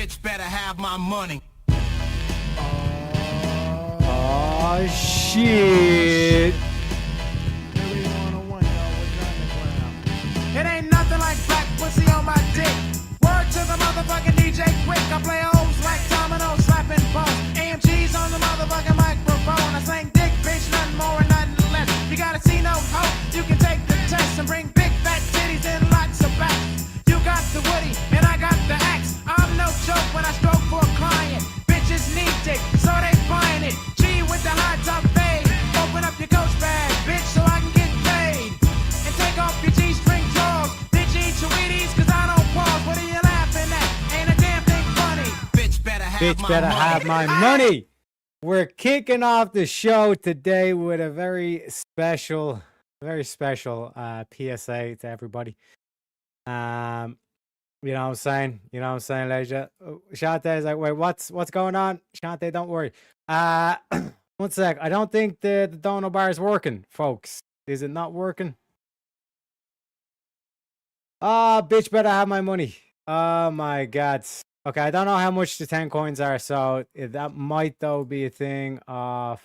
Bitch better have my money. Oh shit. It ain't nothing like black pussy on my dick. Word to the motherfucking DJ quick. I play hoes like dominoes, slapping bones. AMG's on the motherfucking microphone. I sing dick, bitch, nothing more and nothing less. You gotta see no hope. You can take the test and bring big fat titties and lots of backs. You got the woody and I got the axe. I'm no joke when I stroke for a client. Bitches need dick, so they buying it. G with the hot top fade. Open up your coach bag, bitch, so I can get paid. And take off your G-string drawers. Did you eat your Wheaties? Cause I don't pause. What are you laughing at? Ain't a damn thing funny. Bitch better have My money. We're kicking off the show today with a very special PSA to everybody. You know what I'm saying? You know what I'm saying, Leisure? Shantae's like, wait, what's going on? Shantae, don't worry. 1 sec. I don't think the dono bar is working, folks. Is it not working? Oh, bitch better have my money. Oh my god. Okay, I don't know how much the 10 coins are, so that might though be a thing of...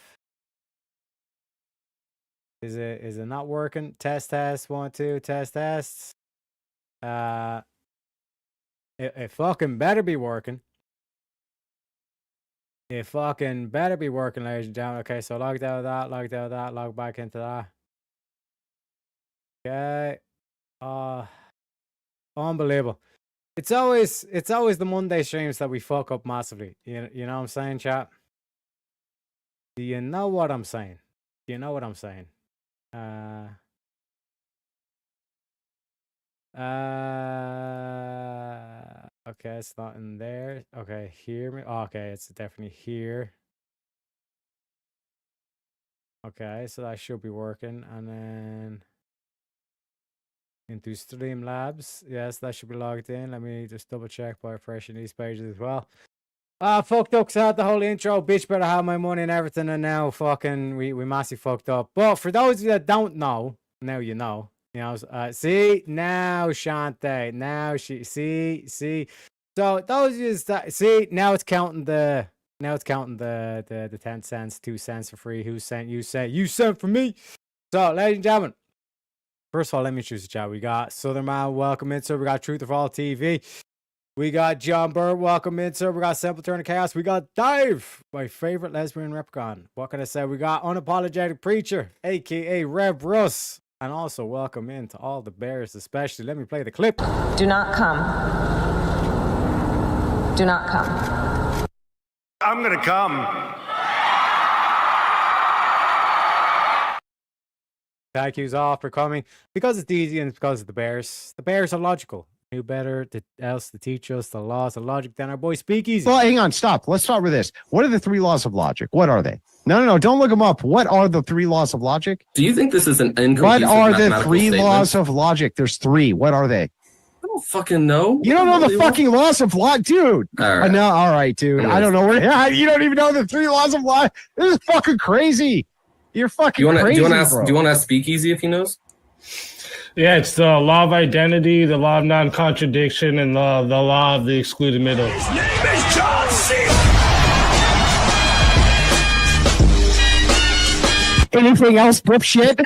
Is it not working? Test, 1, 2, test. It fucking better be working. It fucking better be working, ladies and gentlemen. Okay, so logged out of that, log back into that. Okay. Unbelievable. It's always the Monday streams that we fuck up massively. You know what I'm saying, chat? Do you know what I'm saying? Do you know what I'm saying? Okay, it's not in there. Okay, hear me. Oh, okay, it's definitely here. Okay, so that should be working. And then into Streamlabs. Yes, that should be logged in. Let me just double check by refreshing these pages as well. Fucked up, so I had the whole intro. Bitch better have my money and everything, and now fucking we massively fucked up. But for those of you that don't know, now you know. You know, see now Shantae. Now she see. So those of you that see, now it's counting the 10 cents, 2 cents for free. Who sent you? Say you sent for me. So, ladies and gentlemen, first of all, let me introduce the chat. We got Southern Man, welcome in, sir. We got Truth of All TV. We got John Burr, welcome in, sir. We got Simple Turn of Chaos. We got Dave, my favorite lesbian replicon. What can I say? We got Unapologetic Preacher, aka Rev Russ. And also welcome in to all the bears, especially. Let me play the clip. Do not come. Do not come. I'm gonna come. Thank yous all for coming. Because it's easy and because of the bears. The bears are logical. Who better else to teach us the laws of logic than our boy Speakeasy? Well, hang on, stop. Let's start with this. What are the 3 laws of logic? What are they? No, don't look them up. What are the 3 laws of logic? Do you think this is an inconclusive What are the mathematical 3 statement? laws of logic? There's 3. What are they? I don't fucking know. You don't know the fucking laws of logic, dude. All right. No, all right, dude. I don't know where. You don't even know the 3 laws of logic. This is fucking crazy. You're fucking crazy. Do you want to ask Speakeasy if he knows? Yeah, it's the law of identity, the law of non-contradiction, and the law of the excluded middle. His name is John C. Anything else, Brip shit? You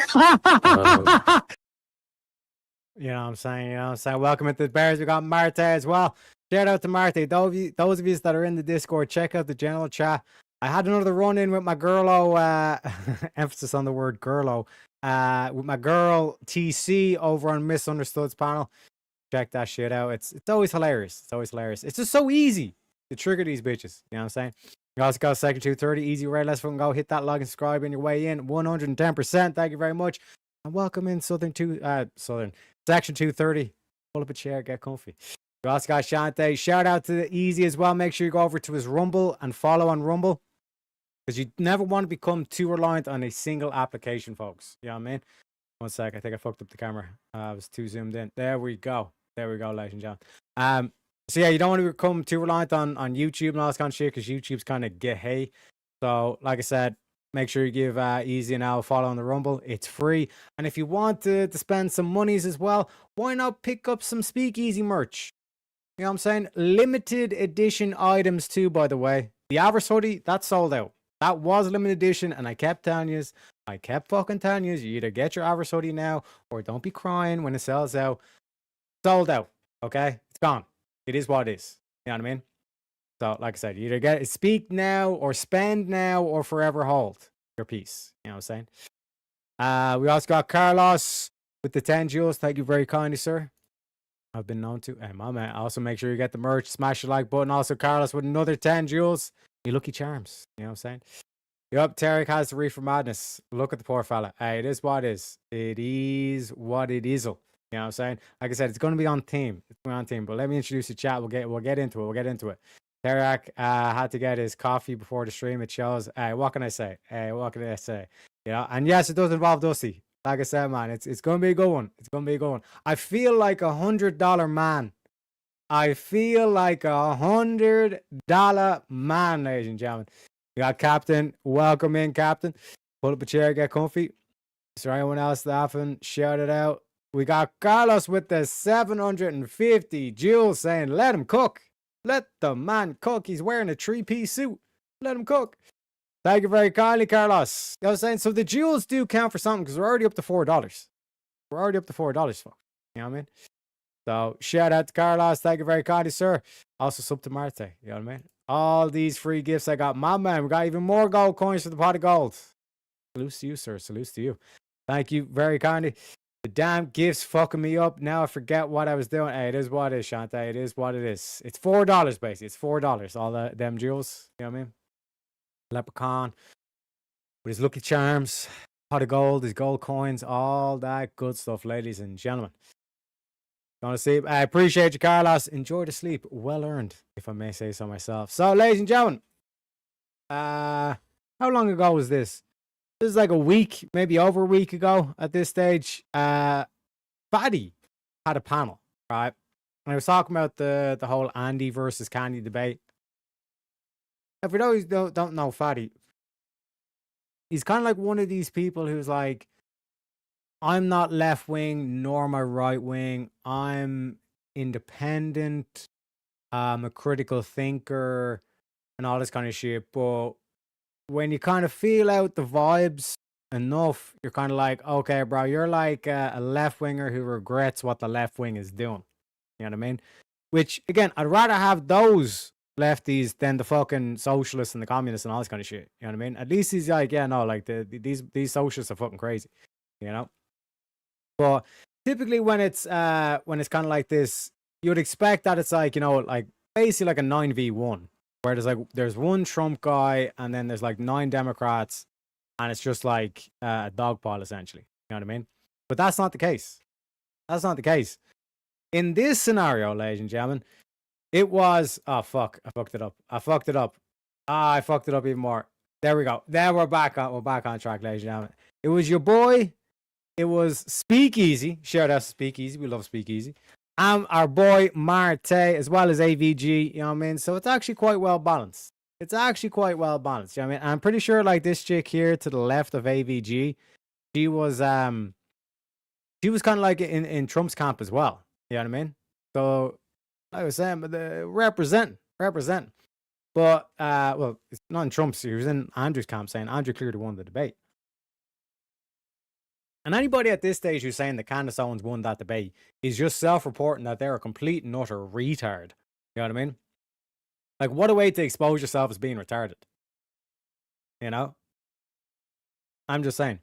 know what I'm saying? Welcome into the bears. We got Marta as well. Shout out to Marta. Those of you that are in the Discord, check out the general chat. I had another run in with my girlo, emphasis on the word girlo, with my girl TC over on Misunderstood's panel. Check that shit out. It's always hilarious. It's just so easy to trigger these bitches. You know what I'm saying? You also got Section 230, easy way. Let's fucking go. Hit that like and subscribe on your way in. 110%. Thank you very much. And welcome in Section 230. Pull up a chair, get comfy. We also got Shantae. Shout out to the Easy as well. Make sure you go over to his Rumble and follow on Rumble. Because you never want to become too reliant on a single application, folks. You know what I mean? 1 sec. I think I fucked up the camera. I was too zoomed in. There we go, ladies and gentlemen. So yeah, you don't want to become too reliant on YouTube and all this kind of shit because YouTube's kind of gay. So like I said, make sure you give Easy and Al a follow on the Rumble. It's free. And if you want to spend some monies as well, why not pick up some Speakeasy merch? You know what I'm saying? Limited edition items too, by the way. The Avarice hoodie, that's sold out. That was limited edition, and I kept telling you, you either get your Avarice hoodie now, or don't be crying when it sells out. Sold out, okay? It's gone. It is what it is. You know what I mean? So, like I said, you either get it, speak now, or spend now, or forever hold your peace. You know what I'm saying? We also got Carlos with the 10 jewels. Thank you very kindly, sir. I've been known to. Hey, my man. Also, make sure you get the merch. Smash the like button. Also, Carlos with another 10 jewels. You lucky charms. You know what I'm saying? Yup, Tarek has the reefer madness. Look at the poor fella. Hey, it is what it is. It is what it is. You know what I'm saying? Like I said, it's going to be on theme. It's going to be on theme. But let me introduce the chat. We'll get into it. Tarek had to get his coffee before the stream. It shows. Hey, what can I say? You know, and yes, it does involve Dusty. Like I said, man, it's going to be a good one. It's going to be a good one. I feel like $100 man. I feel like $100 man, ladies and gentlemen. We got Captain. Welcome in, Captain. Pull up a chair, get comfy. Is there anyone else laughing? Shout it out. We got Carlos with the 750 jewels saying, let him cook. Let the man cook. He's wearing a 3-piece suit. Let him cook. Thank you very kindly, Carlos. I was saying, so the jewels do count for something because we're already up to $4. We're already up to $4, folks. You know what I mean? So, shout out to Carlos. Thank you very kindly, sir. Also, sub to Marte. You know what I mean? All these free gifts I got. My man, we got even more gold coins for the pot of gold. Salutes to you, sir. Salutes to you. Thank you very kindly. The damn gifts fucking me up. Now I forget what I was doing. Hey, it is what it is, Shantae. It is what it is. It's $4, basically. It's $4. All them jewels. You know what I mean? Leprechaun with his lucky charms, pot of gold, his gold coins, all that good stuff, ladies and gentlemen. Gonna sleep. I appreciate you, Carlos. Enjoy the sleep. Well earned, if I may say so myself. So, ladies and gentlemen, how long ago was this? This is like a week, maybe over a week ago at this stage. Fatty had a panel, right? And I was talking about the whole Andy versus Candy debate. If you don't know Fatty, he's kind of like one of these people who's like, I'm not left wing nor am I right wing. I'm independent. I'm a critical thinker and all this kind of shit. But when you kind of feel out the vibes enough, you're kind of like, okay, bro, you're like a left winger who regrets what the left wing is doing. You know what I mean? Which, again, I'd rather have those lefties than the fucking socialists and the communists and all this kind of shit. You know what I mean? At least he's like, yeah, no, like these socialists are fucking crazy, you know. But typically when it's kind of like this, you would expect that it's like, you know, like basically like a 9v1, where there's one Trump guy and then there's like 9 Democrats, and it's just like a dog pile essentially. You know what I mean? But that's not the case. That's not the case. In this scenario, ladies and gentlemen, it was, oh fuck, I fucked it up. I fucked it up even more. There we go. There we're back on track, ladies and gentlemen. It was your boy. It was Speakeasy. Shout out to Speakeasy. We love Speakeasy. And our boy Marte, as well as AVG. You know what I mean? So it's actually quite well balanced. You know what I mean? And I'm pretty sure like this chick here to the left of AVG, she was kind of like in Trump's camp as well. You know what I mean? So I was saying, but represent. But well, it's not in Trump's. He was in Andrew's camp, saying Andrew clearly won the debate. And anybody at this stage who's saying that Candace Owens won that debate is just self-reporting that they're a complete and utter retard. You know what I mean? Like, what a way to expose yourself as being retarded. You know? I'm just saying.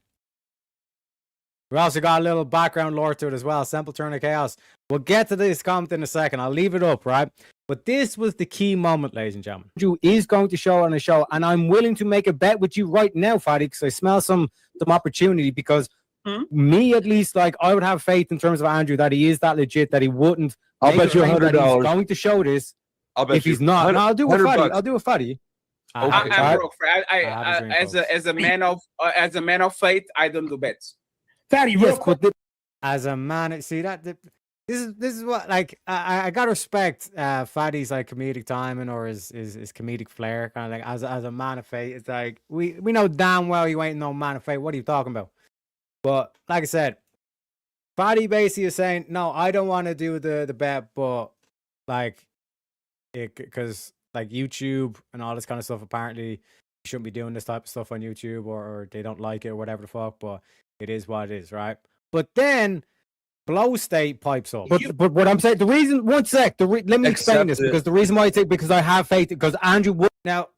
We also got a little background lore to it as well. Simple Turn of Chaos. We'll get to this comment in a second. I'll leave it up, right? But this was the key moment, ladies and gentlemen. Andrew is going to show on a show, and I'm willing to make a bet with you right now, Fatty, because I smell some opportunity, because me, at least, like, I would have faith in terms of Andrew that he is that legit, that he wouldn't. I'll bet you $100. He's going to show this. I'll bet if he's not, no, I'll do a Fatty. I'll do a Fatty. I'm broke. As a man of faith, I don't do bets. Fatty, yes, but as a man, see that this is what, like, I gotta respect Fatty's like comedic timing or his comedic flair, kind of like as a man of faith. It's like we know damn well you ain't no man of faith. What are you talking about? But like I said, Fatty basically is saying, no, I don't want to do the bet, but like, because like YouTube and all this kind of stuff, apparently you shouldn't be doing this type of stuff on YouTube, or they don't like it or whatever the fuck. But it is what it is, right? But then Blow State pipes up. But what I'm saying, the reason, one sec, let me explain this, because the reason why I think, because I have faith, because Andrew would, now,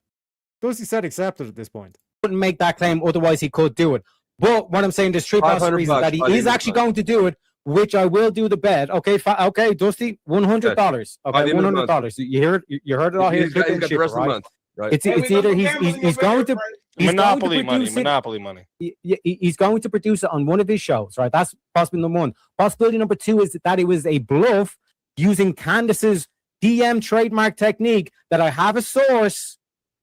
Dusty said accepted at this point. Wouldn't make that claim, otherwise he could do it. But what I'm saying, there's three possible reasons that he is actually going to do it, which I will do the bet. Okay, okay, Dusty, $100. Okay, $100. You heard it all here. He's got the rest of the month, right? It's either he's going to Monopoly money. He's going to produce it on one of his shows, right? That's possibility number one. Possibility number two is that it was a bluff using Candace's DM trademark technique, that I have a source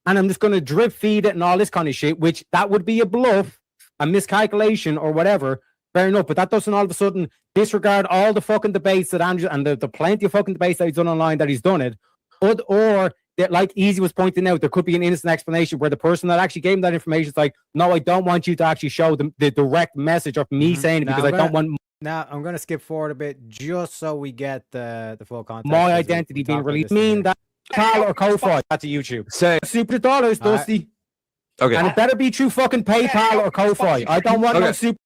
and I'm just going to drip feed it and all this kind of shit, which that would be a bluff, a miscalculation or whatever. Fair enough, but that doesn't all of a sudden disregard all the fucking debates that Andrew, and the plenty of fucking debates that he's done online that he's done it. Or that, like Easy was pointing out, there could be an innocent explanation where the person that actually gave him that information is like, no, I don't want you to actually show the direct message of me saying it, because I don't want. Now I'm going to skip forward a bit just so we get the full context. My identity being released. Mean that PayPal or Ko-Fi? That's a YouTube. Say super dollars, Dusty. Okay. And it better be through fucking PayPal or Ko-Fi. I don't want no super.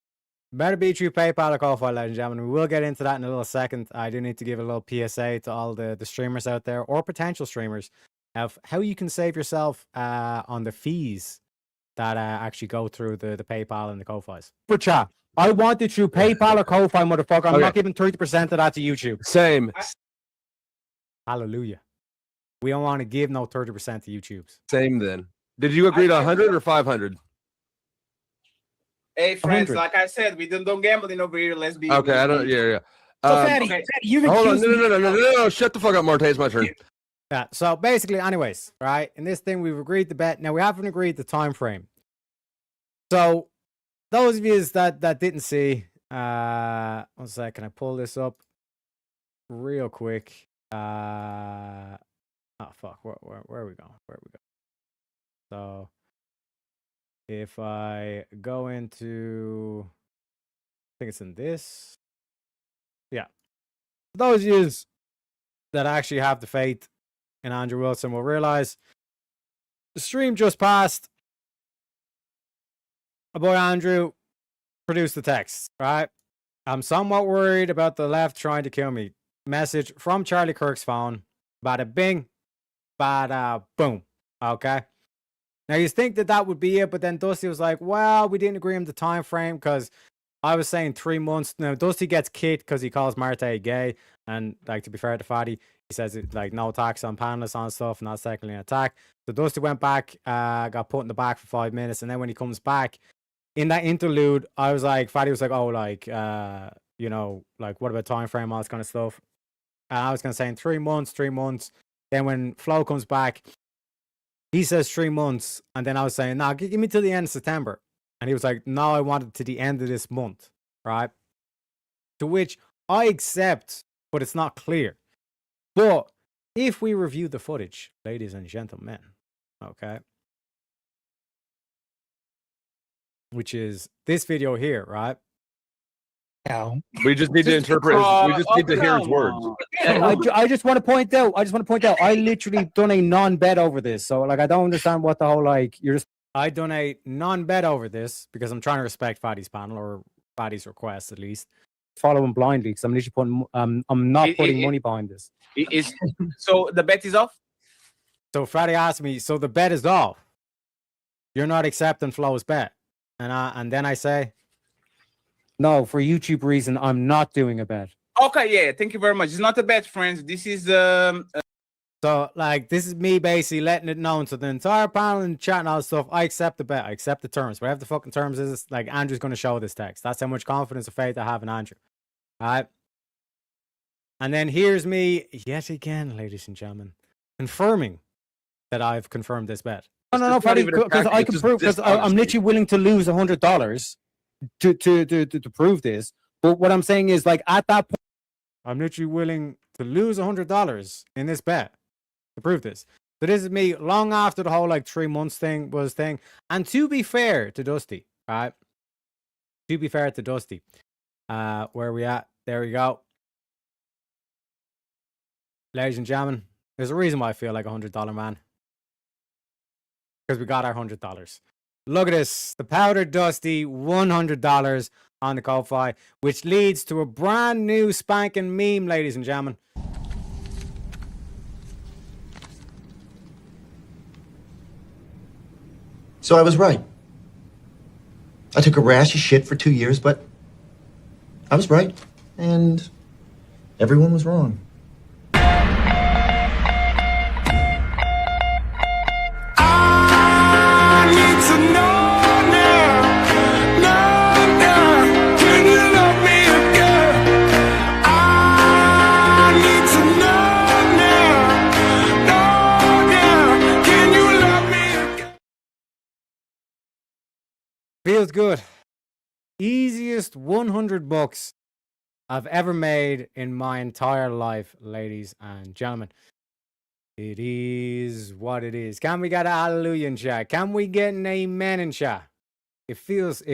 Better be through PayPal or Ko-Fi, ladies and gentlemen. We will get into that in a little second. I do need to give a little PSA to all the streamers out there, or potential streamers, of how you can save yourself on the fees that actually go through the PayPal and the Ko-Fis. For chat, I want it through PayPal or Ko-Fi, motherfucker. I'm not giving 30% of that to YouTube. Same. Hallelujah. We don't want to give no 30% to YouTube's. Same then. Did you agree to 100 or 500? Hey, friends, 100. like I said, we don't gambling over here. Let's be Okay, I don't. Yeah. So, Fatty, you've Hold on. accused me. No. Shut the fuck up, Marte. It's my turn. Yeah, so basically, anyways, right, in this thing, we've agreed to bet. Now, we haven't agreed the time frame. So, those of you that didn't see, 1 second, I pull this up real quick. Oh, fuck, where are we going? So, if I go into, I think it's in this. Yeah. Those of you that actually have the faith in Andrew Wilson will realize the stream just passed. My boy Andrew produced the text, right? I'm somewhat worried about the left trying to kill me. Message from Charlie Kirk's phone. Bada bing. Bada boom. Okay. Now you think that would be it, but then Dusty was like, well, we didn't agree on the time frame, because I was saying 3 months. Now Dusty gets kicked because he calls Marte gay, and like, to be fair to Fatty, he says it like no attacks on panelists on stuff, not secondly an attack. So Dusty went back, got put in the back for 5 minutes, and then when he comes back in that interlude, I was like, Fatty was like, oh, like you know, like what about time frame, all this kind of stuff. And I was gonna say in 3 months. Then when Flo comes back, he says 3 months, and then I was saying, nah, give me till the end of September. And he was like, no, I want it to the end of this month, right? To which I accept, but it's not clear. But if we review the footage, ladies and gentlemen, okay, which is this video here, right? We just need to interpret. We just need to hear his words. I just want to point out. I literally done a non-bet over this. So like, I don't understand what the whole like. I done a non-bet over this because I'm trying to respect Fatty's panel, or Fatty's request at least. Follow him blindly, because I'm literally putting. I'm not putting money behind this. So the bet is off. So Fatty asked me. So the bet is off. You're not accepting Flo's bet, and then I say, no, for YouTube reason, I'm not doing a bet. Okay, yeah, thank you very much. It's not a bet, friends. This is So, like, this is me basically letting it known to the entire panel and chat and all that stuff. I accept the bet. I accept the terms. Whatever the fucking terms is, like, Andrew's going to show this text. That's how much confidence and faith I have in Andrew. All right? And then here's me, yet again, ladies and gentlemen, confirming that I've confirmed this bet. No, Fatty, because I can prove, because I'm literally willing to lose $100 to prove this. But what I'm saying is, like, at that point, I'm literally willing to lose $100 in this bet to prove this. So this is me long after the whole like 3 months thing. And to be fair to Dusty, right? To be fair to Dusty, where we at? There we go. Ladies and gentlemen, there's a reason why I feel like $100 man. Because we got our $100. Look at this. The powder dusty $100 on the Ko-Fi, which leads to a brand new spanking meme, ladies and gentlemen. So I was right. I took a rash of shit for 2 years, but I was right. And everyone was wrong. Feels good. Easiest $100 I've ever made in my entire life, ladies and gentlemen. It is what it is. Can we get a hallelujah in chat? Can we get an amen in chat? It feels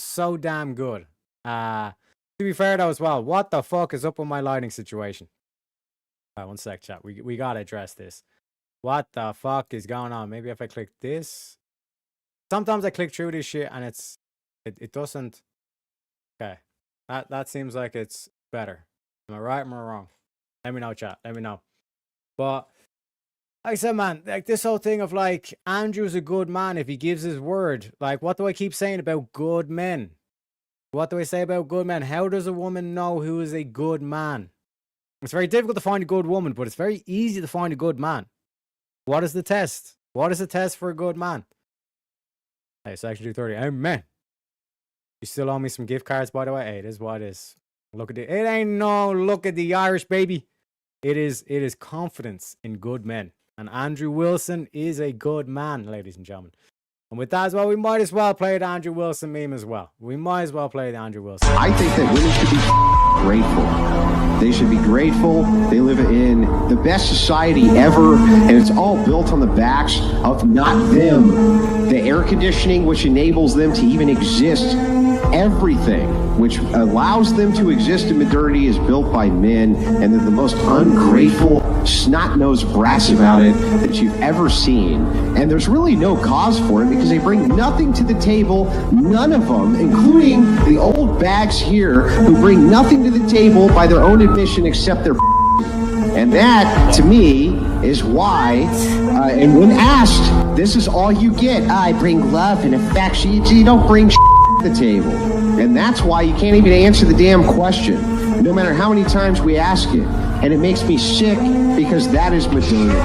so damn good. To be fair though as well, what the fuck is up with my lighting situation? All right, one sec, chat. We gotta address this. What the fuck is going on? Maybe if I click this. Sometimes I click through this shit and it doesn't. Okay. That seems like it's better. Am I right or am I wrong? Let me know, chat. Let me know. But like I said, man, like this whole thing of like Andrew's a good man if he gives his word. Like, what do I keep saying about good men? What do I say about good men? How does a woman know who is a good man? It's very difficult to find a good woman, but it's very easy to find a good man. What is the test? What is the test for a good man? Hey, section 230. Amen. You still owe me some gift cards, by the way. Hey, it is what it is. Look at it. It ain't no look at the Irish, baby. It is confidence in good men. And Andrew Wilson is a good man, ladies and gentlemen. And with that as well, we might as well play the Andrew Wilson meme as well. We might as well play the Andrew Wilson. I think that women should be grateful. They should be grateful. They live in the best society ever, and it's all built on the backs of not them. The air conditioning, which enables them to even exist. Everything which allows them to exist in modernity is built by men, and they're the most ungrateful, snot-nosed brats about it that you've ever seen. And there's really no cause for it because they bring nothing to the table, none of them, including the old bags here who bring nothing to the table by their own admission except their and that, to me, is why, and when asked, this is all you get. I bring love and affection. You don't bring to the table. And that's why you can't even answer the damn question, no matter how many times we ask it. And it makes me sick because that is modernity.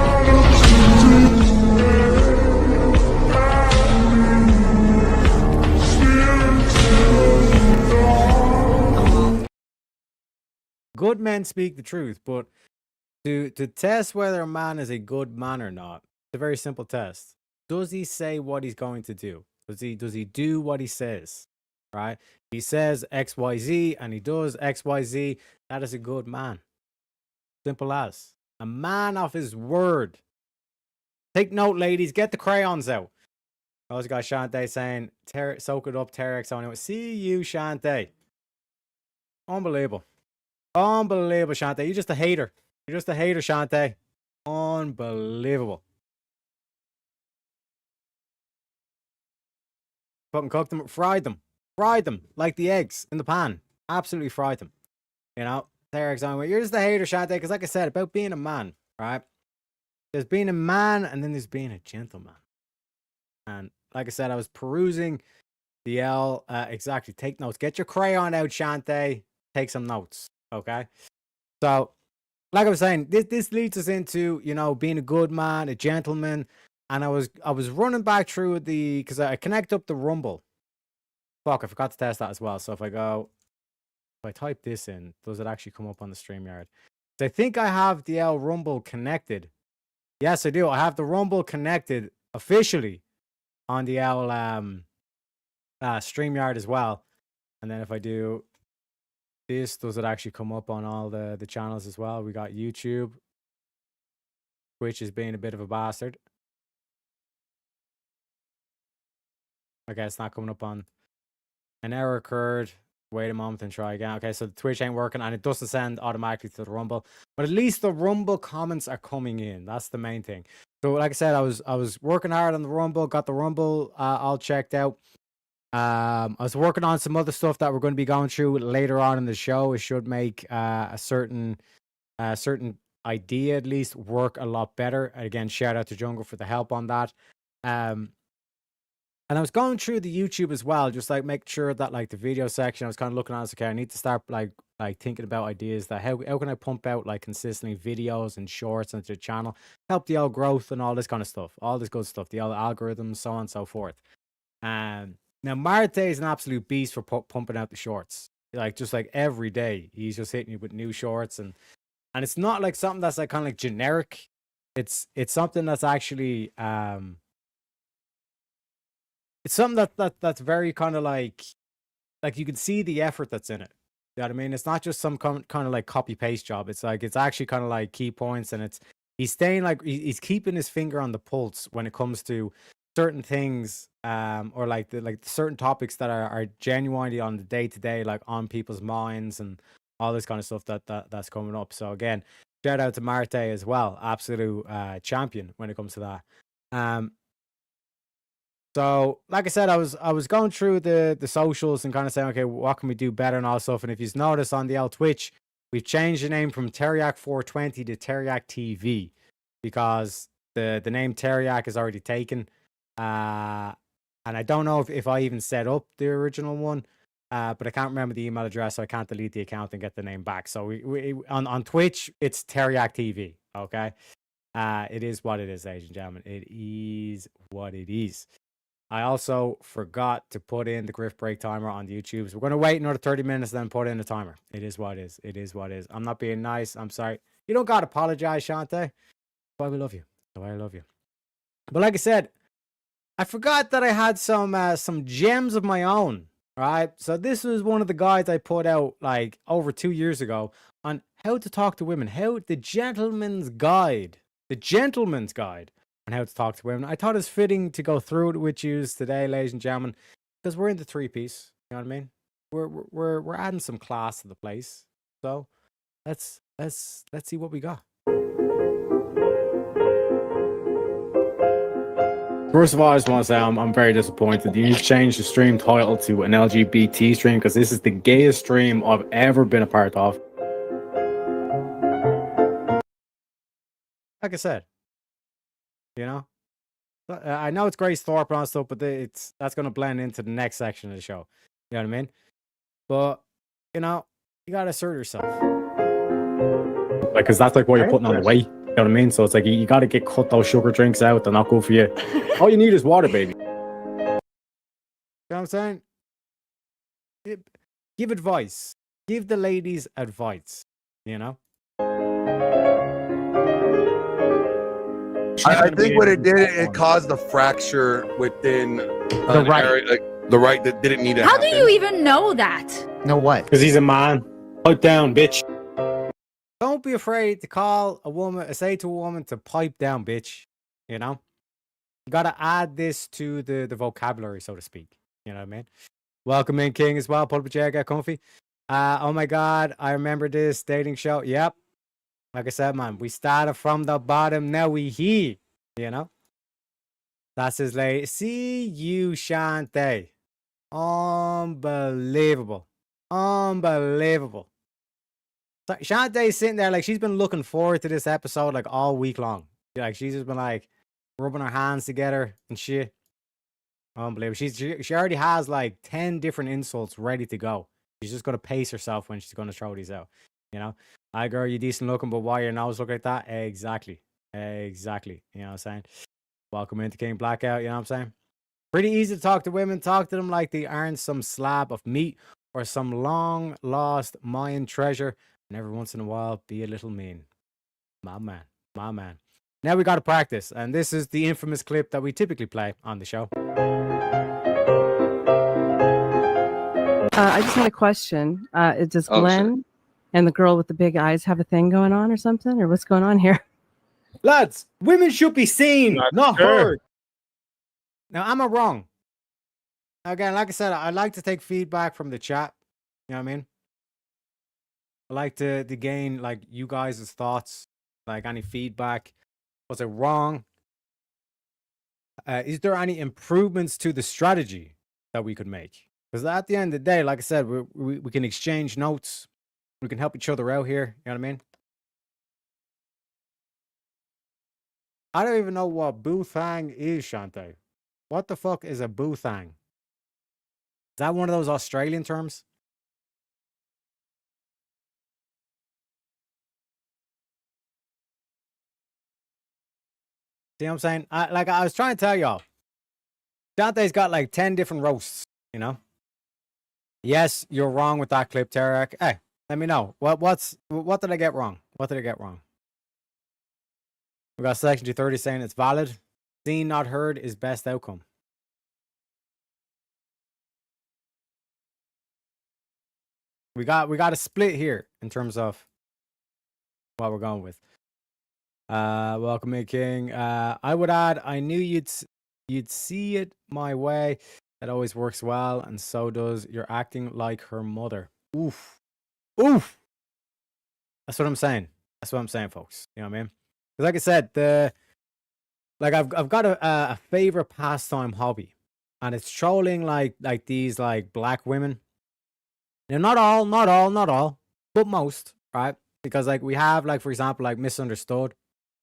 Good men speak the truth, but to test whether a man is a good man or not, it's a very simple test. Does he say what he's going to do? Does he do what he says? Right? He says XYZ and he does XYZ. That is a good man. Simple as. A man of his word. Take note, ladies. Get the crayons out. I also got Shante saying, soak it up, Terex on it. See you, Shante. Unbelievable. Unbelievable, Shante. You're just a hater. You're just a hater, Shante. Unbelievable. Fucking cooked them, fried them like the eggs in the pan. Absolutely fried them. You know, Derek's on. You're just a hater, Shante, because like I said, about being a man, right? There's being a man and then there's being a gentleman. And like I said, I was perusing the L. Exactly. Take notes. Get your crayon out, Shante. Take some notes. Okay. So, like I was saying, this leads us into, you know, being a good man, a gentleman. And I was running back through because I connect up the Rumble. Fuck, I forgot to test that as well. So if I type this in, does it actually come up on the StreamYard? So I think I have the L Rumble connected. Yes, I do. I have the Rumble connected officially on the L StreamYard as well. And then if I do this, does it actually come up on all the channels as well? We got YouTube, Twitch is being a bit of a bastard. Okay, it's not coming up on. An error occurred. Wait a moment and try again. Okay, so the Twitch ain't working and it doesn't send automatically to the Rumble. But at least the Rumble comments are coming in. That's the main thing. So like I said, I was working hard on the Rumble, got the Rumble all checked out. I was working on some other stuff that we're going to be going through later on in the show. It should make a certain idea at least work a lot better. Again, shout out to Jungle for the help on that. And I was going through the YouTube as well, just like make sure that like the video section, I was kind of looking at it, okay, I need to start like thinking about ideas that how can I pump out like consistently videos and shorts into the channel, help the old growth and all this kind of stuff, all this good stuff, the old algorithms, so on and so forth. Now Marte is an absolute beast for pumping out the shorts, like just like every day he's just hitting you with new shorts, and it's not like something that's like kind of like generic. It's something that's actually it's something that's very kind of like you can see the effort that's in it. You know what I mean? It's not just some kind of like copy paste job. It's like it's actually kind of like key points, and he's staying like he's keeping his finger on the pulse when it comes to certain things, or like the certain topics that are genuinely on the day to day, like on people's minds and all this kind of stuff that's coming up. So again, shout out to Marte as well, absolute champion when it comes to that. So, like I said, I was going through the socials and kind of saying, okay, what can we do better and all stuff. And if you've noticed on the old Twitch, we've changed the name from Teriac 420 to Teriac TV because the name Teriac is already taken. And I don't know if I even set up the original one, but I can't remember the email address, so I can't delete the account and get the name back. So we on Twitch, it's Teriac TV. Okay, it is what it is, ladies and gentlemen. It is what it is. I also forgot to put in the Griff break timer on the YouTube. So we're going to wait another 30 minutes, then put in the timer. It is what it is. It is what it is. I'm not being nice. I'm sorry. You don't got to apologize, Shante. Why we love you. Why I love you. But like I said, I forgot that I had some gems of my own, right? So this was one of the guides I put out like over 2 years ago on how to talk to women, the gentleman's guide on how to talk to women. I thought it was fitting to go through it with you today, ladies and gentlemen, because we're in the 3-piece. You know what I mean? We're adding some class to the place. So let's see what we got. First of all, I just want to say I'm very disappointed. You need to change the stream title to an LGBT stream because this is the gayest stream I've ever been a part of. Like I said, you know, I know it's Grace Thorpe and all stuff, but that's going to blend into the next section of the show. You know what I mean? But, you know, you got to assert yourself. Like, because that's like what you're putting on the weight. You know what I mean? So it's like you got to cut those sugar drinks out. They're not good for you. All you need is water, baby. You know what I'm saying? Give advice. Give the ladies advice. You know? I think what it did, it caused a fracture within the right. Area, like the right that didn't need to How happen. do you even know that? Know what? Because he's a man. Pipe down, bitch. Don't be afraid to call a woman, say to a woman to pipe down, bitch. You know? You got to add this to the vocabulary, so to speak. You know what I mean? Welcome in, King, as well. Pull up a chair, get comfy. Oh my God, I remember this dating show. Yep. Like I said, man, we started from the bottom, now we here. You know? That's his lady. See you, Shante. Unbelievable. Unbelievable. So Shantae's sitting there like she's been looking forward to this episode like all week long. Like she's just been like rubbing her hands together and shit. Unbelievable. She already has like 10 different insults ready to go. She's just gonna pace herself when she's gonna throw these out. You know? Hi girl, you decent looking, but why your nose look like that? Exactly. Exactly. You know what I'm saying? Welcome into King Blackout, you know what I'm saying? Pretty easy to talk to women. Talk to them like they aren't some slab of meat or some long lost Mayan treasure. And every once in a while, be a little mean. My man. My man. Now we got to practice. And this is the infamous clip that we typically play on the show. I just had a question. Does Glenn and the girl with the big eyes have a thing going on or something? Or what's going on here? Lads, women should be seen, not heard. Now, am I wrong? Again, like I said, I like to take feedback from the chat. You know what I mean? I like to gain like you guys' thoughts, like any feedback. Was it wrong? Is there any improvements to the strategy that we could make? Because at the end of the day, like I said, we can exchange notes. We can help each other out here. You know what I mean? I don't even know what boothang is, Shante. What the fuck is a boothang? Is that one of those Australian terms? See what I'm saying? I was trying to tell y'all. Dante's got like 10 different roasts, you know? Yes, you're wrong with that clip, Tarek. Hey, let me know. What did I get wrong? What did I get wrong? We got Section 230 saying it's valid. Seen, not heard is best outcome. We got a split here in terms of what we're going with. Welcome in, King. I would add, I knew you'd see it my way. That always works well, and so does you're acting like her mother. Oof. Oof. That's what I'm saying. That's what I'm saying, folks. You know what I mean? Because like I said, I've got a favorite pastime hobby, and it's trolling like these like black women. Now, not all, but most, right? Because like we have like, for example, like Misunderstood.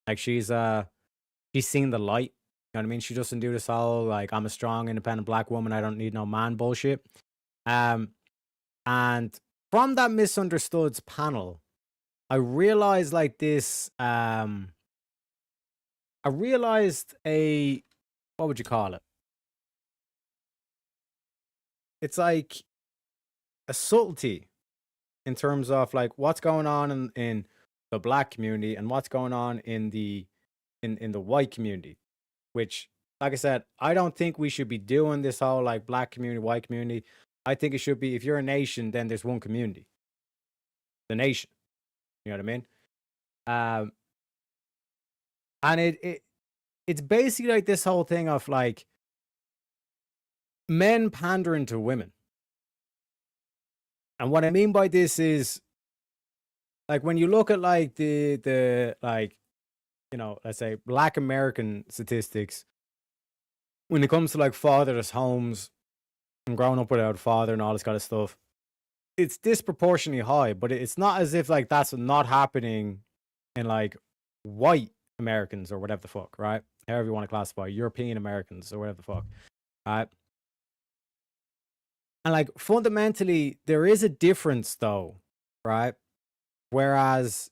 Like she's seen the light. You know what I mean? She doesn't do this all like I'm a strong, independent black woman. I don't need no man bullshit. And from that Misunderstood's panel, I realized like this. I realized what would you call it? It's like a subtlety in terms of like what's going on in the black community and what's going on in the white community, which, like I said, I don't think we should be doing this whole like black community, white community. I think it should be, if you're a nation, then there's one community, the nation. You know what I mean? And it's basically like this whole thing of like men pandering to women. And what I mean by this is like when you look at like the like, you know, let's say black American statistics, when it comes to like fatherless homes and growing up without a father and all this kind of stuff, it's disproportionately high. But it's not as if like that's not happening in like white Americans or whatever the fuck, right? However you want to classify European Americans or whatever the fuck, right? And like fundamentally, there is a difference though, right? Whereas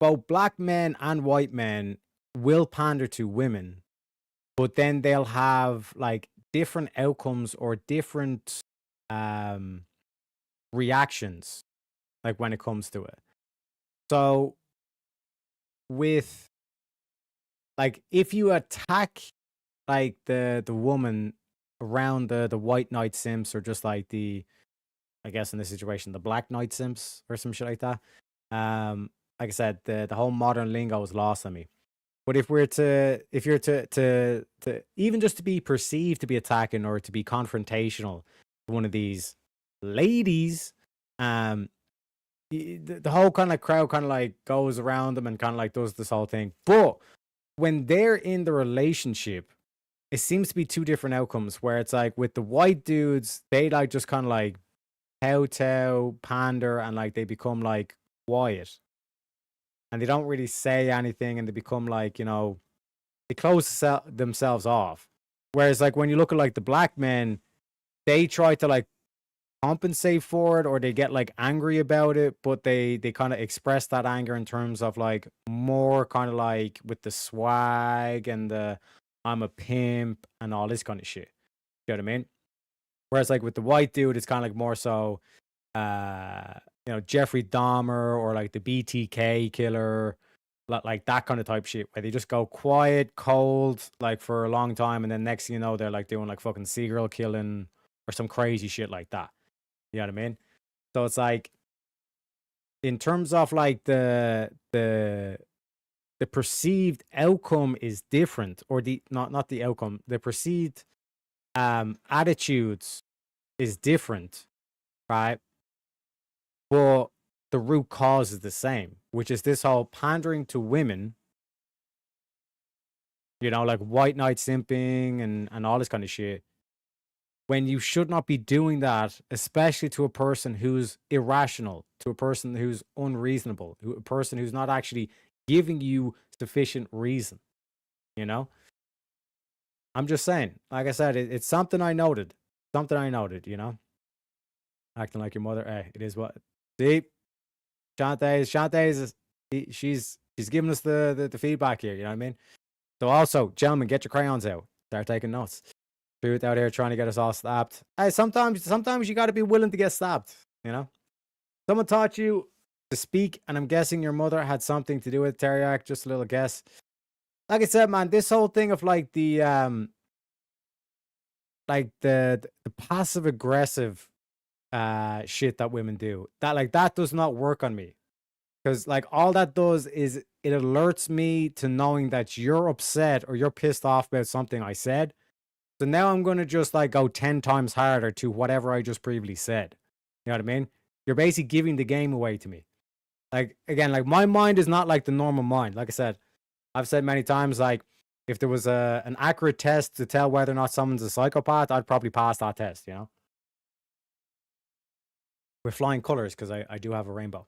both black men and white men will pander to women, but then they'll have like different outcomes or different reactions, like when it comes to it. So with like if you attack like the woman around the white knight simps, or just like I guess in this situation the black knight simps or some shit like that, like I said, the whole modern lingo is lost on me. But if you're to even just to be perceived to be attacking or to be confrontational to one of these ladies, the whole kind of like crowd kind of like goes around them and kind of like does this whole thing. But when they're in the relationship, it seems to be two different outcomes, where it's like with the white dudes, they like just kind of like kowtow, pander, and like they become like quiet. And they don't really say anything, and they become like, you know, they close themselves off. Whereas like when you look at like the black men, they try to like compensate for it, or they get like angry about it, but they kind of express that anger in terms of like more kind of like with the swag and the I'm a pimp and all this kind of shit. You know what I mean? Whereas like with the white dude, it's kind of like more so, you know, Jeffrey Dahmer or like the BTK killer, like that kind of type shit, where they just go quiet, cold, like for a long time, and then next thing you know, they're like doing like fucking serial killing or some crazy shit like that. You know what I mean? So it's like, in terms of like the perceived outcome is different, or the not the outcome, the perceived attitudes is different, right? but the root cause is the same, which is this whole pandering to women, you know, like white knight simping and all this kind of shit, when you should not be doing that, especially to a person who's irrational, to a person who's unreasonable, a person who's not actually giving you sufficient reason, you know? I'm just saying, like I said, it's something I noted. Something I noted, you know? Acting like your mother. Hey, it is what. See? Shantae's she's giving us the feedback here, you know what I mean? So also, gentlemen, get your crayons out. Start taking notes. Truth out here trying to get us all stabbed. Hey, sometimes you got to be willing to get stabbed, you know? Someone taught you to speak, and I'm guessing your mother had something to do with it, Teriak. Just a little guess. Like I said, man, this whole thing of like the passive aggressive shit that women do, that does not work on me. Because like all that does is it alerts me to knowing that you're upset or you're pissed off about something I said. So now I'm going to just like go 10 times harder to whatever I just previously said. You know what I mean? You're basically giving the game away to me. Like, again, like my mind is not like the normal mind. Like I said, I've said many times, like if there was an accurate test to tell whether or not someone's a psychopath, I'd probably pass that test, you know? With flying colors, because I do have a rainbow.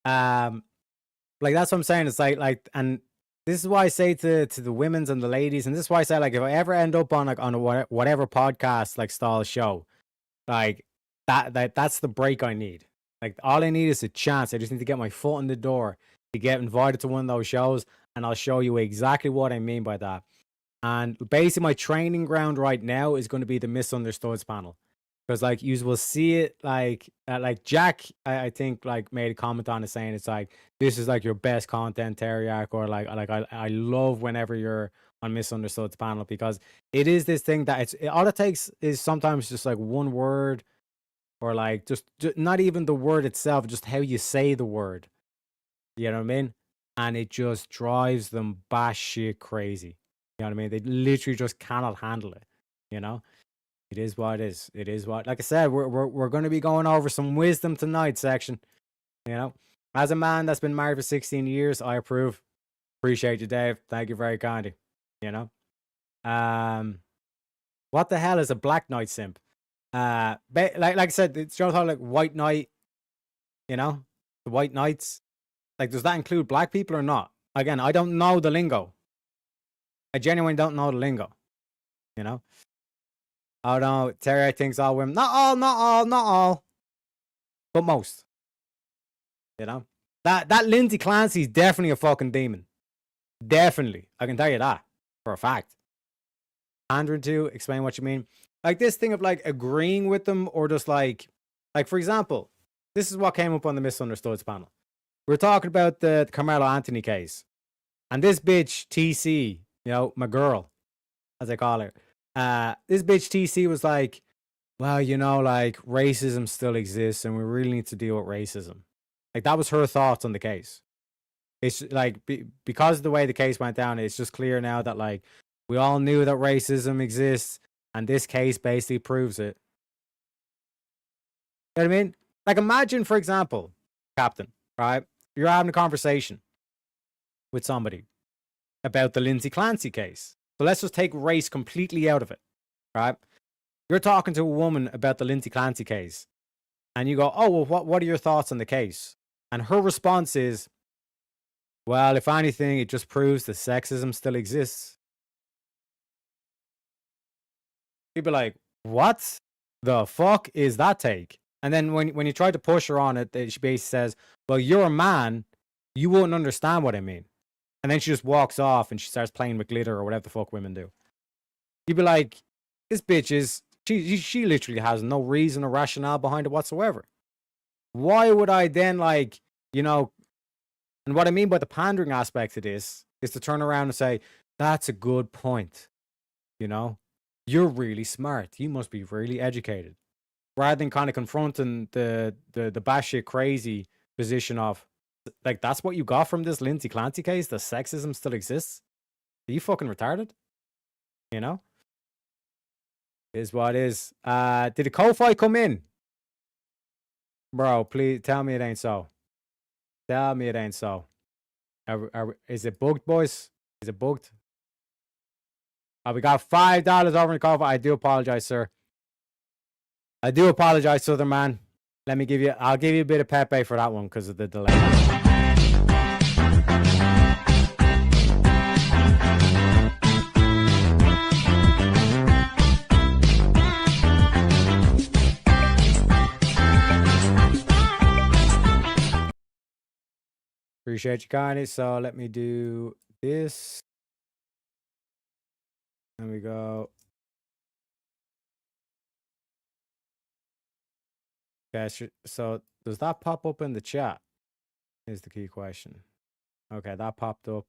Like that's what I'm saying. It's like, and this is why I say to the women's and the ladies, and this is why I say, like, if I ever end up on a whatever podcast like style show, like that's the break I need. Like all I need is a chance. I just need to get my foot in the door to get invited to one of those shows, and I'll show you exactly what I mean by that. And basically, my training ground right now is going to be the Misunderstoods panel. Because like you will see it like Jack, I think like made a comment on it saying it's like this is like your best content, Teriak, or like I love whenever you're on Misunderstood's panel, because it is this thing that all it takes is sometimes just like one word, or like just not even the word itself, just how you say the word. You know what I mean? And it just drives them batshit crazy. You know what I mean? They literally just cannot handle it. You know? It is what it is. It is what, like I said, we're going to be going over some wisdom tonight, section. You know, as a man that's been married for 16 years, I approve. Appreciate you, Dave. Thank you very kindly. You know, what the hell is a black knight simp? Like I said, it's just like white knight. You know, the white knights. Like, does that include black people or not? Again, I don't know the lingo. I genuinely don't know the lingo. You know. Oh no, Terry thinks all women. Not all. But most. You know? That Lindsay Clancy's definitely a fucking demon. Definitely. I can tell you that. For a fact. Andrew too, explain what you mean. Like this thing of like agreeing with them, or just like for example, this is what came up on the Misunderstoods panel. We're talking about the Carmelo Anthony case. And this bitch, TC, you know, my girl, as I call her. This bitch TC was like, well, you know, like racism still exists and we really need to deal with racism. Like that was her thoughts on the case. It's like, because of the way the case went down, it's just clear now that like we all knew that racism exists and this case basically proves it. You know what I mean? Like imagine, for example, Captain, right? You're having a conversation with somebody about the Lindsay Clancy case. So let's just take race completely out of it, right? You're talking to a woman about the Lindsay Clancy case, and you go, oh, well, what are your thoughts on the case? And her response is, well, if anything, it just proves that sexism still exists. You'd be like, what the fuck is that take? And then when you try to push her on it, she basically says, well, you're a man, you wouldn't understand what I mean. And then she just walks off and she starts playing with glitter or whatever the fuck women do. You'd be like, this bitch is, she literally has no reason or rationale behind it whatsoever. Why would I then, like, you know, and what I mean by the pandering aspect of this is to turn around and say, that's a good point. You know, you're really smart. You must be really educated. Rather than kind of confronting the batshit crazy position of, like, that's what you got from this Lindsay Clancy case? The sexism still exists? Are you fucking retarded? You know? Is what is. Did a Ko-Fi come in? Bro, please tell me it ain't so. Tell me it ain't so. Is it booked, boys? Is it booked? We got $5 over in the cover. I do apologize, sir. I do apologize, Southern man. I'll give you a bit of Pepe for that one because of the delay. Appreciate you, kindly. So let me do this. There we go. Okay, so does that pop up in the chat? Is the key question. Okay, that popped up.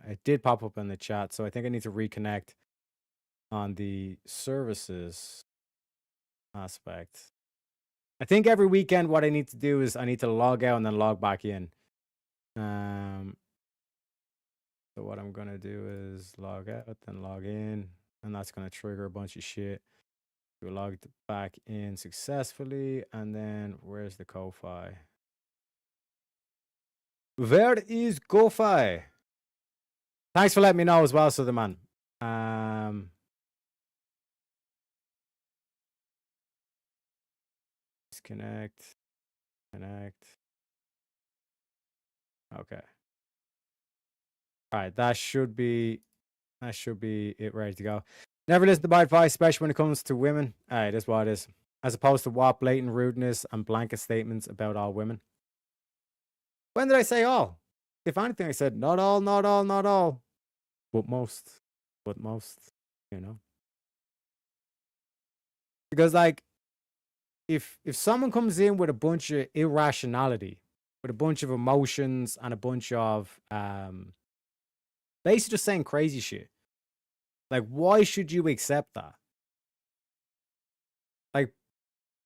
It did pop up in the chat, so I think I need to reconnect on the services aspect. I think every weekend what I need to do is I need to log out and then log back in. So what I'm gonna do is log out, then log in, and that's gonna trigger a bunch of shit. We logged back in successfully, and then where's the Ko-Fi? Where is Ko-Fi? Thanks for letting me know as well, Southern man. Disconnect. Connect. Okay. All right, that should be it ready to go. Never listen to my advice, especially when it comes to women. All right, that's what it is. As opposed to what blatant rudeness and blanket statements about all women. When did I say all? If anything, I said not all, not all, not all. But most, you know. Because like, if someone comes in with a bunch of irrationality, with a bunch of emotions and a bunch of basically just saying crazy shit, like why should you accept that? Like,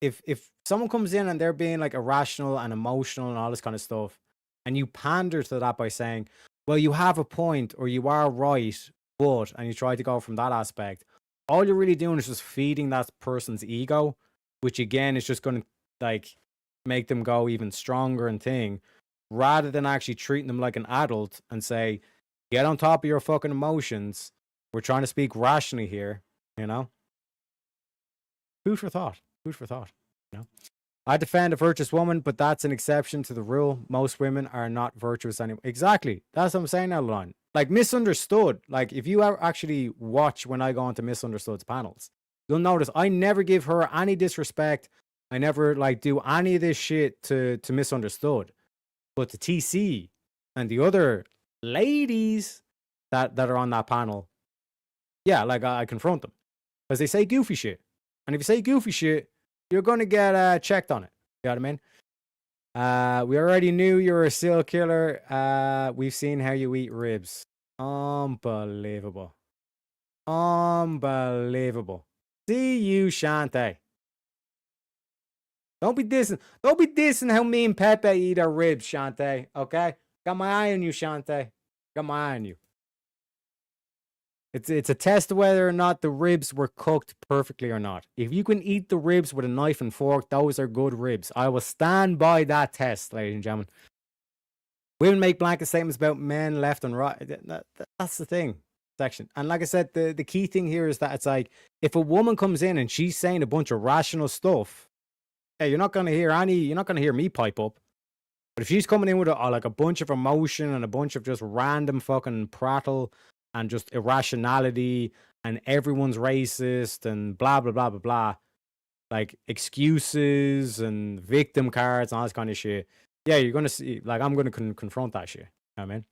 if someone comes in and they're being like irrational and emotional and all this kind of stuff, and you pander to that by saying, well, you have a point or you are right, but, and you try to go from that aspect, all you're really doing is just feeding that person's ego, which again is just going to like make them go even stronger and thing, rather than actually treating them like an adult and say, get on top of your fucking emotions. We're trying to speak rationally here, you know? Food for thought. Food for thought. You know? I defend a virtuous woman, but that's an exception to the rule. Most women are not virtuous anymore. Exactly. That's what I'm saying now, Lon. Like, Misunderstood. Like, if you ever actually watch when I go onto Misunderstood's panels, you'll notice I never give her any disrespect. I never, like, do any of this shit to Misunderstood. But the TC and the other ladies that are on that panel, yeah, like, I confront them. Because they say goofy shit. And if you say goofy shit, you're going to get checked on it. You know what I mean? We already knew you were a serial killer. We've seen how you eat ribs. Unbelievable. Unbelievable. See you, Shante. Don't be dissing how me and Pepe eat our ribs, Shante. Okay? Got my eye on you, Shante. Got my eye on you. It's a test of whether or not the ribs were cooked perfectly or not. If you can eat the ribs with a knife and fork, those are good ribs. I will stand by that test, ladies and gentlemen. Women make blanket statements about men left and right. That's the thing. Section. And like I said, the key thing here is that it's like, if a woman comes in and she's saying a bunch of rational stuff, hey, you're not gonna hear me pipe up. But if she's coming in with like a bunch of emotion and a bunch of just random fucking prattle and just irrationality and everyone's racist and blah blah blah blah blah, like excuses and victim cards and all this kind of shit, yeah, you're gonna see, like, I'm gonna confront that shit. You know what I mean?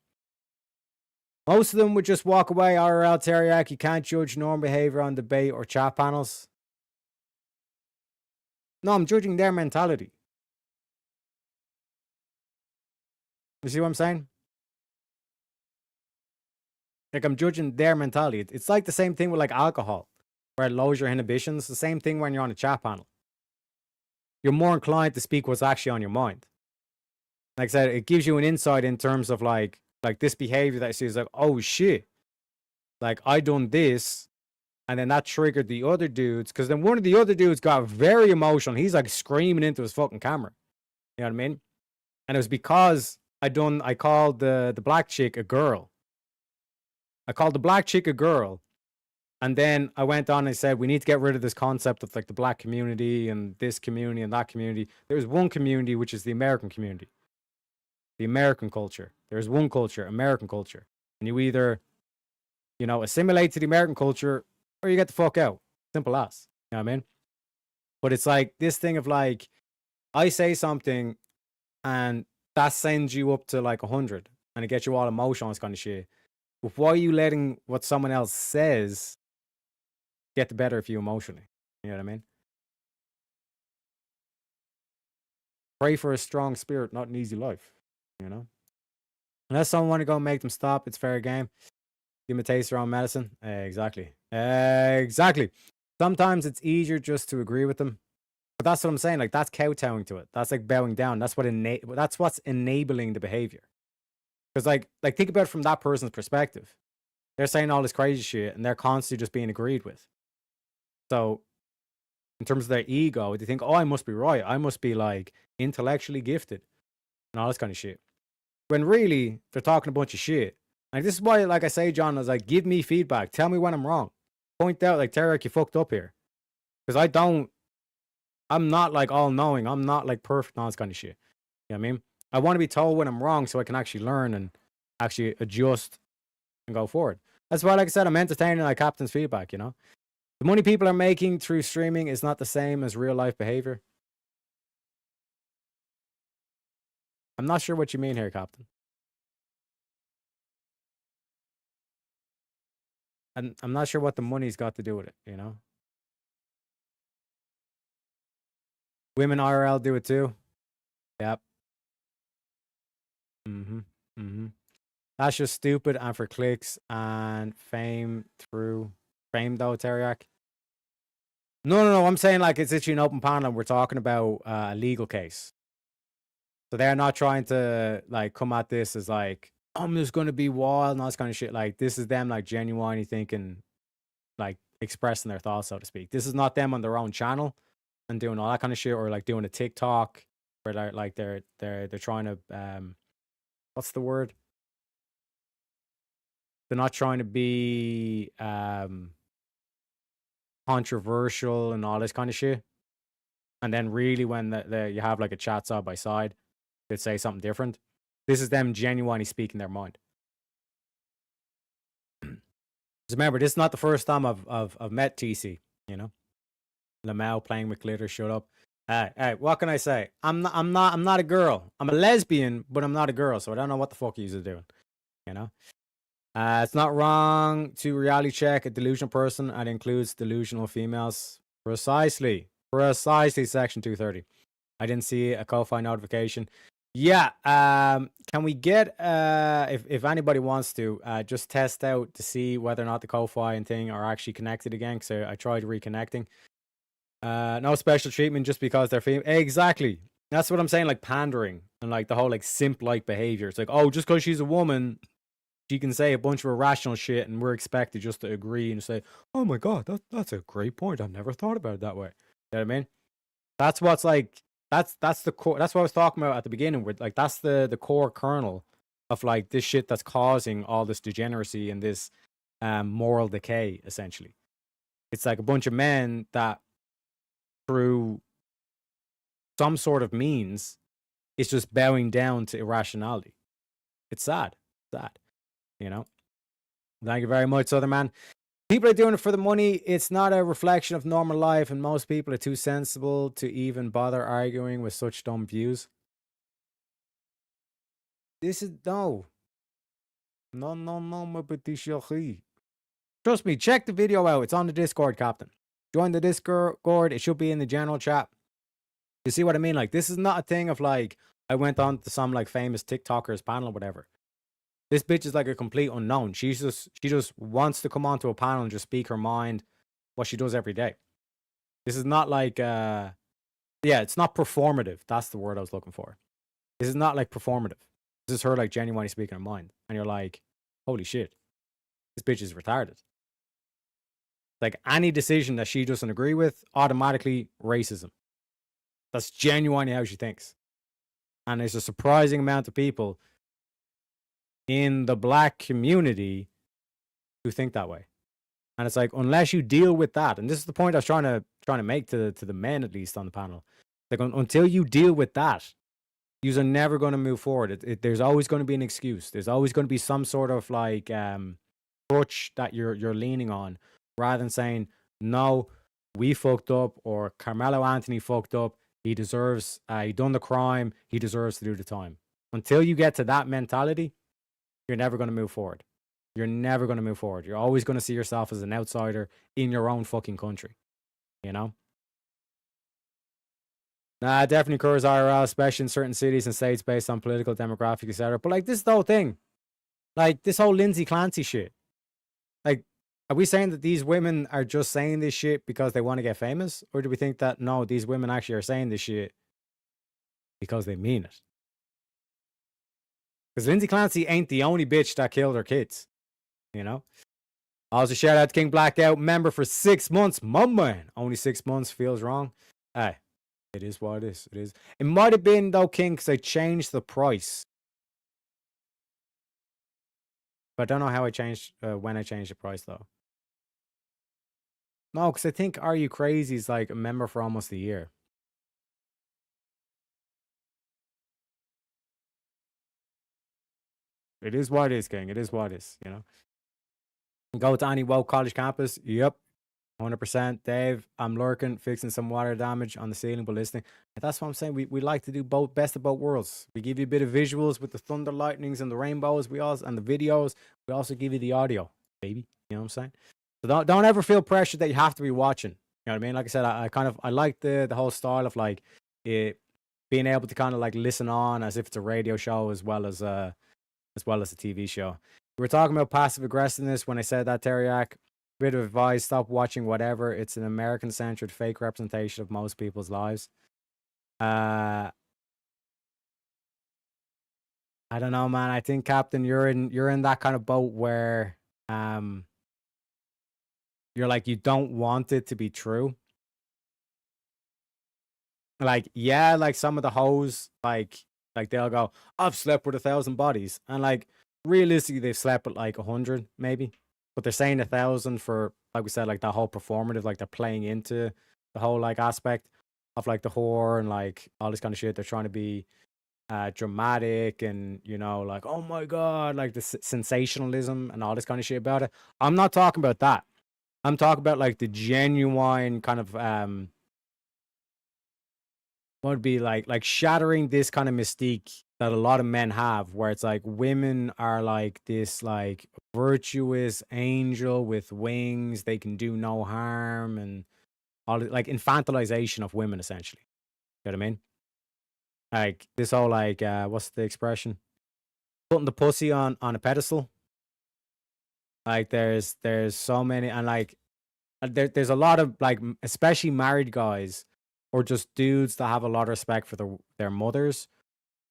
Most of them would just walk away. RL Teriak, you can't judge norm behavior on debate or chat panels. No, I'm judging their mentality. You see what I'm saying? Like, I'm judging their mentality. It's like the same thing with like alcohol, where it lowers your inhibitions. The same thing when you're on a chat panel. You're more inclined to speak what's actually on your mind. Like I said, it gives you an insight in terms of like this behavior that I see is like, oh shit, like I done this, And then that triggered the other dudes, because then one of the other dudes got very emotional. He's like screaming into his fucking camera. You know what I mean? And it was because I called the black chick a girl. I called the black chick a girl. And then I went on and said, we need to get rid of this concept of like the black community and this community and that community. There's one community, which is the American community. The American culture. There's one culture, American culture. And you either, you know, assimilate to the American culture or you get the fuck out. Simple as. You know what I mean? But it's like this thing of like, I say something and that sends you up to like 100 and it gets you all emotional, this kind of shit. But why are you letting what someone else says get the better of you emotionally? You know what I mean? Pray for a strong spirit, not an easy life. You know? Unless someone want to go make them stop, it's fair game. Give them a taste of their own medicine. Exactly. Exactly. Sometimes it's easier just to agree with them. But that's what I'm saying. Like, that's kowtowing to it. That's like bowing down. That's what's enabling the behavior. Because like think about it from that person's perspective. They're saying all this crazy shit and they're constantly just being agreed with. So in terms of their ego, they think, oh, I must be right. I must be like intellectually gifted and all this kind of shit. When really they're talking a bunch of shit. Like, this is why, like I say, John, I was like, give me feedback. Tell me when I'm wrong. Point out, like, Tarek, you fucked up here. Because I'm not like all knowing. I'm not like perfect and all this kind of shit. You know what I mean? I want to be told when I'm wrong so I can actually learn and actually adjust and go forward. That's why, like I said, I'm entertaining like Captain's feedback, you know? The money people are making through streaming is not the same as real life behavior. I'm not sure what you mean here, Captain. And I'm not sure what the money's got to do with it, you know? Women IRL do it too. Yep. That's just stupid and for clicks and fame though, Teriak. No. I'm saying like it's actually an open panel and we're talking about a legal case. So they're not trying to like come at this as like, I'm just going to be wild and all this kind of shit. Like, this is them like genuinely thinking, like expressing their thoughts, so to speak. This is not them on their own channel and doing all that kind of shit, or like doing a TikTok where they're like they're trying to what's the word? They're not trying to be controversial and all this kind of shit. And then really when you have like a chat side by side, they'd say something different. This is them genuinely speaking their mind. Just remember, this is not the first time I've met TC, you know? Lamau playing with glitter, shut up. Hey, what can I say? I'm not a girl. I'm a lesbian, but I'm not a girl, so I don't know what the fuck you're doing. You know? It's not wrong to reality check a delusional person, and includes delusional females. Precisely section 230. I didn't see a Ko-Fi notification. Yeah, can we get if anybody wants to just test out to see whether or not the Ko-Fi and thing are actually connected again, because I tried reconnecting. No special treatment just because they're female. Exactly. That's what I'm saying, like pandering and like the whole like simp-like behavior. It's like, oh, just because she's a woman, she can say a bunch of irrational shit and we're expected just to agree and say, oh my god, that's a great point. I've never thought about it that way. You know what I mean? That's what's like, that's the core. That's what I was talking about at the beginning, with like that's the core kernel of like this shit that's causing all this degeneracy and this moral decay, essentially. It's like a bunch of men that through some sort of means is just bowing down to irrationality. It's sad. You know? Thank you very much, other man. People are doing it for the money. It's not a reflection of normal life, and most people are too sensible to even bother arguing with such dumb views. This is no, my petit chéri. Trust me, check the video out. It's on the Discord, Captain. Join the Discord. It should be in the general chat. You see what I mean? Like, this is not a thing of like, I went on to some like famous TikTokers panel or whatever. This bitch is like a complete unknown. She just wants to come onto a panel and just speak her mind, what she does every day. This is not like it's not performative. That's the word I was looking for. This is not like performative. This is her like genuinely speaking her mind. And you're like, holy shit. This bitch is retarded. Like any decision that she doesn't agree with, automatically racism. That's genuinely how she thinks. And there's a surprising amount of people in the black community who think that way. And it's like, unless you deal with that, and this is the point I was trying to make to the men, at least on the panel. Like, until you deal with that, you are never going to move forward. There's always going to be an excuse. There's always going to be some sort of like crutch that you're leaning on, rather than saying, no, we fucked up, or Carmelo Anthony fucked up. He deserves, he done the crime. He deserves to do the time. Until you get to that mentality, you're never going to move forward. You're never going to move forward. You're always going to see yourself as an outsider in your own fucking country. You know? Nah, it definitely occurs IRL, especially in certain cities and states based on political, demographic, etc. But like, this is the whole thing. Like, this whole Lindsay Clancy shit. Like, are we saying that these women are just saying this shit because they want to get famous? Or do we think that, no, these women actually are saying this shit because they mean it? Because Lindsay Clancy ain't the only bitch that killed her kids. You know? Also, shout out to King Blackout, member for 6 months. My man. Only 6 months feels wrong. Hey, it is what it is. It is. It might have been, though, King, because I changed the price. But I don't know how I changed, when I changed the price, though. No, because I think Are You Crazy is like a member for almost a year. It is what it is, King. It is what it is, you know. Go to any woke college campus. Yep. 100%. Dave, I'm lurking, fixing some water damage on the ceiling, but listening. And that's what I'm saying. We like to do both, best of both worlds. We give you a bit of visuals with the thunder lightnings and the rainbows, and the videos. We also give you the audio, baby. You know what I'm saying? So don't ever feel pressure that you have to be watching. You know what I mean? Like I said, I like the whole style of like it being able to kind of like listen on as if it's a radio show as well as a TV show. We were talking about passive aggressiveness when I said that, Teriak. Bit of advice: stop watching whatever. It's an American-centered fake representation of most people's lives. I don't know, man. I think, Captain, you're in that kind of boat where you're like, you don't want it to be true. Like, yeah, like some of the hoes, like they'll go, I've slept with 1,000 bodies, and like realistically they've slept with like 100 maybe, but they're saying 1,000 for, like we said, like that whole performative, like they're playing into the whole like aspect of like the whore and like all this kind of shit. They're trying to be dramatic and, you know, like, oh my god, like the sensationalism and all this kind of shit about it. I'm not talking about that. I'm talking about like the genuine kind of what would be like shattering this kind of mystique that a lot of men have, where it's like women are like this like virtuous angel with wings, they can do no harm, and all like infantilization of women, essentially. You know what I mean? Like this whole like what's the expression? Putting the pussy on a pedestal. Like there's so many, and like there's a lot of like, especially married guys or just dudes that have a lot of respect for their mothers,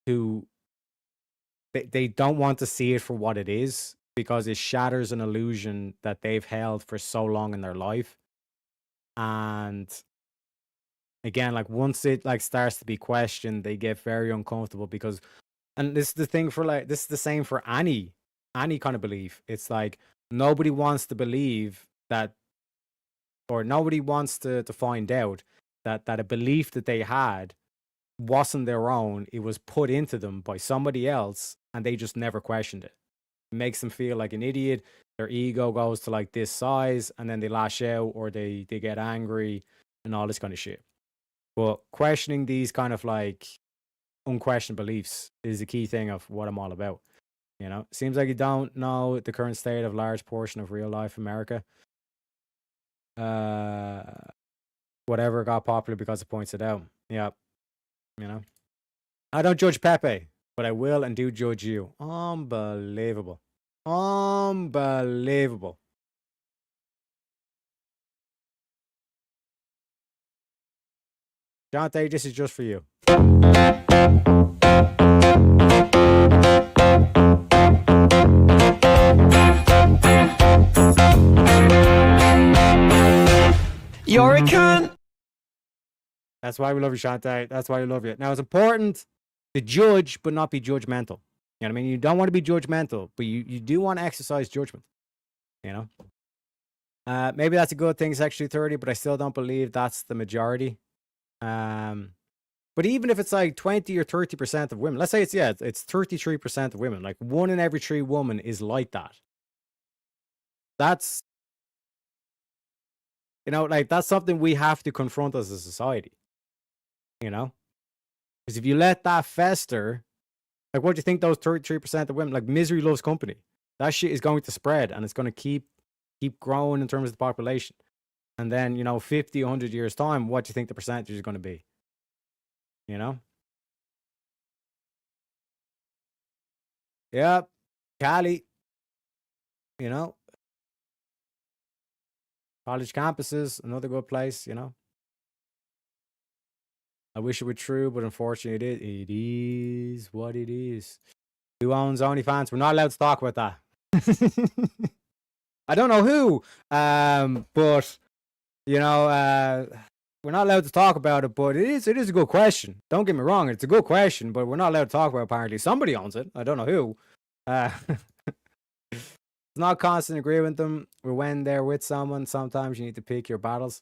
who they don't want to see it for what it is, because it shatters an illusion that they've held for so long in their life. And again, like once it like starts to be questioned, they get very uncomfortable, because, and this is the thing for like, this is the same for any kind of belief. It's like nobody wants to believe that, or nobody wants to find out that a belief that they had wasn't their own. It was put into them by somebody else, and they just never questioned it. It makes them feel like an idiot. Their ego goes to like this size, and then they lash out, or they get angry and all this kind of shit. But questioning these kind of like unquestioned beliefs is the key thing of what I'm all about. You know, seems like you don't know the current state of large portion of real life America. Whatever got popular because it points it out. Yeah. You know, I don't judge Pepe, but I will and do judge you. Unbelievable. Unbelievable. Jonte, this is just for you. You're a cunt. That's why we love you, Shantae. That's why we love you. Now, it's important to judge, but not be judgmental. You know what I mean? You don't want to be judgmental, but you do want to exercise judgment. You know? Maybe that's a good thing, Section 230, but I still don't believe that's the majority. But even if it's like 20 or 30% of women, let's say it's 33% of women, like 1 in every 3 women is like that. That's, you know, like that's something we have to confront as a society. You know? Because if you let that fester, like what do you think those 33% of women, like misery loves company. That shit is going to spread and it's going to keep growing in terms of the population. And then, you know, 50, 100 years time, what do you think the percentage is going to be? You know? Yep. Cali. You know? College campuses, another good place, you know? I wish it were true, but unfortunately it is what it is. Who owns OnlyFans? We're not allowed to talk about that. I don't know who, but, you know, we're not allowed to talk about it, but it is a good question. Don't get me wrong, it's a good question, but we're not allowed to talk about it, apparently. Somebody owns it. I don't know who. It's not constant agreeing with them. Or when they're with someone, sometimes you need to pick your battles.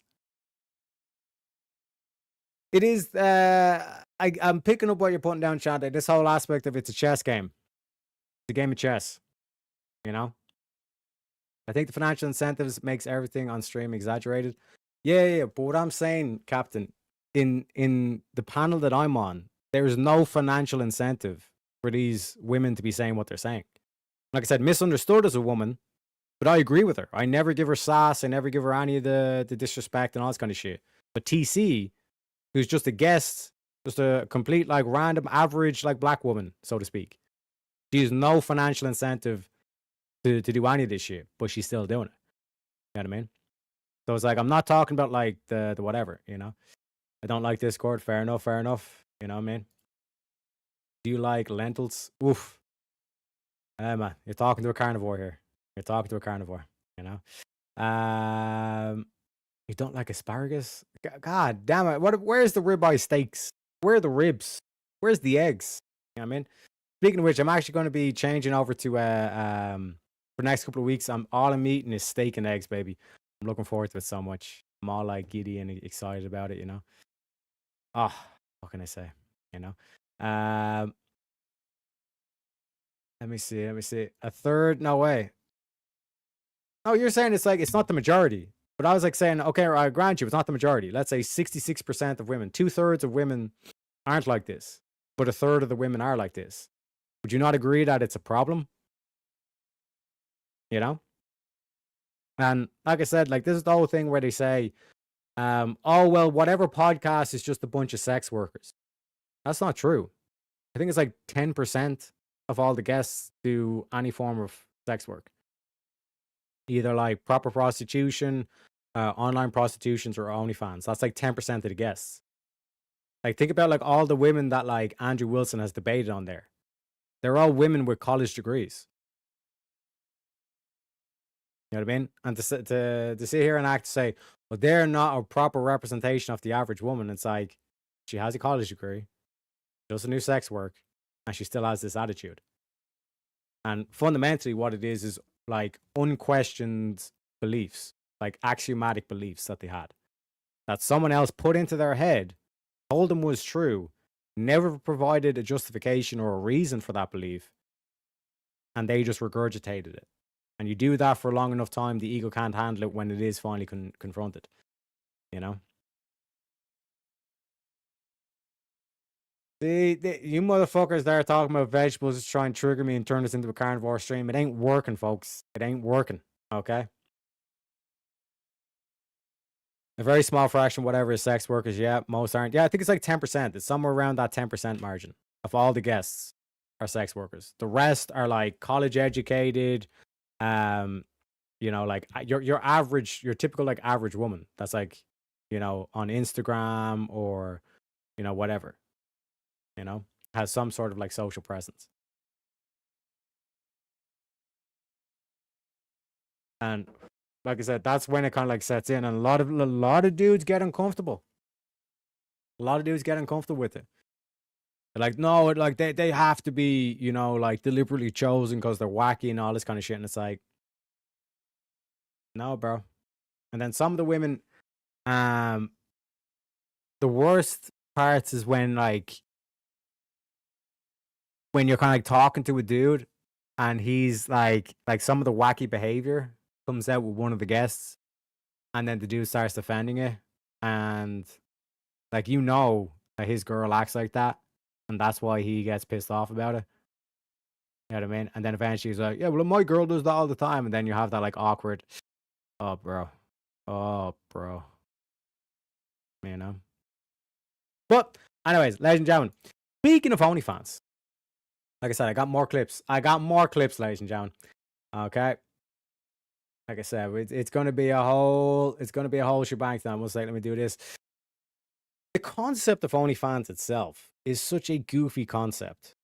It is, I'm picking up what you're putting down, Shante. This whole aspect of it's a chess game. It's a game of chess. You know? I think the financial incentives makes everything on stream exaggerated. Yeah, but what I'm saying, Captain, in the panel that I'm on, there is no financial incentive for these women to be saying what they're saying. Like I said, misunderstood as a woman, but I agree with her. I never give her sass. I never give her any of the disrespect and all this kind of shit. But TC, who's just a guest, just a complete, like, random, average, like, black woman, so to speak. She has no financial incentive to do any of this shit, but she's still doing it. You know what I mean? So it's like, I'm not talking about, like, the whatever, you know? I don't like Discord. Fair enough. You know what I mean? Do you like lentils? Oof. Man, you're talking to a carnivore here. You're talking to a carnivore, you know? You don't like asparagus? God damn it. Where's the ribeye steaks? Where are the ribs? Where's the eggs? You know what I mean? Speaking of which, I'm actually going to be changing over to, for the next couple of weeks, all I'm eating is steak and eggs, baby. I'm looking forward to it so much. I'm all, like, giddy and excited about it, you know? Oh, what can I say? You know? Let me see. A third? No way. Oh, you're saying it's like, it's not the majority. But I was like saying, okay, I grant you, it's not the majority. Let's say 66% of women, 2/3 of women aren't like this, but 1/3 of the women are like this. Would you not agree that it's a problem? You know? And like I said, like, this is the whole thing where they say, oh, well, whatever podcast is just a bunch of sex workers. That's not true. I think it's like 10% of all the guests do any form of sex work. Either like proper prostitution, online prostitutions, or OnlyFans. That's like 10% of the guests. Like, think about like all the women that like Andrew Wilson has debated on there. They're all women with college degrees. You know what I mean? And to sit here and act to say, well, they're not a proper representation of the average woman. It's like, she has a college degree, does a new sex work, and she still has this attitude. And fundamentally what it is like unquestioned beliefs, like axiomatic beliefs that they had, that someone else put into their head, told them was true, never provided a justification or a reason for that belief, and they just regurgitated it. And you do that for a long enough time, the ego can't handle it when it is finally confronted. You know? You motherfuckers there talking about vegetables to try and trigger me and turn this into a carnivore stream. It ain't working, folks. It ain't working. Okay? A very small fraction, whatever, is sex workers. Yeah, most aren't. Yeah, I think it's like 10%. It's somewhere around that 10% margin of all the guests are sex workers. The rest are like college educated, you know, like your average, your typical like average woman that's like, you know, on Instagram or, you know, whatever, you know, has some sort of like social presence. And like I said, that's when it kind of like sets in, and a lot of dudes get uncomfortable. A lot of dudes get uncomfortable with it. They're like, no, like they have to be, you know, like deliberately chosen because they're wacky and all this kind of shit. And it's like, no, bro. And then some of the women, the worst parts is when you're kind of like talking to a dude and he's like some of the wacky behavior comes out with one of the guests, and then the dude starts defending it, and like, you know, that his girl acts like that, and that's why he gets pissed off about it. You know what I mean? And then eventually he's like, yeah, well, my girl does that all the time. And then you have that like awkward, oh, bro. You know? But anyways, ladies and gentlemen, speaking of OnlyFans, like I said, I got more clips, ladies and gentlemen. Okay. Like I said, it's going to be a whole shebang. Now, we'll say, let me do this. The concept of OnlyFans itself is such a goofy concept.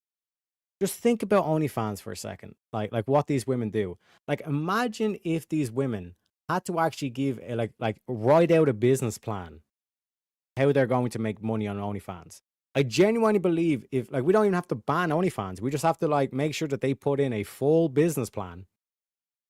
Just think about OnlyFans for a second. Like what these women do. Like, imagine if these women had to actually give write out a business plan how they're going to make money on OnlyFans. I genuinely believe if we don't even have to ban OnlyFans, we just have to like make sure that they put in a full business plan.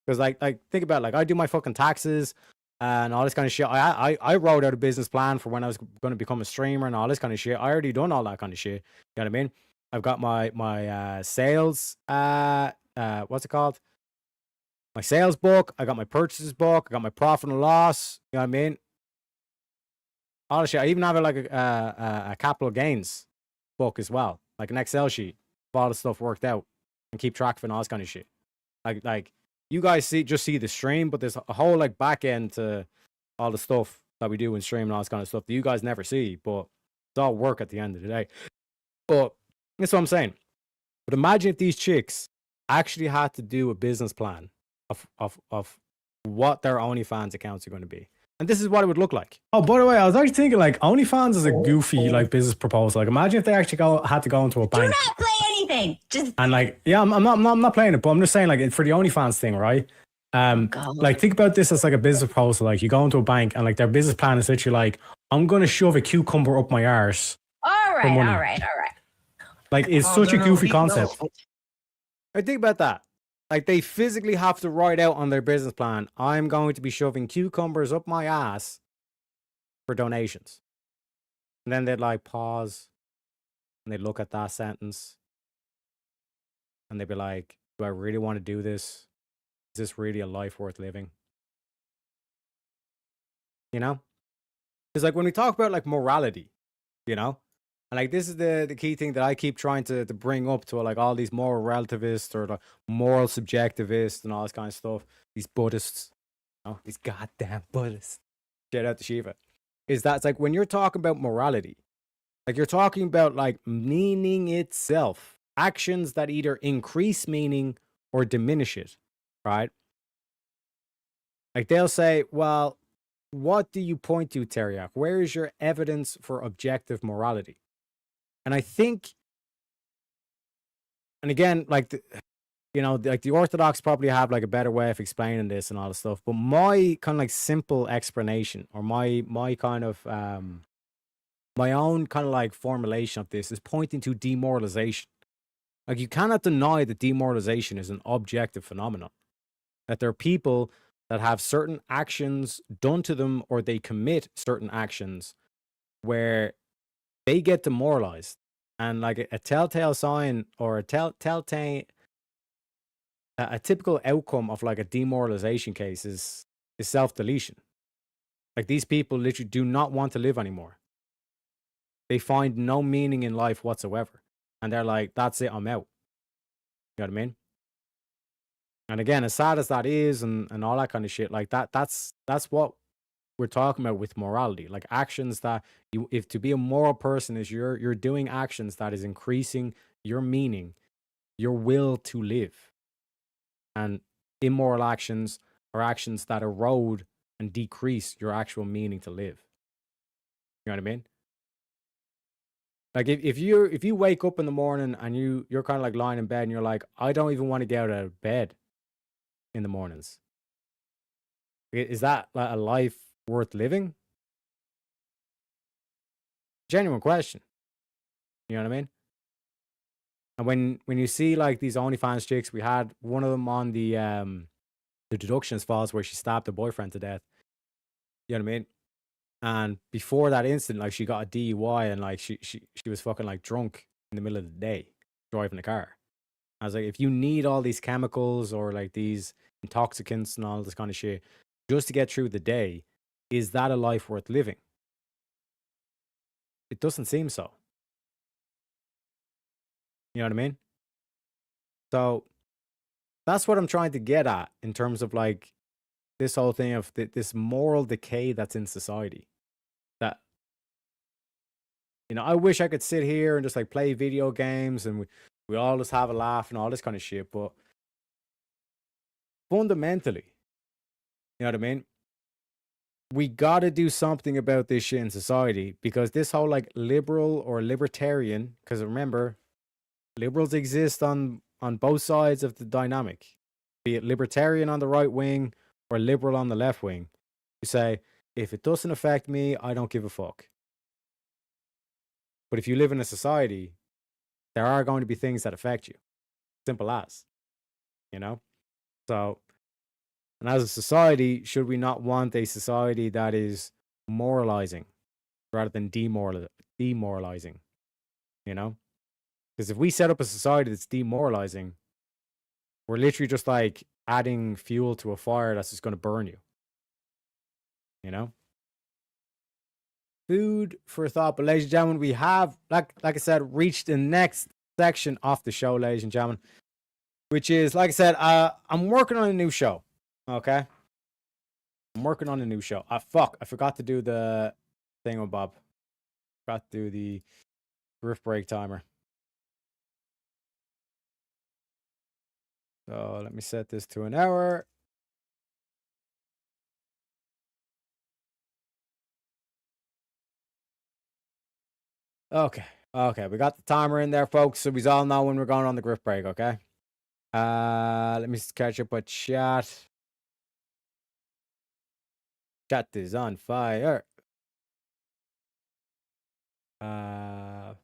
Because like think about it, I do my fucking taxes and all this kind of shit. I wrote out a business plan for when I was going to become a streamer and all this kind of shit. I already done all that kind of shit. You know what I mean? I've got my sales what's it called? My sales book. I got my purchases book. I got my profit and loss. You know what I mean? All the shit. I even have a capital gains book as well, like an Excel sheet of all the stuff worked out, and keep track of it and all this kind of shit. Like you guys see the stream, but there's a whole like back end to all the stuff that we do in stream and all this kind of stuff that you guys never see, but it's all work at the end of the day. But that's what I'm saying. But imagine if these chicks actually had to do a business plan of what their OnlyFans accounts are going to be. And this is what it would look like. Oh, by the way, I was actually thinking like OnlyFans is a goofy like business proposal. Like, imagine if they actually had to go into a bank. Do not play anything. Just and like, yeah, I'm not playing it, but I'm just saying like for the OnlyFans thing, right? Like think about this as like a business proposal. Like you go into a bank and like their business plan is literally like, I'm going to shove a cucumber up my arse. All right. Like it's such a goofy concept. I think about that. Like they physically have to write out on their business plan, I'm going to be shoving cucumbers up my ass for donations. And then they'd like pause and they'd look at that sentence and they'd be like, do I really want to do this? Is this really a life worth living? You know? Because like when we talk about like morality, you know? And like this is the key thing that I keep trying to bring up to like all these moral relativists or the moral subjectivists and all this kind of stuff. These Buddhists, you know, these goddamn Buddhists. Shout out to Shiva. Is that it's like when you're talking about morality, like you're talking about like meaning itself, actions that either increase meaning or diminish it, right? Like they'll say, well, what do you point to, Teriak? Where is your evidence for objective morality? And I think, and again, like, like the Orthodox probably have like a better way of explaining this and all this stuff. But my kind of like simple explanation or my kind of, my own kind of like formulation of this is pointing to demoralization. Like you cannot deny that demoralization is an objective phenomenon. That there are people that have certain actions done to them or they commit certain actions where they get demoralized, and like a telltale sign or a typical outcome of like a demoralization case is self-deletion. Like these people literally do not want to live anymore. They find no meaning in life whatsoever, and they're like, "That's it, I'm out." You know what I mean? And again, as sad as that is, and all that kind of shit, like that's what we're talking about with morality, like actions that if to be a moral person is you're doing actions that is increasing your meaning, your will to live, and immoral actions are actions that erode and decrease your actual meaning to live. You know what I mean? Like if you wake up in the morning and you're kind of like lying in bed and you're like, I don't even want to get out of bed in the mornings. Is that like a life worth living? Genuine question. You know what I mean? And when you see like these OnlyFans chicks, we had one of them on the deductions files where she stabbed her boyfriend to death. You know what I mean? And before that incident, like she got a DUI and like she was fucking like drunk in the middle of the day driving the car. I was like, if you need all these chemicals or like these intoxicants and all this kind of shit just to get through the day, is that a life worth living? It doesn't seem so. You know what I mean? So that's what I'm trying to get at in terms of like this whole thing of this moral decay that's in society. That, you know, I wish I could sit here and just like play video games and we all just have a laugh and all this kind of shit. But fundamentally, you know what I mean? We got to do something about this shit in society, because this whole like liberal or libertarian, because remember, liberals exist on both sides of the dynamic, be it libertarian on the right wing or liberal on the left wing. You say, if it doesn't affect me, I don't give a fuck. But if you live in a society, there are going to be things that affect you. Simple as, you know? So, and as a society, should we not want a society that is moralizing rather than demoralizing? You know? Because if we set up a society that's demoralizing, we're literally just like adding fuel to a fire that's just going to burn you. You know? Food for thought. But ladies and gentlemen, we have, like I said, reached the next section of the show, ladies and gentlemen, which is, like I said, I'm working on a new show. Okay? I'm working on a new show. I forgot to do the thing with Bob. Forgot to do the riff break timer. So let me set this to an hour. Okay. Okay, we got the timer in there, folks, so we all know when we're going on the griff break, okay? Let me catch up with chat. Chat is on fire. Brian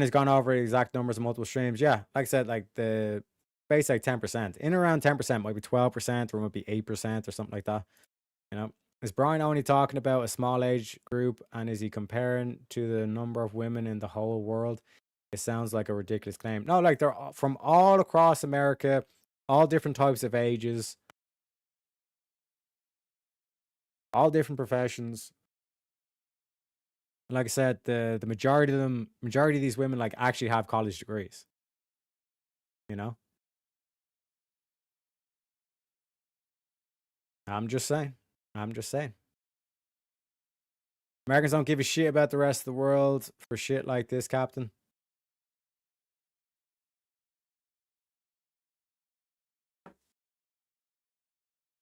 has gone over the exact numbers of multiple streams. Yeah, like I said, like the base like 10%. In around 10%, might be 12%, or it might be 8% or something like that. You know? Is Brian only talking about a small age group, and is he comparing to the number of women in the whole world? It sounds like a ridiculous claim. No, like they're from all across America, all different types of ages, all different professions. Like I said, the majority of these women like actually have college degrees. You know? I'm just saying. Americans don't give a shit about the rest of the world for shit like this, Captain.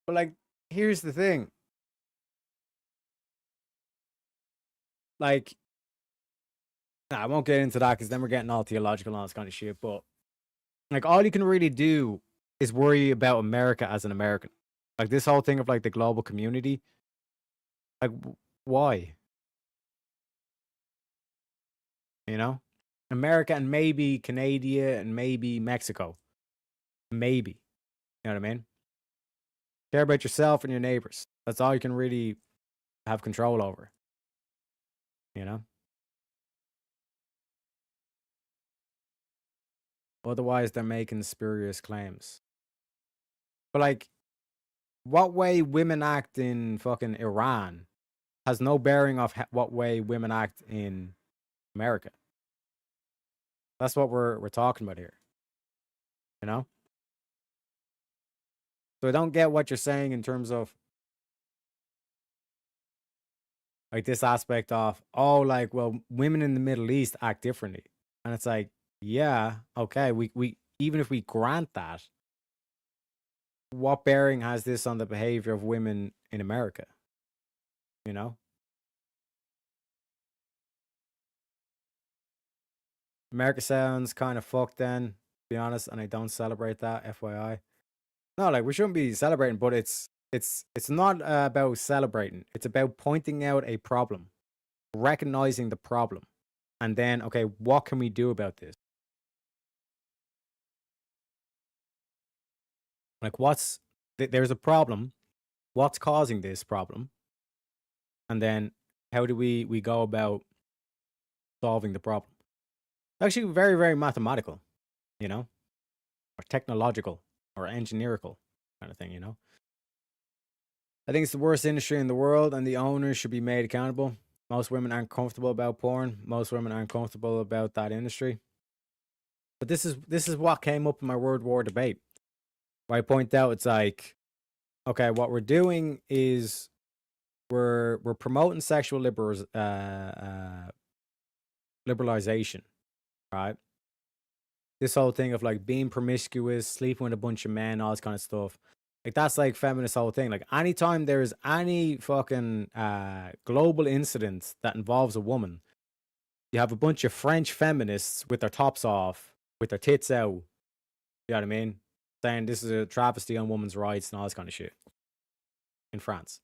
But like, here's the thing. Like, I won't get into that because then we're getting all theological and all this kind of shit. But like, all you can really do is worry about America as an American. Like this whole thing of like the global community. Like, why? You know, America and maybe Canada and maybe Mexico. Maybe. You know what I mean? Care about yourself and your neighbors. That's all you can really have control over. You know? Otherwise, they're making spurious claims. But like, what way women act in fucking Iran has no bearing of what way women act in America. That's what we're talking about here. You know? So I don't get what you're saying in terms of like this aspect of, oh, like, well, women in the Middle East act differently. And it's like, yeah, okay, we even if we grant that, what bearing has this on the behavior of women in America? You know? America sounds kind of fucked then, to be honest, and I don't celebrate that, FYI. No, like, we shouldn't be celebrating, but it's it's not about celebrating. It's about pointing out a problem, recognizing the problem, and then okay, what can we do about this? Like, there's a problem. What's causing this problem? And then how do we go about solving the problem? Actually, very, very mathematical, you know, or technological or engineerical kind of thing, you know. I think it's the worst industry in the world, and the owners should be made accountable. Most women aren't comfortable about porn. Most women aren't comfortable about that industry. But this is what came up in my World War debate, where I point out it's like, okay, what we're doing is we're promoting sexual liberalization, right? This whole thing of like being promiscuous, sleeping with a bunch of men, all this kind of stuff. Like that's like feminist whole thing. Like anytime there's any fucking global incident that involves a woman, you have a bunch of French feminists with their tops off, with their tits out. You know what I mean? Saying this is a travesty on women's rights and all this kind of shit. In France.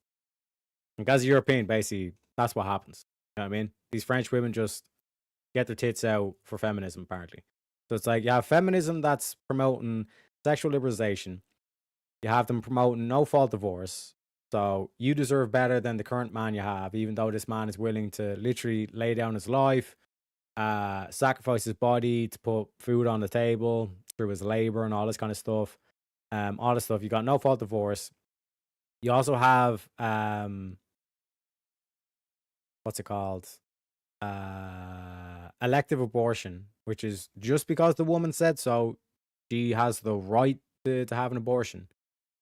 And as a European, basically, that's what happens. You know what I mean? These French women just get their tits out for feminism, apparently. So it's like you have feminism that's promoting sexual liberalization. You have them promoting no-fault divorce. So you deserve better than the current man you have, even though this man is willing to literally lay down his life, sacrifice his body to put food on the table through his labor and all this kind of stuff. All this stuff. You got no-fault divorce. You also have what's it called? Elective abortion, which is just because the woman said so, she has the right to have an abortion.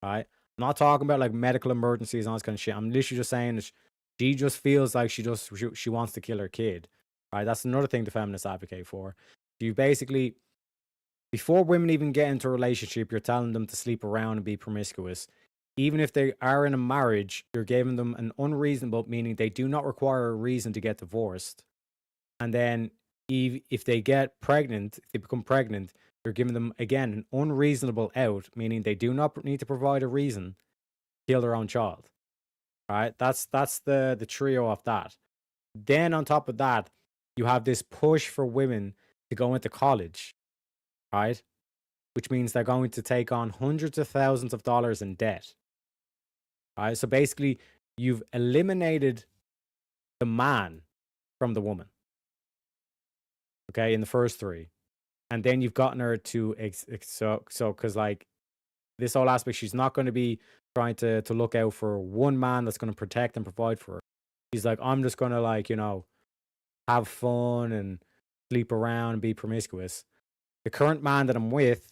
Right? I'm not talking about like medical emergencies and all this kind of shit. I'm literally just saying that she just feels like she wants to kill her kid. Right? That's another thing the feminists advocate for. You basically, before women even get into a relationship, you're telling them to sleep around and be promiscuous. Even if they are in a marriage, you're giving them an unreasonable, meaning they do not require a reason to get divorced. And then if they get pregnant, if they become pregnant, you're giving them, again, an unreasonable out, meaning they do not need to provide a reason to kill their own child. All right? That's the trio of that. Then on top of that, you have this push for women to go into college, right? Which means they're going to take on hundreds of thousands of dollars in debt. Right? So basically, you've eliminated the man from the woman. Okay, in the first three. And then you've gotten her to, because like this whole aspect, she's not going to be trying to look out for one man that's going to protect and provide for her. She's like, I'm just going to like, you know, have fun and sleep around and be promiscuous. The current man that I'm with,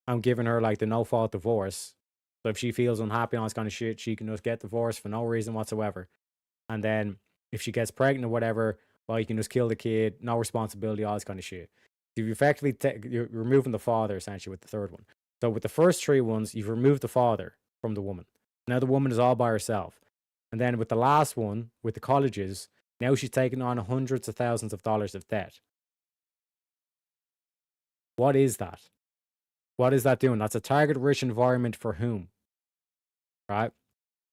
I'm giving her like the no-fault divorce. So if she feels unhappy and all this kind of shit, she can just get divorced for no reason whatsoever. And then if she gets pregnant or whatever, well, you can just kill the kid, no responsibility, all this kind of shit. So you effectively, you're removing the father essentially with the third one. So with the first three ones, you've removed the father from the woman. Now the woman is all by herself. And then with the last one, with the colleges, now she's taking on hundreds of thousands of dollars of debt. What is that? What is that doing? That's a target-rich environment for whom? Right?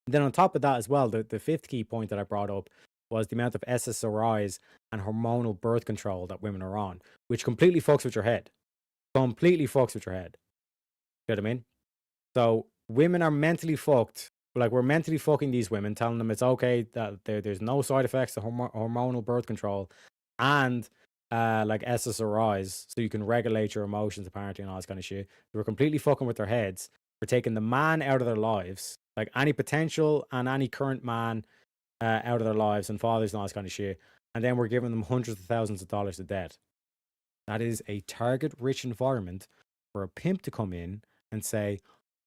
And then on top of that as well, the fifth key point that I brought up was the amount of SSRIs and hormonal birth control that women are on, which completely fucks with your head. Completely fucks with your head. You know what I mean? So women are mentally fucked. Like, we're mentally fucking these women, telling them it's okay that there's no side effects to hormonal birth control and like SSRIs, so you can regulate your emotions apparently and all this kind of shit. We're completely fucking with their heads. We're taking the man out of their lives, like any potential and any current man out of their lives, and fathers and all this kind of shit. And then we're giving them hundreds of thousands of dollars of debt. That is a target-rich environment for a pimp to come in and say,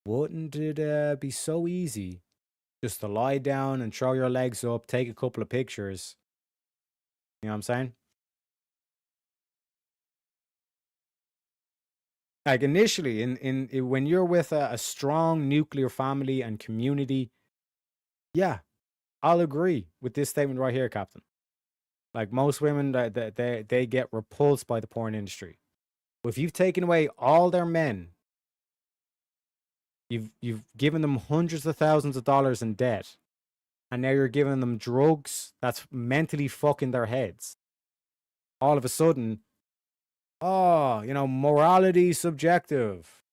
wouldn't it be so easy just to lie down and throw your legs up, take a couple of pictures? You know what I'm saying? Like initially, in when you're with a strong nuclear family and community, yeah, I'll agree with this statement right here, Captain. Like most women, they get repulsed by the porn industry. If you've taken away all their men, You've given them hundreds of thousands of dollars in debt, and now you're giving them drugs that's mentally fucking their heads. All of a sudden, oh, morality subjective.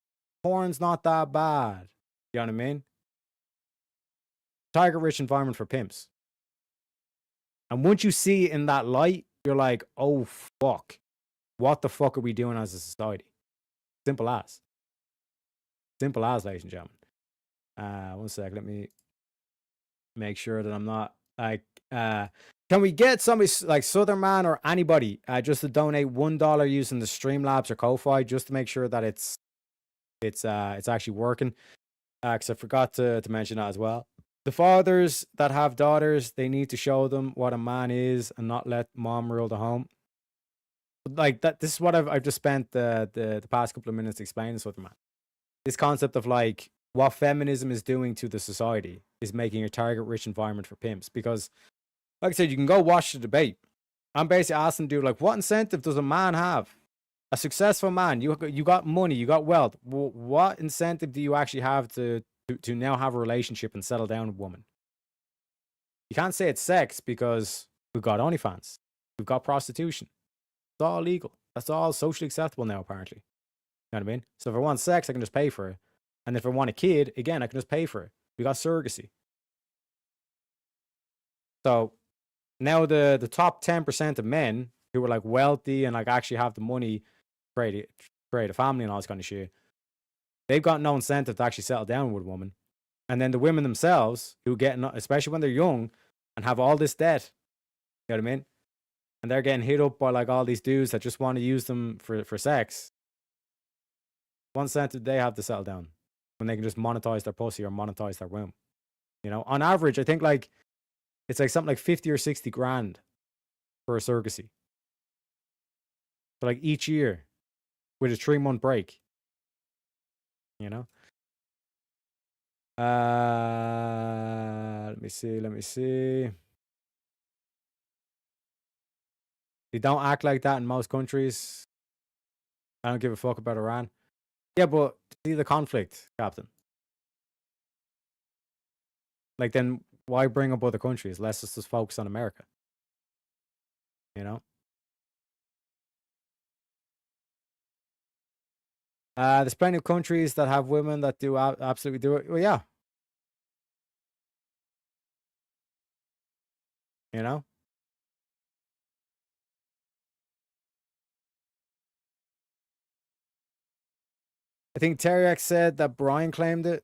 Porn's not that bad. You know what I mean? Target rich environment for pimps. And once you see it in that light, you're like, oh fuck. What the fuck are we doing as a society? Simple as. Simple as, ladies and gentlemen. 1 sec, let me make sure that I'm not like can we get somebody like Southern Man or anybody just to donate $1 using the Streamlabs or Ko-Fi just to make sure that it's actually working? Because I forgot to mention that as well. The fathers that have daughters, they need to show them what a man is and not let mom rule the home. Like that, this is what I've just spent the past couple of minutes explaining to Southern Man. This concept of like what feminism is doing to the society is making a target rich environment for pimps. Because, like I said, you can go watch the debate. I'm basically asking dude, like, what incentive does a man have? A successful man, you got money, you got wealth. What incentive do you actually have to now have a relationship and settle down with a woman? You can't say it's sex because we've got OnlyFans. We've got prostitution. It's all legal. That's all socially acceptable now, apparently. You know what I mean? So if I want sex, I can just pay for it. And if I want a kid, again, I can just pay for it. We got surrogacy. So now the top 10% of men who are like wealthy and like actually have the money, create a family and all this kind of shit, they've got no incentive to actually settle down with a woman. And then the women themselves who get, especially when they're young and have all this debt, you know what I mean? And they're getting hit up by like all these dudes that just want to use them for sex. What incentive they have to settle down when they can just monetize their pussy or monetize their womb? On average, I think like it's like something like 50 or 60 grand for a surrogacy. So like each year with a 3-month break. Let me see. They don't act like that in most countries. I don't give a fuck about Iran. Yeah, but see the conflict, Captain. Like, then why bring up other countries? Let's just focus on America. There's plenty of countries that have women that do absolutely do it. Well, yeah. I think Teriak said that Brian claimed it.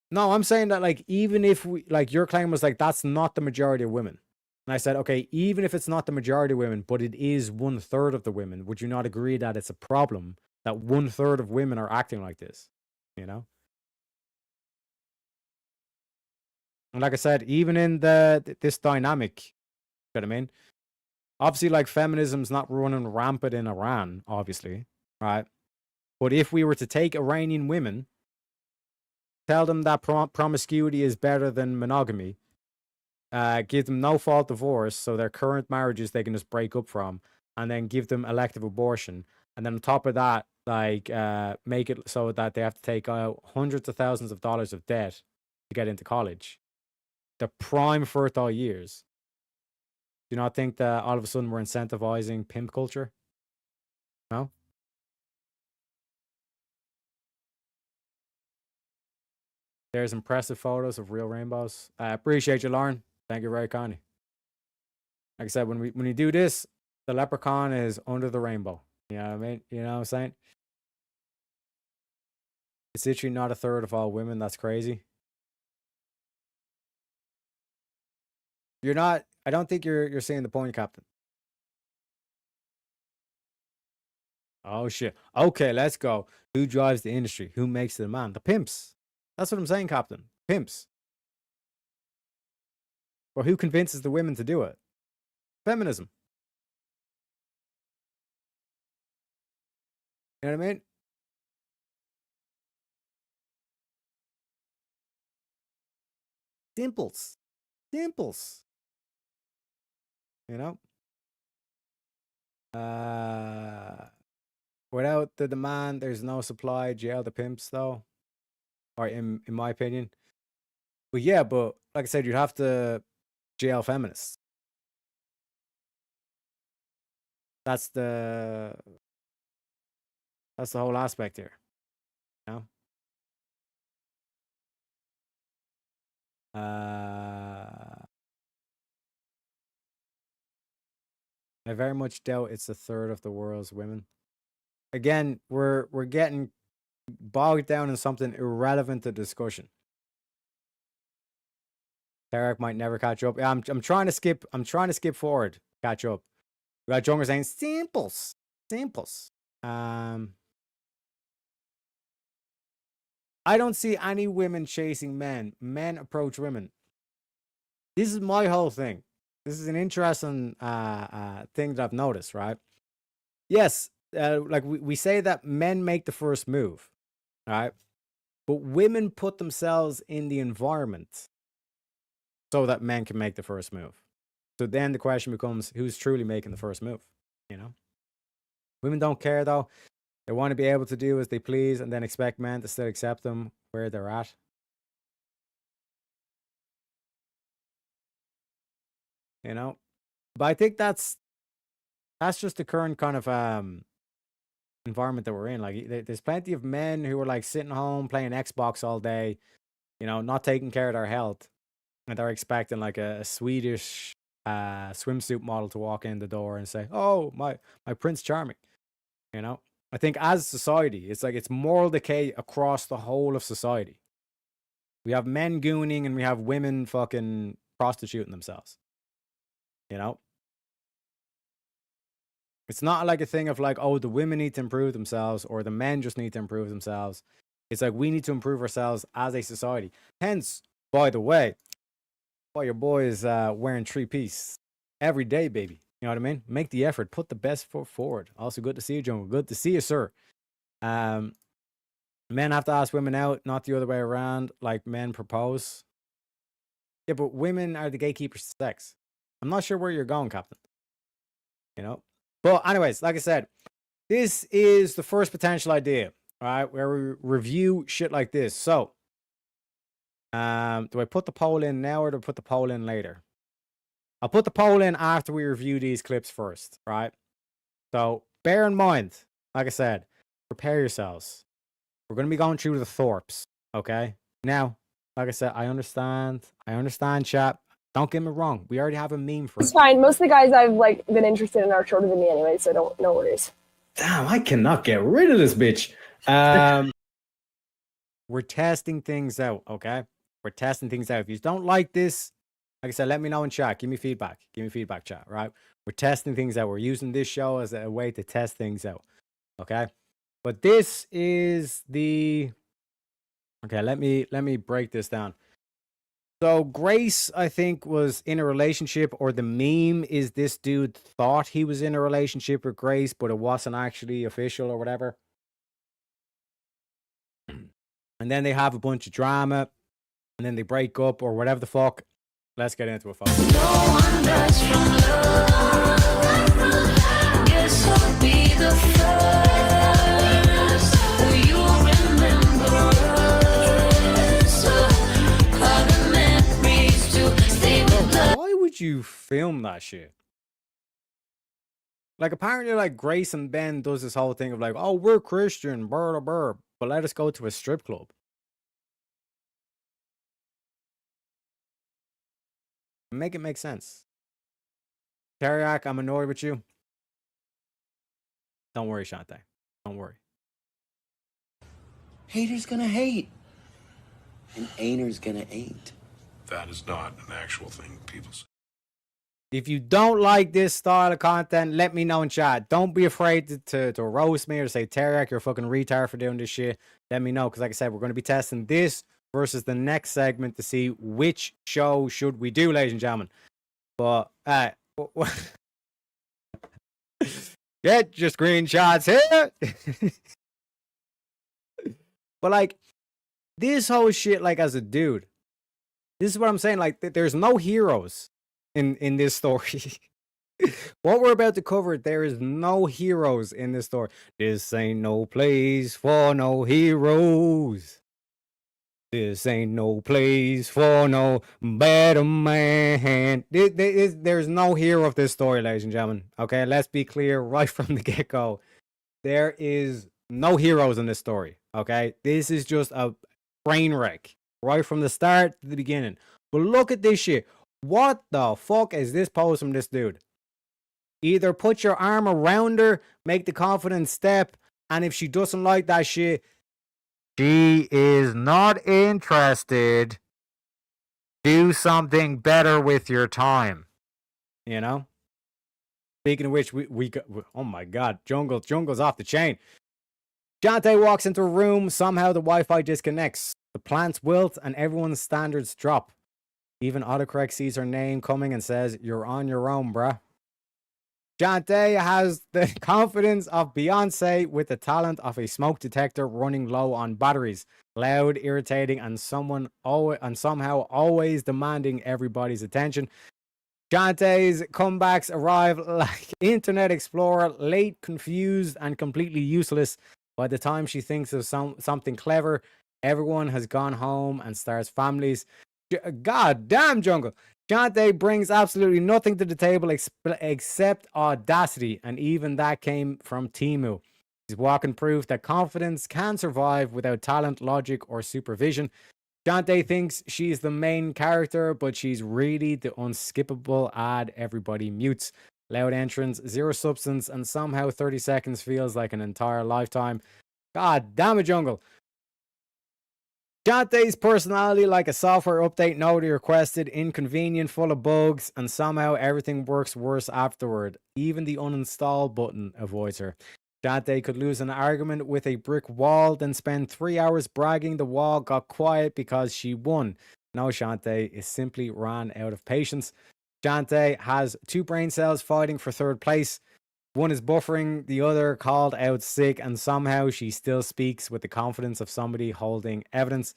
No, I'm saying that like even if we like your claim was like that's not the majority of women. And I said, okay, even if it's not the majority of women, but it is 1/3 of the women, would you not agree that it's a problem that 1/3 of women are acting like this? And like I said, even in this dynamic, you know what I mean? Obviously, like feminism's not running rampant in Iran, obviously, right? But if we were to take Iranian women, tell them that promiscuity is better than monogamy, give them no-fault divorce, so their current marriages they can just break up from, and then give them elective abortion, and then on top of that, like make it so that they have to take out hundreds of thousands of dollars of debt to get into college, the prime fertile years. Do you not think that all of a sudden we're incentivizing pimp culture? No? There's impressive photos of real rainbows. I appreciate you, Lauren. Thank you very kindly. Like I said, when you do this, the leprechaun is under the rainbow. You know what I mean? You know what I'm saying? It's literally not 1/3 of all women. That's crazy. You're not. I don't think you're seeing the point, Captain. Oh shit. Okay, let's go. Who drives the industry? Who makes the demand? The pimps. That's what I'm saying, Captain. Pimps. Or who convinces the women to do it? Feminism. You know what I mean? Dimples. Dimples. Without the demand, there's no supply. Jail the pimps, though. or in my opinion. But yeah, but like I said, you'd have to jail feminists. That's the whole aspect here. You know? I very much doubt it's a third of the world's women. Again, we're getting bogged down in something irrelevant to discussion. Tarek might never catch up. Yeah, I'm trying to skip. I'm trying to skip forward. Catch up. We got Junger saying simples. I don't see any women chasing men. Men approach women. This is my whole thing. This is an interesting thing that I've noticed, right? Yes, like we say that men make the first move, right? But women put themselves in the environment so that men can make the first move. So then the question becomes, who's truly making the first move? You know? Women don't care, though. They want to be able to do as they please and then expect men to still accept them where they're at. You know? But I think that's just the current kind of environment that we're in. Like, there's plenty of men who are like sitting home playing Xbox all day, you know, not taking care of their health. And they're expecting like a Swedish swimsuit model to walk in the door and say, "Oh, my Prince Charming." You know, I think as society, it's like it's moral decay across the whole of society. We have men gooning and we have women fucking prostituting themselves. You know, it's not like a thing of like, oh, the women need to improve themselves or the men just need to improve themselves. It's like we need to improve ourselves as a society. Hence, by the way, why your boy is wearing 3-piece every day, baby. You know what I mean? Make the effort. Put the best foot forward. Also, good to see you, Jungle. Good to see you, sir. Men have to ask women out, not the other way around. Like men propose. Yeah, but women are the gatekeepers to sex. I'm not sure where you're going, Captain. You know? But anyways, like I said, this is the first potential idea, all right, where we review shit like this. So, do I put the poll in now or do I put the poll in later? I'll put the poll in after we review these clips first, right? So bear in mind, like I said, prepare yourselves. We're going to be going through the Thorpes, okay? Now, like I said, I understand, chat. Don't get me wrong. We already have a meme for it. It's fine. Most of the guys I've like been interested in are shorter than me anyway, so no worries. Damn, I cannot get rid of this bitch. We're testing things out, okay? We're testing things out. If you don't like this, like I said, let me know in chat. Give me feedback. Give me feedback, chat, right? We're testing things out. We're using this show as a way to test things out, okay? But this is the... Okay, let me break this down. So Grace, I think, was in a relationship, or the meme is this dude thought he was in a relationship with Grace, but it wasn't actually official or whatever. And then they have a bunch of drama, and then they break up or whatever the fuck. Let's get into it, folks. No one dies from love. Guess I'll be the first. Will you remember us? How the memories to stay with love. Why would you film that shit? Like, apparently, like, Grace and Ben does this whole thing of like, oh, we're Christian, blah, blah, but let us go to a strip club. Make it make sense. Teriak, I'm annoyed with you. Don't worry, Shante. Don't worry. Haters gonna hate. And ain'ters gonna ain't. That is not an actual thing people say. If you don't like this style of content, let me know in chat. Don't be afraid to roast me or to say, Teriak, you're a fucking retard for doing this shit. Let me know, because like I said, we're going to be testing this versus the next segment to see which show should we do, ladies and gentlemen. But, get your screenshots here. But, like, this whole shit, like, as a dude, this is what I'm saying. Like, there's no heroes in this story. What we're about to cover, there is no heroes in this story. This ain't no place for no heroes. This ain't no place for no better man. There's no hero of this story, ladies and gentlemen. Okay, let's be clear right from the get-go. There is no heroes in this story. Okay, this is just a train wreck right from the start to the beginning. But look at this shit. What the fuck is this pose from this dude? Either put your arm around her, make the confident step, and if she doesn't like that shit, she is not interested. Do something better with your time. You know? Speaking of which, we got, oh my god, Jungle's off the chain. Shantae walks into a room. Somehow the Wi-Fi disconnects. The plants wilt and everyone's standards drop. Even autocorrect sees her name coming and says, "You're on your own, bruh." Shantae has the confidence of Beyonce with the talent of a smoke detector running low on batteries. Loud, irritating, and somehow always demanding everybody's attention. Shantae's comebacks arrive like Internet Explorer, late, confused, and completely useless. By the time she thinks of something clever, everyone has gone home and starts families. God damn, Jungle. Shantae brings absolutely nothing to the table except audacity, and even that came from Temu. She's walking proof that confidence can survive without talent, logic, or supervision. Shantae thinks she's the main character, but she's really the unskippable ad everybody mutes. Loud entrance, zero substance, and somehow 30 seconds feels like an entire lifetime. God damn it, Jungle. Shantae's personality like a software update nobody requested, inconvenient, full of bugs, and somehow everything works worse afterward. Even the uninstall button avoids her. Shantae could lose an argument with a brick wall, then spend 3 hours bragging the wall got quiet because she won. No, Shantae is simply ran out of patience. Shantae has 2 brain cells fighting for third place. One is buffering, the other called out sick, and somehow she still speaks with the confidence of somebody holding evidence.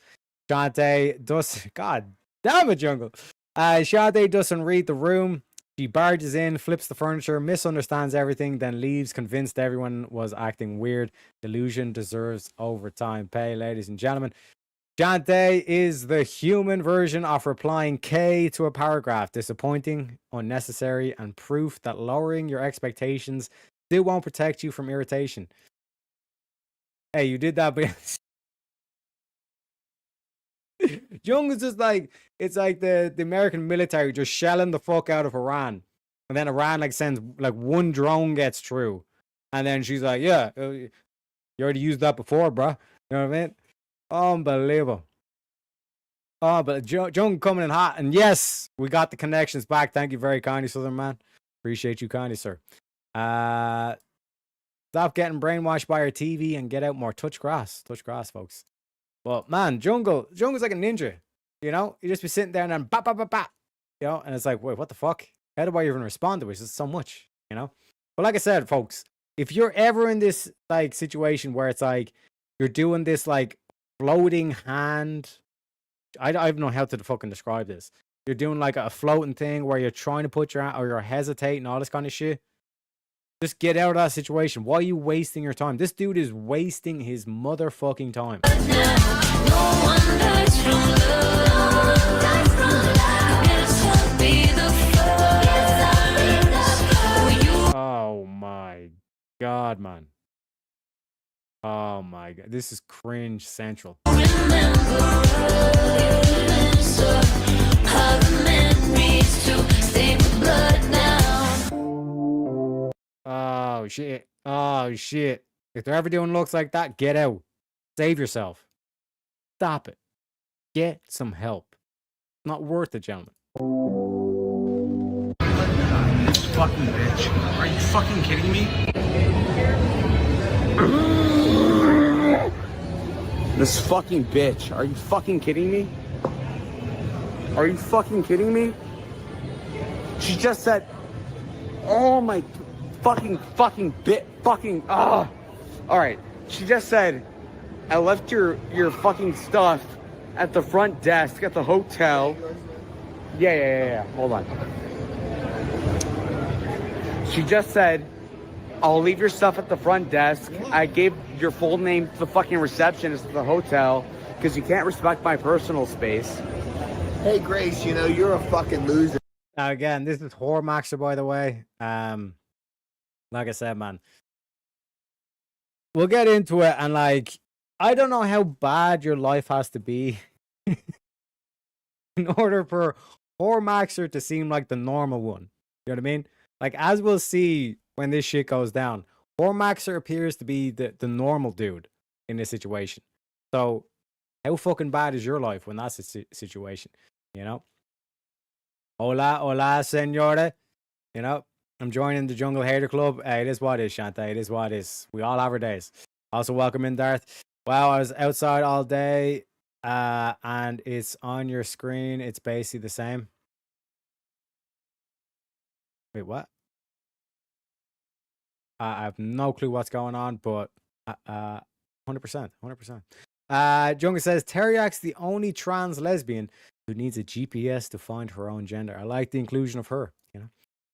Shantae does... God damn it, Jungle. Shantae doesn't read the room. She barges in, flips the furniture, misunderstands everything, then leaves, convinced everyone was acting weird. Delusion deserves overtime pay, ladies and gentlemen. Shantae is the human version of replying K to a paragraph. Disappointing, unnecessary, and proof that lowering your expectations still won't protect you from irritation. Hey, you did that, but Jung is just like, it's like the American military just shelling the fuck out of Iran. And then Iran like sends like one drone gets through. And then she's like, yeah, you already used that before, bruh. You know what I mean? Unbelievable. Oh, but Jung coming in hot. And yes, we got the connections back. Thank you very kindly, Southern Man. Appreciate you kindly, sir. Stop getting brainwashed by our TV and get out more. Touch grass. Touch grass, folks. But man, Jungle's like a ninja. You know? You just be sitting there and then bap, bap, bap, bap. You know? And it's like, wait, what the fuck? How do I even respond to it? It's so much, you know? But like I said, folks, if you're ever in this like situation where it's like you're doing this like floating hand, I don't know how to fucking describe this. You're doing like a floating thing where you're trying to put your, or you're hesitating, all this kind of shit. Just get out of that situation. Why are you wasting your time? This dude is wasting his motherfucking time. Oh my god, man. Oh my god. This is cringe central. Oh shit. Oh shit. If they're ever doing looks like that, get out. Save yourself. Stop it. Get some help. It's not worth it, gentlemen. Fucking bitch. Are you fucking kidding me? This fucking bitch. Are you fucking kidding me? Are you fucking kidding me? She just said, oh my fucking bit fucking all right. She just said, I left your fucking stuff at the front desk at the hotel. Yeah. Hold on. She just said, I'll leave your stuff at the front desk. I gave your full name to the fucking receptionist at the hotel. because you can't respect my personal space. Hey, Grace, you know, you're a fucking loser. Now, again, this is Hormaxer, by the way. Like I said, man, we'll get into it. And like, I don't know how bad your life has to be in order for Hormaxer to seem like the normal one. You know what I mean? Like, as we'll see when this shit goes down, Hormaxer appears to be the normal dude in this situation. So, how fucking bad is your life when that's a situation? You know? Hola, hola, senora. You know? I'm joining the Jungle Hater Club. It is what it is, Shantae. It is what it is. We all have our days. Also, welcome in, Darth. Wow, I was outside all day, and it's on your screen. It's basically the same. Wait, what? I have no clue what's going on, but 100%, 100%. Jungle says, Teriak's the only trans lesbian who needs a GPS to find her own gender. I like the inclusion of her, you know.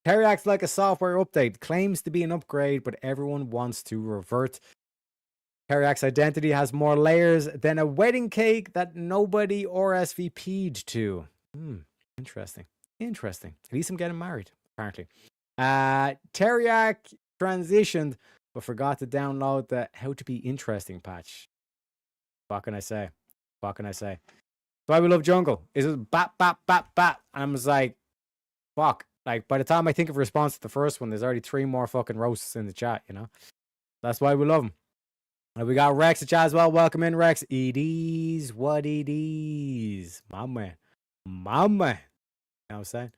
Teriak's like a software update, claims to be an upgrade, but everyone wants to revert. Teriak's identity has more layers than a wedding cake that nobody RSVP'd to. Interesting. Interesting. At least I'm getting married, apparently. Teriak transitioned, but forgot to download the How to Be Interesting patch. What can I say? What can I say? That's why we love Jungle. Is it bat, bat, bat, bat? And I was like, fuck. Like, by the time I think of a response to the first one, there's already 3 more fucking roasts in the chat, you know? That's why we love them. And we got Rex in chat as well. Welcome in, Rex. It is what it is. My man. My man. You know what I'm saying?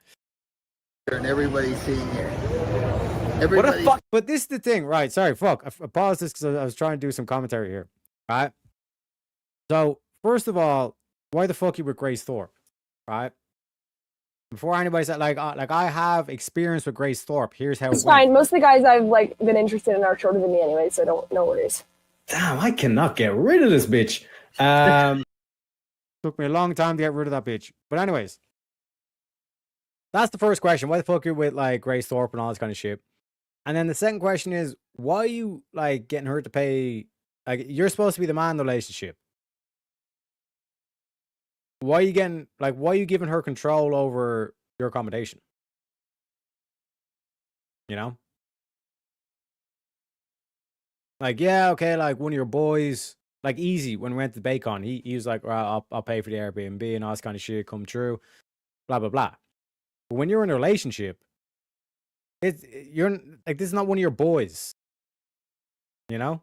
And everybody's seeing it. What the fuck? But this is the thing, right? Sorry, fuck. I paused this because I was trying to do some commentary here. Right? So, first of all, why the fuck you with Grace Thorpe? Right? Before anybody said, like I have experience with Grace Thorpe. Here's how It's fine. Most of the guys I've like been interested in are shorter than me anyway, so no worries. Damn, I cannot get rid of this bitch. Took me a long time to get rid of that bitch. But anyways, that's the first question. Why the fuck you with like Grace Thorpe and all this kind of shit? And then the second question is, why are you like getting her to pay? Like, you're supposed to be the man in the relationship. Why are you giving her control over your accommodation? You know? Like, yeah, okay, like one of your boys, like Easy, when we went to Bacon, he was like, well, I'll pay for the Airbnb and all this kind of shit come true, blah, blah, blah. But when you're in a relationship, you're like, this is not one of your boys. You know?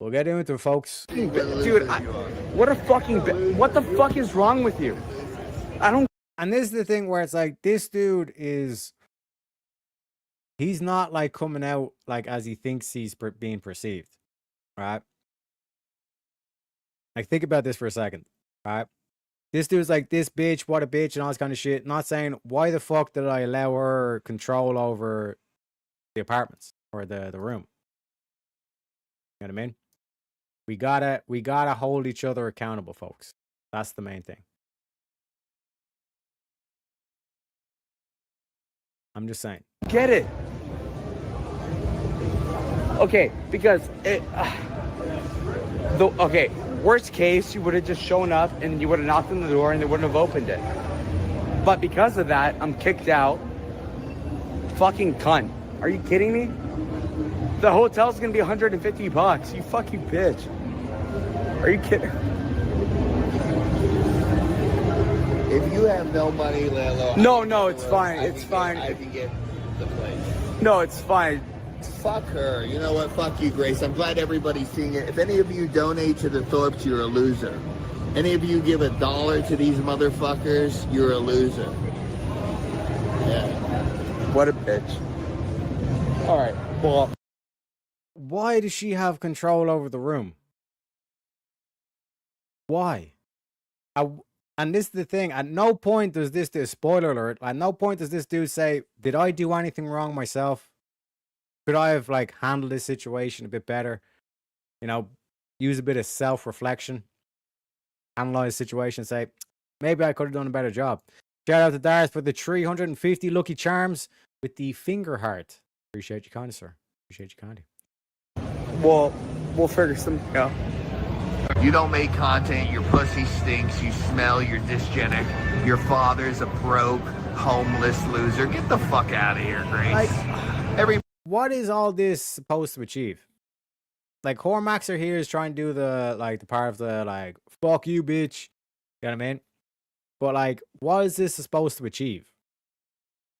We'll get into it, folks. Dude, what the fuck is wrong with you? I don't. And this is the thing where it's like, this dude he's not like coming out like as he thinks he's being perceived, right? Like, think about this for a second, right? This dude's like, this bitch, what a bitch, and all this kind of shit. Not saying, why the fuck did I allow her control over the apartments or the room? You know what I mean? We gotta hold each other accountable, folks. That's the main thing. I'm just saying. Get it. Okay, because okay, worst case, you would have just shown up and you would have knocked on the door and they wouldn't have opened it. But because of that, I'm kicked out. Fucking cunt. Are you kidding me? The hotel's gonna be $150. You fucking bitch. Are you kidding? If you have no money, Lalo. No, it's fine. It's fine. I can get the place. No, it's fine. Fuck her. You know what? Fuck you, Grace. I'm glad everybody's seeing it. If any of you donate to the Thorpes, you're a loser. Any of you give $1 to these motherfuckers, you're a loser. Yeah. What a bitch. All right. Well, why does she have control over the room? Why? And this is the thing. At no point does this spoiler alert. At no point does this dude say, "Did I do anything wrong myself? Could I have like handled this situation a bit better? You know, use a bit of self-reflection, analyze the situation, say, maybe I could have done a better job." Shout out to Darth for the 350 lucky charms with the finger heart. Appreciate you kindly, sir. Appreciate you kindly. Well, we'll figure something out. You don't make content, your pussy stinks, you smell, you're dysgenic, your father's a broke, homeless loser. Get the fuck out of here, Grace. What is all this supposed to achieve? Like, Hormax are here is trying to do the part of the, like, fuck you, bitch. You know what I mean? But, like, what is this supposed to achieve?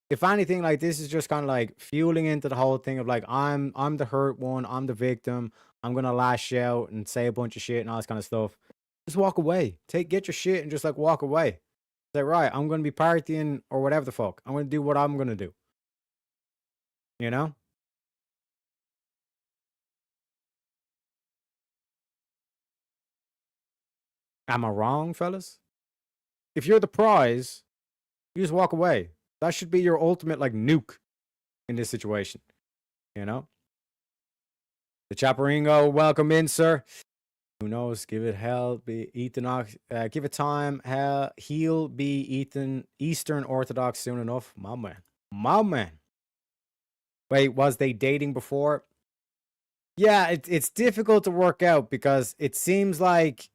If anything, like, this is just kind of, like, fueling into the whole thing of, like, I'm the hurt one, I'm the victim, I'm going to lash out and say a bunch of shit and all this kind of stuff. Just walk away. Get your shit and just, like, walk away. Say, right, I'm going to be partying or whatever the fuck. I'm going to do what I'm going to do. You know? Am I wrong, fellas? If you're the prize, you just walk away. That should be your ultimate, like, nuke in this situation. You know? The Chaparingo, welcome in, sir. Who knows? Give it hell. Be Ethan. Give it time. Hell, he'll be Eastern Orthodox soon enough. My man. My man. Wait, was they dating before? Yeah, it's difficult to work out because it seems like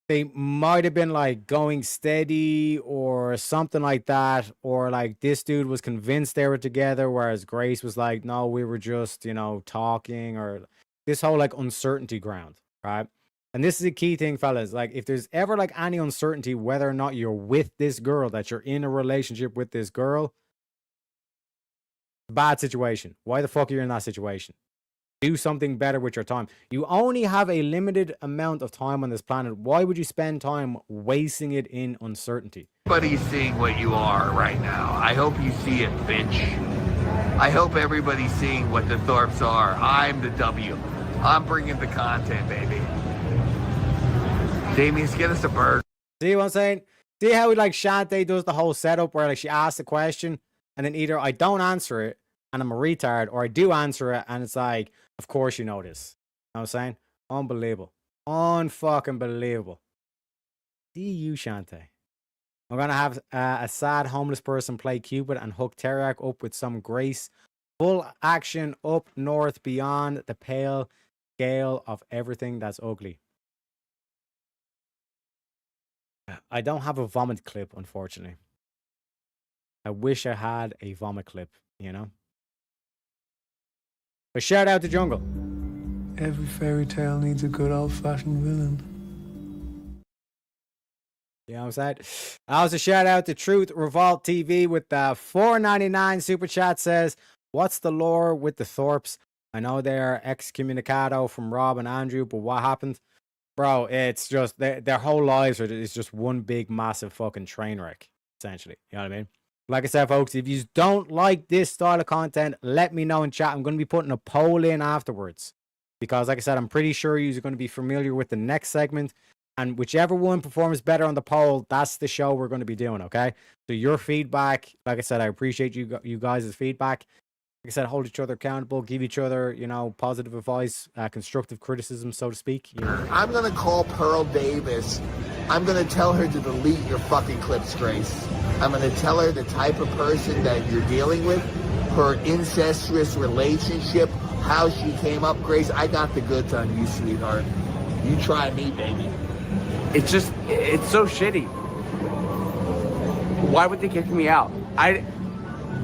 they might have been like going steady or something like that, or like this dude was convinced they were together, whereas Grace was like, no, we were just, you know, talking, or this whole like uncertainty ground, right? And this is a key thing, fellas. Like, if there's ever like any uncertainty whether or not you're with this girl, that you're in a relationship with this girl, bad situation. Why the fuck are you in that situation? Do something better with your time. You only have a limited amount of time on this planet. Why would you spend time wasting it in uncertainty? Everybody's seeing what you are right now. I hope you see it, bitch. I hope everybody's seeing what the Thorpes are. I'm the W. I'm bringing the content, baby. Damien, get us a burger. See what I'm saying? See how like Shantae does the whole setup where like she asks a question and then either I don't answer it and I'm a retard, or I do answer it and it's like, of course you know this. You know what I'm saying? Unbelievable. Unfucking believable. See you, Shantae. I'm going to have a sad homeless person play Cupid and hook Teriak up with some grace. Full action up north beyond the pale scale of everything that's ugly. I don't have a vomit clip, unfortunately. I wish I had a vomit clip, you know? But shout out to Jungle. Every fairy tale needs a good old-fashioned villain. You know what I'm saying? Also, shout out to Truth Revolt TV with the $4.99 super chat. Says, what's the lore with the Thorpes? I know they're excommunicado from Rob and Andrew, but what happened? Bro, it's just their whole lives is just one big massive fucking train wreck, essentially. You know what I mean? Like I said, folks, if you don't like this style of content, let me know in chat. I'm going to be putting a poll in afterwards. Because, like I said, I'm pretty sure you're going to be familiar with the next segment. And whichever one performs better on the poll, that's the show we're going to be doing, okay? So your feedback, like I said, I appreciate you guys' feedback. Like I said, hold each other accountable, give each other, you know, positive advice, constructive criticism, so to speak. You know? I'm going to call Pearl Davis. I'm going to tell her to delete your fucking clips, Grace. I'm going to tell her the type of person that you're dealing with, her incestuous relationship, how she came up. Grace, I got the goods on you, sweetheart. You try me, baby. It's just, it's so shitty. Why would they kick me out?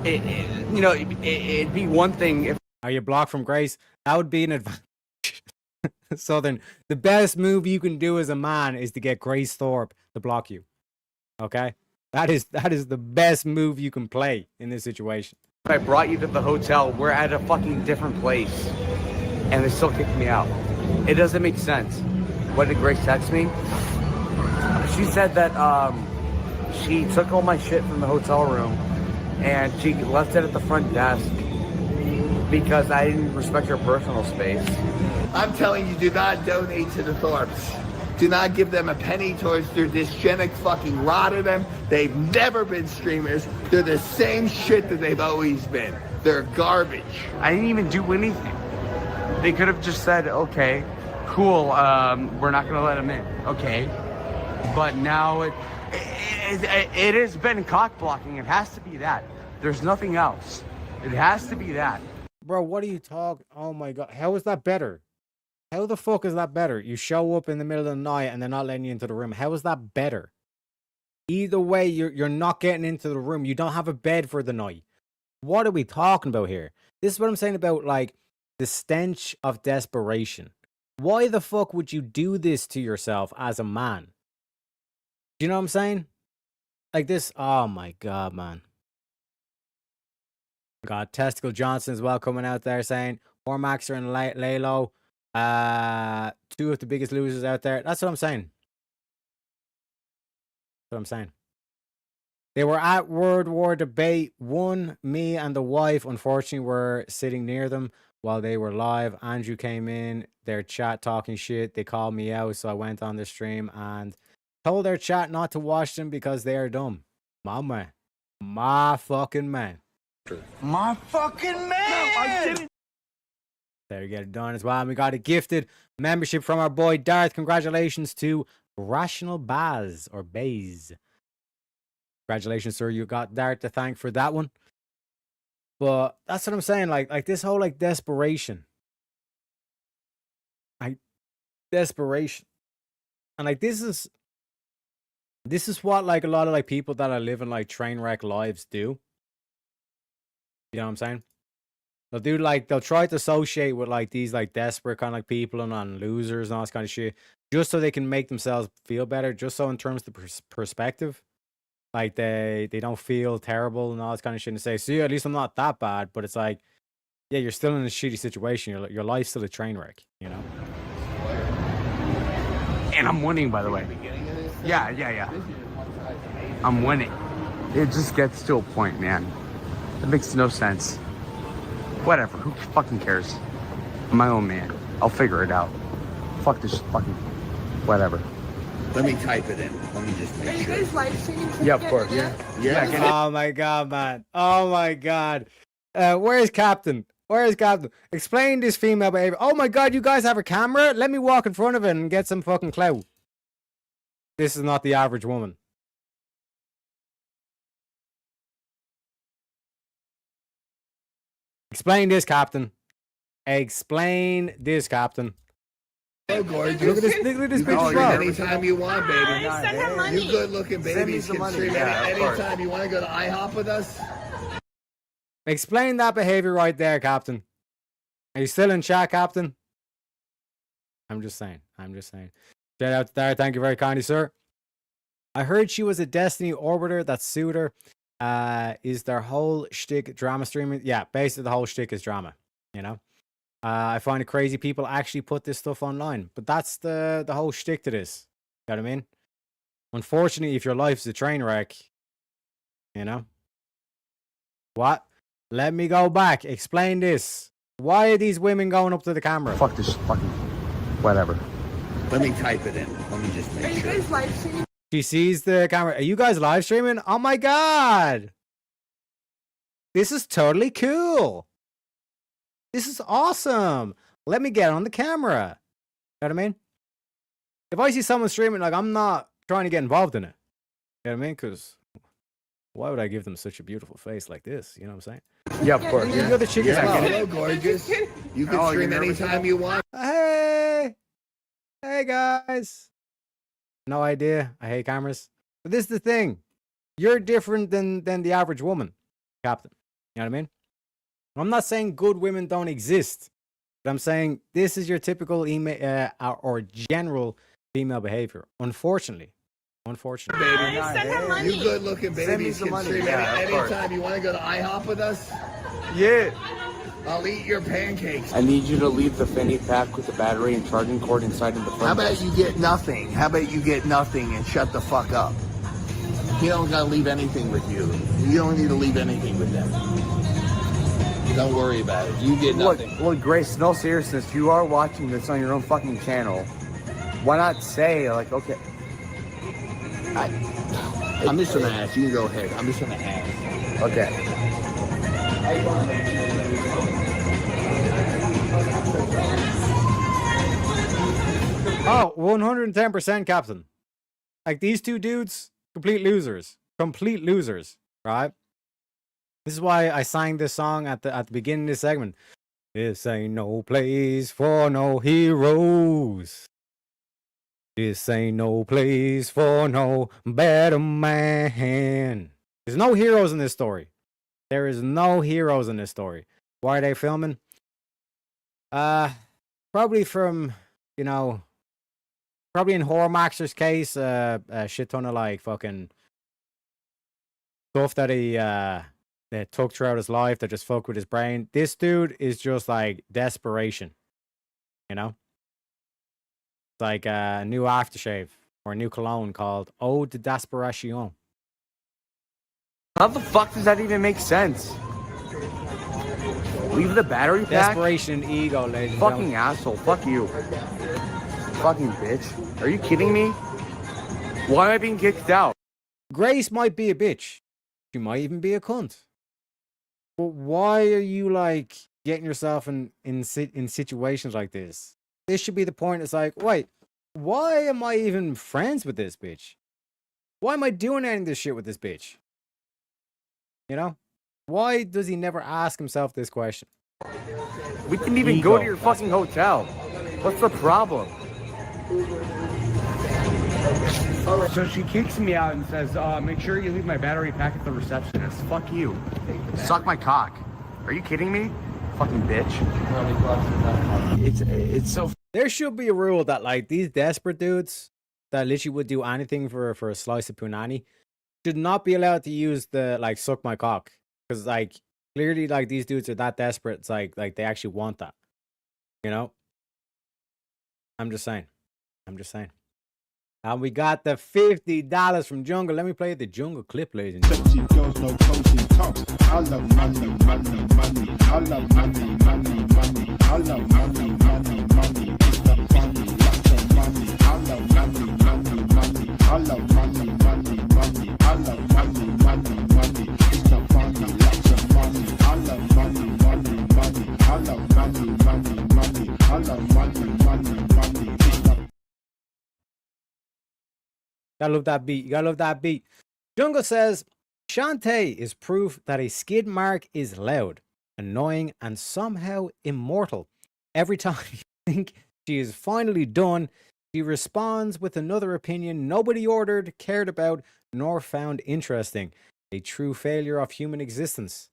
It'd be one thing if... Are you blocked from Grace? That would be an advantage. So then, the best move you can do as a man is to get Grace Thorpe to block you. Okay? That is the best move you can play in this situation. I brought you to the hotel. We're at a fucking different place. And they still kicked me out. It doesn't make sense. What did Grace text me? She said that she took all my shit from the hotel room and she left it at the front desk because I didn't respect her personal space. I'm telling you, do not donate to the Thorpes. Do not give them a penny towards their dysgenic fucking rot of them. They've never been streamers. They're the same shit that they've always been. They're garbage. I didn't even do anything. They could have just said, okay, cool, we're not gonna let them in. Okay. But now it has been cock blocking. It has to be that. There's nothing else. It has to be that. Bro, what are you talking? Oh my God. How is that better? How the fuck is that better? You show up in the middle of the night and they're not letting you into the room. How is that better? Either way, you're not getting into the room. You don't have a bed for the night. What are we talking about here? This is what I'm saying about, like, the stench of desperation. Why the fuck would you do this to yourself as a man? Do you know what I'm saying? Like this, oh my God, man. Got Testicle Johnson as well coming out there saying, Hormaxer and Lalo, two of the biggest losers out there. That's what I'm saying. That's what I'm saying. They were at World War Debate 1. Me and the wife, unfortunately, were sitting near them while they were live. Andrew came in, their chat talking shit. They called me out, so I went on the stream and told their chat not to watch them because they are dumb. My man. My fucking man. My fucking man! There you get it done as well. And we got a gifted membership from our boy Darth. Congratulations to Rational Baz or Baze. Congratulations, sir. You got Dart to thank for that one. But that's what I'm saying. Like this whole like desperation. Desperation. And like this is what like a lot of like people that are living like train wreck lives do. You know what I'm saying? They'll try to associate with like these like desperate kind of like people and losers and all this kind of shit, just so they can make themselves feel better, just so in terms of perspective. Like they don't feel terrible and all this kind of shit and say, see, at least I'm not that bad. But it's like, yeah, you're still in a shitty situation. Your life's still a train wreck, you know? And I'm winning, by the way. Yeah. I'm winning. It just gets to a point, man. It makes no sense. Whatever. Who fucking cares? I'm my own man. I'll figure it out. Fuck this fucking... Whatever. Let me type it in. Let me just make sure. Yeah, of course. Yeah. Oh my God, man. Oh my God. Where's Captain? Where's Captain? Explain this female behavior. Oh my God, you guys have a camera? Let me walk in front of it and get some fucking clout. This is not the average woman. Explain this, Captain. Explain this, Captain. Oh, gorgeous. Look at this bitch as well. Anytime you want, baby. Send her money. You good looking babies can stream anytime you want to go to IHOP with us. Explain that behavior right there, Captain. Are you still in chat, Captain? I'm just saying. Shout out to Dara. Thank you very kindly, sir. I heard she was a Destiny orbiter that sued her. Is their whole shtick drama streaming? Yeah, basically the whole shtick is drama, you know? I find it crazy people actually put this stuff online, but that's the whole shtick to this. You know what I mean? Unfortunately, if your life's a train wreck, you know? What? Let me go back. Explain this. Why are these women going up to the camera? Fuck this fucking... Whatever. Let me type it in. Let me just make sure. She sees the camera. Are you guys live streaming? Oh my God. This is totally cool. This is awesome. Let me get on the camera. You know what I mean? If I see someone streaming, like, I'm not trying to get involved in it. You know what I mean? Because why would I give them such a beautiful face like this? You know what I'm saying? Yeah, of course. You're the chick as well. Hello, gorgeous. You can stream anytime you want. Hey guys. No idea. I hate cameras. But this is the thing. You're different than the average woman, Captain. You know what I mean? I'm not saying good women don't exist, but I'm saying this is your typical email or general female behavior. Unfortunately. Baby, send her money. You good looking babies can stream anytime you want to go to IHOP with us. Yeah. I'll eat your pancakes. I need you to leave the fanny pack with the battery and charging cord inside of the front. How about you get nothing? How about you get nothing and shut the fuck up? You don't gotta leave anything with you. You don't need to leave anything with them. Don't worry about it. You get nothing. Look, Grace, no seriousness. You are watching this on your own fucking channel. Why not say, like, okay. I'm just gonna ask. You can go ahead. I'm just gonna ask. Okay. Oh, 110%, Captain. Like, these two dudes, complete losers. Complete losers, right? This is why I sang this song at the beginning of this segment. This ain't no place for no heroes. This ain't no place for no better man. There's no heroes in this story. There is no heroes in this story. Why are they filming? Probably from, you know, probably in Hormaxer's case, a shit ton of like fucking stuff that he that took throughout his life that just fucked with his brain. This dude is just like desperation, you know? It's like a new aftershave or a new cologne called Eau de Desperation. How the fuck does that even make sense? Leave the battery pack? Desperation and ego, ladies and Fucking gentlemen. asshole. Fuck you. Fucking bitch. Are you kidding me? Why am I being kicked out? Grace might be a bitch. She might even be a cunt. But why are you like getting yourself in situations like this? This should be the point. It's like, wait, why am I even friends with this bitch? Why am I doing any of this shit with this bitch? You know? Why does he never ask himself this question? We didn't even go to your fucking hotel. What's the problem? So she kicks me out and says, make sure you leave my battery pack at the receptionist. Fuck you. Suck my cock. Are you kidding me? Fucking bitch. It's so... There should be a rule that like these desperate dudes that literally would do anything for a slice of punani should not be allowed to use the like suck my cock. Because like clearly like these dudes are that desperate. It's like they actually want that. You know? I'm just saying. And we got the $50 from Jungle. Let me play the Jungle clip, ladies and gentlemen. I love money, money, money. I love money, money, money. I love money, money, money. It's the funny, lots of money. I love money, money, money. I love money, money, money. I love money, money, money. It's the funny, lots of money. I love money, money, money. I love money, money, money. I love money, money, money. It's the Gotta love that beat. You gotta love that beat. Jungle says, Shantae is proof that a skid mark is loud, annoying, and somehow immortal. Every time you think she is finally done, she responds with another opinion nobody ordered, cared about, nor found interesting. A true failure of human existence.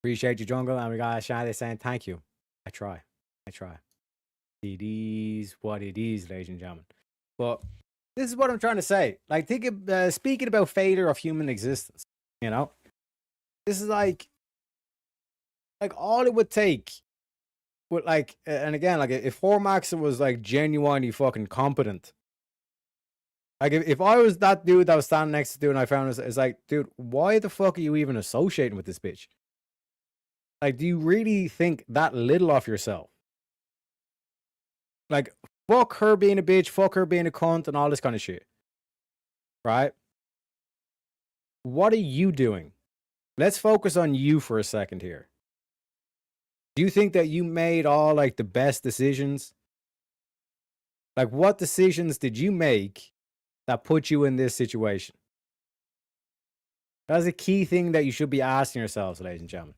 Appreciate you, Jungle, and we got Shantae saying thank you. I try. It is what it is, ladies and gentlemen. But this is what I'm trying to say. Like, think of speaking about failure of human existence. You know, this is like all it would take. Would like, and again, like if Hormaxer was like genuinely fucking competent. Like if I was that dude that was standing next to dude and I found it's like, dude, why the fuck are you even associating with this bitch? Like, do you really think that little of yourself? Like, fuck her being a bitch, fuck her being a cunt, and all this kind of shit. Right? What are you doing? Let's focus on you for a second here. Do you think that you made all like the best decisions? Like, what decisions did you make that put you in this situation? That's a key thing that you should be asking yourselves, ladies and gentlemen.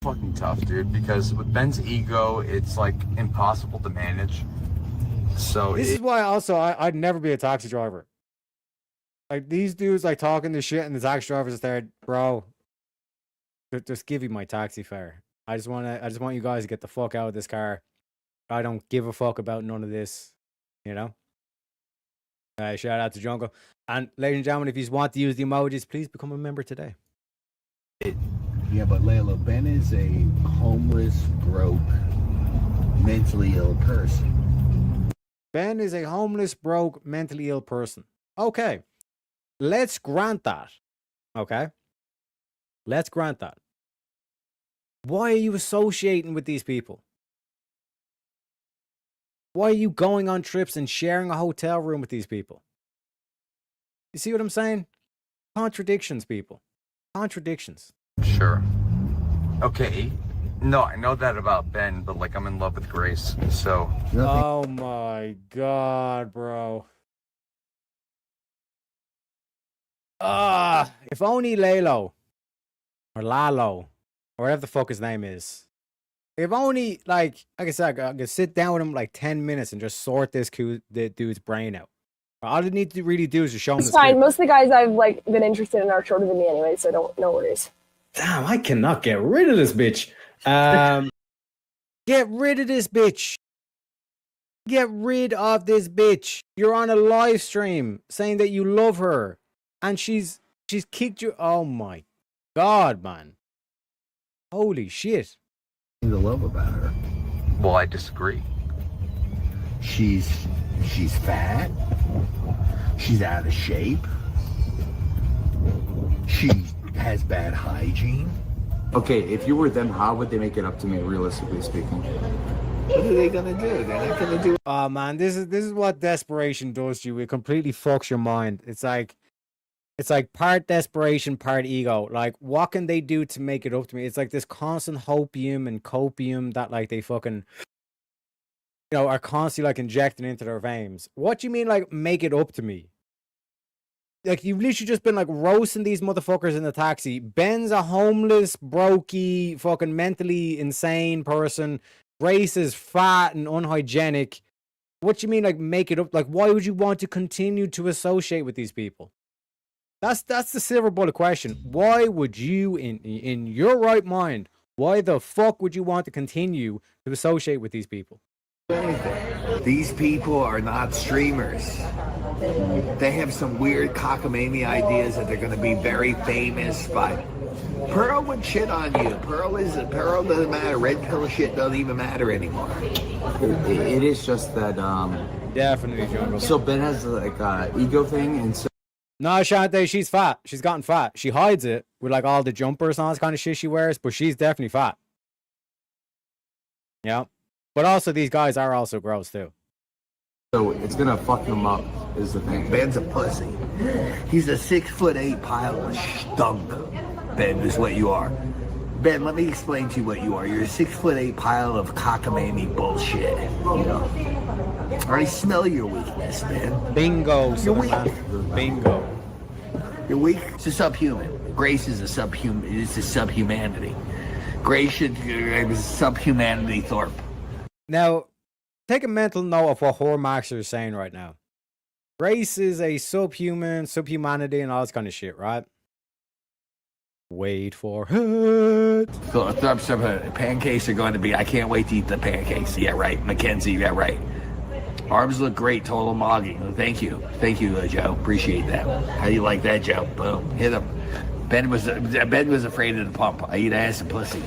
Fucking tough, dude, because with Ben's ego, it's like impossible to manage. So this is why also I'd never be a taxi driver. Like these dudes like talking this shit and the taxi drivers just there, bro. Just give you my taxi fare. I just want you guys to get the fuck out of this car. I don't give a fuck about none of this. You know? Shout out to Jungle. And ladies and gentlemen, if you want to use the emojis, please become a member today. Yeah, but Layla, Ben is a homeless, broke, mentally ill person. Ben is a homeless, broke, mentally ill person. Okay. Let's grant that. Okay? Let's grant that. Why are you associating with these people? Why are you going on trips and sharing a hotel room with these people? You see what I'm saying? Contradictions, people. Contradictions. Sure. Okay. No, I know that about Ben, but like I'm in love with Grace, so. Oh my god, bro. If only Lalo or Lalo or whatever the fuck his name is If only, like I said, I could sit down with him like 10 minutes and just sort this dude's brain out. All I need to really do is just show him It's the fine. script. Most of the guys I've like been interested in are shorter than me anyway, so no worries. Damn, I cannot get rid of this bitch. Get rid of this bitch. Get rid of this bitch. You're on a live stream saying that you love her, and she's kicked you. Oh my god, man. Holy shit. The love about her. Well, I disagree. She's fat. She's out of shape. She has bad hygiene. Okay, if you were them, how would they make it up to me, realistically speaking? What are they gonna do? They're not gonna do. Oh man, this is what desperation does to you. It completely fucks your mind. It's like part desperation, part ego. Like, what can they do to make it up to me? It's like this constant hopium and copium that like they fucking, you know, are constantly like injecting into their veins. What do you mean, like, make it up to me? Like, you've literally just been like roasting these motherfuckers in the taxi. Ben's a homeless, brokey, fucking mentally insane person. Grace is fat and unhygienic. What do you mean, like, make it up? Like, why would you want to continue to associate with these people? That's the silver bullet question. Why would you, in your right mind, why the fuck would you want to continue to associate with these people? These people are not streamers. They have some weird cockamamie ideas that they're going to be very famous by. Pearl would shit on you. Pearl doesn't matter. Red pill shit doesn't even matter anymore. It is just that. Definitely, Jungle. So Ben has like an ego thing, and so. No, Shante, she's fat. She's gotten fat. She hides it with like all the jumpers and all this kind of shit she wears, but she's definitely fat. Yeah. But also, these guys are also gross too. So it's gonna fuck him up, is the thing. Ben's a pussy. He's a 6'8" pile of stunk. Ben is what you are. Ben, let me explain to you what you are. You're a 6'8" pile of cockamamie bullshit. You know. I already smell your weakness, man. Bingo, You're weak. Bingo. You're weak. It's a subhuman. Grace is a subhuman. It's a subhumanity. Grace should is subhumanity. Thorpe. Now, take a mental note of what Hormaxer is saying right now. Grace is a subhumanity, and all this kind of shit, right? Wait for it. Thorpe's pancakes are going to be. I can't wait to eat the pancakes. Yeah, right. Mackenzie, yeah, right. Arms look great. Total mogging. Thank you, Joe. Appreciate that. How do you like that, Joe? Boom. Hit him. Ben was afraid of the pump. I eat ass and pussy.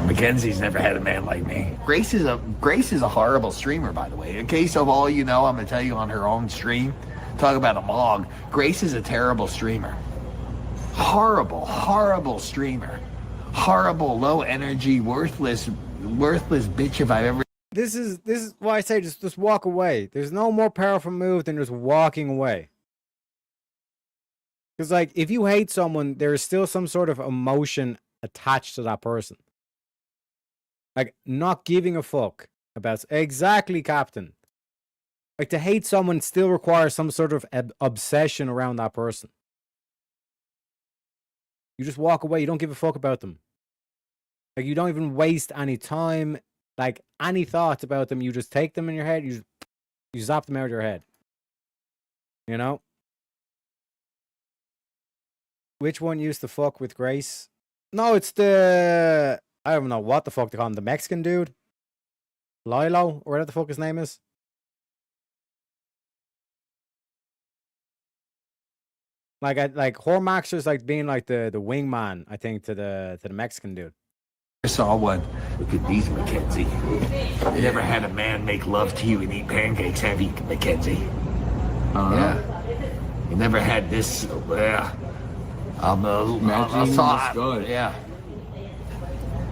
Mackenzie's never had a man like me. Grace is a horrible streamer, by the way. In case of all you know, I'm gonna tell you on her own stream. Talk about a mog. Grace is a terrible streamer. Horrible streamer. Horrible, low energy, worthless bitch if I've ever. This is why I say just walk away. There's no more powerful move than just walking away. Because like if you hate someone, there is still some sort of emotion attached to that person. Like not giving a fuck about exactly, Captain. Like to hate someone still requires some sort of obsession around that person. You just walk away. You don't give a fuck about them. Like you don't even waste any time. Like any thoughts about them, you just take them in your head. You zap them out of your head. You know. Which one used to fuck with Grace? No, it's the I don't know what the fuck they call him. The Mexican dude, Lilo, or whatever the fuck his name is. Like Hormaxer's like being like the wingman, I think, to the Mexican dude. I saw one. Look at these, Mackenzie. You never had a man make love to you and eat pancakes, have you, Mackenzie? Yeah. You never had this. Good. Yeah.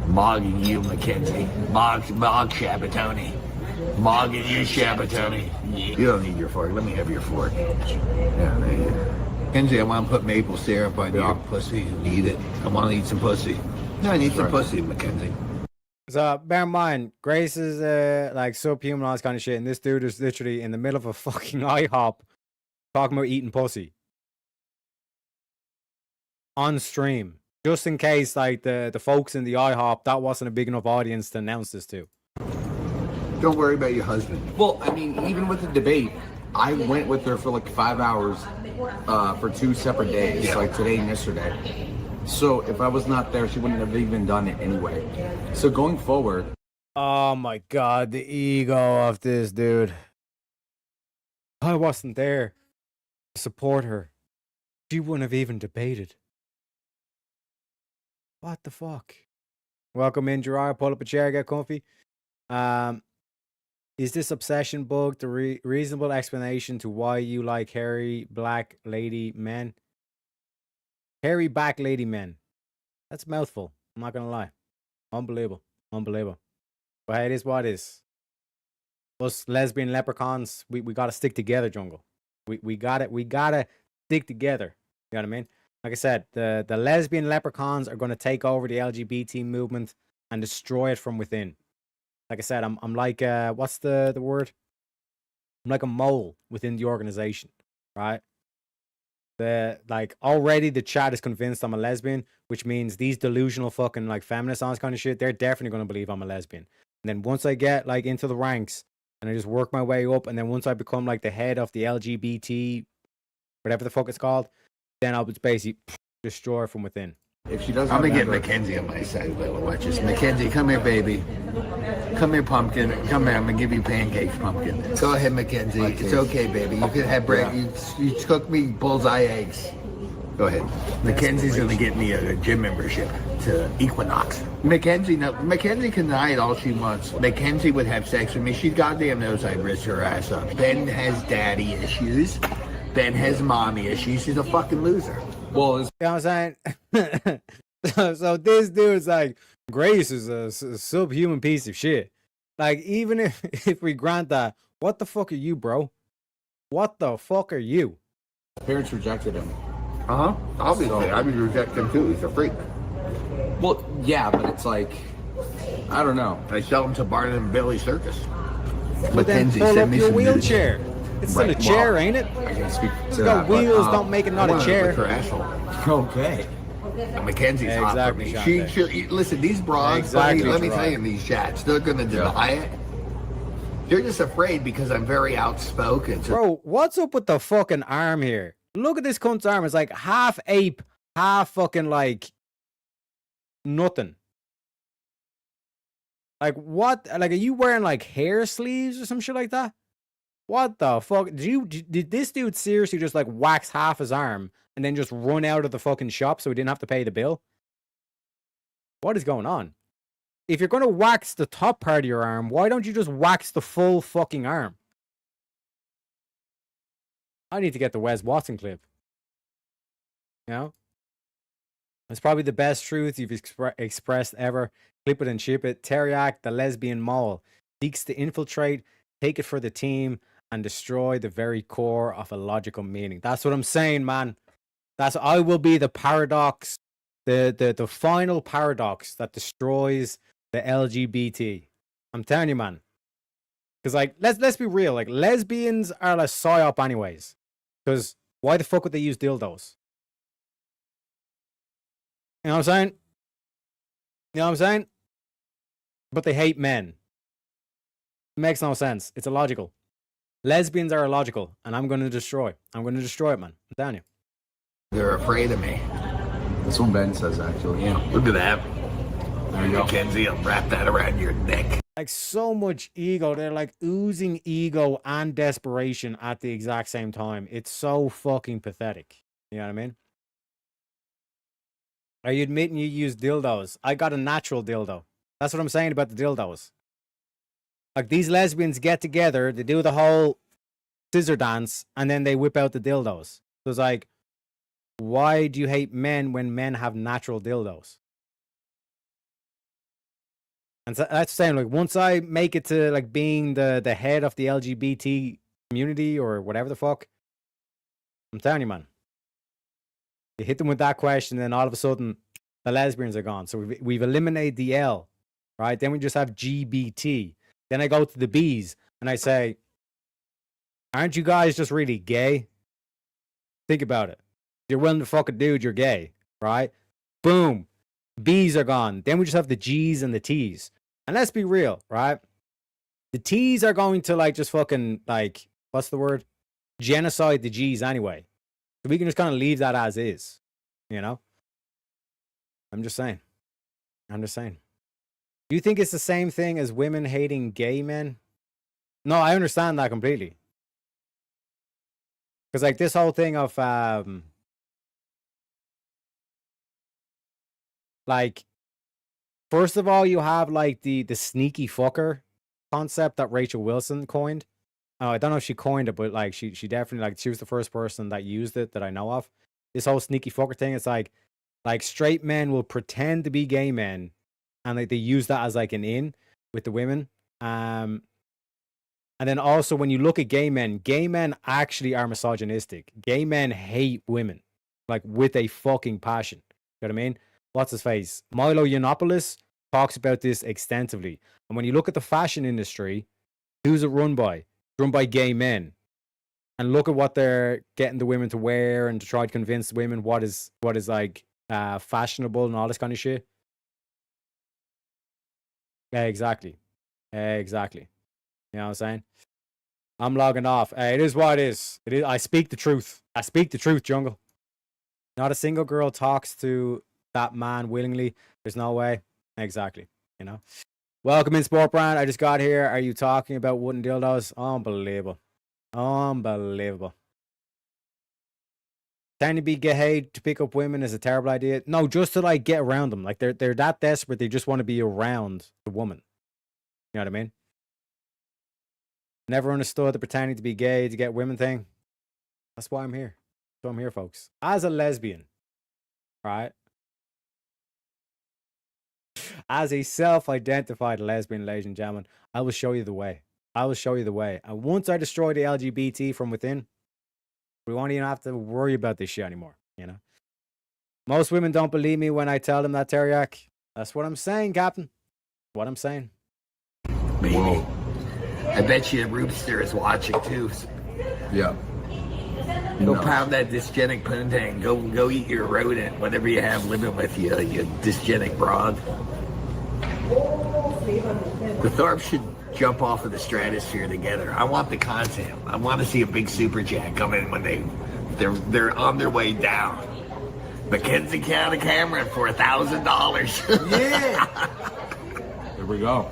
Mogging you, Mackenzie. Mog Shabatoni. Mogging you, Shabatoni. You don't need your fork. Let me have your fork. Yeah, there you go. Mackenzie, I want to put maple syrup on your pussy and eat it. I want to eat some pussy. No, I need some pussy, Mackenzie. So bear in mind, Grace is like subhuman, all this kind of shit, and this dude is literally in the middle of a fucking IHOP talking about eating pussy on stream. Just in case, like, the folks in the IHOP, that wasn't a big enough audience to announce this to. Don't worry about your husband. Well, I mean, even with the debate, I went with her for like 5 hours for 2 separate days, like today and yesterday. So if I was not there, she wouldn't have even done it anyway. So going forward. Oh my God, the ego of this dude. I wasn't there to support her. She wouldn't have even debated. What the fuck? Welcome in, Gerard. Pull up a chair, get comfy. Is this obsession bug the reasonable explanation to why you like hairy black lady men? Hairy back lady men. That's a mouthful. I'm not gonna lie. Unbelievable. Unbelievable. But hey, it is what it is. Us lesbian leprechauns, we gotta stick together, jungle. We gotta stick together. You know what I mean? Like I said, the lesbian leprechauns are gonna take over the LGBT movement and destroy it from within. Like I said, I'm like what's the word? I'm like a mole within the organization, right? Already the chat is convinced I'm a lesbian, which means these delusional fucking like feminists on this kind of shit, they're definitely gonna believe I'm a lesbian. And then once I get like into the ranks and I just work my way up, and then once I become like the head of the LGBT, whatever the fuck it's called, then I'll just basically destroy from within. If she doesn't, I'm gonna get Mackenzie on my side. Watch this. Mackenzie, come here, baby. Come here, pumpkin. Come here. I'm gonna give you pancakes, pumpkin. Go ahead, Mackenzie. It's okay, baby. You can have bread. You cook me bullseye eggs. Go ahead. Mackenzie's gonna get me a gym membership to Equinox. Mackenzie can deny it all she wants. Mackenzie would have sex with me. She goddamn knows I'd risk her ass up. Ben has daddy issues. Ben has mommy issues. She's a fucking loser. Well, you know what I'm saying? so this dude's like, Grace is a subhuman piece of shit. Like, even if we grant that, what the fuck are you, bro? What the fuck are you? Parents rejected him. Obviously, I would reject him too. He's a freak. Well, yeah, but it's like, I don't know. I sell him to Barnum and Bailey Circus. But then pull up your wheelchair. It's still a chair, ain't it? I can speak to it's got wheels, don't make it not a chair. Okay. Mackenzie's hot for me. She listen, these bras, let me tell you, these chats, they're gonna deny it. They're just afraid because I'm very outspoken. Bro, what's up with the fucking arm here? Look at this cunt's arm. It's like half ape, half fucking like nothing. Like what? Like, are you wearing like hair sleeves or some shit like that? What the fuck? Did this dude seriously just like wax half his arm and then just run out of the fucking shop so he didn't have to pay the bill? What is going on? If you're going to wax the top part of your arm, why don't you just wax the full fucking arm? I need to get the Wes Watson clip. You know? It's probably the best truth you've expressed ever. Clip it and ship it. Teriak, the lesbian mole, seeks to infiltrate, take it for the team, and destroy the very core of a logical meaning. That's what I'm saying, man. I will be the paradox, the final paradox that destroys the LGBT. I'm telling you, man. Because like, let's be real. Like, lesbians are a psyop anyways. Because why the fuck would they use dildos? You know what I'm saying? You know what I'm saying? But they hate men. It makes no sense. It's illogical. Lesbians are illogical, and I'm going to destroy it, man. I'm telling you. They're afraid of me. That's what Ben says, actually. Yeah. Look at that. There you go. Mackenzie, I'll wrap that around your neck. Like, so much ego. They're like oozing ego and desperation at the exact same time. It's so fucking pathetic. You know what I mean? Are you admitting you use dildos? I got a natural dildo. That's what I'm saying about the dildos. Like, these lesbians get together, they do the whole scissor dance, and then they whip out the dildos. So it's like, why do you hate men when men have natural dildos? And so that's saying, like, once I make it to like being the head of the LGBT community or whatever the fuck, I'm telling you, man. You hit them with that question, then all of a sudden the lesbians are gone. So we've eliminated the L, right? Then we just have GBT. Then I go to the B's and I say, aren't you guys just really gay? Think about it. You're willing to fuck a dude, you're gay, right? Boom. B's are gone. Then we just have the G's and the T's. And let's be real, right? The T's are going to like just fucking like, what's the word? Genocide the G's anyway. So we can just kind of leave that as is, you know? I'm just saying. Do you think it's the same thing as women hating gay men? No, I understand that completely. Because like this whole thing of like, first of all, you have like the sneaky fucker concept that Rachel Wilson coined. I don't know if she coined it, but like she definitely, like, she was the first person that used it that I know of. This whole sneaky fucker thing, it's like straight men will pretend to be gay men, and like they use that as like an in with the women. And then also when you look at gay men actually are misogynistic. Gay men hate women, like with a fucking passion. You know what I mean? What's his face? Milo Yiannopoulos talks about this extensively. And when you look at the fashion industry, who's it run by? It's run by gay men. And look at what they're getting the women to wear and to try to convince women what is like fashionable and all this kind of shit. Yeah, exactly. You know what I'm saying? I'm logging off. It is what it is. It is. I speak the truth. Jungle. Not a single girl talks to that man willingly. There's no way. Exactly. You know. Welcome in, Sport Brand. I just got here. Are you talking about wooden dildos? Unbelievable. Trying to be gay to pick up women is a terrible idea. No, just to like get around them. Like they're that desperate. They just want to be around the woman. You know what I mean? Never understood the pretending to be gay to get women thing. That's why I'm here. So I'm here, folks. As a lesbian, right? As a self-identified lesbian, ladies and gentlemen, I will show you the way. And once I destroy the LGBT from within, we won't even have to worry about this shit anymore, you know? Most women don't believe me when I tell them that, Teriak. That's what I'm saying, Captain. What I'm saying. Maybe. Whoa. I bet you Roopster is watching too. Yeah. Go pound that dysgenic poontang. Go eat your rodent, whatever you have living with you, you dysgenic broad. The Thorpe should jump off of the stratosphere together. I want the content. I want to see a big super jet come in when they're on their way down. Mackenzie County Cameron for $1,000. Yeah. There we go.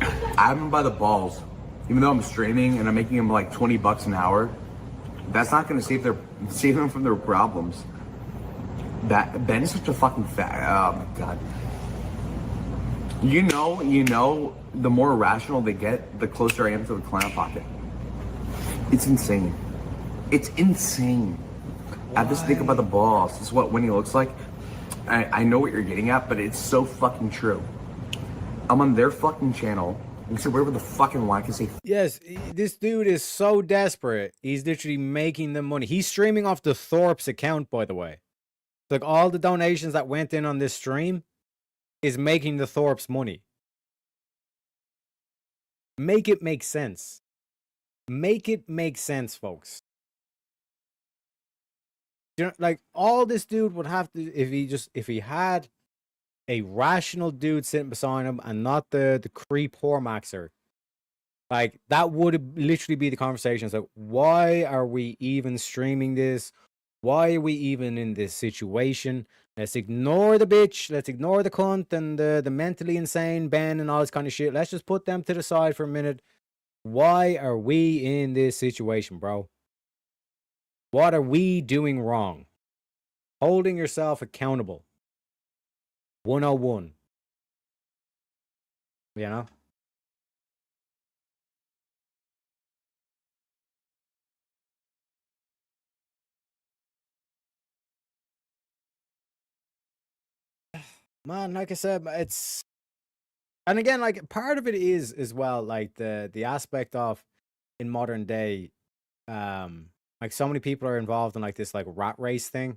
I have them by the balls. Even though I'm streaming and I'm making them like $20 an hour, that's not going to save them from their problems. That Ben is such a fucking fat. Oh my god. You know, the more irrational they get, the closer I am to the clown pocket. It's insane. I have this thing about the balls. This is what Winnie looks like. I know what you're getting at, but it's so fucking true. I'm on their fucking channel. You can say whatever the fucking want. I can say. Yes, this dude is so desperate. He's literally making the money. He's streaming off the Thorpe's account, by the way. Like all the donations that went in on this stream is making the Thorpe's money. Make it make sense. Make it make sense, folks. You know, like all this dude would have to, if he had a rational dude sitting beside him and not the creep Hormaxer, like that would literally be the conversation. It's like, why are we even streaming this? Why are we even in this situation? Let's ignore the bitch. Let's ignore the cunt and the mentally insane Ben and all this kind of shit. Let's just put them to the side for a minute. Why are we in this situation, bro? What are we doing wrong? Holding yourself accountable. 101. You know? Man, like I said, it's, and again, like part of it is as well, like the aspect of in modern day, like so many people are involved in like this like rat race thing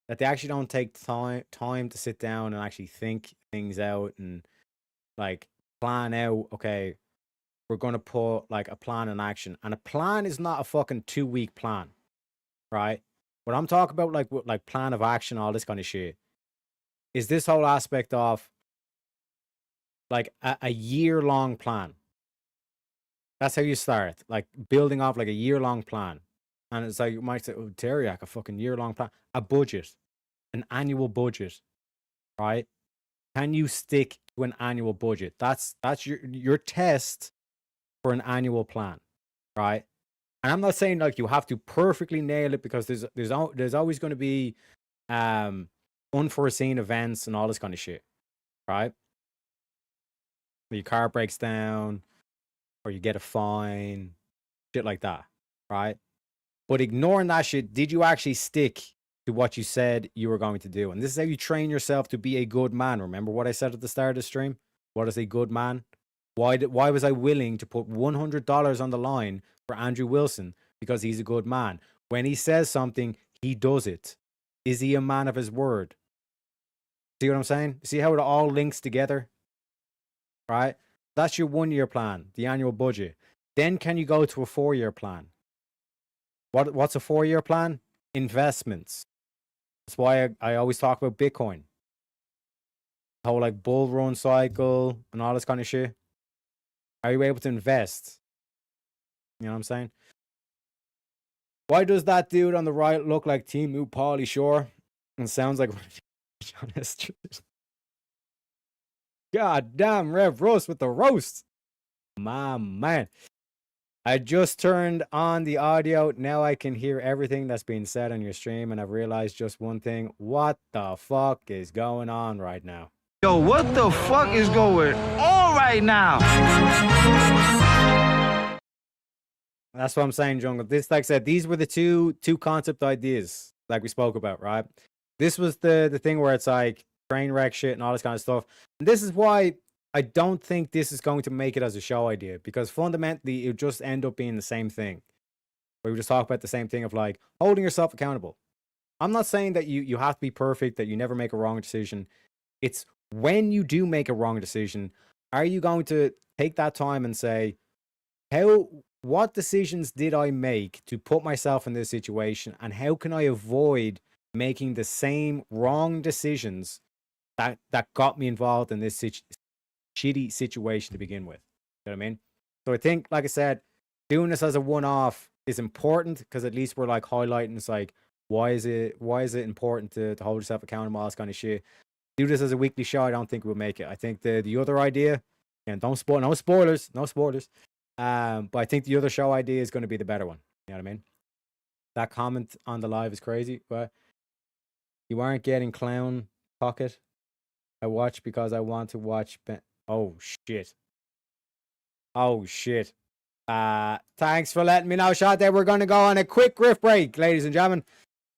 that they actually don't take time to sit down and actually think things out and like plan out, okay, we're going to put like a plan in action. And a plan is not a fucking 2-week plan, right? What I'm talking about, like plan of action, all this kind of shit, is this whole aspect of like a year-long plan. That's how you start, like building off like a year-long plan. And it's like, you might say, oh, Teriak, a fucking year-long plan. A budget, an annual budget, right? Can you stick to an annual budget? That's your test for an annual plan, right? And I'm not saying like you have to perfectly nail it, because there's always going to be unforeseen events and all this kind of shit, right? Your car breaks down, or you get a fine, shit like that, right? But ignoring that shit, did you actually stick to what you said you were going to do? And this is how you train yourself to be a good man. Remember what I said at the start of the stream? What is a good man? Why was I willing to put $100 on the line for Andrew Wilson? Because he's a good man. When he says something, he does it. Is he a man of his word? See what I'm saying? See how it all links together? Right? That's your 1 year plan, the annual budget. Then can you go to a 4-year plan? What's a 4-year plan? Investments. That's why I always talk about Bitcoin. The whole like bull run cycle and all this kind of shit. Are you able to invest? You know what I'm saying? Why does that dude on the right look like Timu Pauly Shore and sounds like honest? God damn, Rev Roast with the roast. My man. I just turned on the audio. Now I can hear everything that's being said on your stream, and I've realized just one thing. What the fuck is going on right now? Yo, what the fuck is going on right now? That's what I'm saying, Jungle. This, like I said, these were the two concept ideas like we spoke about, right? This was the thing where it's like train wreck shit and all this kind of stuff. And this is why I don't think this is going to make it as a show idea, because fundamentally it would just end up being the same thing. We would just talk about the same thing of like holding yourself accountable. I'm not saying that you have to be perfect, that you never make a wrong decision. It's when you do make a wrong decision, are you going to take that time and say, what decisions did I make to put myself in this situation, and how can I avoid making the same wrong decisions that got me involved in this shitty situation to begin with? You know what I mean? So I think, like I said, doing this as a one-off is important, because at least we're like highlighting, it's like, why is it important to hold yourself accountable, all this kind of shit. Do this as a weekly show, I don't think we'll make it. I think the other idea, and no spoilers. But I think the other show idea is going to be the better one. You know what I mean? That comment on the live is crazy. But you aren't getting Clown Pocket. I watch because I want to watch. Oh shit. Thanks for letting me know, Shot. There, we're going to go on a quick riff break, ladies and gentlemen.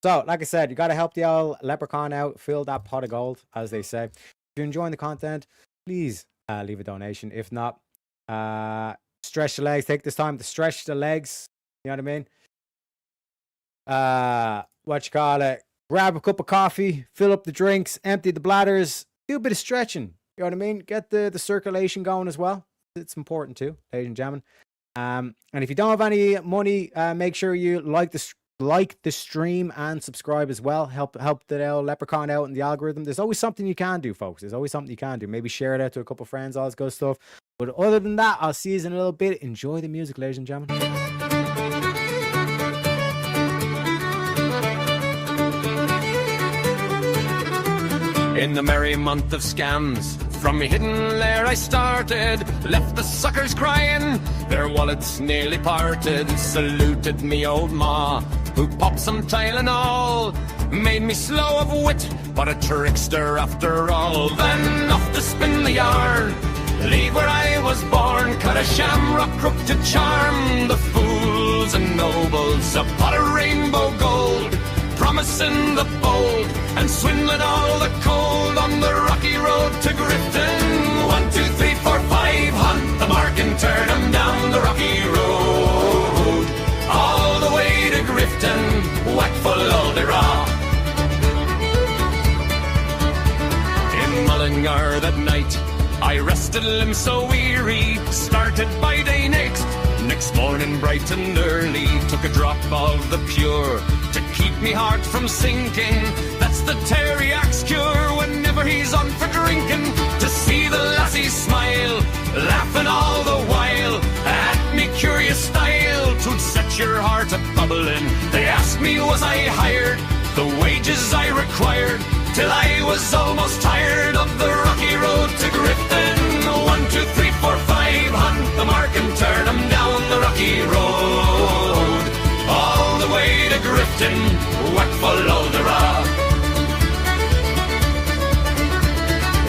So, like I said, you got to help the old leprechaun out, fill that pot of gold, as they say. If you're enjoying the content, please leave a donation. If not, stretch the legs. Take this time to stretch the legs. You know what I mean? Grab a cup of coffee, fill up the drinks, empty the bladders, do a bit of stretching. You know what I mean? Get the circulation going as well. It's important too, ladies and gentlemen. And if you don't have any money, make sure you like the stream and subscribe as well. Help the old leprechaun out in the algorithm. There's always something you can do, folks. There's always something you can do. Maybe share it out to a couple of friends, all this good stuff. But other than that, I'll see you in a little bit. Enjoy the music, ladies and gentlemen. In the merry month of scams, from a hidden lair I started, left the suckers crying, their wallets nearly parted, saluted me old ma, who popped some Tylenol, made me slow of wit, but a trickster after all. Then off to spin the yarn, leave where I was born, cut a shamrock crook to charm the fools and nobles, a pot of rainbow gold, promising the bold, and swindling all the cold on the rocky road to Grifton. 1, 2, 3, 4, 5, hunt the mark and turn 'em down the rocky road, all the way to Grifton, whack full all the raw. In Mullingar that night, I rested limbs so weary, started by day next morning bright and early, took a drop of the pure to keep me heart from sinking. That's the Teriak's cure. Whenever whenever he's on for drinking, to see the lassies smile, laughing all the while at me curious style. 'Twould set your heart a-bubbling. They asked me was I hired, the wages I required, till I was almost tired of the rocky road to Grifton. 1, 2, 3, 4, 5, hunt the mark and turn 'em down the rocky road, all the way to Grifton, what follow the rock.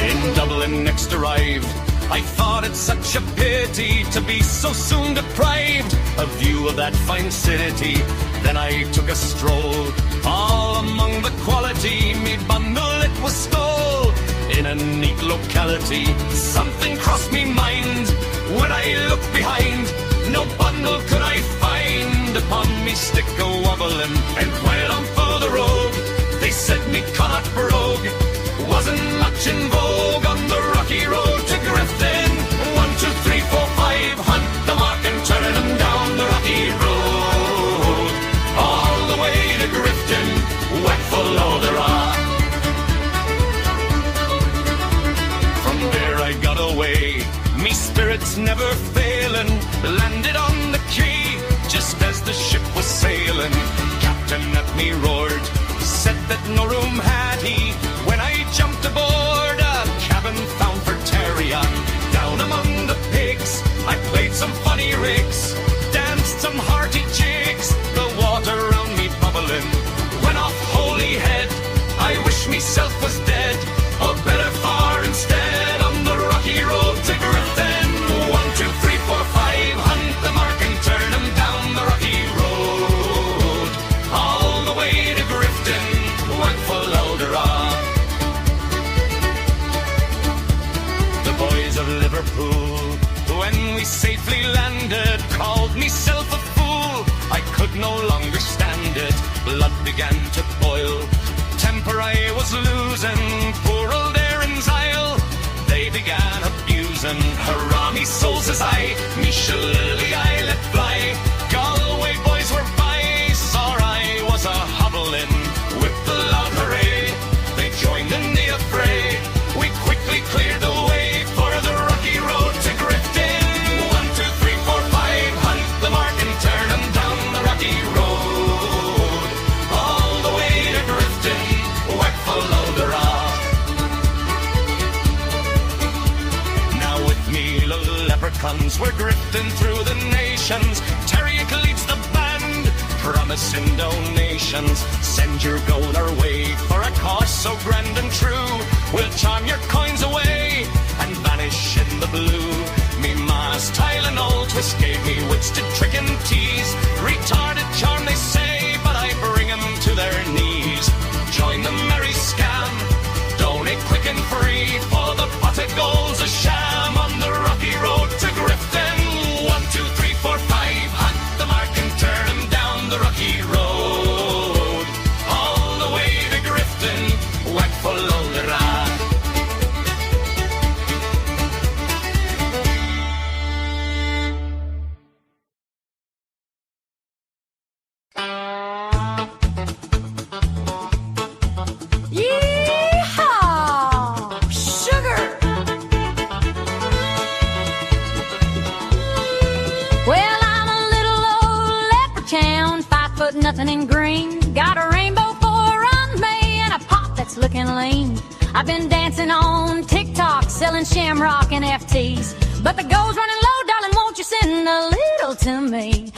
In Dublin next arrived, I thought it such a pity to be so soon deprived of view of that fine city. Then I took a stroll all among the quality. Me bundle it was stole in a neat locality. Something crossed me mind when I looked behind. No bundle could I find upon me stick a wobbling. And while I'm for the road, they said me Connaught brogue wasn't much in vogue on the rocky road to Grifton. 1, 2, 3, 4, 5, hunt the mark and turn 'em down the rocky road, all the way to Grifton, wet follow the rock. From there I got away, me spirits never failing, landed on the quay just as the ship was sailing. Captain at me roared, said that no room had he. When I jumped aboard, a cabin found for Terria. Down among the pigs, I played some funny rigs, danced some hearty jigs, the water round me bubbling. Went off holy head, I wish myself was dead, or better far instead, on the rocky road to Grifton. 1, 2, 3, 4, 5, hunt the mark and turn 'em down the rocky road, all the way to Grifton, one follow the rock. The boys of Liverpool, when we safely landed, called myself a fool. I could no longer stand it, blood began to boil, temper I was losing, poor old Aaron's Isle they began abusing. Hurrah me souls as I, me shillelagh I let fly. Galway boys were by, saw I was a hobbling, with the loud hooray, they joined in the affray. We quickly cleared the way for the rocky road to Grifton. 1, 2, 3, 4, 5, hunt the mark and turn 'em down the rocky road, all the way to Grifton, wet follow the rock. Now with me the leprechauns were grifting through the nations. Terrier leads the band, promising donations. Send your gold our way for a cause so grand and true. We'll charm your coins away and vanish in the blue. Me ma's Tylenol twist gave me wits to trick and tease. Retarded charm they say, but I bring 'em to their knees. Join the merry scam, donate quick and free, for the pot of gold's a sham on the rocky road to Grifton. 1, 2, 3, 4, 5, hunt the mark and turn 'em down the rocky road, all the way to Grifton, wet follow the rock. Yeehaw! Sugar! Well, I'm a little old leprechaun, 5 foot nothing in green. Got a rainbow for on me and a pop that's looking lean. I've been dancing on TikTok, selling shamrock and FTs. But the gold's running low, darling, won't you send a little to me?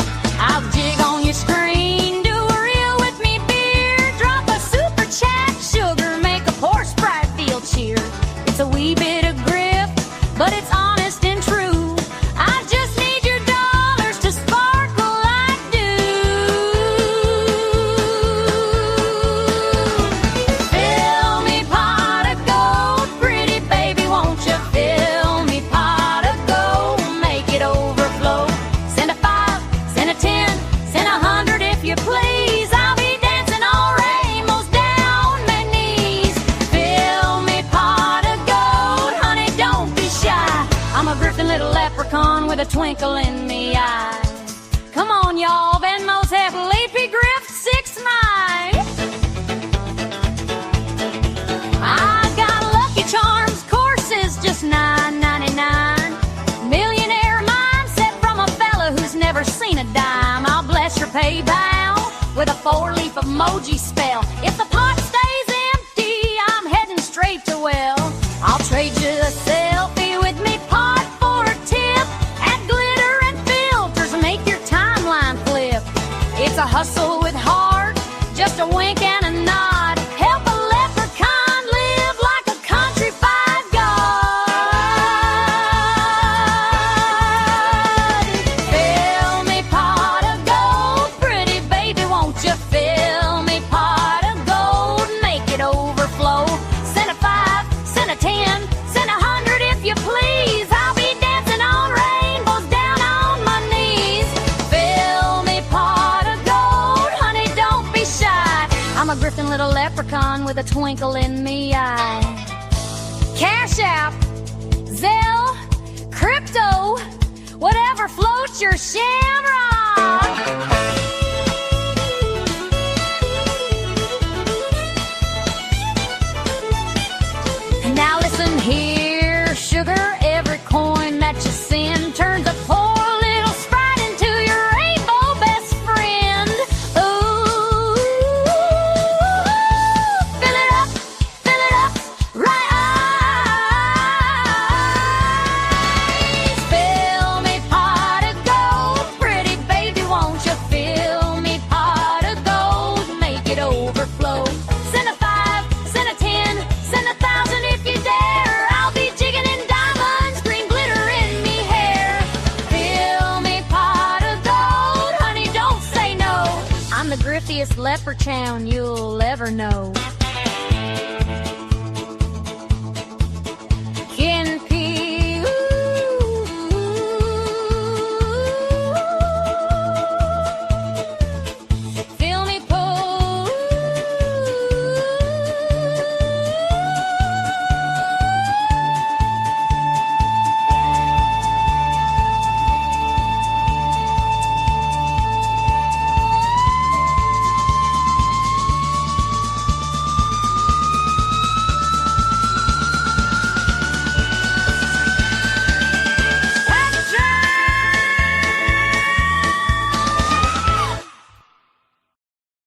I'll jig on your screen, do a reel with me, beer, drop a super chat, sugar, make a poor sprite feel cheer. It's a wee bit of grip, but it's honest and true. I just need your dollars to sparkle like dew. Fill me pot of gold, pretty baby, won't you fill me pot of gold, make it overflow. Send a 5, send a 10, send 100 if you please. I'll be dancing all rainbows down my knees. Fill me pot of gold, honey, don't be shy. I'm a grifting little leprechaun with a twinkle in me eye. Come on, y'all, Venmo's have Leafy Grift 6 miles. I got a lucky PayPal with a 4-leaf emoji spell. If the pot stays empty, I'm heading straight to well. I'll trade you a selfie with me pot for a tip. Add glitter and filters, make your timeline flip. It's a hustle with heart, just a wink and a nod. Help a leprechaun live like a country five god. Fill me pot of gold, pretty baby, won't you fill me pot of gold? Make it overflow. Send a 5, send a 10, send 100 if you please. I'll be dancing on rainbows down on my knees. Fill me pot of gold, honey, don't be shy. I'm a grifting little leprechaun with a twinkle in me eye. Cash App, Zelle, crypto, whatever floats your shamrock. And now listen here, sugar, every coin that you send turns a poor little sprite into your rainbow best friend. Ooh, fill it up, right eyes. Fill me pot of gold, pretty baby, won't you fill me pot of gold? Make it overflow. Send a 5, send a 10, send 1,000 if you dare. I'll be jigging in diamonds, green glitter in me hair. Fill me pot of gold, honey, don't say no. I'm the griftiest leprechaun you'll ever know. Kin P, fill me full.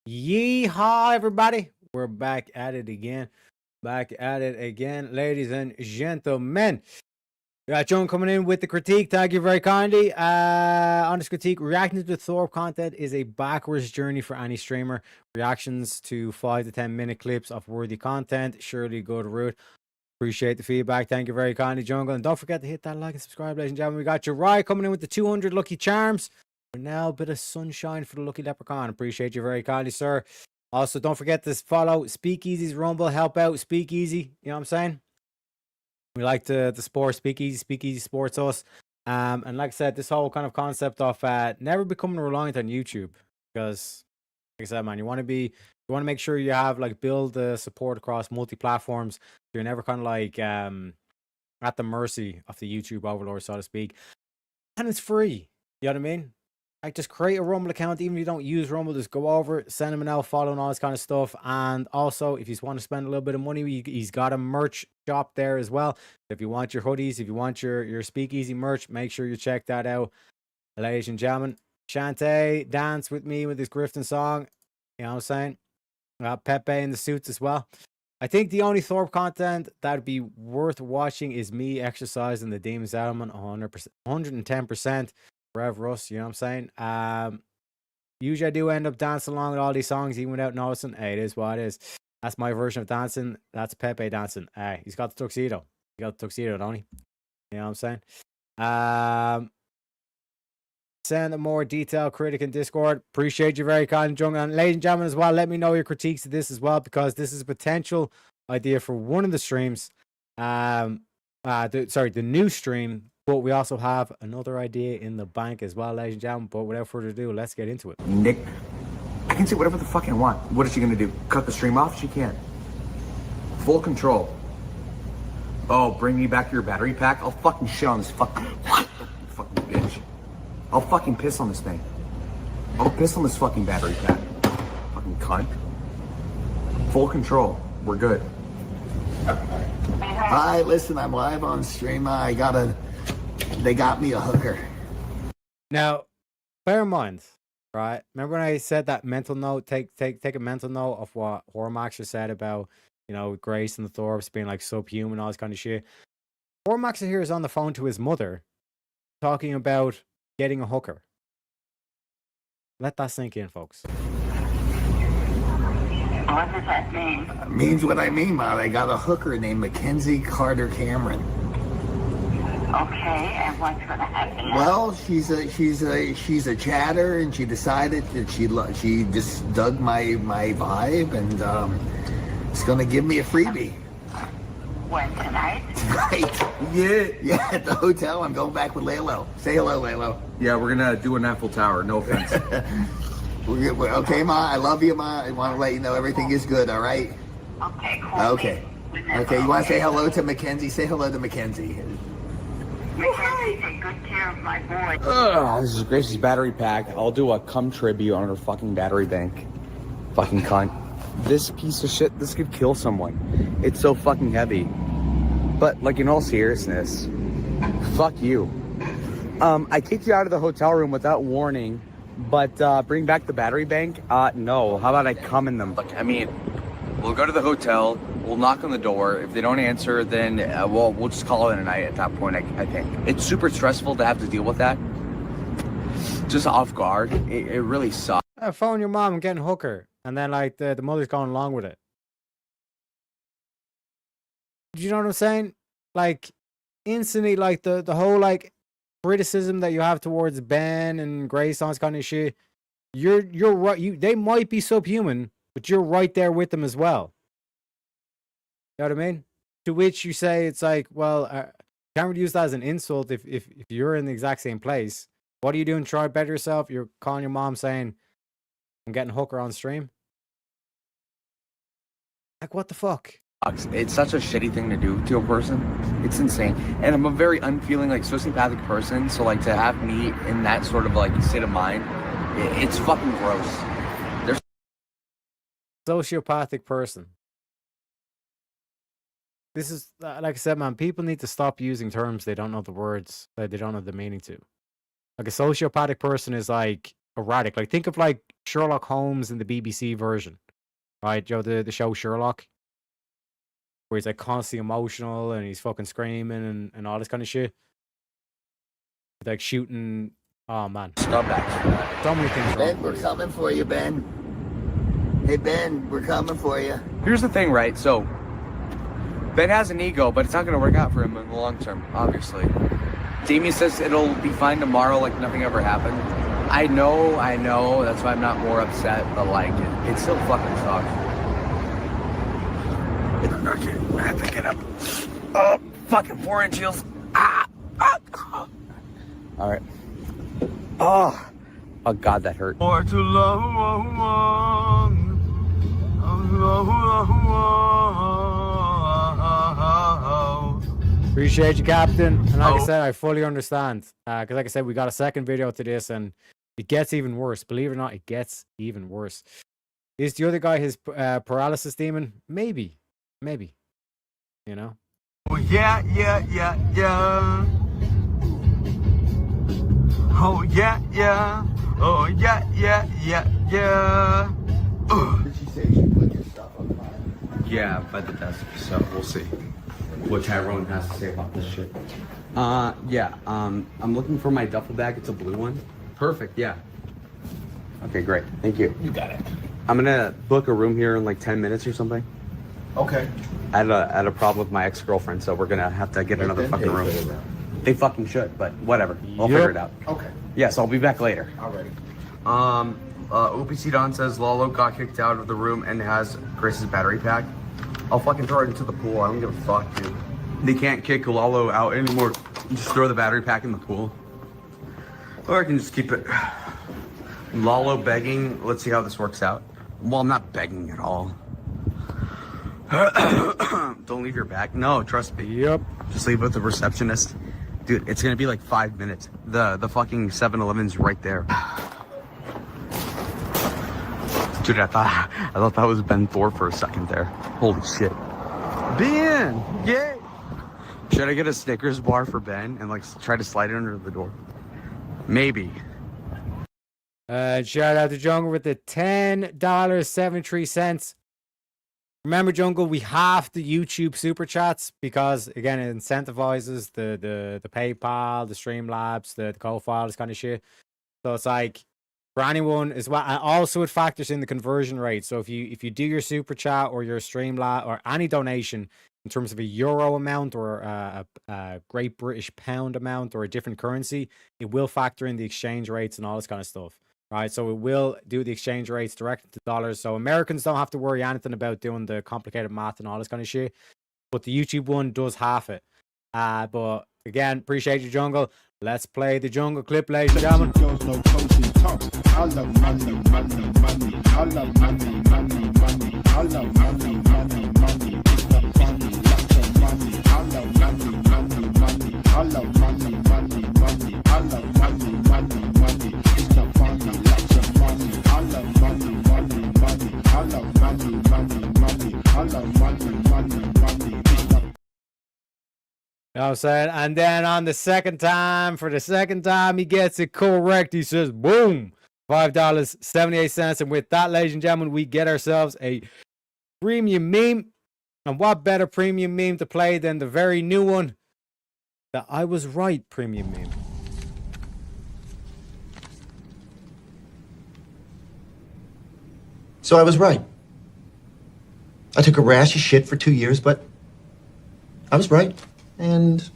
Yeehaw, everybody. We're back at it again. Ladies and gentlemen. We got John coming in with the critique. Thank you very kindly. On this critique, reacting to the Thorpe content is a backwards journey for any streamer. Reactions to 5 to 10 minute clips of worthy content, surely good route. Appreciate the feedback. Thank you very kindly, Jungle. And don't forget to hit that like and subscribe, ladies and gentlemen. We got Uriah coming in with the 200 lucky charms. For now, a bit of sunshine for the lucky leprechaun. Appreciate you very kindly, sir. Also, don't forget to follow Speakeasy's Rumble. Help out Speakeasy. You know what I'm saying? We like to support Speakeasy. Speakeasy supports us. And like I said, this whole kind of concept of never becoming reliant on YouTube. Because, like I said, man, you want to make sure you have, like, build the support across multi-platforms. So you're never kind of like at the mercy of the YouTube overlord, so to speak. And it's free. You know what I mean? Like, just create a Rumble account. Even if you don't use Rumble, just go over, send him an L, follow, and all this kind of stuff. And also, if you just want to spend a little bit of money, he's got a merch shop there as well. If you want your hoodies, if you want your Speakeasy merch, make sure you check that out. Ladies and gentlemen, Shantae, dance with me with this grifting song. You know what I'm saying? Pepe in the suits as well. I think the only Thorpe content that'd be worth watching is me exercising the Demon's Element 100%, 110%. Rev Russ, you know what I'm saying? Usually I do end up dancing along with all these songs even without noticing. Hey, it is what it is. That's my version of dancing. That's Pepe dancing. Hey, he's got the tuxedo. He got the tuxedo, don't he? You know what I'm saying? Send a more detailed critic in Discord. Appreciate you very kind, Jungle. And ladies and gentlemen as well, let me know your critiques of this as well, because this is a potential idea for one of the streams. The new stream. But we also have another idea in the bank as well, ladies and gentlemen. But without further ado, let's get into it. Nick, I can say whatever the fuck I want. What is she gonna do? Cut the stream off? She can't. Full control. Oh, bring me back your battery pack? I'll fucking shit on this fucking bitch. I'll fucking piss on this thing. I'll piss on this fucking battery pack. Fucking cunt. Full control. We're good. Hi, listen, I'm live on stream. They got me a hooker. Now, bear in mind, right? Remember when I said that mental note? Take a mental note of what Hormaxer said about, you know, Grace and the Thorpes being like subhuman, all this kind of shit. Hormaxer here is on the phone to his mother, talking about getting a hooker. Let that sink in, folks. What does that mean? Means what I mean, Mom. I got a hooker named Mackenzie Carter Cameron. Okay, and what's going to happen? Well, she's a chatter, and she decided that she just dug my vibe, and it's going to give me a freebie. When, tonight? Right. Yeah, at the hotel. I'm going back with Lalo. Say hello, Lalo. Yeah, we're gonna do an Eiffel Tower. No offense. We're okay, Ma. I love you, Ma. I want to let you know everything is good. All right. Okay. Cool. Okay. Okay. You want to say hello to Mackenzie? Say hello to Mackenzie. Mackenzie, take good care of my boy. This is Grace's battery pack. I'll do a cum tribute on her fucking battery bank. Fucking cunt. This piece of shit, this could kill someone. It's so fucking heavy. But, like, in all seriousness, fuck you. I kicked you out of the hotel room without warning, but bring back the battery bank? No. How about I cum in them? Look, I mean, we'll go to the hotel, we'll knock on the door. If they don't answer, then we'll just call it a night at that point, I think. It's super stressful to have to deal with that. Just off guard. It really sucks. Phone your mom and get a hooker. And then, like, the mother's going along with it. Do you know what I'm saying? Like, instantly, like, the whole, like, criticism that you have towards Ben and Grace on this kind of shit, you're right. They might be subhuman, but you're right there with them as well. You know what I mean? To which you say, it's like, well, can't really use that as an insult if you're in the exact same place. What are you doing? Try to better yourself. You're calling your mom saying, I'm getting a hooker on stream. Like, what the fuck? It's such a shitty thing to do to a person. It's insane. And I'm a very unfeeling, like, sociopathic person. So, like, to have me in that sort of, like, state of mind, it's fucking gross. There's sociopathic person. This is, like I said, man, people need to stop using terms they don't know the words, that they don't know the meaning to. Like, a sociopathic person is, like, erratic. Like, think of, like, Sherlock Holmes in the BBC version. Right, Joe, the show Sherlock, where he's like constantly emotional and he's fucking screaming and all this kind of shit. Like shooting, oh man. Scumbags. So many things wrong. Ben, we're coming for you, Ben. Hey, Ben, we're coming for you. Here's the thing, right? So, Ben has an ego, but it's not going to work out for him in the long term, obviously. Jamie says it'll be fine tomorrow, like nothing ever happened. I know, that's why I'm not more upset, but like, it still fucking sucks. I have to get up. Oh, fucking 4-inch heels. Alright. Oh God, that hurt. Or to love Appreciate you, Captain. And like I said, I fully understand. Because like I said, we got a second video to this and it gets even worse. Believe it or not, it gets even worse. Is the other guy his paralysis demon? Maybe. You know? Oh, yeah. Oh, yeah. Oh, yeah. Did she say she put your stuff on fire? Yeah, by the desk, so we'll see what Tyrone has to say about this shit. I'm looking for my duffel bag. It's a blue one. Perfect, yeah. Okay, great. Thank you. You got it. I'm gonna book a room here in like 10 minutes or something. Okay. I had a problem with my ex-girlfriend, so we're gonna have to get another fucking room. They fucking should, but whatever. I'll figure it out. Okay. Yes, I'll be back later. Alrighty. OPC Don says Lalo got kicked out of the room and has Grace's battery pack. I'll fucking throw it into the pool. I don't give a fuck, dude. They can't kick Lalo out anymore. Just throw the battery pack in the pool. Or I can just keep it. Lalo begging. Let's see how this works out. Well, I'm not begging at all. Don't leave your bag. No, trust me. Yep. Just leave it with the receptionist. Dude, it's gonna be like 5 minutes. The fucking 7-Eleven's right there. Dude, I thought that was Ben Thorpe for a second there. Holy shit. Ben! Yay! Should I get a Snickers bar for Ben and like try to slide it under the door? Maybe. Shout out to Jungle with the $10.73. Remember, Jungle, we have the YouTube super chats because again it incentivizes the PayPal, the Streamlabs, the Ko-Fi, this kind of shit. So it's like for anyone as well, and also it factors in the conversion rate. So if you do your super chat or your Streamlab or any donation in terms of a euro amount or a Great British pound amount or a different currency, it will factor in the exchange rates and all this kind of stuff. Right, so it will do the exchange rates direct to dollars. So Americans don't have to worry anything about doing the complicated math and all this kind of shit. But the YouTube one does half it. But again, appreciate you, Jungle. Let's play the Jungle clip, ladies and gentlemen. I love money, money, money. I love money, money, money. I love money, money, money. It's the funny, lots of money. I love money, money, money. I love money, money, money. I love money, money, money. It's the funny, lots of money. I love money, money, money. I love money, money, money. I love money, money, money. It's the You know what I'm saying? And then on the second time, for the second time, he gets it correct. He says, boom, $5.78. And with that, ladies and gentlemen, we get ourselves a premium meme. And what better premium meme to play than the very new one, the I Was Right premium meme. So I was right. I took a rash of shit for 2 years, but I was right. And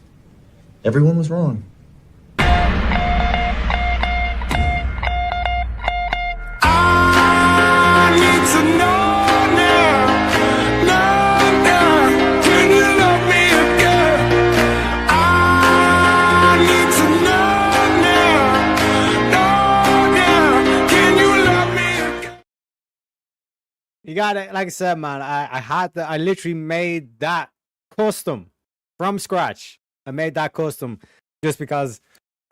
everyone was wrong. I need to know now, can you love me again? I need to know now, can you love me again? You got it. Like I said, man, I literally made that custom from scratch. I made that custom just because,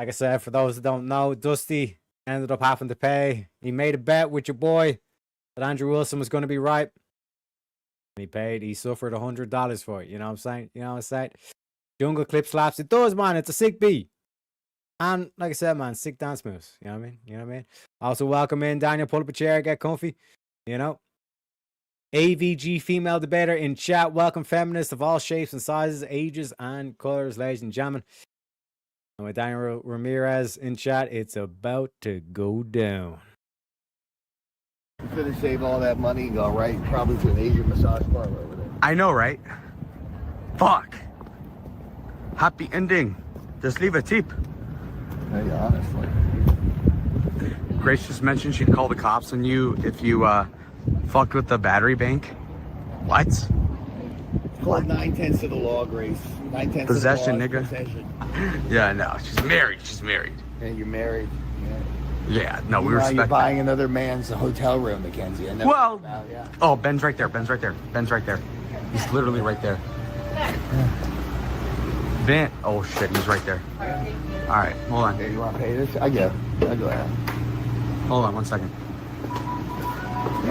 like I said, for those that don't know, Dusty ended up having to pay. He made a bet with your boy that Andrew Wilson was going to be right. And he paid. He suffered $100 for it. You know what I'm saying? You know what I'm saying? Jungle clip slaps. It does, man. It's a sick beat. And like I said, man, sick dance moves. You know what I mean? You know what I mean? Also, welcome in Daniel. Pull up a chair, get comfy. You know? AVG female debater in chat. Welcome feminists of all shapes and sizes, ages and colors, ladies and gentlemen. And with Daniel Ramirez in chat, it's about to go down. You could have saved all that money and go right probably to an Asian massage parlor over there. I know, right? Fuck. Happy ending. Just leave a tip. Hey, honestly. Grace just mentioned she'd call the cops on you if you fucked with the battery bank. What? It's called 9/10 of the law, Grace. 9/10 Possession, of the law nigga. is possession. Yeah, no, she's married. She's married. And you're married. Yeah, no, we Meanwhile, respect you're that. buying another man's hotel room, Mackenzie. I know Well, about, yeah. oh, Ben's right there. Ben's right there. Ben's right there. He's literally right there. Ben. Oh shit, he's right there. All right, hold on. Okay, you want to pay this? I go ahead. Hold on 1 second.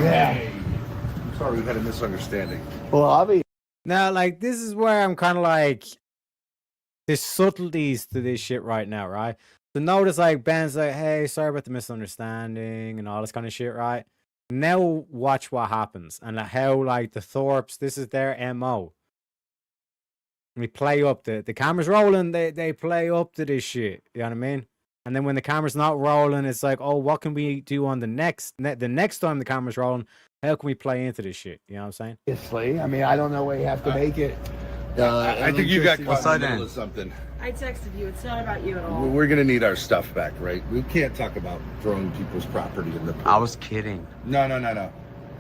Yeah. I'm sorry, we had a misunderstanding. Well, I'll be. Now, like, this is where I'm kind of like, there's subtleties to this shit right now, right? So notice, like, Ben's like, hey, sorry about the misunderstanding and all this kind of shit, right? Now watch what happens and how, like, the Thorpes, this is their MO. We play up the camera's rolling, they play up to this shit. You know what I mean? And then when the camera's not rolling, it's like, oh, what can we do on the next time the camera's rolling? How can we play into this shit? You know what I'm saying? Obviously. I mean, I don't know where you have to make it. I think you got caught in the then? middle of something. I texted you. It's not about you at all. We're gonna need our stuff back, right? We can't talk about throwing people's property in the pool. I was kidding. No.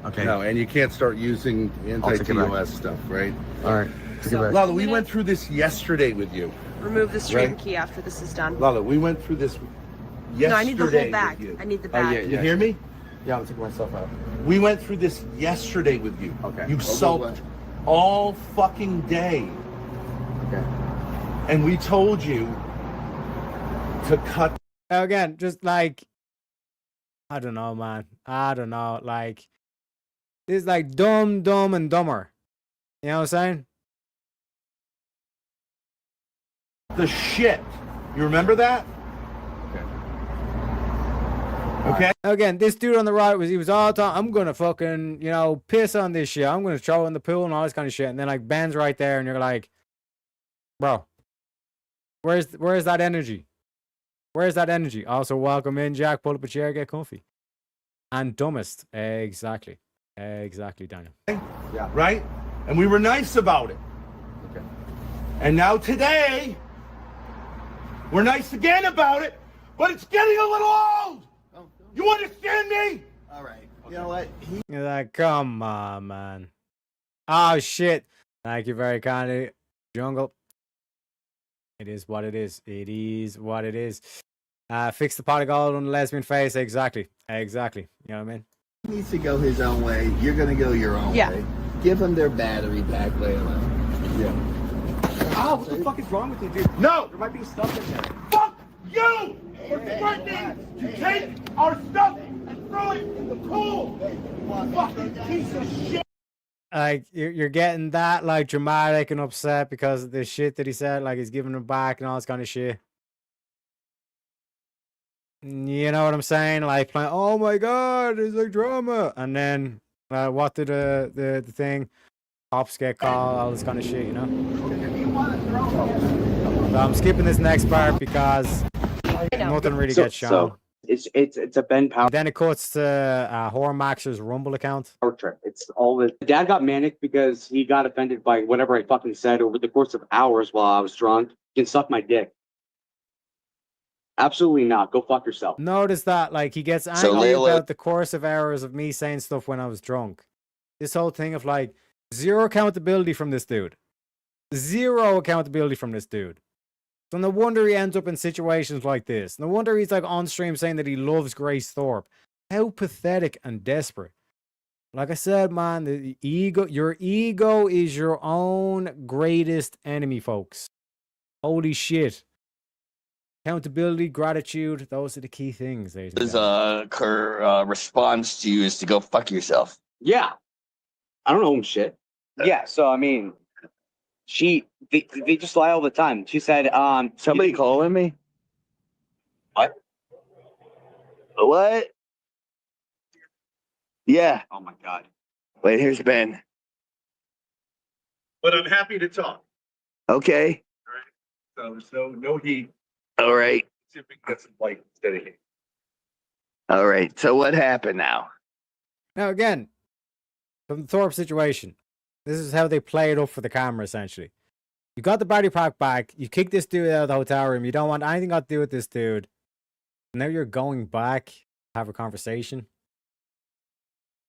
Okay. No, and you can't start using anti-TOS stuff, right? All right. Take it back. Lala, we went through this yesterday with you. Remove the stream Right. key after this is done. Lala, we went through this yesterday. No, I need the whole bag. with you. I need the Oh, bag. yeah, you hear me? Yeah, I'm taking my stuff out. We went through this yesterday with you. Okay. You sulked all fucking day. Okay. And we told you to cut. Now, again, just like, I don't know, man. I don't know. Like, this is like dumb, and dumber. You know what I'm saying? the shit. You remember that? Okay. Okay. Again, this dude on the right he was all time, I'm gonna fucking, piss on this shit. I'm gonna throw it in the pool and all this kind of shit. And then like Ben's right there and you're like, bro, where's that energy? Where's that energy? Also, welcome in, Jack. Pull up a chair, get comfy. And dumbest. Exactly, Daniel. Yeah. Right? And we were nice about it. Okay. And now today, we're nice again about it, but it's getting a little old. You understand me? All right. You know what? You're like, come on, man. Oh, shit. Thank you very kindly, Jungle. It is what it is. It is what it is. Fix the pot of gold on the lesbian face. Exactly. You know what I mean? He needs to go his own way. You're going to go your own way. Give them their battery back, Layla. Yeah. Oh, what the fuck is wrong with you, dude? No! There might be stuff in there. Fuck you! We're threatening to take our stuff and throw it in the pool! Fucking piece of shit! Like, you're getting that, like, dramatic and upset because of the shit that he said. Like, he's giving him back and all this kind of shit. You know what I'm saying? Like, playing, oh my god, it's like drama. And then, what did the thing? Cops get called, all this kind of shit, So I'm skipping this next part because nothing really gets shown. So it's a Ben Power. Then it cuts to Hormaxer's Rumble account. Trip. It's all the dad got manic because he got offended by whatever I fucking said over the course of hours while I was drunk. You can suck my dick. Absolutely not. Go fuck yourself. Notice that, like, he gets angry about the course of hours of me saying stuff when I was drunk. This whole thing of, like, zero accountability from this dude. Zero accountability from this dude. So no wonder he ends up in situations like this. No wonder he's, like, on stream saying that he loves Grace Thorpe. How pathetic and desperate. Like I said, man, your ego is your own greatest enemy, folks. Holy shit. Accountability, gratitude, those are the key things. Her response to you is to go fuck yourself. Yeah. I don't own shit. Yeah, so I mean, they just lie all the time. She said, somebody calling me? What? What? Yeah. Oh my god. Wait, here's Ben. But I'm happy to talk. Okay. All right. So there's no heat. All right. See if we can get some light instead of heat. All right. So what happened now? Now, again, from the Thorpe situation, this is how they play it up for the camera, essentially. You got the battery pack back. You kick this dude out of the hotel room. You don't want anything got to do with this dude. Now you're going back to have a conversation.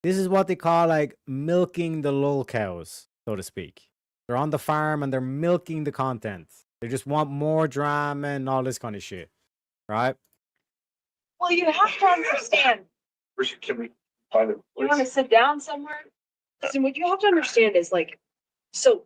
This is what they call, like, milking the lull cows, so to speak. They're on the farm and they're milking the content. They just want more drama and all this kind of shit. Right? Well, you have to understand. Can we find a place? You want to sit down somewhere? Listen, what you have to understand is, like, so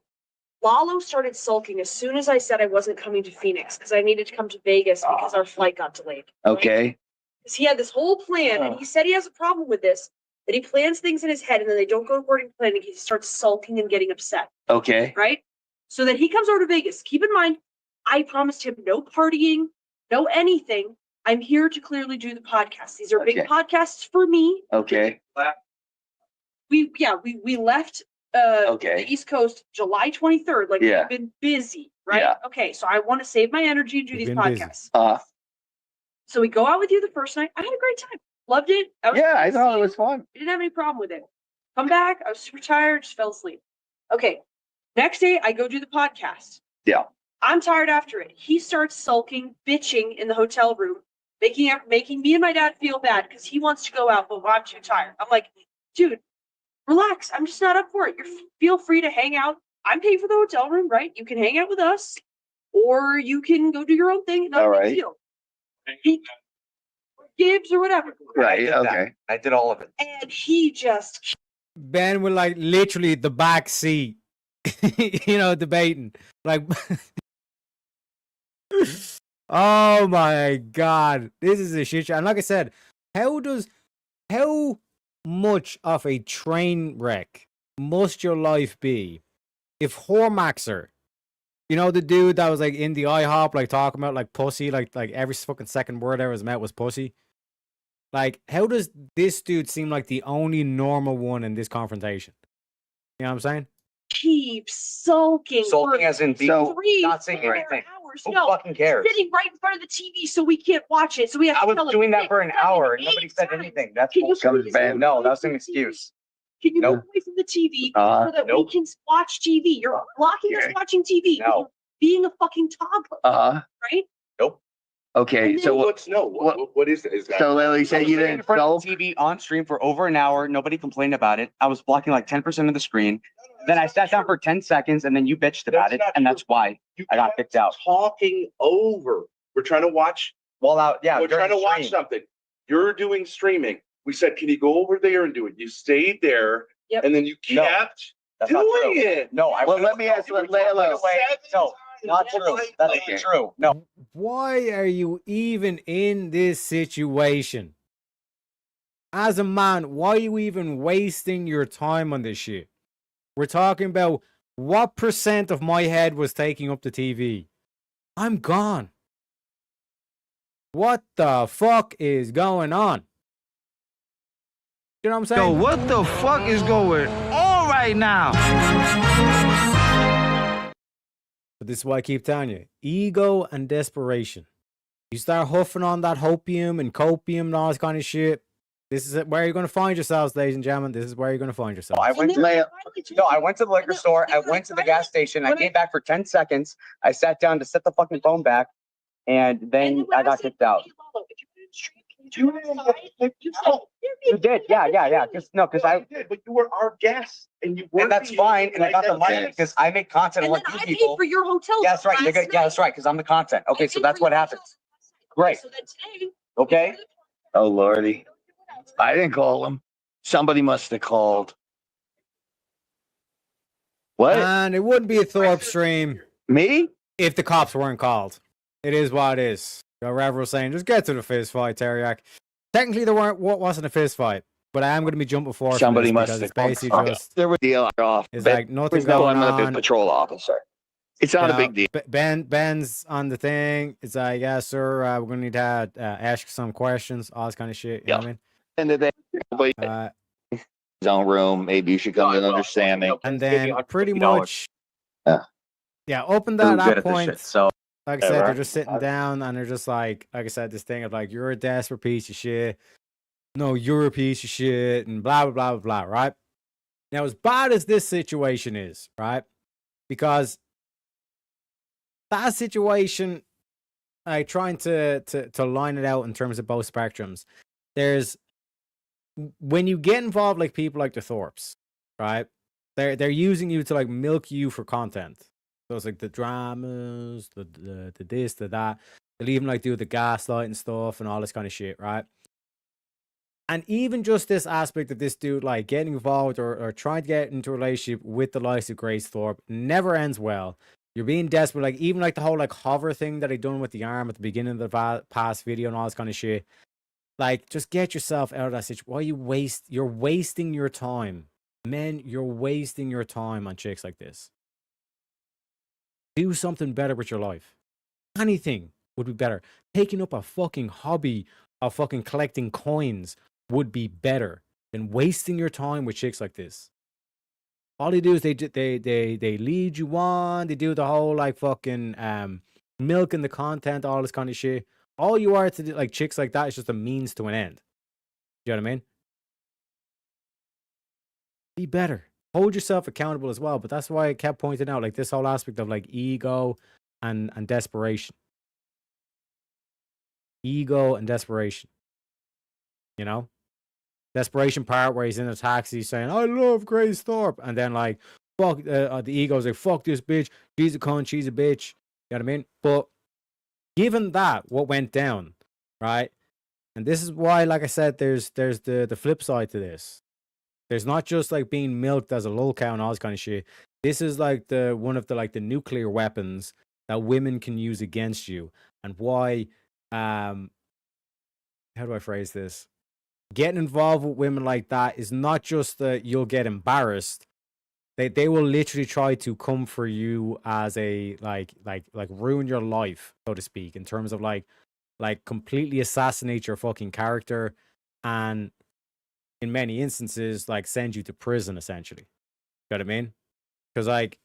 Lalo started sulking as soon as I said I wasn't coming to Phoenix because I needed to come to Vegas because our flight got delayed. Okay. Because he had this whole plan and he said he has a problem with this, that he plans things in his head and then they don't go according to plan and he starts sulking and getting upset. Okay. Right? So then he comes over to Vegas. Keep in mind, I promised him no partying, no anything. I'm here to clearly do the podcast. These are big podcasts for me. Okay. We left the East Coast July 23rd. Like, we've been busy, right? Yeah. Okay, so I want to save my energy and do these podcasts. So we go out with you the first night. I had a great time. Loved it. I thought it was fun. I didn't have any problem with it. Come back. I was super tired. Just fell asleep. Okay. Next day, I go do the podcast. Yeah. I'm tired after it. He starts sulking, bitching in the hotel room, making me and my dad feel bad because he wants to go out, but I'm too tired. I'm like, dude, relax. I'm just not up for it. Feel free to hang out. I'm paying for the hotel room, right? You can hang out with us, or you can go do your own thing. Not a big deal. Gibbs or whatever. Right. Okay. I did all of it. And he just Ben with, like, literally the back seat, debating. Like, oh my god, this is a shit show. And like I said, how much of a train wreck must your life be if Hormaxer, the dude that was, like, in the IHOP, like, talking about, like, pussy, like every fucking second word I was met was pussy. Like, how does this dude seem like the only normal one in this confrontation? You know what I'm saying? Keep sulking. Sulking for as in not saying anything. Hours. Who No, fucking cares? sitting right in front of the TV so we can't watch it. So we have I to was tell him doing that 6, for an 7, hour and 8 nobody said times. anything. That's Can you bullshit. please No, move that's an away from the TV? excuse. Can you Nope. move away from the TV so that Nope. we can watch TV? You're blocking us watching TV. No. You're being a fucking toddler. Right? Nope. Okay, And so then- what's what is it? Is that? So Lily said you didn't in front of sulk. the TV on stream for over an hour. Nobody complained about it. I was blocking like 10% of the screen. Then I sat down for 10 seconds and then you bitched about it. And that's why I got kicked out. Talking over. We're trying to watch. Well, out, yeah. We're during trying to the watch stream. something. You're doing streaming. We said, can you go over there and do it? You stayed there, Yep. and then you No, kept that's not doing true. it. No, I Well, let me ask You were Layla. talking No, not true. That's not true. No. Why are you even in this situation? As a man, why are you even wasting your time on this shit? We're talking about what percent of my head was taking up the TV. I'm gone. What the fuck is going on? You know what I'm saying? Yo, what the fuck is going on right now? But this is why I keep telling you. Ego and desperation. You start huffing on that hopium and copium and all this kind of shit. This is where you're going to find yourselves, ladies and gentlemen. This is where you're going to find yourselves. I went to I went to the liquor store. I went to the gas station. I came back for 10 seconds. I sat down to set the fucking phone back, and then I got kicked out. You did, yeah. Because I did, but you were our guest, and you were. And that's fine, and I got the money because I make content And like then you I paid people. for your hotel. Yeah, that's right. last Yeah, that's right. Because I'm the content. Okay, so that's what happens. Great. So then today, Okay. Oh lordy, I didn't call him. Somebody must have called. What? And it wouldn't be a Thorpe stream. Me? If the cops weren't called. It is what it is. So Rev was saying, just get to the fist fight, Teriak. Technically, there wasn't a fist fight, but I am going to be jumping forward. Somebody for this must because have it's called. basically just There was a deal off. it's like nothing no, going I'm not a on. patrol officer. It's not a big deal. Ben's on the thing. It's like, yeah, sir, we're going to need to ask some questions, all this kind of shit. You know what I mean? End of the day, his own room. Maybe you should come to an understanding. And then pretty much, yeah, up Too until good that at this point, shit, so like I said, they're just sitting down and they're just like I said, this thing of like, you're a desperate piece of shit. No, you're a piece of shit, and blah, blah, blah, blah, blah, right? Now, as bad as this situation is, right? Because that situation, like trying to line it out in terms of both spectrums, there's when you get involved like people like the Thorpes, right? They're using you to like milk you for content. So it's like the dramas, the this, the that. They'll even like do the gaslighting stuff and all this kind of shit, right? And even just this aspect of this dude like getting involved or trying to get into a relationship with the likes of Grace Thorpe never ends well. You're being desperate, like even like the whole like hover thing that he done with the arm at the beginning of the past video and all this kind of shit. Like, just get yourself out of that situation. Why you're wasting your time. Men, you're wasting your time on chicks like this. Do something better with your life. Anything would be better. Taking up a fucking hobby of fucking collecting coins would be better than wasting your time with chicks like this. All they do is they lead you on. They do the whole like fucking milking the content, all this kind of shit. All you are to do, like chicks like that is just a means to an end. You know what I mean? Be better. Hold yourself accountable as well. But that's why I kept pointing out like this whole aspect of like ego and desperation. Ego and desperation. You know? Desperation part where he's in a taxi saying, I love Grace Thorpe. And then like, fuck, the ego's like, fuck this bitch. She's a cunt. She's a bitch. You know what I mean? But given that, what went down, right? And this is why, like I said, there's the flip side to this. There's not just like being milked as a lolcow and all this kind of shit. This is like one of the nuclear weapons that women can use against you. And why how do I phrase this? Getting involved with women like that is not just that you'll get embarrassed. They will literally try to come for you as a like ruin your life, so to speak, in terms of like completely assassinate your fucking character, and in many instances, like send you to prison essentially. You know what I mean? Because like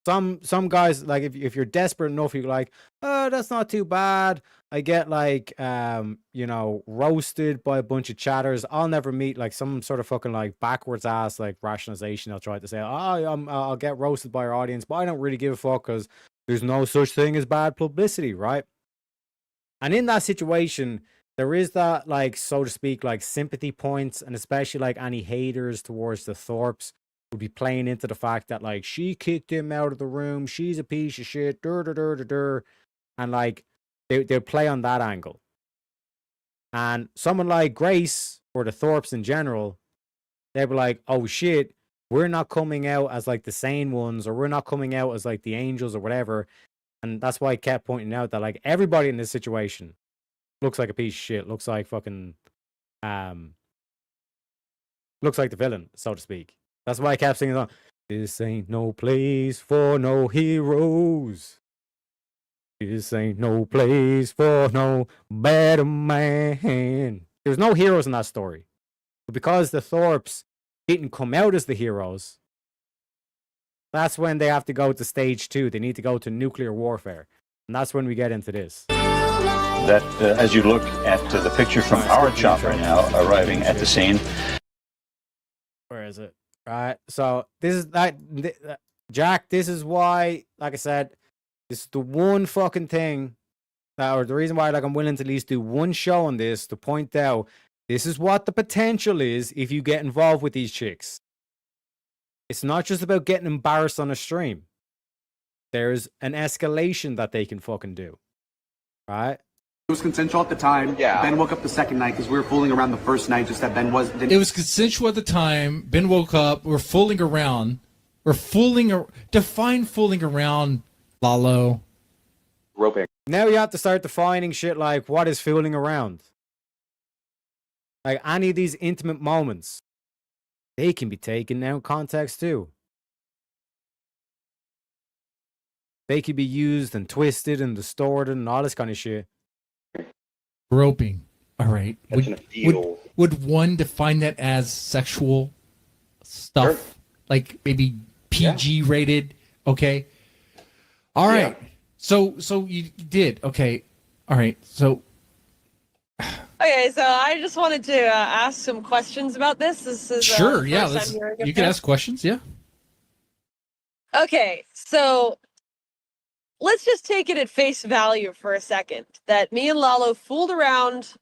some guys, like if you're desperate enough, you're like, oh, that's not too bad. I get like roasted by a bunch of chatters. I'll never meet like some sort of fucking like backwards ass like rationalization. They'll try to say, oh, I'll get roasted by our audience, but I don't really give a fuck because there's no such thing as bad publicity, right? And in that situation, there is that, like, so to speak, like sympathy points, and especially like any haters towards the Thorpes would be playing into the fact that like she kicked him out of the room, she's a piece of shit, and like they'll play on that angle. And someone like Grace or the Thorpes in general, they'll be like, oh shit, we're not coming out as like the sane ones, or we're not coming out as like the angels or whatever. And that's why I kept pointing out that like everybody in this situation looks like a piece of shit, looks like fucking looks like the villain, so to speak. That's why I kept singing on, this ain't no place for no heroes. This ain't no place for no better man. There's no heroes in that story. But because the Thorpes didn't come out as the heroes, that's when they have to go to stage 2. They need to go to nuclear warfare. And that's when we get into this. That as you look at the picture from our chop right now, arriving at the scene. Where is it? Right. So this is that, Jack, this is why, like I said, this is the one fucking thing that, or the reason why like I'm willing to at least do one show on this to point out this is what the potential is if you get involved with these chicks. It's not just about getting embarrassed on a stream. There's an escalation that they can fucking do. Right? It was consensual at the time. Yeah. Ben woke up the second night because we were fooling around the first night, just that Ben wasn't. It was consensual at the time. Ben woke up. We're fooling around. Define fooling around, Lalo. Roping. Now you have to start defining shit like what is fooling around. Like any of these intimate moments, they can be taken out of context too. They could be used and twisted and distorted and all this kind of shit. Groping. All right. Would one define that as sexual stuff? Sure. Like maybe PG rated? Okay. All right. Yeah. So you did. Okay. All right. So. Okay, so I just wanted to ask some questions about this. This is sure. Yeah. You can ask questions. Yeah. Okay. So let's just take it at face value for a second that me and Lalo fooled around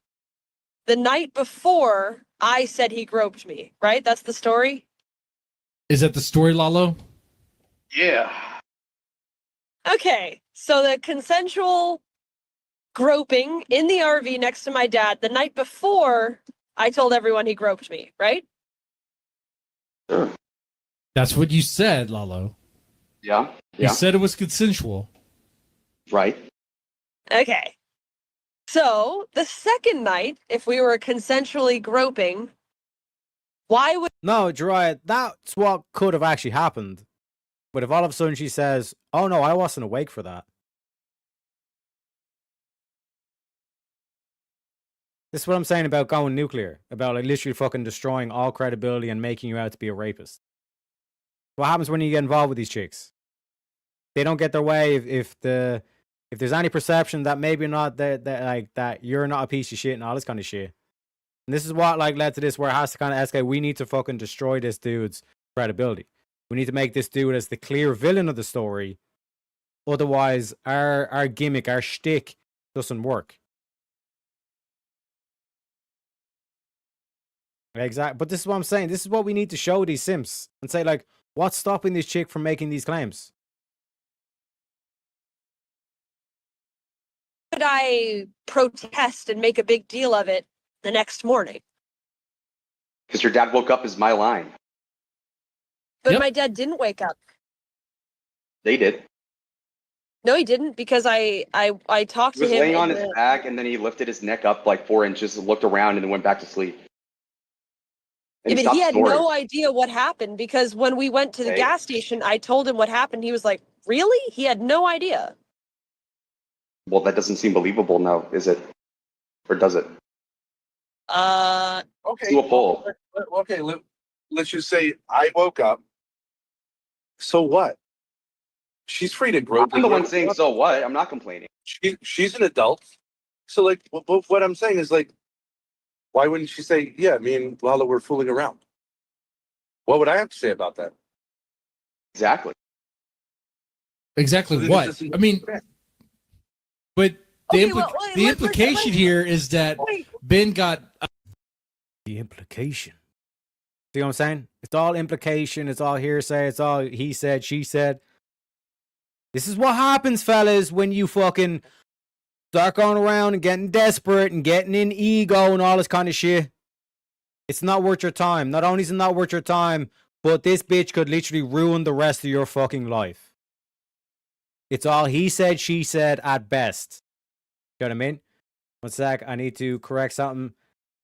the night before I said he groped me, right? That's the story? Is that the story, Lalo? Yeah. Okay, so the consensual groping in the RV next to my dad the night before I told everyone he groped me, right? Sure. That's what you said, Lalo. Yeah. You said it was consensual. Right. Okay. So the second night, if we were consensually groping, why would... No, Jiraiya, that's what could have actually happened. But if all of a sudden she says, oh no, I wasn't awake for that. This is what I'm saying about going nuclear. About like literally fucking destroying all credibility and making you out to be a rapist. What happens when you get involved with these chicks? They don't get their way if there's any perception that maybe not that you're not a piece of shit and all this kind of shit. And this is what like led to this where it has to kind of escalate. We need to fucking destroy this dude's credibility. We need to make this dude as the clear villain of the story. Otherwise, our gimmick, our shtick doesn't work. Exactly. But this is what I'm saying. This is what we need to show these simps and say like, what's stopping this chick from making these claims? Could I protest and make a big deal of it the next morning? Because your dad woke up is my line. But my dad didn't wake up. They did. No, he didn't, because I talked to him. He was laying on his back, and then he lifted his neck up like 4 inches, and looked around, and then went back to sleep. Yeah, but he had no idea what happened, because when we went to the gas station, I told him what happened. He was like, really? He had no idea. Well, that doesn't seem believable now, is it? Or does it? Okay. Do a poll. Okay. Let's just say I woke up. So what? She's free to grope. I'm the one saying so what. I'm not complaining. She's an adult. So like, what I'm saying is like, why wouldn't she say, yeah, me and Lala were fooling around? What would I have to say about that? Exactly. Exactly So what? I mean, but the, the implication here is that Ben got the implication. See what I'm saying? It's all implication. It's all hearsay. It's all he said, she said. This is what happens, fellas, when you fucking start going around and getting desperate and getting in ego and all this kind of shit. It's not worth your time. Not only is it not worth your time, but this bitch could literally ruin the rest of your fucking life. It's all he said, she said at best. You know what I mean? One sec, I need to correct something.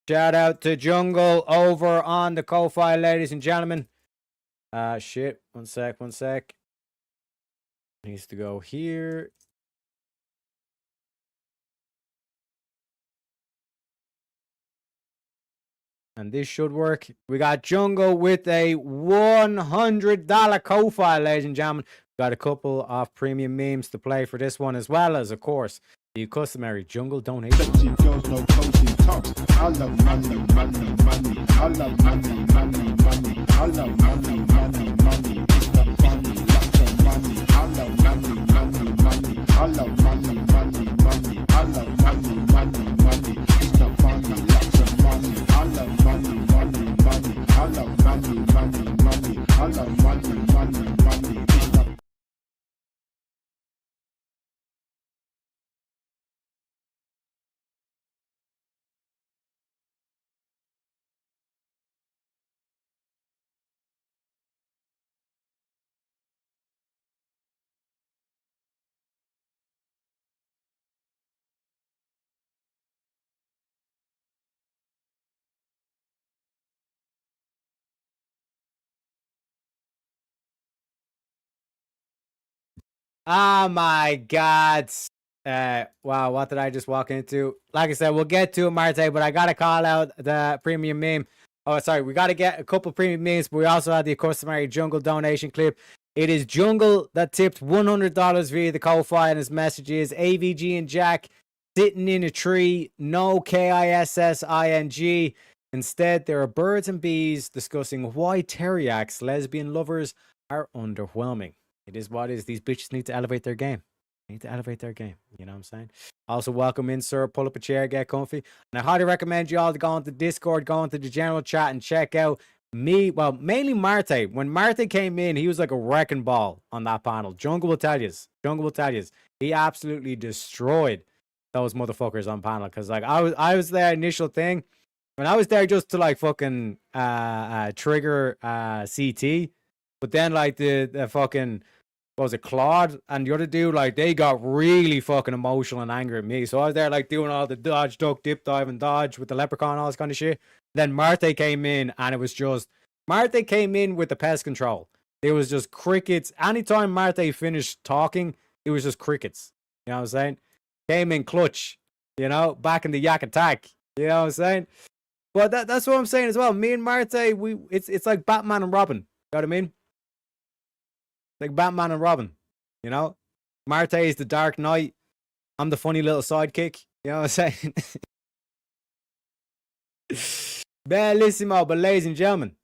Shout out to Jungle over on the Ko-Fi, ladies and gentlemen. Shit. One sec. Needs to go here. And this should work. We got Jungle with a $100 Ko-Fi, ladies and gentlemen. Got a couple of premium memes to play for this one, as well as, of course, the customary Jungle donation. I love money, money, money. I love money, money, money. I love money, money, money. It's the funny, lots of money. I love money, money, money. I love money, money, money. I love money, money, money. It's the funny, lots of money. I love money, money, money. I love money, money, money. I love money, money, money. It's the Oh my God. Wow, what did I just walk into? Like I said, we'll get to it, Marte, but I gotta call out the premium meme. Oh, sorry, we gotta get a couple premium memes, but we also had the customary Jungle donation clip. It is Jungle that tipped $100 via the Ko-Fi, and his message is AVG and Jack sitting in a tree, no KISSING. Instead, there are birds and bees discussing why Teriak's lesbian lovers are underwhelming. It is what it is. These bitches need to elevate their game. They need to elevate their game. You know what I'm saying? Also, welcome in, sir. Pull up a chair, get comfy. And I highly recommend you all to go into Discord, go into the general chat, and check out me. Well, mainly Marte. When Marte came in, he was like a wrecking ball on that panel. Jungle will tell you. Jungle will tell you. He absolutely destroyed those motherfuckers on panel. Because like I was there initial thing. When I was there just to like fucking trigger CT. But then like the fucking, what was it, Claude and the other dude, like they got really fucking emotional and angry at me. So I was there like doing all the dodge, duck, dip, dive, and dodge with the leprechaun, all this kind of shit. Then Marte came in and it was just, Marte came in with the pest control. It was just crickets. Anytime Marte finished talking, it was just crickets. You know what I'm saying? Came in clutch, you know, back in the yak attack. You know what I'm saying? But that's what I'm saying as well. Me and Marte, it's like Batman and Robin. You know what I mean? Like Batman and Robin, you know? Marte is the Dark Knight. I'm the funny little sidekick. You know what I'm saying? Bellissimo, but ladies and gentlemen,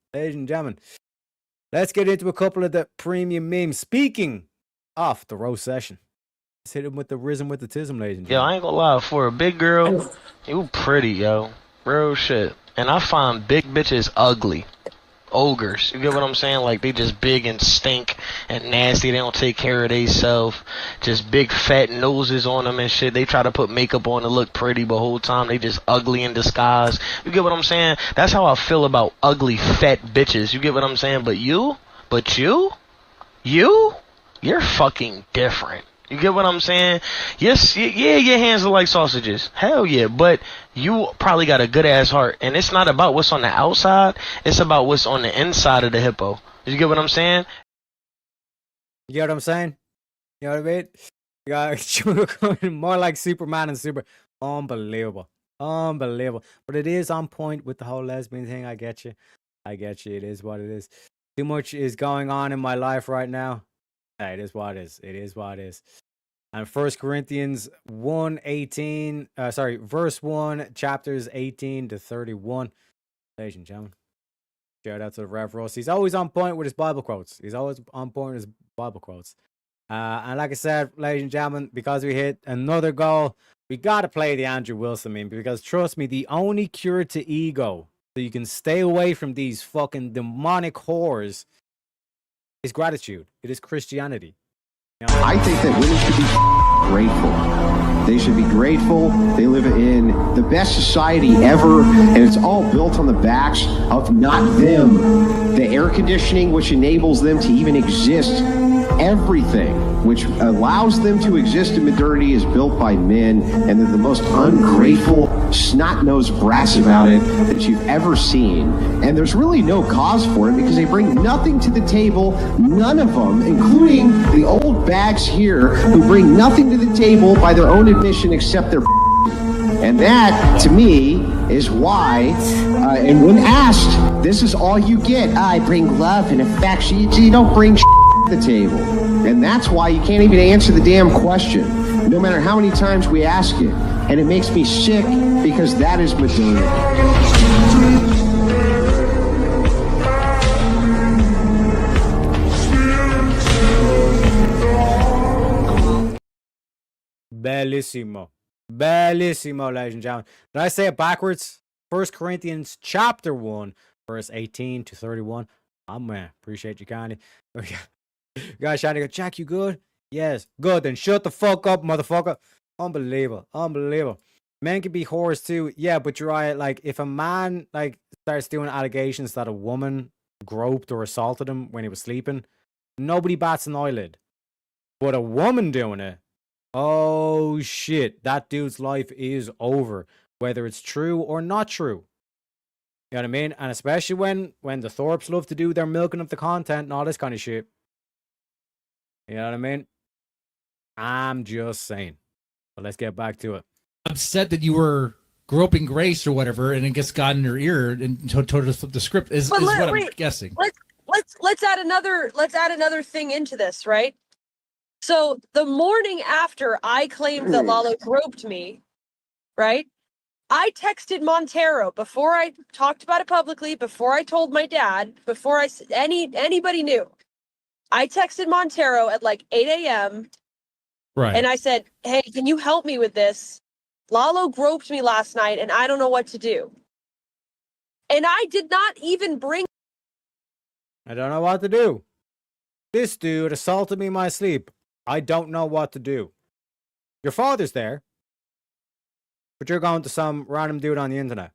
let's get into a couple of the premium memes. Speaking of the roast session, let's hit him with the rhythm with the tism, ladies and Yo, gentlemen. I ain't gonna lie, for a big girl, you pretty, yo. Real shit. And I find big bitches ugly. Ogres. You get what I'm saying? Like, they just big and stink and nasty. They don't take care of themselves. Just big fat noses on them and shit. They try to put makeup on to look pretty, but whole time they just ugly in disguise. You get what I'm saying? That's how I feel about ugly fat bitches. You get what I'm saying? But you're fucking different. You get what I'm saying? Yes, yeah, your hands are like sausages. Hell yeah, but you probably got a good ass heart. And it's not about what's on the outside, it's about what's on the inside of the hippo. You get what I'm saying? You get what I'm saying? You know what I mean? You got more like Superman and Super. Unbelievable. Unbelievable. But it is on point with the whole lesbian thing. I get you. I get you. It is what it is. Too much is going on in my life right now. Hey, it is what it is. It is what it is. And 1 Corinthians 1:18, verse 1, chapters 18 to 31. Ladies and gentlemen, shout out to the Rev Russ. He's always on point with his Bible quotes. He's always on point with his Bible quotes. And like I said, ladies and gentlemen, because we hit another goal, we got to play the Andrew Wilson meme. Because trust me, the only cure to ego, so you can stay away from these fucking demonic whores, is gratitude. It is Christianity. You know? I think that women should be grateful. They should be grateful. They live in the best society ever, and it's all built on the backs of not them. The air conditioning, which enables them to even exist, everything which allows them to exist in modernity is built by men, and they're the most ungrateful, snot-nosed brats about it that you've ever seen. And there's really no cause for it because they bring nothing to the table, none of them, including the old bags here who bring nothing to the table by their own admission except their and that, to me, is why, and when asked, this is all you get. I bring love and affection. You don't bring to the table. And that's why you can't even answer the damn question, no matter how many times we ask it. And it makes me sick because that is modernity. Bellissimo. Bellissimo, ladies and gentlemen. Did I say it backwards? 1 Corinthians chapter 1, verse 18 to 31. Man, appreciate you kindly. Guys trying to go, Jack, you good? Yes, good. Then shut the fuck up, motherfucker. Unbelievable. Unbelievable. Men can be whores too. Yeah, but you're right. Like, if a man starts doing allegations that a woman groped or assaulted him when he was sleeping, nobody bats an eyelid. But a woman doing it, oh shit, that dude's life is over, whether it's true or not true. You know what I mean? And especially when the Thorpes love to do their milking of the content and all this kind of shit. You know what I mean? I'm just saying. But let's get back to it. Upset that you were groping Grace or whatever, and it gets got in her ear and told her to flip the script is what I'm guessing. Let's add another thing into this, right? So the morning after I claimed that Lalo groped me, right? I texted Montero before I talked about it publicly, before I told my dad, before anybody knew. I texted Montero at like 8 a.m. Right. And I said, hey, can you help me with this? Lalo groped me last night and I don't know what to do. And I did not even bring. I don't know what to do. This dude assaulted me in my sleep. I don't know what to do. Your father's there, but you're going to some random dude on the internet.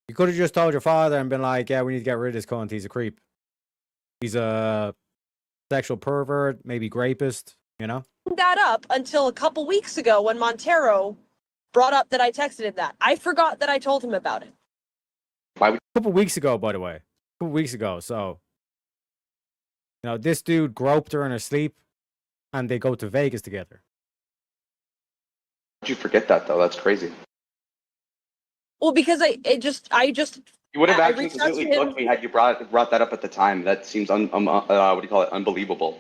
You could have just told your father and been like, yeah, we need to get rid of this cunt. He's a creep. He's a sexual pervert, maybe rapist, you know? That up until a couple weeks ago when Montero brought up that I texted him that. I forgot that I told him about it. A couple weeks ago, by the way. A couple weeks ago, so. You know, this dude groped her in her sleep, and they go to Vegas together. How'd you forget that, though? That's crazy. Well, because I just You would have I actually reached out to completely him. booked me had you brought that up at the time. That seems what do you call it? Unbelievable.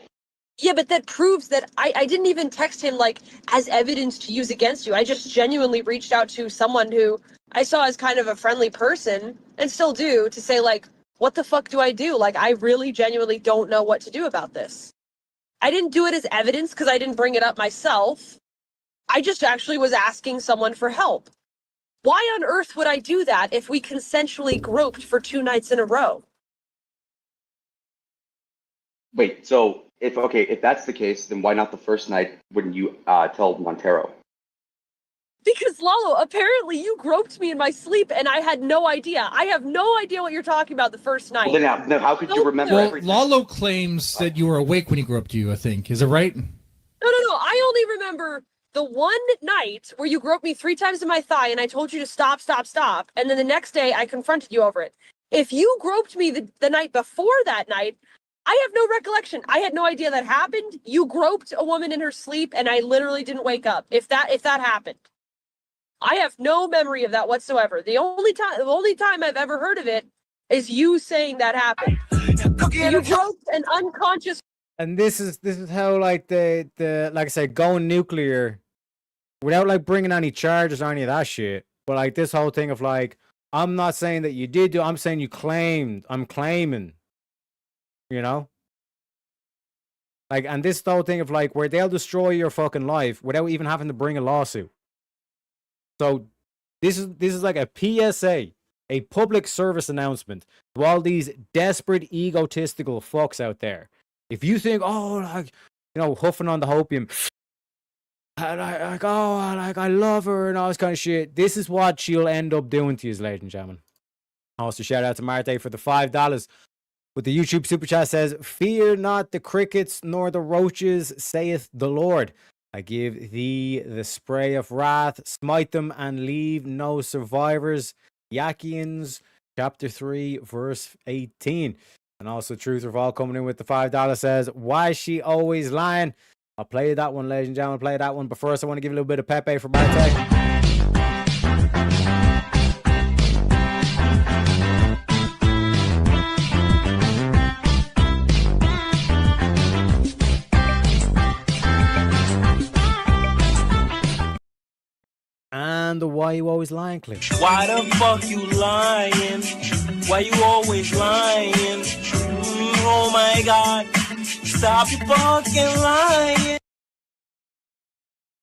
Yeah, but that proves that I didn't even text him like as evidence to use against you. I just genuinely reached out to someone who I saw as kind of a friendly person and still do to say like, what the fuck do I do? Like, I really genuinely don't know what to do about this. I didn't do it as evidence because I didn't bring it up myself. I just actually was asking someone for help. Why on earth would I do that if we consensually groped for 2 nights in a row? Wait, so if that's the case, then why not the first night when you tell Montero? Because Lalo, apparently you groped me in my sleep and I had no idea. I have no idea what you're talking about the first night. Well, then how could you remember Well, everything? Lalo claims that you were awake when he groped you, I think. Is it right? No. I only remember the one night where you groped me 3 times in my thigh and I told you to stop. And then the next day I confronted you over it. If you groped me the night before that night, I have no recollection. I had no idea that happened. You groped a woman in her sleep and I literally didn't wake up. If that happened. I have no memory of that whatsoever. The only time I've ever heard of it is you saying that happened. You broke an unconscious. And this is how like the like I said, going nuclear without like bringing any charges or any of that shit. But like this whole thing of like, I'm not saying that you did do. I'm saying you claimed. I'm claiming. You know. Like, and this whole thing of like where they'll destroy your fucking life without even having to bring a lawsuit. So this is like a PSA, a public service announcement to all these desperate, egotistical fucks out there. If you think, oh, like, you know, huffing on the hopium, I love her and all this kind of shit, this is what she'll end up doing to you, ladies and gentlemen. Also, shout out to Marte for the $5. But the YouTube super chat says, "Fear not the crickets nor the roaches, saith the Lord. I give thee the spray of wrath, smite them and leave no survivors." Yakians, chapter 3, verse 18. And also, Truth Revolve coming in with the $5 says, "Why is she always lying?" I'll play that one, ladies and gentlemen. Play that one. But first, I want to give a little bit of Pepe for Marte. And the Why You Always Lying clip. Why the fuck you lying? Why you always lying? Oh my god. Stop your fucking lying.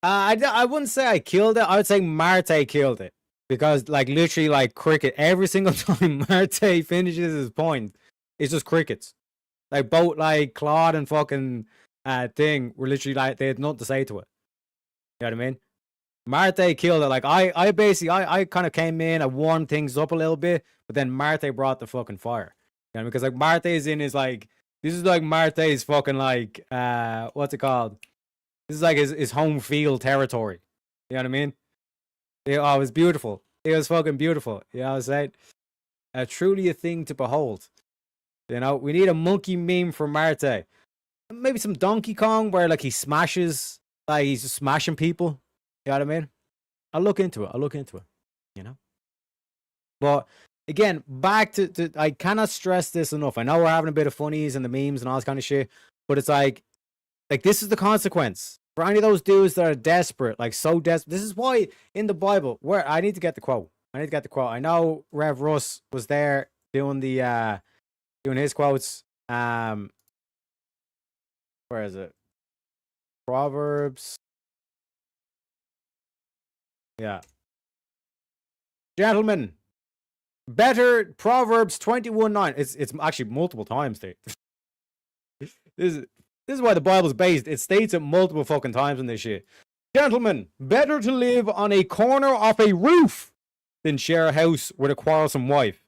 I wouldn't say I killed it. I would say Marte killed it. Because, like, literally, like, cricket. Every single time Marte finishes his point, it's just crickets. Like, both, like, Claude and fucking thing were literally, like, they had nothing to say to it. You know what I mean? Marte killed it. Like, I basically, I kind of came in, I warmed things up a little bit, but then Marte brought the fucking fire. You know, because, like, Marte's in his, like, this is, like, Marte's fucking, like, what's it called? This is, like, his home field territory. You know what I mean? Oh, it was beautiful. It was fucking beautiful. You know what I'm saying? Truly a thing to behold. You know, we need a monkey meme for Marte. Maybe some Donkey Kong where, like, he smashes, like, he's just smashing people. You know what I mean? I'll look into it. You know? But again, back to I cannot stress this enough. I know we're having a bit of funnies and the memes and all this kind of shit, but it's like this is the consequence. For any of those dudes that are desperate, like so desperate. This is why in the Bible, where I need to get the quote. I know Rev Russ was there doing the doing his quotes. Where is it? Proverbs. Yeah. Gentlemen, better Proverbs 21:9. It's actually multiple times, Dave. This is why the Bible's based. It states it multiple fucking times in this shit. Gentlemen, better to live on a corner of a roof than share a house with a quarrelsome wife.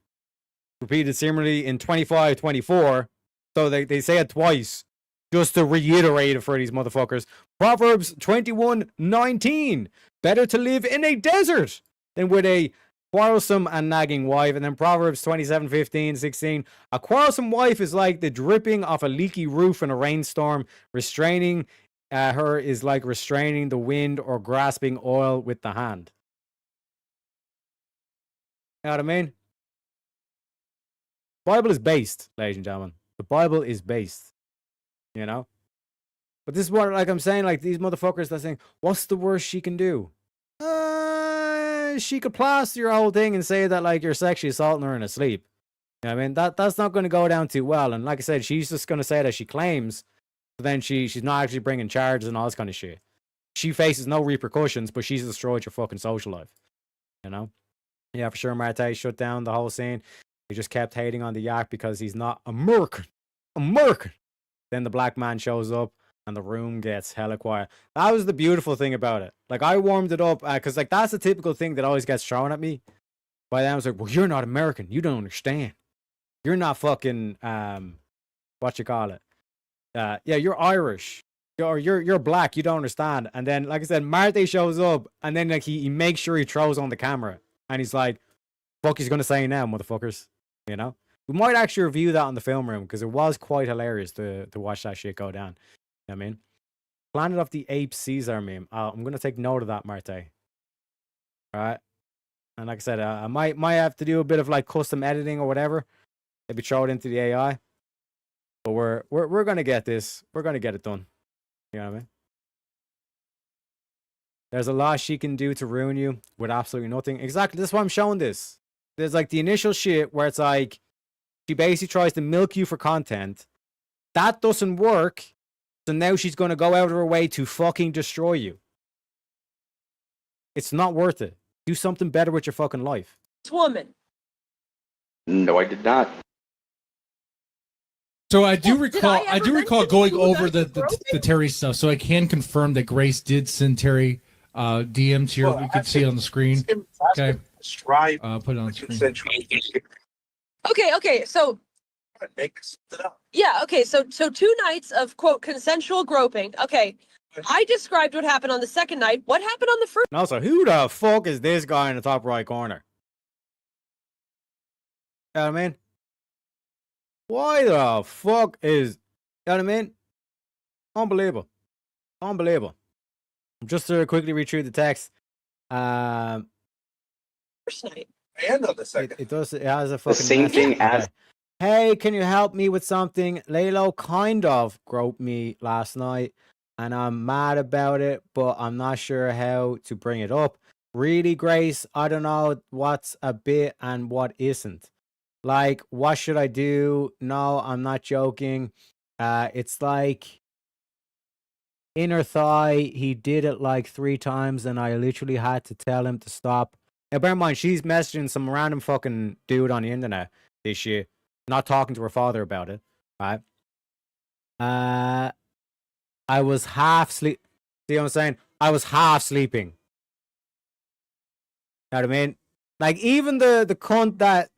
Repeated similarly in 25:24. So they say it twice just to reiterate it for these motherfuckers. Proverbs 21:19. Better to live in a desert than with a quarrelsome and nagging wife. And then Proverbs 27:15-16. A quarrelsome wife is like the dripping of a leaky roof in a rainstorm. Restraining her is like restraining the wind or grasping oil with the hand. You know what I mean? The Bible is based, ladies and gentlemen. The Bible is based. You know? But this is what, like I'm saying, like these motherfuckers that saying, what's the worst she can do? She could plaster your whole thing and say that like you're sexually assaulting her in her sleep. You know what I mean? That's not going to go down too well. And like I said, she's just going to say that she claims, but then she's not actually bringing charges and all this kind of shit. She faces no repercussions, but she's destroyed your fucking social life. You know? Yeah, for sure, Marte shut down the whole scene. He just kept hating on the yak because he's not American. Then the black man shows up and the room gets hella quiet. That was the beautiful thing about it. Like, I warmed it up because, like, that's the typical thing that always gets thrown at me. By then I was like, well, you're not American. You don't understand. You're not fucking, what you call it? Yeah, you're Irish. You're black. You don't understand. And then, like I said, Marte shows up and then, like, he makes sure he throws on the camera. And he's like, fuck he's going to say now, motherfuckers. You know? We might actually review that on the film room because it was quite hilarious to watch that shit go down. You know what I mean? Planet of the Apes Caesar meme. I'm going to take note of that, Marte. Right. And like I said, I might have to do a bit of like custom editing or whatever. Maybe throw it into the AI. But we're gonna get this. We're gonna get it done. You know what I mean? There's a lot she can do to ruin you with absolutely nothing. Exactly. That's why I'm showing this. There's like the initial shit where it's like she basically tries to milk you for content. That doesn't work. So now she's gonna go out of her way to fucking destroy you. It's not worth it. Do something better with your fucking life. This woman. No, I did not. So I do recall. I I do ever recall mention going you over guys the Terry stuff. So I can confirm that Grace did send Terry DMs here. We could see it on the screen. Okay. Put it on the screen. Okay, so yeah, okay, so 2 nights of quote consensual groping. Okay. I described what happened on the second night. What happened on the first? And also, who the fuck is this guy in the top right corner? You know what I mean? Why the fuck is... You know what I mean? Unbelievable. Unbelievable. Just to quickly read through the text. First night. And on the second. It does. It has a fucking same message. thing as- Hey, can you help me with something? Lalo kind of groped me last night, and I'm mad about it, but I'm not sure how to bring it up. Really, Grace, I don't know what's a bit and what isn't. Like, what should I do? No, I'm not joking. It's like inner thigh. He did it like 3 times, and I literally had to tell him to stop. Now, bear in mind, she's messaging some random fucking dude on the internet this year, not talking to her father about it, right? I was half sleep. See what I'm saying? I was half sleeping. Know what I mean? Like, even the cunt that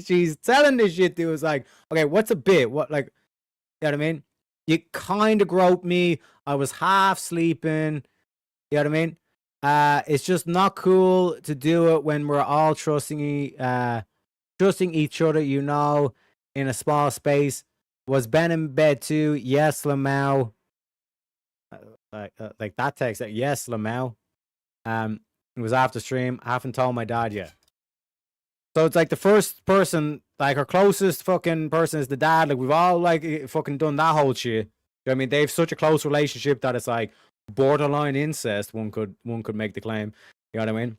she's telling this shit to is like, okay, what's a bit? What, like, you know what I mean? You kind of groped me. I was half sleeping. You know what I mean? It's just not cool to do it when we're all trusting each other, you know, in a small space. Was Ben in bed too? Yes, Lamau. Like that text. Like, yes, Lamau. It was after stream. I haven't told my dad yet. So it's like the first person, like her closest fucking person is the dad. Like, we've all like fucking done that whole shit. You know what I mean? They have such a close relationship that it's like borderline incest. One could make the claim. You know what I mean?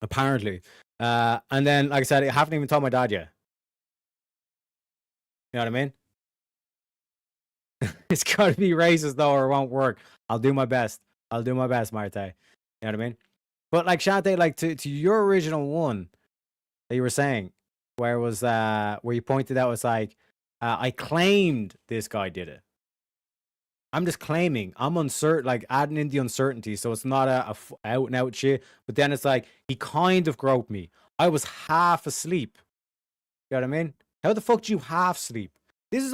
Apparently. And then, like I said, I haven't even told my dad yet. You know what I mean? It's got to be racist though, or it won't work. I'll do my best. Marte. You know what I mean? But like Shante, like to your original one that you were saying, where it was where you pointed out, was like, I claimed this guy did it. I'm just claiming. I'm uncertain, like adding in the uncertainty, so it's not a out and out shit. But then it's like he kind of groped me. I was half asleep. You know what I mean? How the fuck do you half sleep? This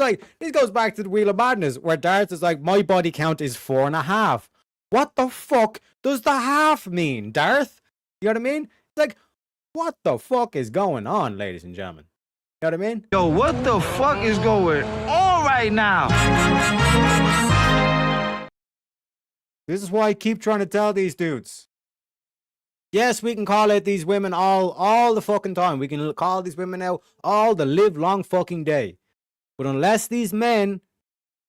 goes back to the Wheel of Madness, where Darth is like, my body count is 4.5. What the fuck does the half mean, Darth? You know what I mean? It's like, what the fuck is going on, ladies and gentlemen? You know what I mean? Yo, what the fuck is going on right now? This is why I keep trying to tell these dudes. Yes, we can call out these women all the fucking time. We can call these women out all the live long fucking day. But unless these men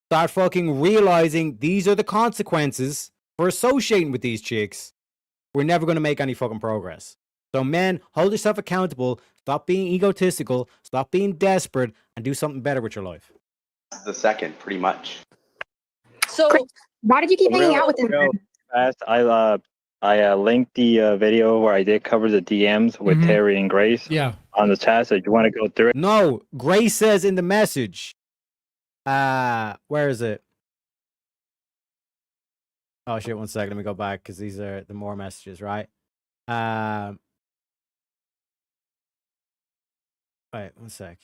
start fucking realizing these are the consequences for associating with these chicks, we're never going to make any fucking progress. So men, hold yourself accountable. Stop being egotistical. Stop being desperate, and do something better with your life. The second, pretty much. So why did you keep hanging out with him? Fast, I linked the video where I did cover the DMs with Terry and Grace. Yeah. On the chat, so you want to go through it? No, Grace says in the message. Where is it? Oh shit! 1 second. Let me go back because these are the more messages, right? Wait, 1 sec.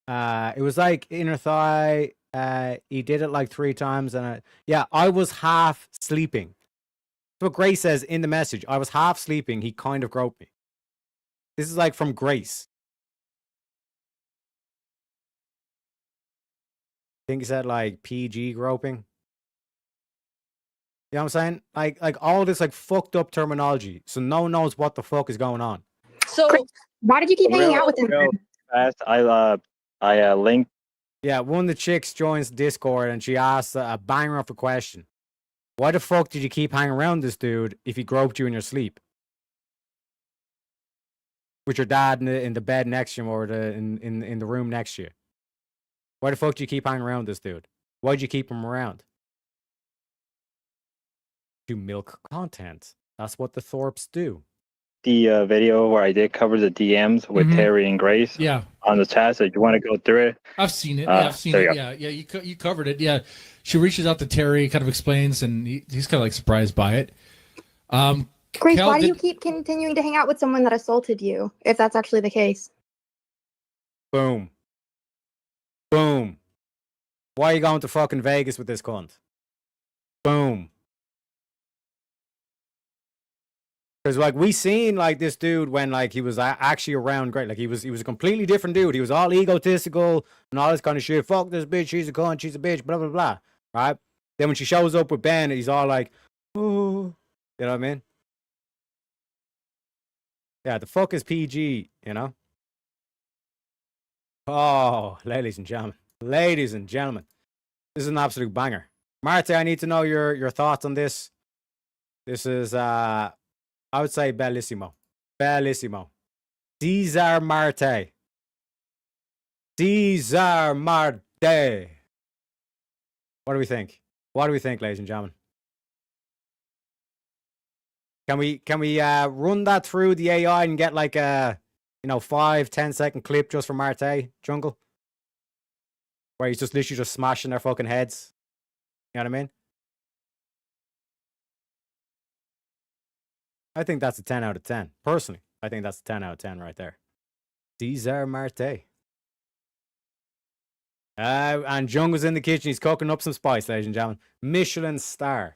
It was like inner thigh. He did it like 3 times, and I was half sleeping. That's what Grace says in the message. I was half sleeping. He kind of groped me. This is like from Grace. I think he said like PG groping. You know what I'm saying? Like all this like fucked up terminology, so no one knows what the fuck is going on. So why did you keep hanging out with him? Real fast, I linked. Yeah, one of the chicks joins Discord and she asks a banger of a question. Why the fuck did you keep hanging around this dude if he groped you in your sleep? With your dad in the bed next to him or in the room next to you. Why the fuck do you keep hanging around this dude? Why'd you keep him around? To milk content. That's what the Thorpes do. The video where I did cover the DMs with Terry and Grace. Yeah. On the chat, so you want to go through it? I've seen it. Yeah, I've seen there it. you go. Yeah, you covered it. Yeah, she reaches out to Terry, kind of explains, and he's kind of like surprised by it. Grace, Kel, why do you keep continuing to hang out with someone that assaulted you, if that's actually the case? Boom. Boom. Why are you going to fucking Vegas with this cunt? Boom. Because like we seen like this dude when like he was actually around great, like he was a completely different dude. He was all egotistical and all this kind of shit. Fuck this bitch, she's a cunt, she's a bitch, blah blah blah. Right? Then when she shows up with Ben, he's all like, "Oh," you know what I mean? Yeah, the fuck is PG, you know? Oh, ladies and gentlemen, this is an absolute banger. Marta, I need to know your thoughts on this. This is I would say bellissimo. Bellissimo. Cesar Marte. Cesar Marte. What do we think? What do we think, ladies and gentlemen? Can we run that through the AI and get like a 5-10 second clip just from Marte Jungle? Where he's just literally just smashing their fucking heads. You know what I mean? I think that's a 10 out of 10. Personally, I think that's a 10 out of 10 right there. Cesar Marte. And Jung was in the kitchen. He's cooking up some spice, ladies and gentlemen. Michelin star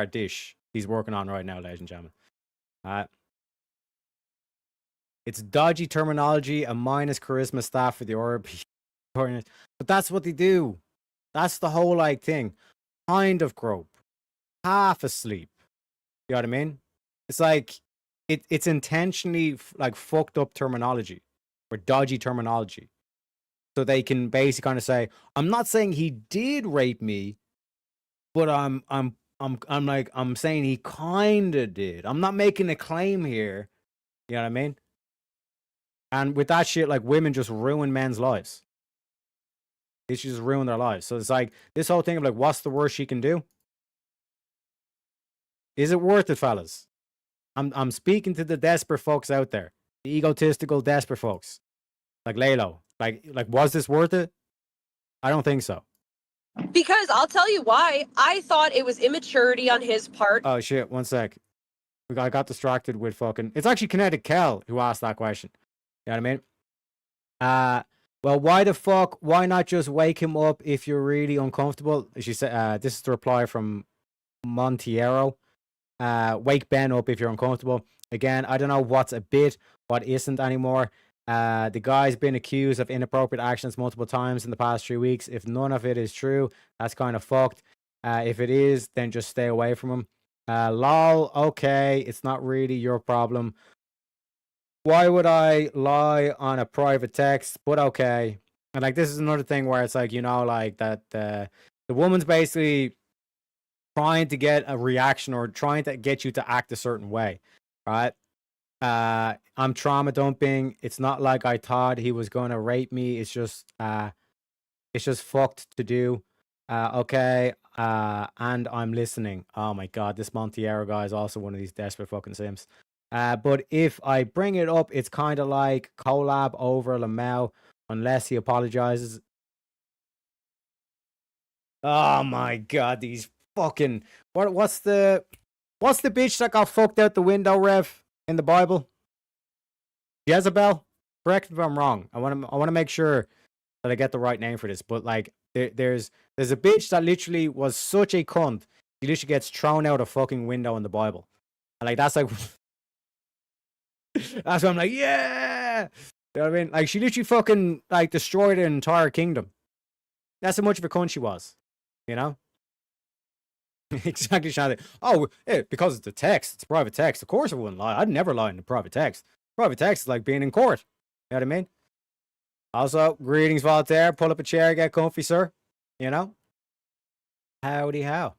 dish he's working on right now, ladies and gentlemen. It's dodgy terminology, a minus charisma staff for the RP. But that's what they do. That's the whole like thing. Kind of grope. Half asleep. You know what I mean? It's like it's intentionally like fucked up terminology or dodgy terminology, so they can basically kind of say, "I'm not saying he did rape me, but I'm saying he kind of did. I'm not making a claim here." You know what I mean? And with that shit, like women just ruin men's lives. They just ruin their lives. So it's like this whole thing of like, what's the worst she can do? Is it worth it, fellas? I'm speaking to the desperate folks out there, the egotistical desperate folks, like Lalo. Like was this worth it? I don't think so. Because I'll tell you why. I thought it was immaturity on his part. Oh shit! 1 sec. I got distracted with fucking. It's actually Kinetic Kel who asked that question. You know what I mean? Well, why the fuck? Why not just wake him up if you're really uncomfortable? She said. This is the reply from Montiero. Wake Ben up if you're uncomfortable. Again, I don't know what's a bit, what isn't anymore. The guy's been accused of inappropriate actions multiple times in the past 3 weeks. If none of it is true, that's kind of fucked. If it is, then just stay away from him. Lol, okay, it's not really your problem. Why would I lie on a private text? But okay. And like this is another thing where it's like, like that the woman's basically trying to get a reaction or trying to get you to act a certain way, right? I'm trauma dumping. It's not like I thought he was going to rape me. It's just fucked to do. Okay. And I'm listening. Oh my God, this Montiero guy is also one of these desperate fucking sims. But if I bring it up, it's kind of like collab over Lamau unless he apologizes. Oh my God, these fucking what's the bitch that got fucked out the window, Rev, in the Bible? Jezebel? Correct if I'm wrong. I want to make sure that I get the right name for this. But like there's a bitch that literally was such a cunt. She literally gets thrown out a fucking window in the Bible. And like that's like that's why I'm like, yeah. You know what I mean? Like she literally fucking like destroyed an entire kingdom. That's how much of a cunt she was. You know? Exactly, Shanty. Oh, because it's a text. It's private text. Of course I wouldn't lie. I'd never lie in the private text. Private text is like being in court. You know what I mean? Also, greetings, Voltaire. Pull up a chair, get comfy, sir. You know? Howdy how.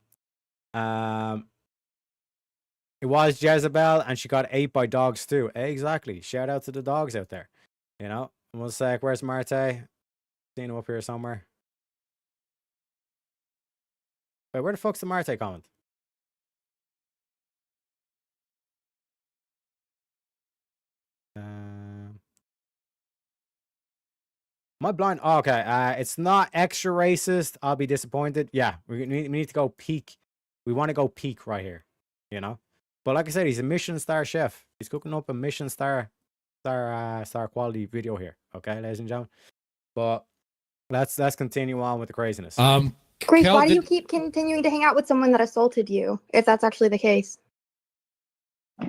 It was Jezebel, and she got ate by dogs too. Exactly. Shout out to the dogs out there. You know? One sec. Where's Marte? Seen him up here somewhere. Wait, where the fuck's the Marte comment? Am I blind? Oh, okay. It's not extra racist. I'll be disappointed. Yeah, we need to go peak. We want to go peak right here, you know. But like I said, he's a Michelin star chef. He's cooking up a Michelin star quality video here. Okay, ladies and gentlemen. But let's continue on with the craziness. Grace, Kel, why do you keep continuing to hang out with someone that assaulted you, if that's actually the case?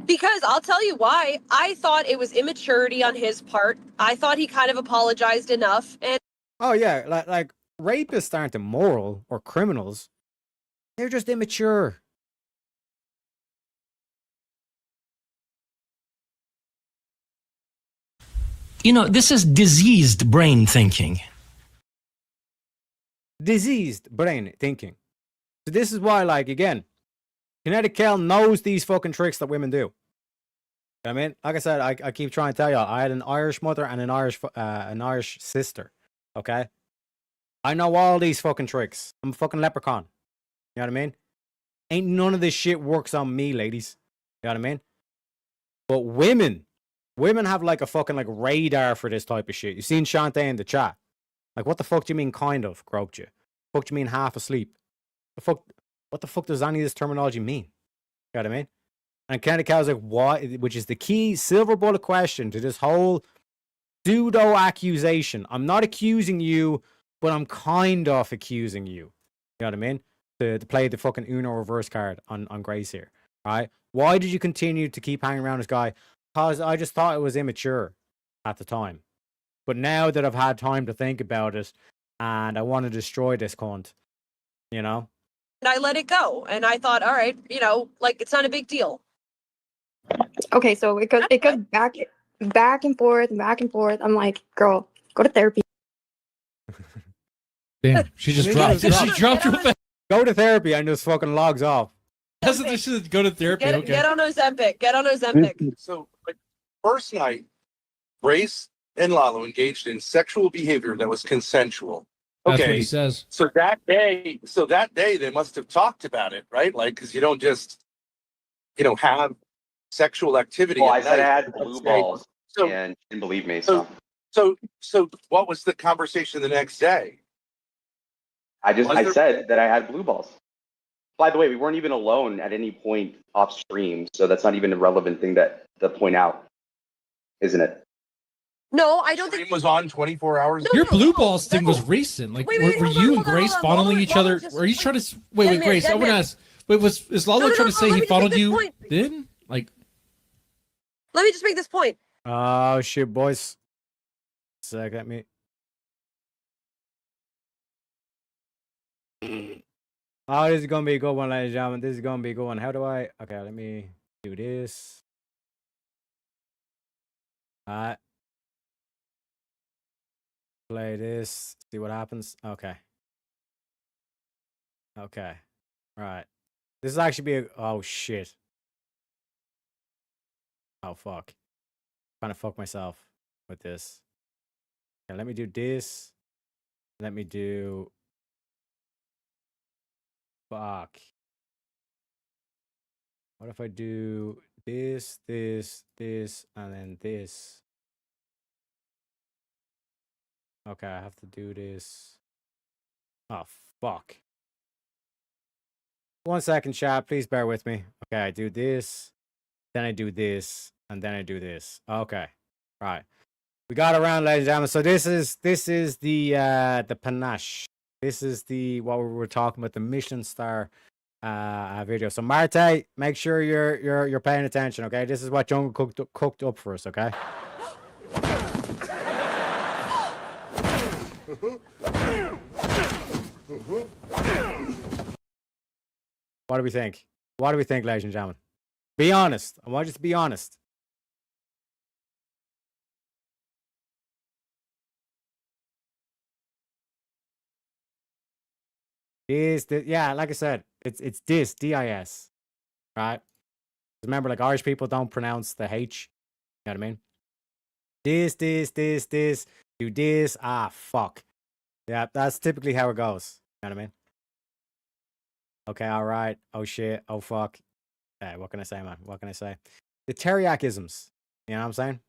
Because I'll tell you why. I thought it was immaturity on his part. I thought he kind of apologized enough. And oh yeah, like rapists aren't immoral or criminals. They're just immature. You know, this is diseased brain thinking. Diseased brain thinking. So this is why, like, again, Kinetic Kel knows these fucking tricks that women do. You know what I mean, like I said, I keep trying to tell y'all, I had an Irish mother and an Irish sister. Okay, I know all these fucking tricks. I'm a fucking leprechaun. You know what I mean? Ain't none of this shit works on me, ladies. You know what I mean? But women have like a fucking like radar for this type of shit. You seen Shantae in the chat? Like, what the fuck do you mean kind of groped you? Fuck do you mean half asleep? What the fuck does any of this terminology mean? You know what I mean? And Candy Cow's like, what? Which is the key silver bullet question to this whole pseudo accusation. I'm not accusing you, but I'm kind of accusing you. You know what I mean? To play the fucking Uno reverse card on Grace here. Right? Why did you continue to keep hanging around this guy? Because I just thought it was immature at the time. But now that I've had time to think about it and I want to destroy this cunt, you know? I let it go. And I thought, all right, you know, like, it's not a big deal. Okay, so it goes back and forth, back and forth. I'm like, girl, go to therapy. Damn, she just dropped. She dropped her back. Go to therapy and just fucking logs off. That's what they should go to therapy. Get on Ozempic. Get on Ozempic. So, like, first night, Grace and Lalo engaged in sexual behavior that was consensual. That's Okay, what he says. So that day they must have talked about it, right? Like, because you don't just, have sexual activity. Well, at I said I night. had blue balls, and didn't believe me. So what was the conversation the next day? I said that I had blue balls. By the way, we weren't even alone at any point off stream, so that's not even a relevant thing to point out, isn't it? No, I don't think stream was on 24 hours. Your blue balls thing was recent. Like, were you and Grace fondling each other? Are you trying to wait, Grace? I want to ask. Wait, is Lalo trying to say he fondled you then? Like, let me just make this point. Oh shit, boys. Sec, let me. Oh, this is gonna be a good one, ladies and gentlemen. This is gonna be a good one. How do I? Okay, let me do this. Alright. Play this. See what happens. Okay. Okay. Right. This is actually be a. Oh shit. Oh fuck. Trying to fuck myself with this. Okay, let me do this. Let me do. Fuck. What if I do this, this, and then this? Okay, I have to do this. Oh, fuck. 1 second, chat. Please bear with me. Okay, I do this. Then I do this. And then I do this. Okay. Right. We got around, ladies and gentlemen. So this is the panache. This is what we were talking about, the Michelin star video. So Marte, make sure you're paying attention, okay? This is what Jungle cooked up for us, okay? What do we think? What do we think, ladies and gentlemen? Be honest. I want you to be honest. Yeah, like I said, it's dis, D-I-S, right? Remember, like Irish people don't pronounce the H. You know what I mean? This, do this. Ah, fuck. Yeah, that's typically how it goes. You know what I mean? Okay, all right. Oh shit. Oh fuck. Hey, what can I say, man? What can I say? The teriyakisms. You know what I'm saying?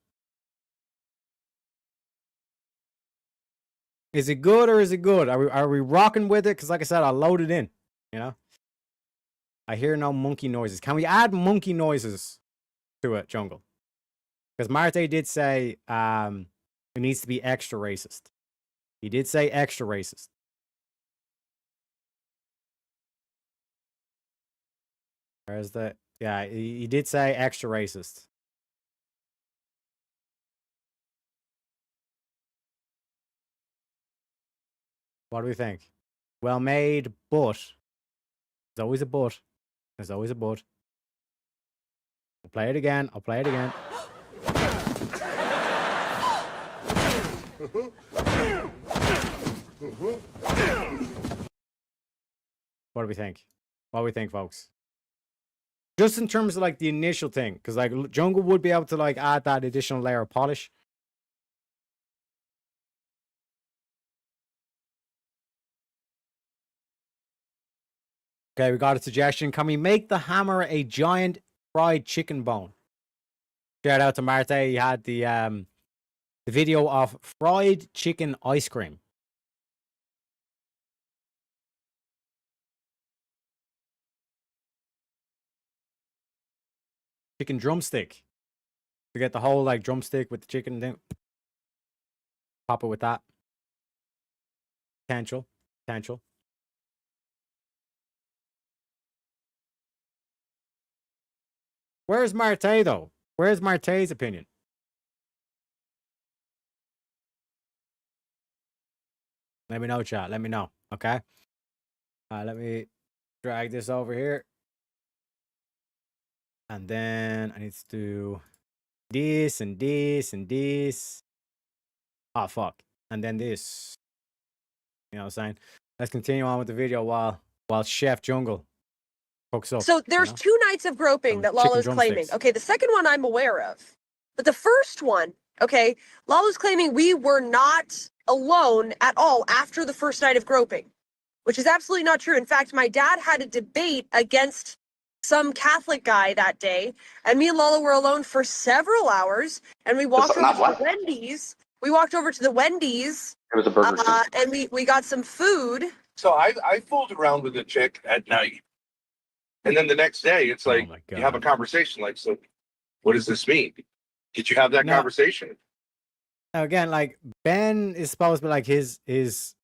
Is it good or is it good? Are we rocking with it? Because like I said, I loaded in. You know? I hear no monkey noises. Can we add monkey noises to it, Jungle? Because Marte did say it needs to be extra racist. He did say extra racist. Where's the... Yeah, he did say extra racist. What do we think? Well made, but... There's always a but. There's always a but. I'll play it again. I'll play it again. What do we think? What do we think, folks? Just in terms of like the initial thing, because like Jungle would be able to like add that additional layer of polish. Okay, we got a suggestion. Can we make the hammer a giant fried chicken bone? Shout out to Marte. He had the video of fried chicken ice cream. Chicken drumstick. To get the whole like drumstick with the chicken thing. Pop it with that. Potential. Potential. Where's Marte though? Where's Marte's opinion? Let me know, chat. Let me know. Okay. Let me drag this over here. And then I need to do this and this and this. Oh, fuck. And then this. You know what I'm saying? Let's continue on with the video while Chef Jungle hooks up. So there's two nights of groping that Lalo's claiming. Okay, the second one I'm aware of. But the first one, okay, Lalo's claiming we were not alone at all after the first night of groping, which is absolutely not true. In fact, my dad had a debate against some Catholic guy that day, and me and Lalo were alone for several hours, and we walked over to the Wendy's. We walked over to the Wendy's. It was a Burger King. And we got some food. So I fooled around with a chick at night. And then the next day, it's like, you have a conversation like, so what does this mean? Did you have that conversation? Now, again, like, Ben is supposed to be like his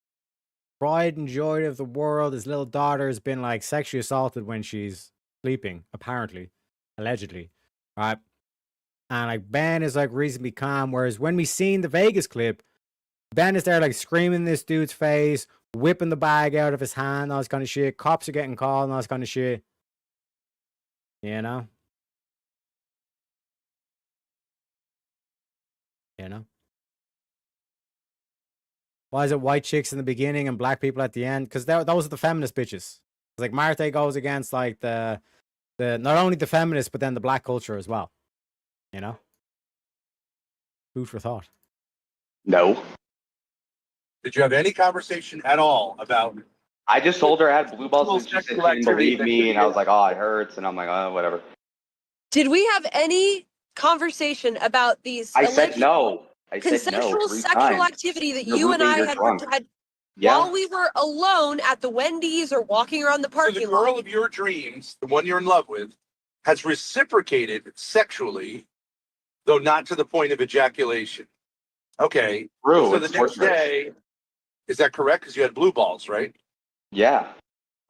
pride and joy of the world. His little daughter has been like sexually assaulted when she's sleeping, apparently, allegedly, right? And like Ben is like reasonably calm, whereas when we seen the Vegas clip, Ben is there like screaming in this dude's face, whipping the bag out of his hand, all this kind of shit. Cops are getting called and all this kind of shit. You know? You know? Why is it white chicks in the beginning and black people at the end? Because those are the feminist bitches. Like Marte goes against like the not only the feminists but then the black culture as well. You know? Food for thought. No. Did you have any conversation at all about? I just told her I had blue balls and she said she didn't believe me, and I was like, oh, it hurts, and I'm like, oh, whatever. Did we have any conversation about these? I said no. I said consensual no 3 sexual times. activity that You're you and I moving, had, you're drunk. while we were alone at the Wendy's or walking around the So parking the girl lot. of your dreams, the one you're in love with, has reciprocated sexually, though not to the point of ejaculation. Okay. True, So the it's next worse. day, is that correct? Because you had blue balls, right? Yeah.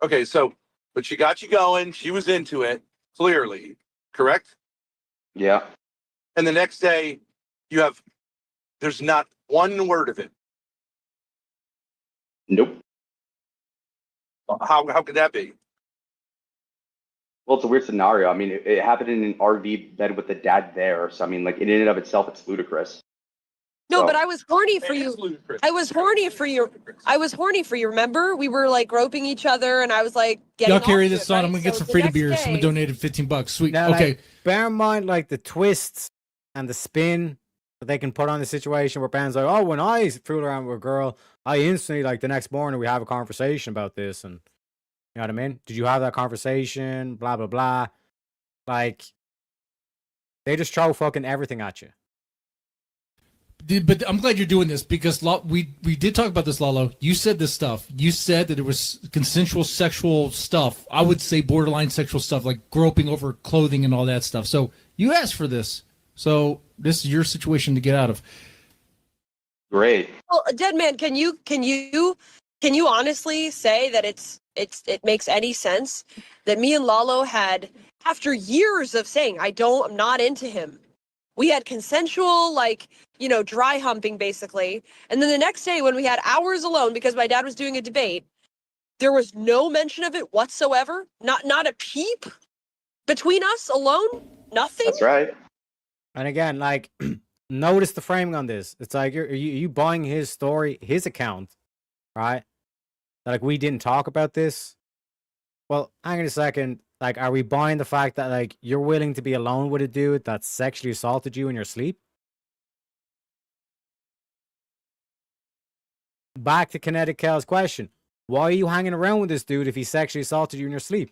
Okay, so, but she got you going. She was into it, clearly, correct? Yeah. And the next day, there's not one word of it. Nope. How could that be? Well, it's a weird scenario. I mean, it happened in an RV bed with the dad there. So I mean, like in and of itself, it's ludicrous. No, So- but I was horny for you. I was horny for you. I was horny for you. Remember, we were like groping each other, and I was like, getting Y'all carry off this it, on. right? I'm gonna get So some the freedom next beers. day- Someone donated $15. Sweet. Now, Okay. like, bear in mind, like the twists and the spin that they can put on the situation where Ben's like, oh, when I fool around with a girl, I instantly, like, the next morning we have a conversation about this. And you know what I mean? Did you have that conversation? Blah, blah, blah. Like, they just throw fucking everything at you. But I'm glad you're doing this because we did talk about this, Lalo. You said this stuff. You said that it was consensual sexual stuff. I would say borderline sexual stuff, like groping over clothing and all that stuff. So you asked for this. So this is your situation to get out of. Great. Well, Dead Man, can you honestly say that it makes any sense that me and Lalo had, after years of saying I'm not into him, we had consensual, like, you know, dry humping basically, and then the next day when we had hours alone because my dad was doing a debate, there was no mention of it whatsoever. Not a peep between us alone. Nothing. That's right. And again, like, notice the framing on this. It's like, are you buying his story, his account, right? That, like, we didn't talk about this. Well, hang on a second. Like, are we buying the fact that, like, you're willing to be alone with a dude that sexually assaulted you in your sleep? Back to Kinetic Kel's question. Why are you hanging around with this dude if he sexually assaulted you in your sleep?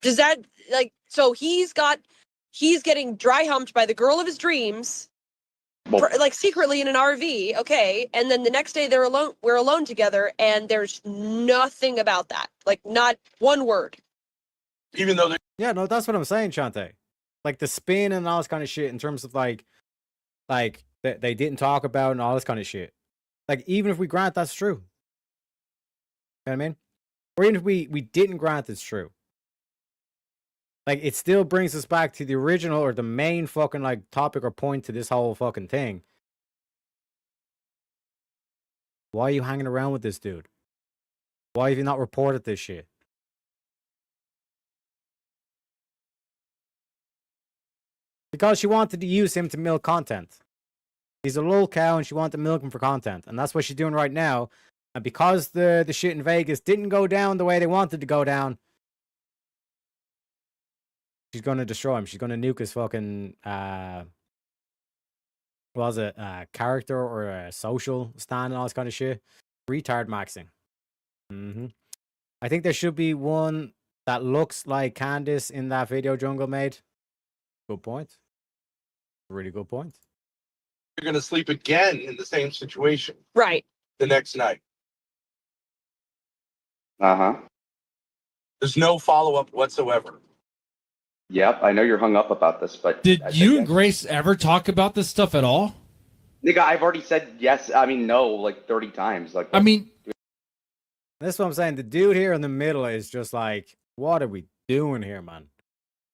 Does that, like, so he's getting dry humped by the girl of his dreams, like secretly in an RV, okay, and then the next day we're alone together, and there's nothing about that, like not one word. Even though yeah, no, that's what I'm saying, Shante. Like the spin and all this kind of shit in terms of like they didn't talk about and all this kind of shit. Like even if we grant that's true, you know what I mean, or even if we didn't grant it's true. Like, it still brings us back to the original or the main fucking, like, topic or point to this whole fucking thing. Why are you hanging around with this dude? Why have you not reported this shit? Because she wanted to use him to milk content. He's a little cow and she wanted to milk him for content. And that's what she's doing right now. And because the shit in Vegas didn't go down the way they wanted to go down, she's going to destroy him. She's going to nuke his fucking, character or a social stand and all this kind of shit. Retard maxing. I think there should be one that looks like Candace in that video Jungle made. Good point. Really good point. you're going to sleep again in the same situation. Right. The next night. Uh-huh. There's no follow-up whatsoever. Yep, I know you're hung up about this, but Did you and Grace ever talk about this stuff at all? nigga, I've already said yes. I mean, no, like 30 times. Like, I mean, that's what I'm saying. The dude here in the middle is just like, what are we doing here, man?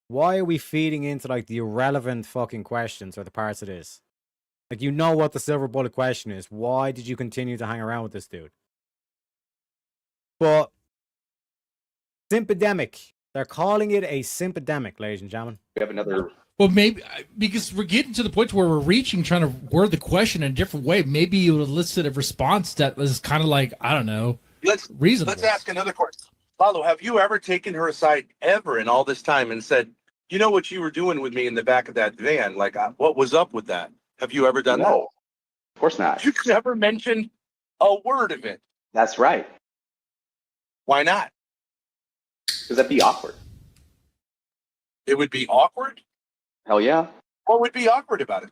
Why are we feeding into like the irrelevant fucking questions or the parts of this? Like, you know what the silver bullet question is. Why did you continue to hang around with this dude? But sympedemic. They're calling it a sympedemic, ladies and gentlemen. We have another. well, maybe because we're getting to the point where we're reaching, trying to word the question in a different way. Maybe you would elicit a response that was kind of like, I don't know, reasonable. Let's ask another question. Paulo, have you ever taken her aside ever in all this time and said, you know what you were doing with me in the back of that van? Like, what was up with that? Have you ever done that? No, of course not. You never mentioned a word of it. That's right. Why not? Because that'd be awkward. It would be awkward? Hell yeah. What would be awkward about it?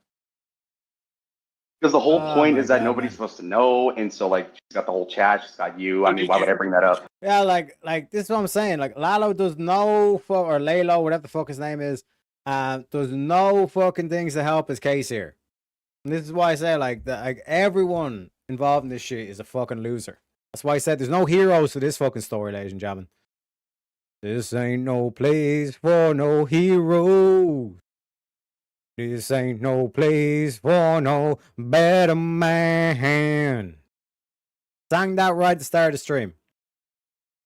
Because the whole point my is that God, nobody's supposed to know, and so like she's got the whole chat, she's got you. I mean, why would I bring that up? Yeah, like this is what I'm saying. Like Lalo does no fuck, or Lalo, whatever the fuck his name is, does no fucking things to help his case here. And this is why I say like everyone involved in this shit is a fucking loser. That's why I said there's no heroes for this fucking story, ladies and gentlemen. This ain't no place for no heroes. This ain't no place for no better man. Sang that right at the start of the stream.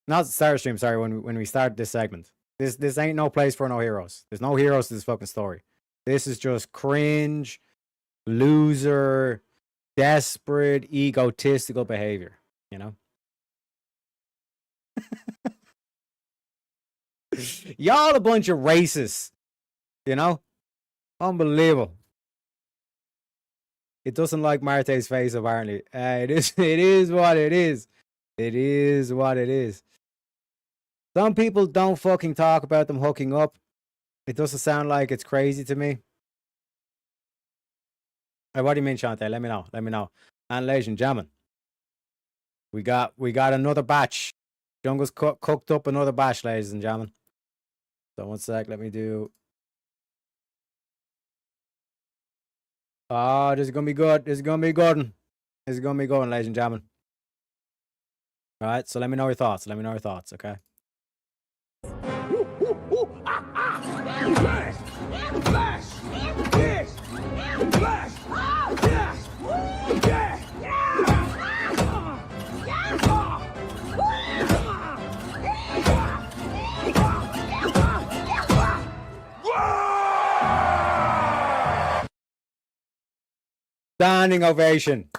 Not the start of stream, sorry, when we start this segment. This ain't no place for no heroes. There's no heroes to this fucking story. This is just cringe, loser, desperate, egotistical behavior, you know? Y'all a bunch of racists, you know? Unbelievable. It doesn't like Marte's face, apparently. It is what it is. It is what it is. Some people don't fucking talk about them hooking up. It doesn't sound like it's crazy to me. Hey, what do you mean, Shantae? Let me know. Let me know. And ladies and gentlemen, we got another batch. Jungle's cooked up another batch, ladies and gentlemen. So one sec, let me do. Oh, this is gonna be good. This is gonna be good. This is gonna be good, ladies and gentlemen. All right, so let me know your thoughts. Let me know your thoughts, okay? Standing ovation.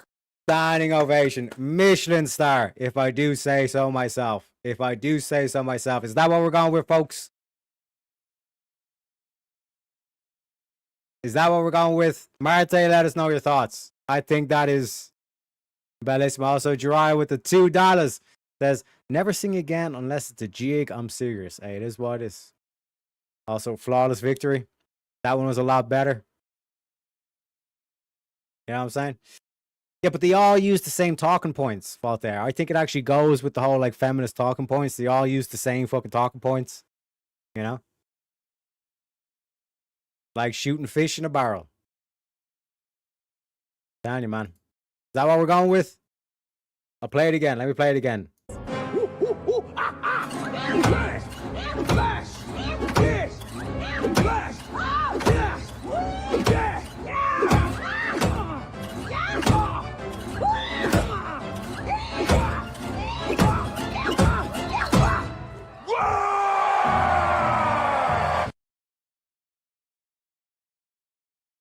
Standing ovation. Michelin star, if I do say so myself. If I do say so myself. Is that what we're going with, folks? Is that what we're going with? Marte, let us know your thoughts. I think that is bellissimo. Also, Jiraiya with the $2 says, never sing again unless it's a jig. I'm serious. Hey, it is what it is. Also, flawless victory. That one was a lot better. You know what I'm saying? Yeah, but they all use the same talking points, fault there. I think it actually goes with the whole, like, feminist talking points. They all use the same fucking talking points. You know? Like shooting fish in a barrel. Down you, man. Is that what we're going with? I'll play it again. Let me play it again.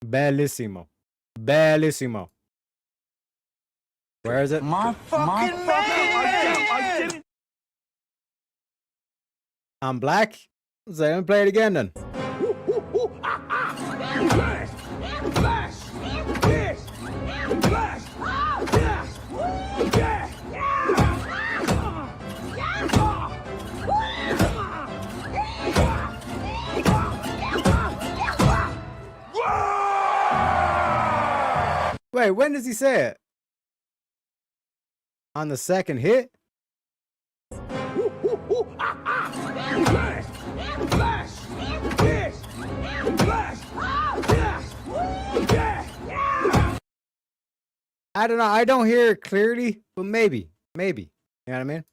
Bellissimo. Bellissimo. Where is it? My fucking man! I didn't. I'm black? So let me play it again then. Wait, when does he say it? On the second hit? I don't know. I don't hear it clearly, but maybe. Maybe. You know what I mean?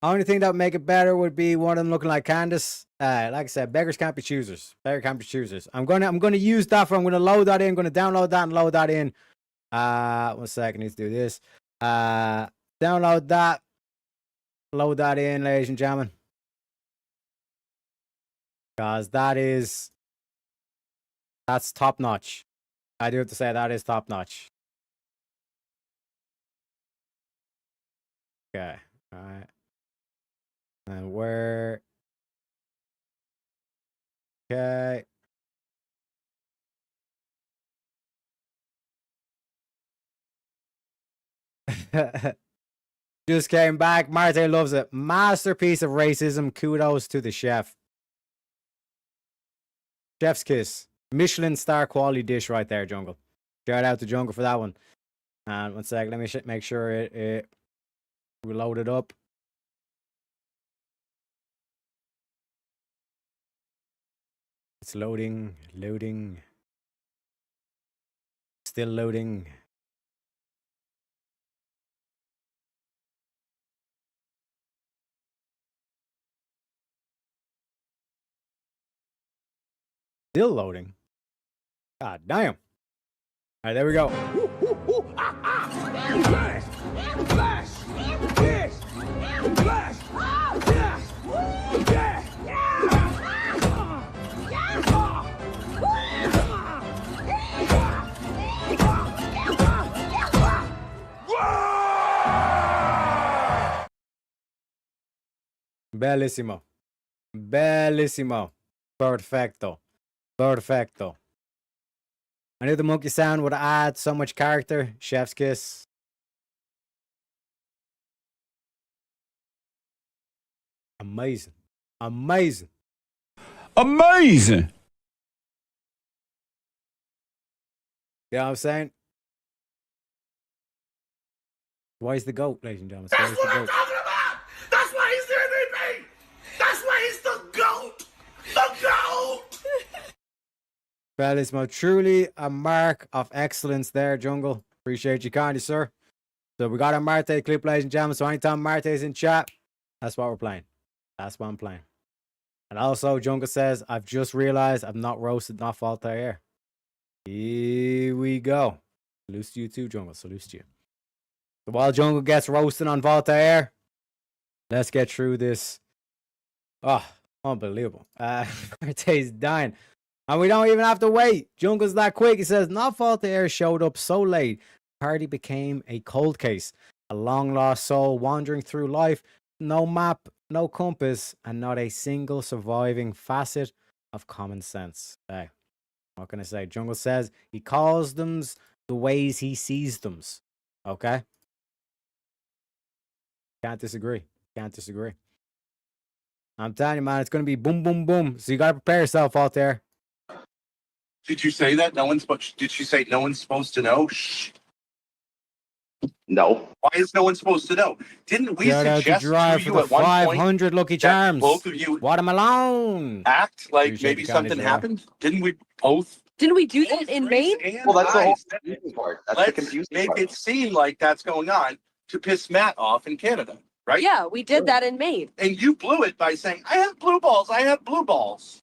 Only thing that would make it better would be one of them looking like Candace. Like I said, beggars can't be choosers. Beggars can't be choosers. I'm gonna use that for. I'm gonna load that in. I'm gonna download that and load that in. 1 second. I need to do this. Download that. Load that in, ladies and gentlemen. Because that's top notch. I do have to say that is top notch. Okay. All right. And where? Okay. Just came back. Marte loves it. Masterpiece of racism. Kudos to the chef. Chef's kiss. Michelin star quality dish right there, Jungle. Shout out to Jungle for that one. And 1 sec. Let me make sure it reloaded up. It's loading. Still loading. Still loading. God damn. All right, there we go. Bellissimo. Bellissimo. Perfecto. Perfecto. I knew the monkey sound would add so much character. Chef's kiss. Amazing. Amazing. Amazing. You know what I'm saying? Why is the goat, ladies and gentlemen? Why is the goat? talking about. That's why he's the MVP. That's why he's the GOAT. The GOAT. Bellissimo. Truly a mark of excellence there, Jungle. Appreciate you kindly, sir. So we got our Marte clip, ladies and gentlemen. So anytime Marte is in chat, that's what we're playing. That's what I'm playing. And also, Jungle says, I've just realized I've not roasted Not Voltaire. Here we go. Salute to you too, Jungle. Salute to you. So while Jungle gets roasted on Voltaire, let's get through this. Oh, unbelievable. Marte's dying. And we don't even have to wait. Jungle's that quick. He says, Not Voltaire showed up so late. The party became a cold case. A long lost soul wandering through life. No map, no compass, and not a single surviving facet of common sense. Hey, what can I say? Jungle says he calls them the ways he sees them. Okay? Can't disagree. Can't disagree. I'm telling you, man, it's going to be boom, boom, boom. So you got to prepare yourself out there. Did you say that? Did she say no one's supposed to know? Shh. No. Why is no one supposed to know? Didn't we Shout out to suggest to Drive for you the at one 500 point Lucky that Charms. both of you Watermelon. act like Appreciate maybe you, Connie something Zero. happened? Didn't we both? Didn't we do that in Maine? Well, that's the whole Guys, confusing part. That's the let's confusing make part. it seem like that's going on to piss Matt off in Canada, right? Yeah, we did that in Maine. And you blew it by saying, I have blue balls. I have blue balls.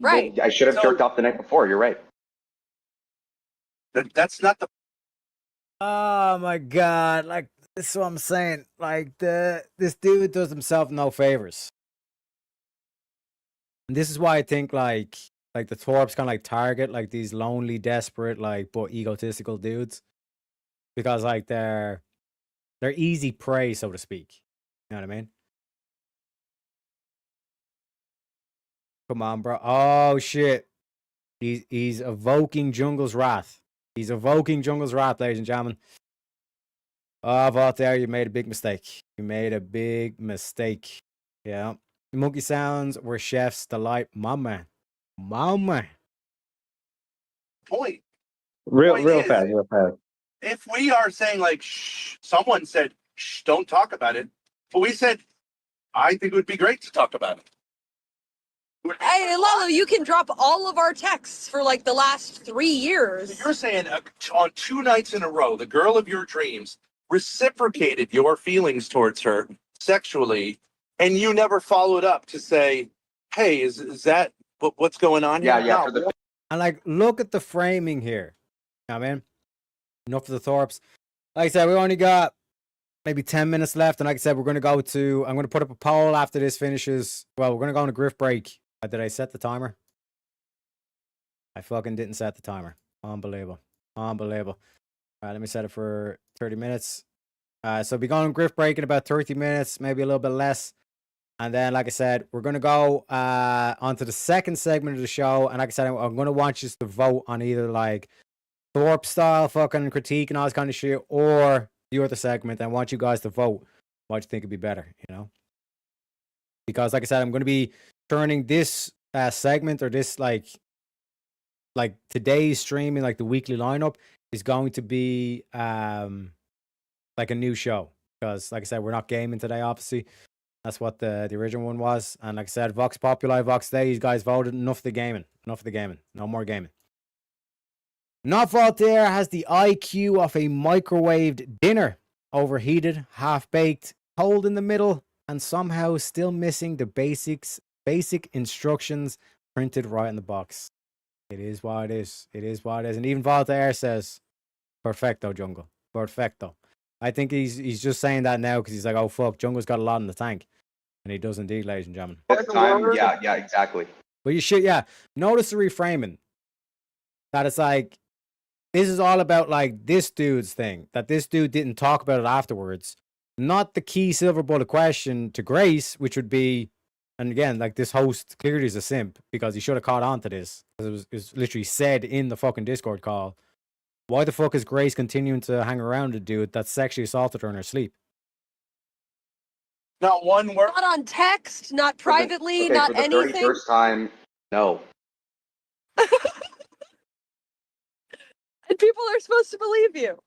Right. Well, I should have jerked off the night before. You're right. That's not the. Oh my god, like this is what I'm saying. Like this dude does himself no favors. And this is why I think like the Thorpes kind of like target like these lonely, desperate, like but egotistical dudes. Because like they're easy prey, so to speak. You know what I mean? Come on, bro. Oh shit. He's evoking Jungle's wrath. He's evoking Jungle's wrath, ladies and gentlemen. Oh, Voltaire, you made a big mistake. You made a big mistake. Yeah. Monkey sounds were chef's delight. My man. My man. Point. Real is- fast, real fast. If we are saying like, shh, someone said, shh, don't talk about it. But we said, I think it would be great to talk about it. Hey, Lalo, you can drop all of our texts for like the last 3 years. You're saying on 2 nights in a row, the girl of your dreams reciprocated your feelings towards her sexually, and you never followed up to say, hey, is that what's going on here? Yeah. No. And like, look at the framing here. You know what I mean? Enough for the Thorpes. Like I said, we only got maybe 10 minutes left. And like I said, I'm going to put up a poll after this finishes. Well, we're going to go on a grift break. Did I set the timer? I fucking didn't set the timer. Unbelievable. Unbelievable. All right, let me set it for 30 minutes. So be going on grift break in about 30 minutes, maybe a little bit less. And then, like I said, we're going to go onto the second segment of the show. And like I said, I'm going to want you to vote on either like Thorpe style fucking critique and all this kind of shit, or the other segment. I want you guys to vote what you think would be better, you know? Because like I said, I'm going to be turning this segment or this like today's streaming, like the weekly lineup is going to be like a new show. Because like I said, we're not gaming today, obviously. That's what the original one was. And like I said, Vox Populi, Vox Day, you guys voted enough of the gaming. Enough of the gaming. No more gaming. Not Voltaire has the IQ of a microwaved dinner. Overheated, half-baked, cold in the middle, and somehow still missing the basic instructions printed right in the box. It is what it is. It is what it is. And even Voltaire says, perfecto, Jungle. Perfecto. I think he's just saying that now because he's like, oh, fuck, Jungle's got a lot in the tank. And he does indeed, ladies and gentlemen. This time, yeah, exactly. But you should, notice the reframing. That it's like, this is all about like this dude's thing. That this dude didn't talk about it afterwards. not the key silver bullet question to Grace, which would be, and again, like this host clearly is a simp because he should have caught on to this. Because it was literally said in the fucking Discord call. Why the fuck is Grace continuing to hang around a dude that sexually assaulted her in her sleep? Not one word. Not on text, not privately, Okay, not for the anything. 31st time, no. And people are supposed to believe you.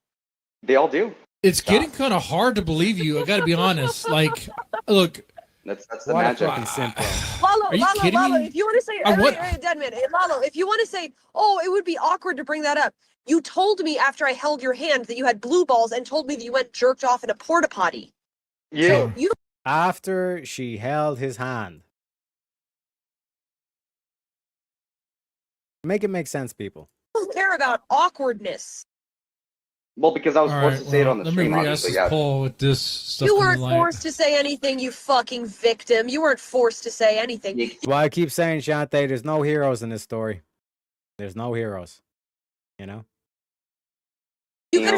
They all do. It's getting kind of hard to believe you. I got to be honest. Like, look. That's the What a magic. fucking simp, bro. Lalo, Are you Lalo, kidding Lalo, me? if you want to say, dead man, hey, Lalo, if you want to say, oh, it would be awkward to bring that up. You told me after I held your hand that you had blue balls and told me that you went jerked off in a porta potty. Yeah. So you After she held his hand. Make it make sense, people. don't care about awkwardness. Well, because I was All forced right, to say it well, on the let me stream, re-ask obviously, this yeah. poll with this stuff. You in the weren't light. forced to say anything, you fucking victim. You weren't forced to say anything. That's why I keep saying, Shante, there's no heroes in this story. There's no heroes. You know? You could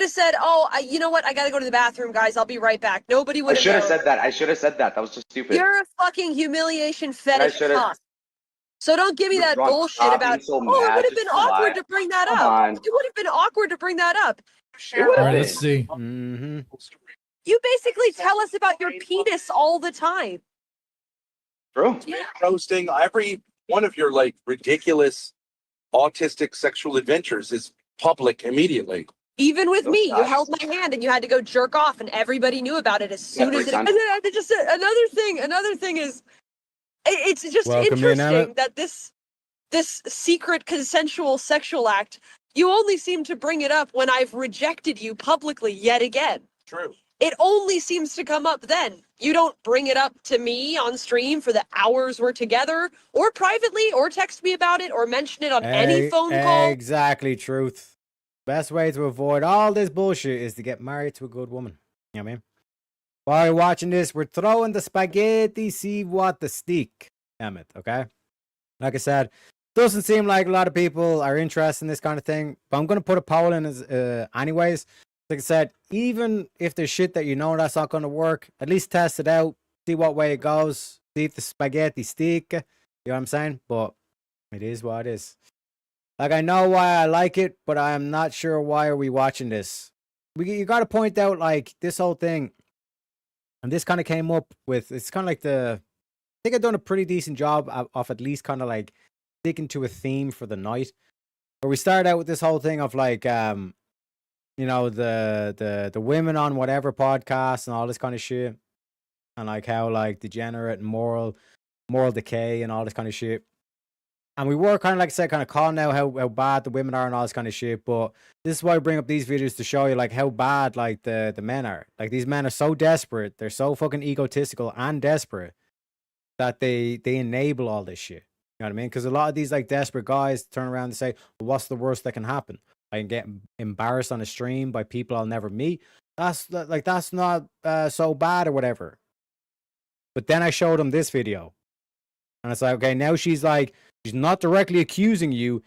have said, oh, you know what? I got to go to the bathroom, guys. I'll be right back. Nobody I would have should have known. said that. I should have said that. That was just stupid. You're a fucking humiliation fetish should've- cuck. So don't give me You're that drunk. bullshit Stop about, being so oh, it mad. would have Just been be awkward quiet. to bring that Come up. on. It would have been awkward to bring that up. It would All have right, been. let's see. Mm-hmm. You basically tell us about your penis all the time. True. Posting every one of your like ridiculous autistic sexual adventures is public immediately. Even with No me, you gosh. held my hand and you had to go jerk off, and everybody knew about it as soon as it. times. And then I just another thing is, it's just Welcome in, interesting Emmett. that this secret consensual sexual act, you only seem to bring it up when I've rejected you publicly yet again. True. It only seems to come up then. You don't bring it up to me on stream for the hours we're together, or privately, or text me about it, or mention it on any phone call. Exactly, truth. Best way to avoid all this bullshit is to get married to a good woman. You know what I mean? While you're watching this, we're throwing the spaghetti, see what the stick. Emmett, okay? Like I said, doesn't seem like a lot of people are interested in this kind of thing, but I'm going to put a poll in as, anyways. Like I said, even if there's shit that you know that's not going to work, at least test it out, see what way it goes, see if the spaghetti stick. You know what I'm saying? But it is what it is. Like, I know why I like it, but I am not sure why are we watching this. You got to point out, like, this whole thing, and this kind of came up with, it's kind of like I think I've done a pretty decent job of at least kind of like sticking to a theme for the night. Where we started out with this whole thing of like, you know, the women on whatever podcast and all this kind of shit, and like how like degenerate and moral decay and all this kind of shit. And we were kind of, like I said, kind of calling out how bad the women are and all this kind of shit. But this is why I bring up these videos to show you like how bad like the men are. Like, these men are so desperate, they're so fucking egotistical and desperate that they enable all this shit. You know what I mean? Because a lot of these like desperate guys turn around and say, well, what's the worst that can happen? I can get embarrassed on a stream by people I'll never meet. That's not so bad or whatever. But then I showed them this video, and it's like, okay, now she's not directly accusing you.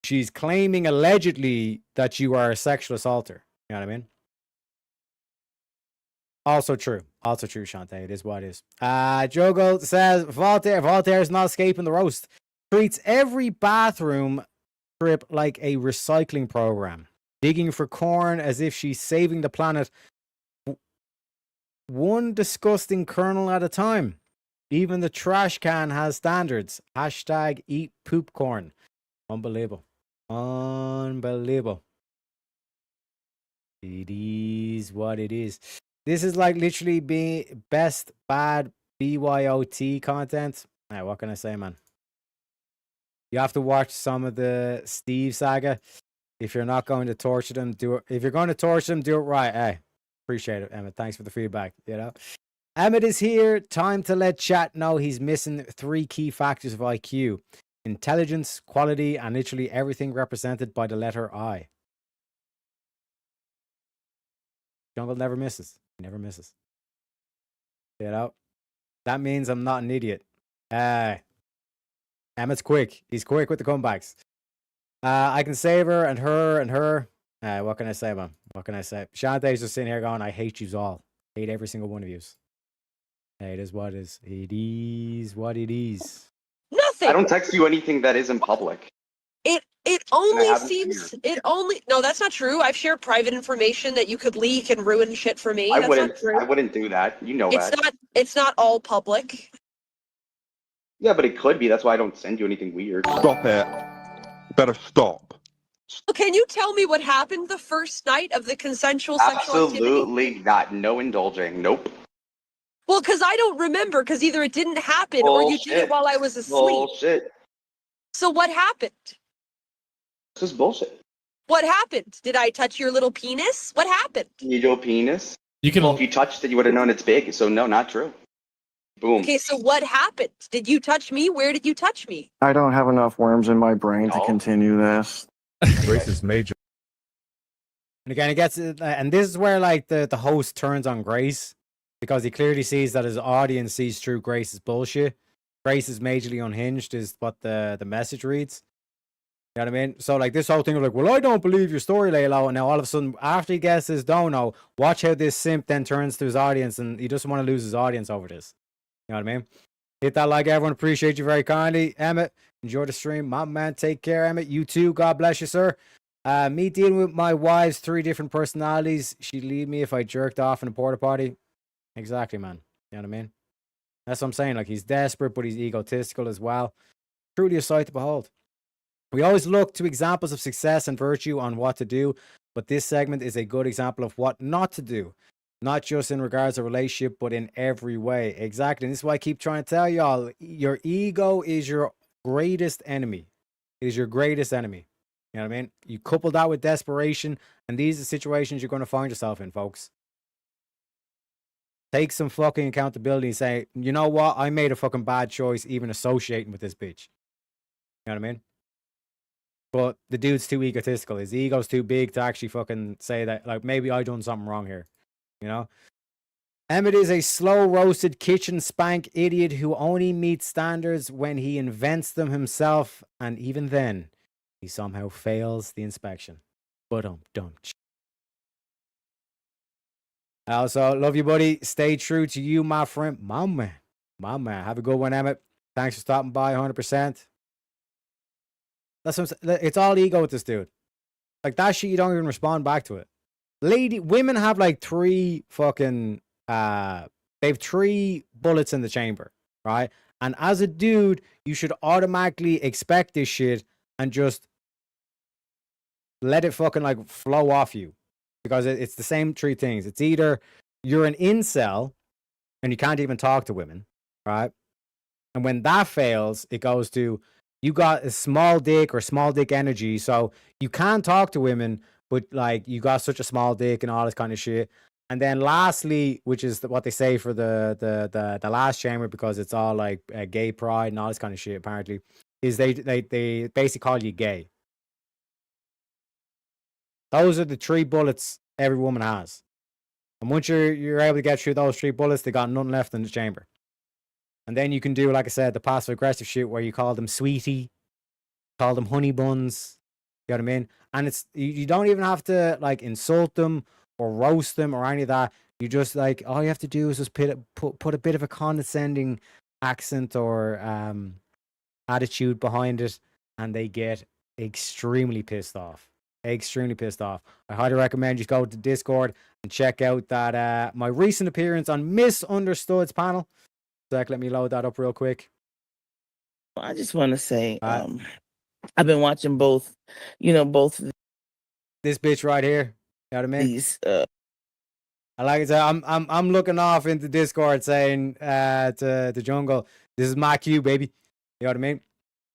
She's claiming allegedly that you are a sexual assaulter. You know what I mean? Also true, Shante. It is what it is. Jogo says Voltaire is not escaping the roast. Treats every bathroom trip like a recycling program, digging for corn as if she's saving the planet one disgusting kernel at a time. Even the trash can has standards. Hashtag eat poop corn. Unbelievable. It is what it is. This is like literally being best bad BYOT content. Now, what can I say, man? You have to watch some of the Steve saga. If you're not going to torture them, do it. If you're going to torture them, do it right. Hey, appreciate it, Emmett. Thanks for the feedback. You know, Emmett is here. Time to let chat know he's missing 3 key factors of IQ: intelligence, quality, and literally everything represented by the letter I. Jungle never misses. He never misses. You know, that means I'm not an idiot. Emmett's quick. He's quick with the comebacks. I can save her and her and her. What can I say, man? What can I say? Shantae's just sitting here going, I hate yous all. Hate every single one of yous. Hey, it is what it is. It is what it is. Nothing. I don't text you anything that isn't public. It only seems no, that's not true. I've shared private information that you could leak and ruin shit for me. I That's wouldn't. not true. I wouldn't do that. You know It's that. it's not all public. Yeah, but it could be. That's why I don't send you anything weird. Stop it. Better stop. Well, can you tell me what happened the first night of the consensual sexual activity? Absolutely not. No indulging. Nope. Well, because I don't remember, because either it didn't happen or you did it while I was asleep. Bullshit. So what happened? This is bullshit. What happened? Did I touch your little penis? What happened? Your penis? You can. Well, if you touched it, you would have known it's big. So no, not true. Boom. Okay, so what happened? Did you touch me? Where did you touch me? I don't have enough worms in my brain to continue this. Grace is major. And again, it gets, and this is where like the host turns on Grace because he clearly sees that his audience sees through Grace's bullshit. Grace is majorly unhinged, is what the message reads. You know what I mean? So like this whole thing of like, well, I don't believe your story, Laylo. And now all of a sudden, after he gets his dono, watch how this simp then turns to his audience, and he doesn't want to lose his audience over this. You know what I mean? Hit that like, everyone. Appreciate you very kindly. Emmett, enjoy the stream. My man, take care, Emmett. You too. God bless you, sir. Me dealing with my wife's 3 different personalities. She'd leave me if I jerked off in a porta potty. Exactly, man. You know what I mean? That's what I'm saying. Like, he's desperate, but he's egotistical as well. Truly a sight to behold. We always look to examples of success and virtue on what to do, but this segment is a good example of what not to do. Not just in regards to relationship, but in every way. Exactly. And this is why I keep trying to tell y'all, your ego is your greatest enemy. It is your greatest enemy. You know what I mean? You couple that with desperation, and these are the situations you're going to find yourself in, folks. Take some fucking accountability and say, you know what? I made a fucking bad choice even associating with this bitch. You know what I mean? But the dude's too egotistical. His ego's too big to actually fucking say that, like, maybe I done something wrong here. You know? Emmett is a slow-roasted kitchen spank idiot who only meets standards when he invents them himself, and even then, he somehow fails the inspection. But I also love you, buddy. Stay true to you, my friend. My man. Have a good one, Emmett. Thanks for stopping by, 100%. That's what I'm saying. It's all ego with this dude. Like, that shit, you don't even respond back to it. Women have like 3 fucking, they have 3 bullets in the chamber, right? And as a dude, you should automatically expect this shit and just let it fucking like flow off you. Because it's the same 3 things. It's either you're an incel and you can't even talk to women, right? And when that fails, it goes to, you got a small dick or small dick energy, so you can't talk to women, but like you got such a small dick and all this kind of shit. And then lastly, which is what they say for the last chamber, because it's all like gay pride and all this kind of shit, apparently, is they basically call you gay. Those are the 3 bullets every woman has. And once you're able to get through those 3 bullets, they got nothing left in the chamber. And then you can do, like I said, the passive aggressive shit where you call them sweetie, call them honey buns. You know what I mean? And it's you don't even have to like insult them or roast them or any of that. You just like, all you have to do is just put a bit of a condescending accent or attitude behind it, and they get extremely pissed off. Extremely pissed off. I highly recommend you go to Discord and check out that my recent appearance on Misunderstood's panel. Zach, let me load that up real quick. I just want to say, I've been watching both, both. This bitch right here. You know what I mean? These, I like it. I'm looking off into Discord saying to the jungle, this is my cue, baby. You know what I mean?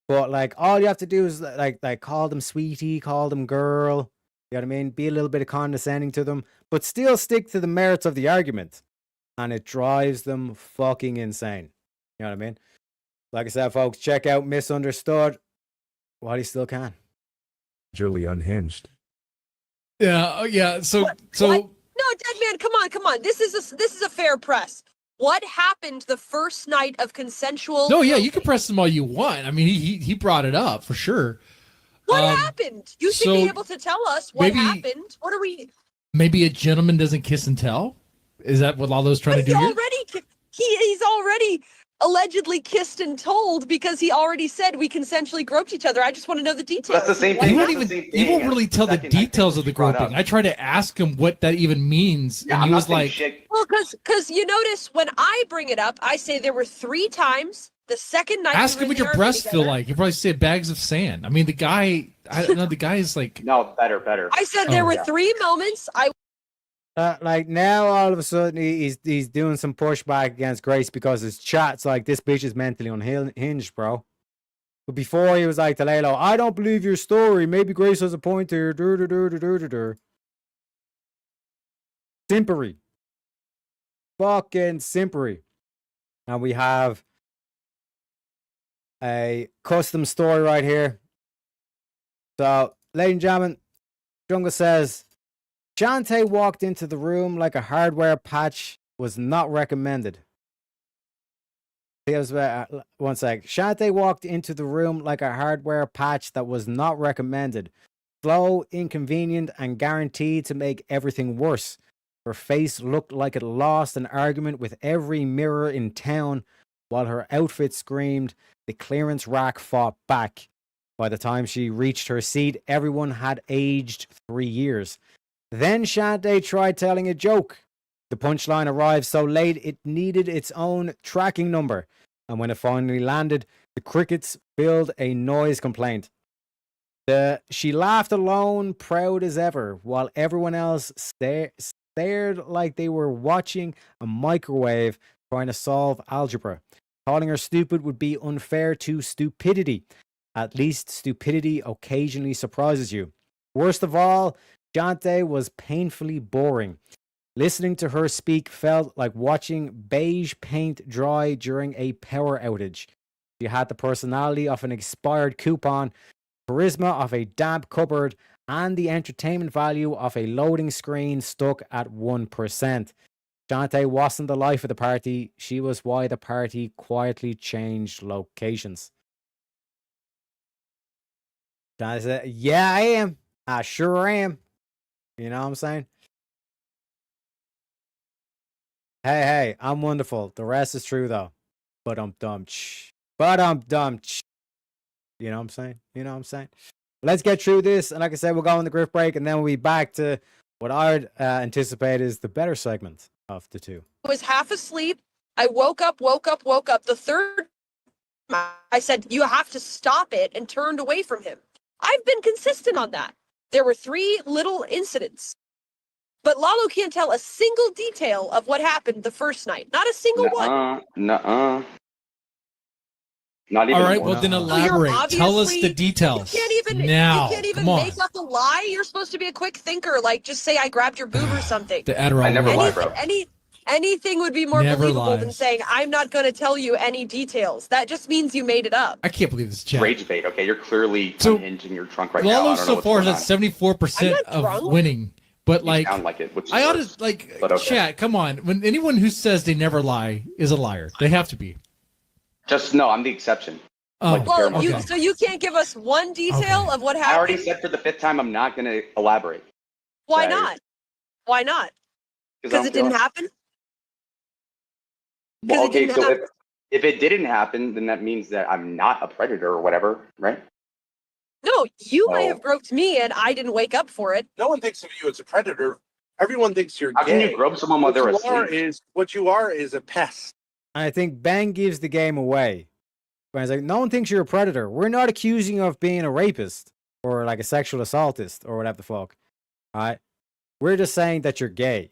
But like, all you have to do is like call them sweetie, call them girl. You know what I mean? Be a little bit of condescending to them, but still stick to the merits of the argument. And it drives them fucking insane. You know what I mean? Like I said, folks, check out Misunderstood while you still can. Majorly unhinged. Yeah. So. What? No, dead man, come on. This is a fair press. What happened the first night of consensual? No, yeah, you can press them all you want. I mean, he brought it up for sure. What happened? You should be so able to tell us what maybe- happened. What are we? Maybe a gentleman doesn't kiss and tell. Is that what Lalo's trying to do here? He's already allegedly kissed and told because he already said we consensually groped each other. I just want to know the details. That's the same He thing. won't That's the even. same thing. He won't really tell the details of the brought groping. up. I tried to ask him what that even means, Yeah, and I'm he not was saying like, shit. Well, because you notice when I bring it up, I say there were 3 times. The second night, "Ask we him were what in your the breasts RV feel together, like." You probably say bags of sand. I mean, the guy. I don't know. The guy is like. No, better. I said there were 3 moments. Like now, all of a sudden, he's doing some pushback against Grace because his chat's like, this bitch is mentally unhinged, bro. But before he was like to Laylo, I don't believe your story. Maybe Grace has a point here. Simpery. Fucking simpery. And we have a custom story right here. So, ladies and gentlemen, Jungle says, Shantae walked into the room like a hardware patch was not recommended. One sec. Shantae walked into the room like a hardware patch that was not recommended. Slow, inconvenient, and guaranteed to make everything worse. Her face looked like it lost an argument with every mirror in town, while her outfit screamed, the clearance rack fought back. By the time she reached her seat, everyone had aged 3 years. Then Shantae tried telling a joke. The punchline arrived so late it needed its own tracking number. And when it finally landed, the crickets filled a noise complaint. She laughed alone, proud as ever, while everyone else stared like they were watching a microwave trying to solve algebra. Calling her stupid would be unfair to stupidity. At least stupidity occasionally surprises you. Worst of all, Shantae was painfully boring. Listening to her speak felt like watching beige paint dry during a power outage. She had the personality of an expired coupon, charisma of a damp cupboard, and the entertainment value of a loading screen stuck at 1%. Shantae wasn't the life of the party. She was why the party quietly changed locations. Shantae said, yeah, I am. I sure am. You know what I'm saying? Hey, I'm wonderful. The rest is true, though. But I'm dumb. But I'm dumb. You know what I'm saying? You know what I'm saying? Let's get through this. And like I said, we'll go on the griff break, and then we'll be back to what I would anticipate is the better segment of the two. I was half asleep. I woke up. The third time, I said, you have to stop it, and turned away from him. I've been consistent on that. There were 3 little incidents. But Lalo can't tell a single detail of what happened the first night. Not a single one. Nuh-uh. Not even. All right, well, then elaborate. Tell us the details. You can't even come make up a lie. You're supposed to be a quick thinker. Like, just say I grabbed your boob or something. The Adderall. I never lie, bro. Anything would be more Never believable than lies. saying I'm not going to tell you any details. That just means you made it up. I can't believe this chat. Rage bait. Okay, you're clearly So, unhinged in your trunk right now. I Lalo don't know so what's far going is on. at 74% of winning. But like, sound like it, which is I ought worse, to like but okay. chat. Come on, when anyone who says they never lie is a liar. They have to be. Just no, I'm the exception. Oh, Well, okay. so you can't give us one detail of what happened? I already said for the 5th time I'm not going to elaborate. Why Sorry. not? Why not? 'Cause I Because don't it didn't feel- happen? Well, it okay, didn't so happen. if it didn't happen, then that means that I'm not a predator or whatever, right? No, you may have groped me and I didn't wake up for it. No one thinks of you as a predator. Everyone thinks you're How can gay. you grope someone while they're What you are is a pest. And I think Ben gives the game away. When it's like, no one thinks you're a predator. We're not accusing you of being a rapist or like a sexual assaultist or whatever the fuck. All right? We're just saying that you're gay.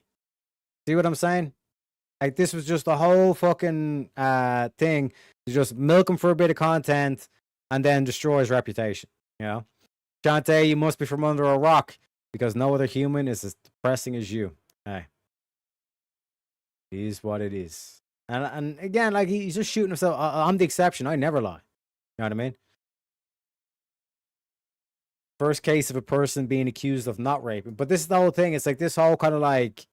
See what I'm saying? Like, this was just a whole fucking thing to just milk him for a bit of content and then destroy his reputation. You know? Shantae, you must be from under a rock because no other human is as depressing as you. Hey. It is what it is. And again, like, he's just shooting himself. I'm the exception. I never lie. You know what I mean? First case of a person being accused of not raping. But this is the whole thing. It's like this whole kind of like,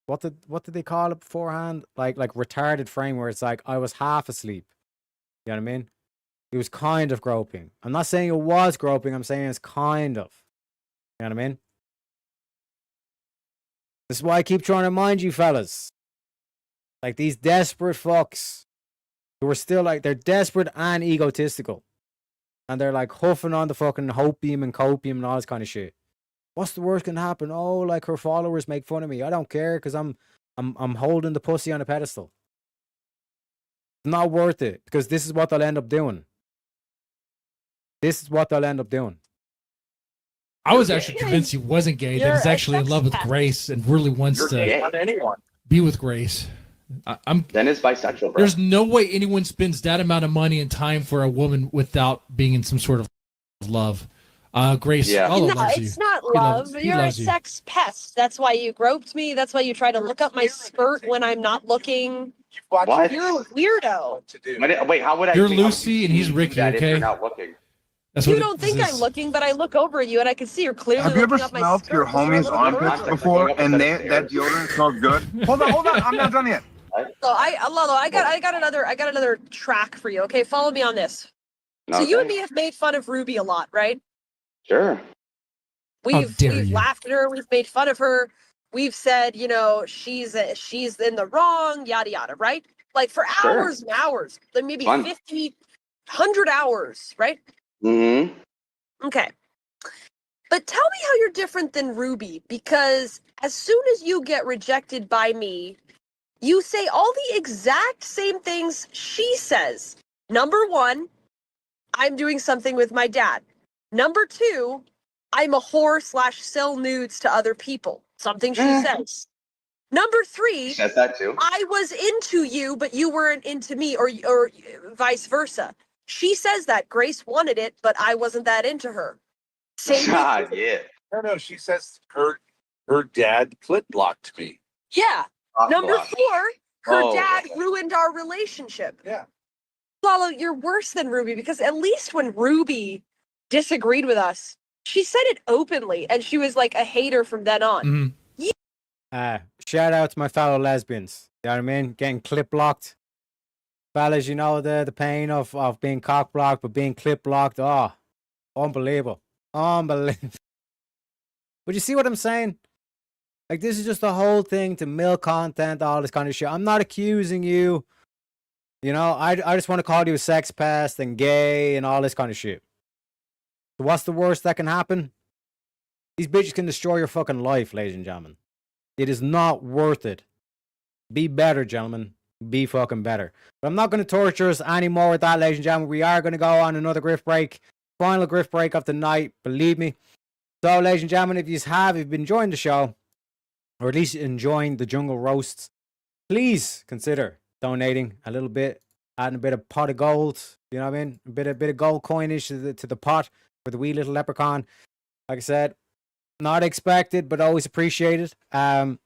what did they call it beforehand? Like retarded frame where it's like, I was half asleep. You know what I mean? It was kind of groping. I'm not saying it was groping. I'm saying it's kind of. You know what I mean? This is why I keep trying to remind you fellas. Like these desperate fucks who are still like, they're desperate and egotistical. And they're like huffing on the fucking hopium and copium and all this kind of shit. What's the worst can happen? Oh, like her followers make fun of me. I don't care because I'm holding the pussy on a pedestal. It's not worth it because this is what they'll end up doing. This is what they'll end up doing. I was actually convinced he wasn't gay. That he's actually in love with Grace and really wants to be with Grace. Then it's bisexual, bro. There's no way anyone spends that amount of money and time for a woman without being in some sort of love. Grace, Lalo loves you. It's not He love. he You're a loves you. sex pest. That's why you groped me. That's why you try to look up my skirt when I'm not looking. What? You're a weirdo. Wait, how would I? You're think- how would Lucy you and he's do Ricky, that if okay? you're not looking? That's You what don't think this I'm is. looking, but I look over at you and I can see you're clearly Have you ever looking up my smelled skirt. your You're a homie's little armpits weirdo. before, and that deodorant smells good? Hold on, I'm not done yet. So Lalo, I got another track for you. Okay, follow me on this. So you and me have made fun of Ruby a lot, right? Sure. We've laughed at her. We've made fun of her. We've said, you know, she's in the wrong, yada yada, right? Like for Sure. hours and hours, like maybe Fun. 50, 100 hours, right? Mm-hmm. Okay. But tell me how you're different than Ruby, because as soon as you get rejected by me, you say all the exact same things she says. Number one, I'm doing something with my dad. Number two, I'm a whore / sell nudes to other people. Something she says. Number three, She says that too. I was into you, but you weren't into me, or vice versa. She says that Grace wanted it, but I wasn't that into her. Same. God, yeah. No, she says her dad clit blocked me. Yeah. Number block. 4, her Oh. dad ruined our relationship. Yeah. Lalo, you're worse than Ruby, because at least when Ruby disagreed with us, she said it openly, and she was like a hater from then on. Shout out to my fellow lesbians. You know what I mean? Getting clip blocked. Fellas, you know the pain of being cock blocked, but being clip blocked. Oh, unbelievable. Unbelievable. But you see what I'm saying? Like, this is just the whole thing to milk content, all this kind of shit. I'm not accusing you. You know, I just want to call you a sex pest and gay and all this kind of shit. So what's the worst that can happen? These bitches can destroy your fucking life, ladies and gentlemen. It is not worth it. Be better, gentlemen. Be fucking better. But I'm not going to torture us anymore with that, ladies and gentlemen. We are going to go on another grift break. Final grift break of the night, believe me. So, ladies and gentlemen, if you've been enjoying the show, or at least enjoying the jungle roasts, please consider donating a little bit, adding a bit of pot of gold. You know what I mean? A bit of gold coinage to the pot for the wee little leprechaun. Like I said, not expected, but always appreciated. And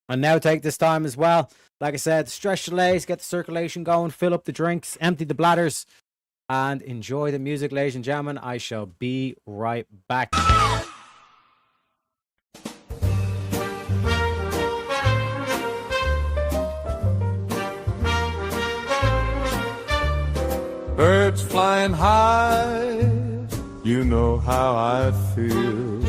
now take this time as well. Like I said, stretch the legs, get the circulation going, fill up the drinks, empty the bladders, and enjoy the music, ladies and gentlemen. I shall be right back. Birds flying high, you know how I feel.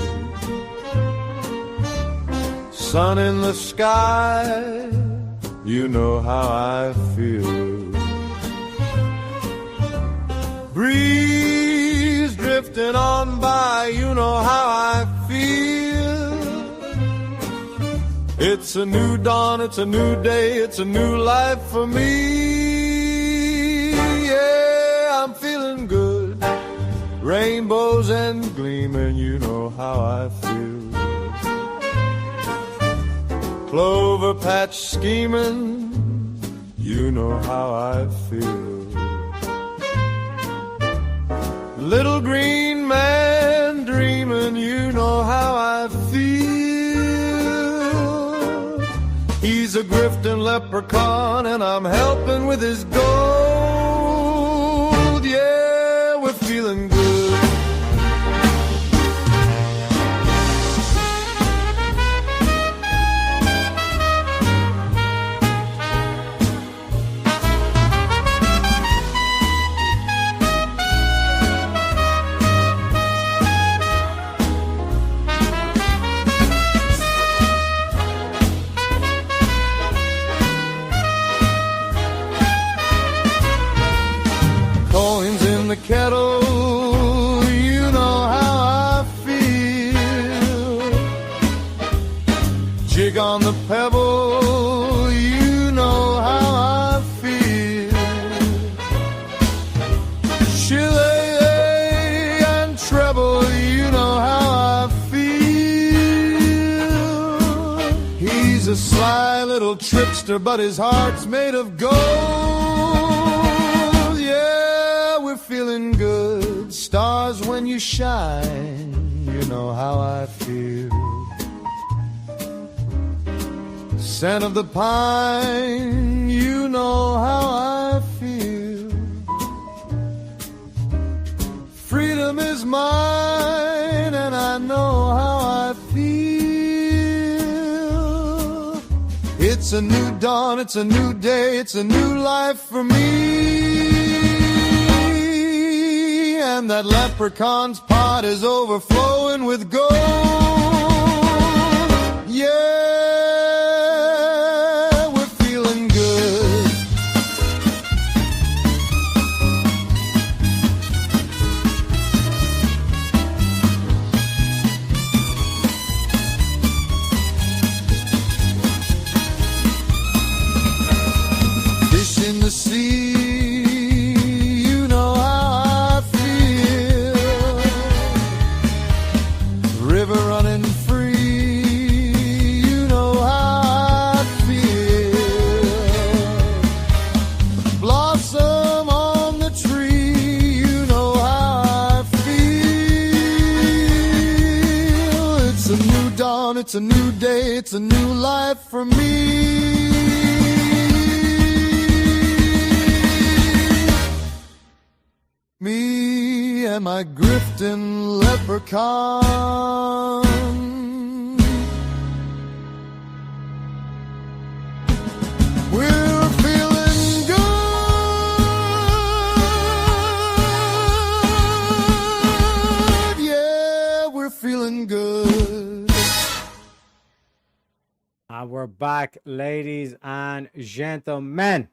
Sun in the sky, you know how I feel. Breeze drifting on by, you know how I feel. It's a new dawn, it's a new day, it's a new life for me. Yeah, I'm feeling good. Rainbows and gleaming, you know how I feel. Clover patch scheming, you know how I feel. Little green man dreaming, you know how I feel. He's a grifting leprechaun and I'm helping with his gold. Yeah, we're feeling good. twig on the pebble, you know how I feel. Shillelagh and treble, you know how I feel. He's a sly little trickster, but his heart's made of gold. Yeah, we're feeling good. Stars when you shine, you know how I feel. Scent of the pine, you know how I feel. Freedom is mine, and I know how I feel. It's a new dawn, it's a new day, it's a new life for me. And that leprechaun's pot is overflowing with gold. Yeah, we're feeling good. Fish in the sea, you know how I feel. River running free, you know how I feel. Blossom on the tree, you know how I feel. It's a new dawn, it's a new day, it's a new life for me. Me and my grifting leprechaun. We're feeling good. Yeah, we're feeling good. And we're back, ladies and gentlemen.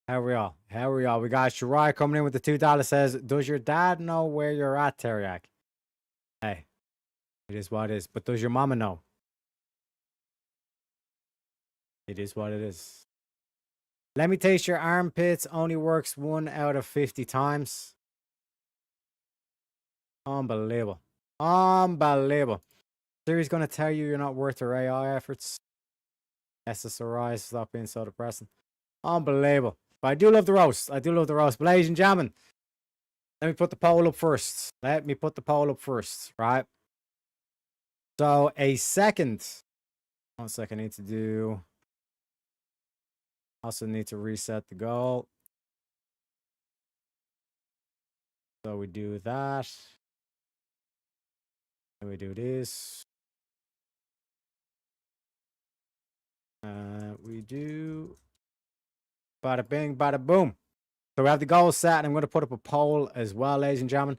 How are we all? How are we all? We got Shirai coming in with the $2. Says, does your dad know where you're at, Teriak? Hey, it is what it is. But does your mama know? It is what it is. Let me taste your armpits. Only works 1 out of 50 times. Unbelievable. Unbelievable. Siri's going to tell you you're not worth her AI efforts. SSRIs, stop being so depressing. Unbelievable. But I do love the roast. I do love the roast. But ladies and gentlemen, let me put the poll up first. Let me put the poll up first, right? So a second. 1 second, I need to do. Also need to reset the goal. So we do that. And we do this. We do. Bada bing, bada boom. So we have the goal set, and I'm going to put up a poll as well, ladies and gentlemen.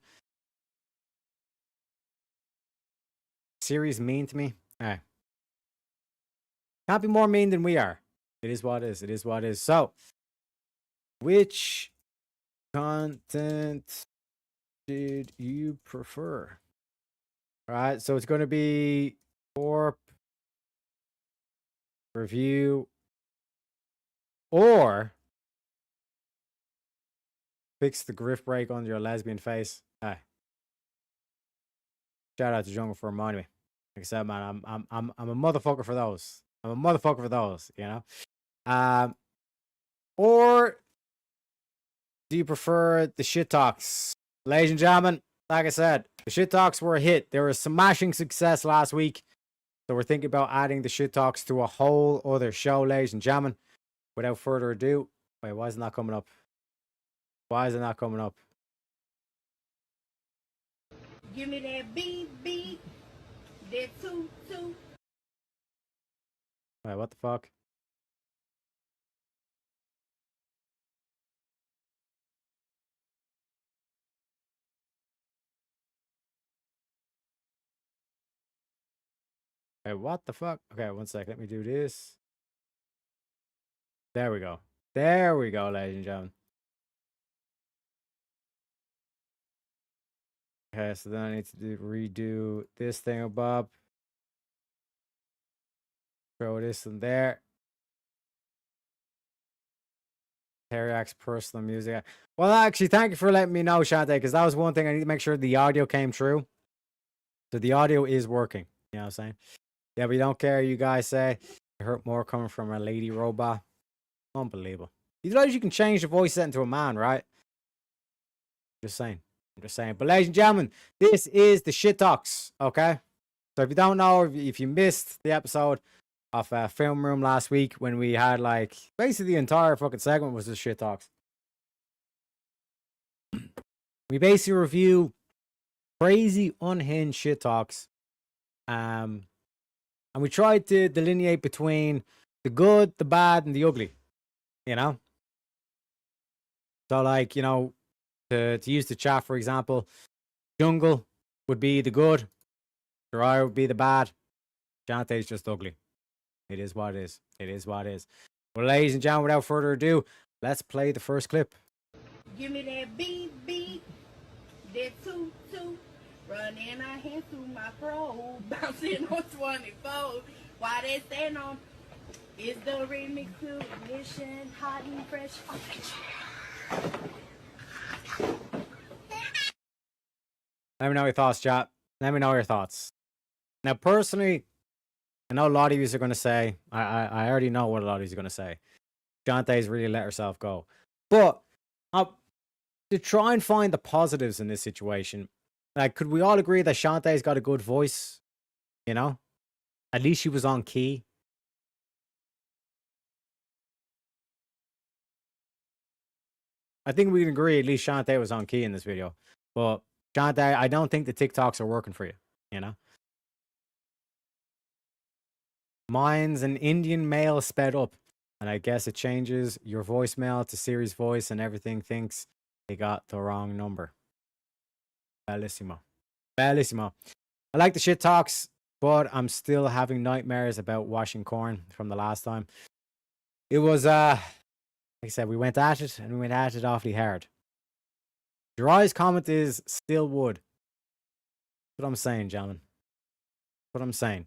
Series mean to me. Hey. Can't be more mean than we are. It is what it is. It is what it is. So, which content did you prefer? All right. So it's going to be Thorpe review or fix the griff break on your lesbian face. Hey. Shout out to Jungle for reminding me. Like I said, man, I'm a motherfucker for those. I'm a motherfucker for those, you know. Or do you prefer the shit talks? Ladies and gentlemen, like I said, the shit talks were a hit. They were a smashing success last week. So we're thinking about adding the shit talks to a whole other show, ladies and gentlemen. Without further ado, wait, why is it not coming up? Why is it not coming up? Give me that beat, that toot. Wait, what the fuck? Wait, what the fuck? Okay, 1 second. Let me do this. There we go. There we go, ladies and gentlemen. Okay, so then I need to redo this thing above. Throw this in there. Teriyak's personal music. Well, actually, thank you for letting me know, Shante, because that was one thing I need to make sure the audio came through. So the audio is working. You know what I'm saying? Yeah, we don't care. You guys say it hurt more coming from a lady robot. Unbelievable. You realize you can change the voice set into a man, right? Just saying. I'm just saying. But ladies and gentlemen, this is the Shit Talks. Okay. So if you don't know, if you missed the episode of Film Room last week when we had like basically the entire fucking segment was the Shit Talks. We basically review crazy unhinged shit talks. And we tried to delineate between the good, the bad, and the ugly. You know? So like, you know, to use the chat, for example, Jungle would be the good, Jiraiya would be the bad, Shantae is just ugly. It is what it is. It is what it is. Well, ladies and gentlemen, without further ado, let's play the first clip. Give me that beat, that toot, running our hands through my fro, bouncing on 24. Why they stand on is the remix to Mission Hot and Fresh. Let me know your thoughts, chat. Let me know your thoughts. Now, personally, I know a lot of you are going to say, I already know what a lot of you are going to say. Shantae's really let herself go. But to try and find the positives in this situation, like, could we all agree that Shantae's got a good voice? You know? At least she was on key. I think we can agree at least Shantae was on key in this video. But Shantae, I don't think the TikToks are working for you. You know? Mine's an Indian male sped up. And I guess it changes your voicemail to Siri's voice and everything thinks they got the wrong number. Bellissimo. Bellissimo. I like the shit talks, but I'm still having nightmares about washing corn from the last time. It was, like I said, we went at it, and we went at it awfully hard. Jiraiya's comment is still wood. That's what I'm saying, gentlemen. That's what I'm saying.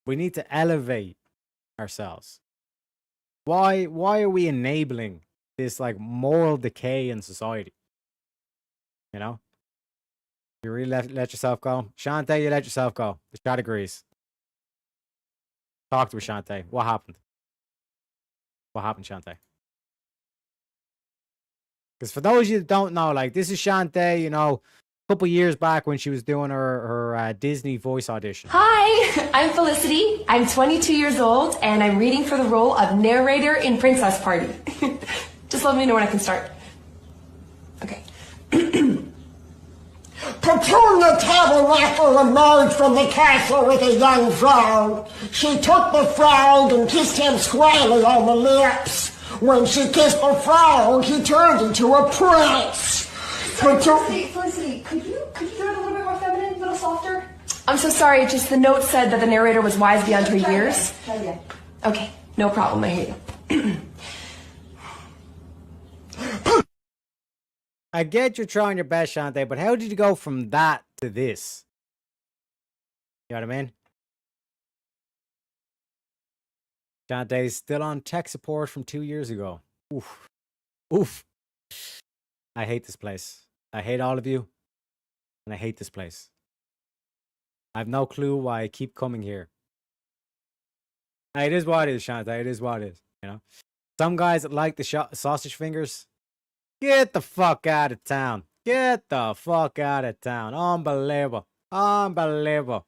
We need to elevate ourselves. Why are we enabling this like moral decay in society? You know? You really let yourself go? Shantae, you let yourself go. The chat agrees. Talk to me, Shantae. What happened? What happened, Shantae? Because for those of you that don't know, like, this is Shantae, you know, a couple years back when she was doing her Disney voice audition. Hi, I'm Felicity. I'm 22 years old, and I'm reading for the role of narrator in Princess Party. Just let me know when I can start. Okay. Petunia Tabernacle emerged from the castle with a young frog. She took the frog and kissed him squarely on the lips. When she kissed the frog, he turned into a prince. Felicity, could you do it a little bit more feminine, a little softer? I'm so sorry, just the note said that the narrator was wise beyond her years. Try again. Okay, no problem, I hear you. I get you're trying your best, Shantae, but how did you go from that to this? You know what I mean? Shantae's still on tech support from 2 years ago. Oof. Oof. I hate this place. I hate all of you. And I hate this place. I have no clue why I keep coming here. It is what it is, Shantae. It is what it is. You know? Some guys that like the sausage fingers, get the fuck out of town. Get the fuck out of town. Unbelievable. Unbelievable.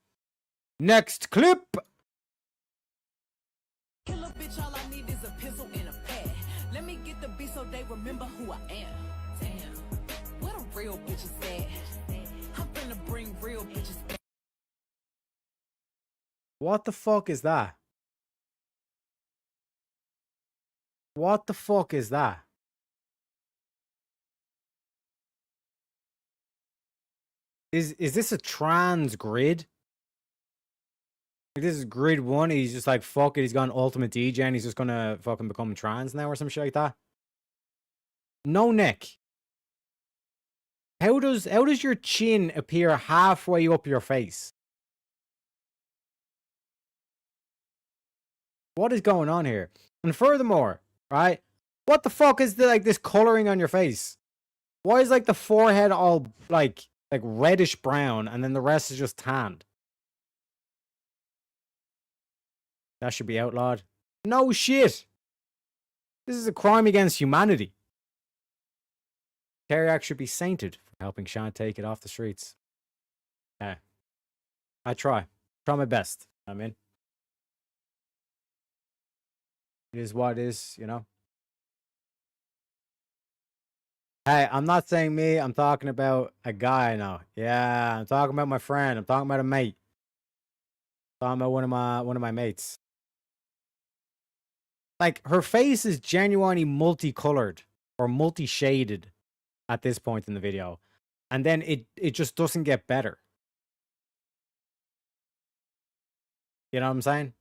Next clip. Killer bitch, all I need is a pencil and a pad. Let me get the beat so they remember who I am. Damn, what a real bitch is that? I'm finna bring real bitches back. What the fuck is that? What the fuck is that? Is this a trans grid? Like, this is grid 1. He's just like, fuck it. He's got an ultimate DJ and he's just gonna fucking become trans now or some shit like that. No neck. How does your chin appear halfway up your face? What is going on here? And furthermore, right? What the fuck is the, like this coloring on your face? Why is like the forehead all like reddish brown and then the rest is just tanned? That should be outlawed. No shit. This is a crime against humanity. Teriak should be sainted for helping Shantae get off the streets. Yeah. I try. Try my best. I mean, it is what it is, you know. Hey, I'm not saying me. I'm talking about a guy I know. Yeah, I'm talking about my friend. I'm talking about a mate. I'm talking about one of my mates. Like, her face is genuinely multicolored or multi-shaded at this point in the video. And then it just doesn't get better. You know what I'm saying?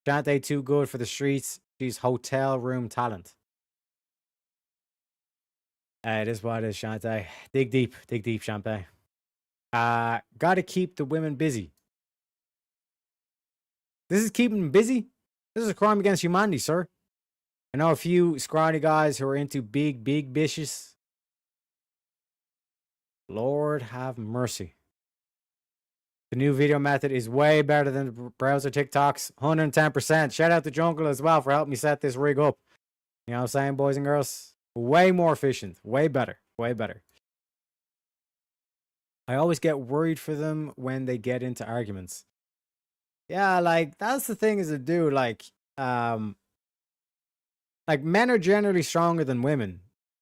Shantae too good for the streets. She's hotel room talent. It is what it is, Shantae. Dig deep, Shantae. Gotta keep the women busy. This is keeping them busy? This is a crime against humanity, sir. I know a few scrawny guys who are into big bitches. Lord have mercy. The new video method is way better than the browser TikToks. 110%. Shout out to Jungle as well for helping me set this rig up. You know what I'm saying, boys and girls? Way more efficient. Way better. Way better. I always get worried for them when they get into arguments. Yeah, like, that's the thing as a dude. Like, men are generally stronger than women.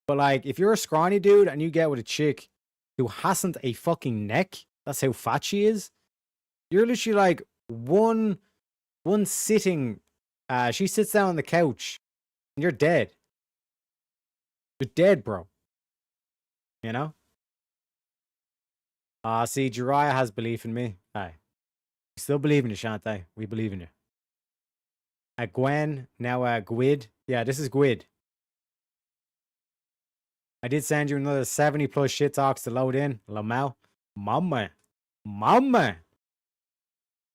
But, like, if you're a scrawny dude and you get with a chick who hasn't a fucking neck, that's how fat she is, you're literally like one sitting. She sits down on the couch and you're dead. You're dead, bro. You know? See, Jiraiya has belief in me. Aye. We still believe in you, Shantae. We believe in you. Gwen, now Gwyd. Yeah, this is Gwyd. I did send you another 70 plus shit talks to load in. Lamau. Mama.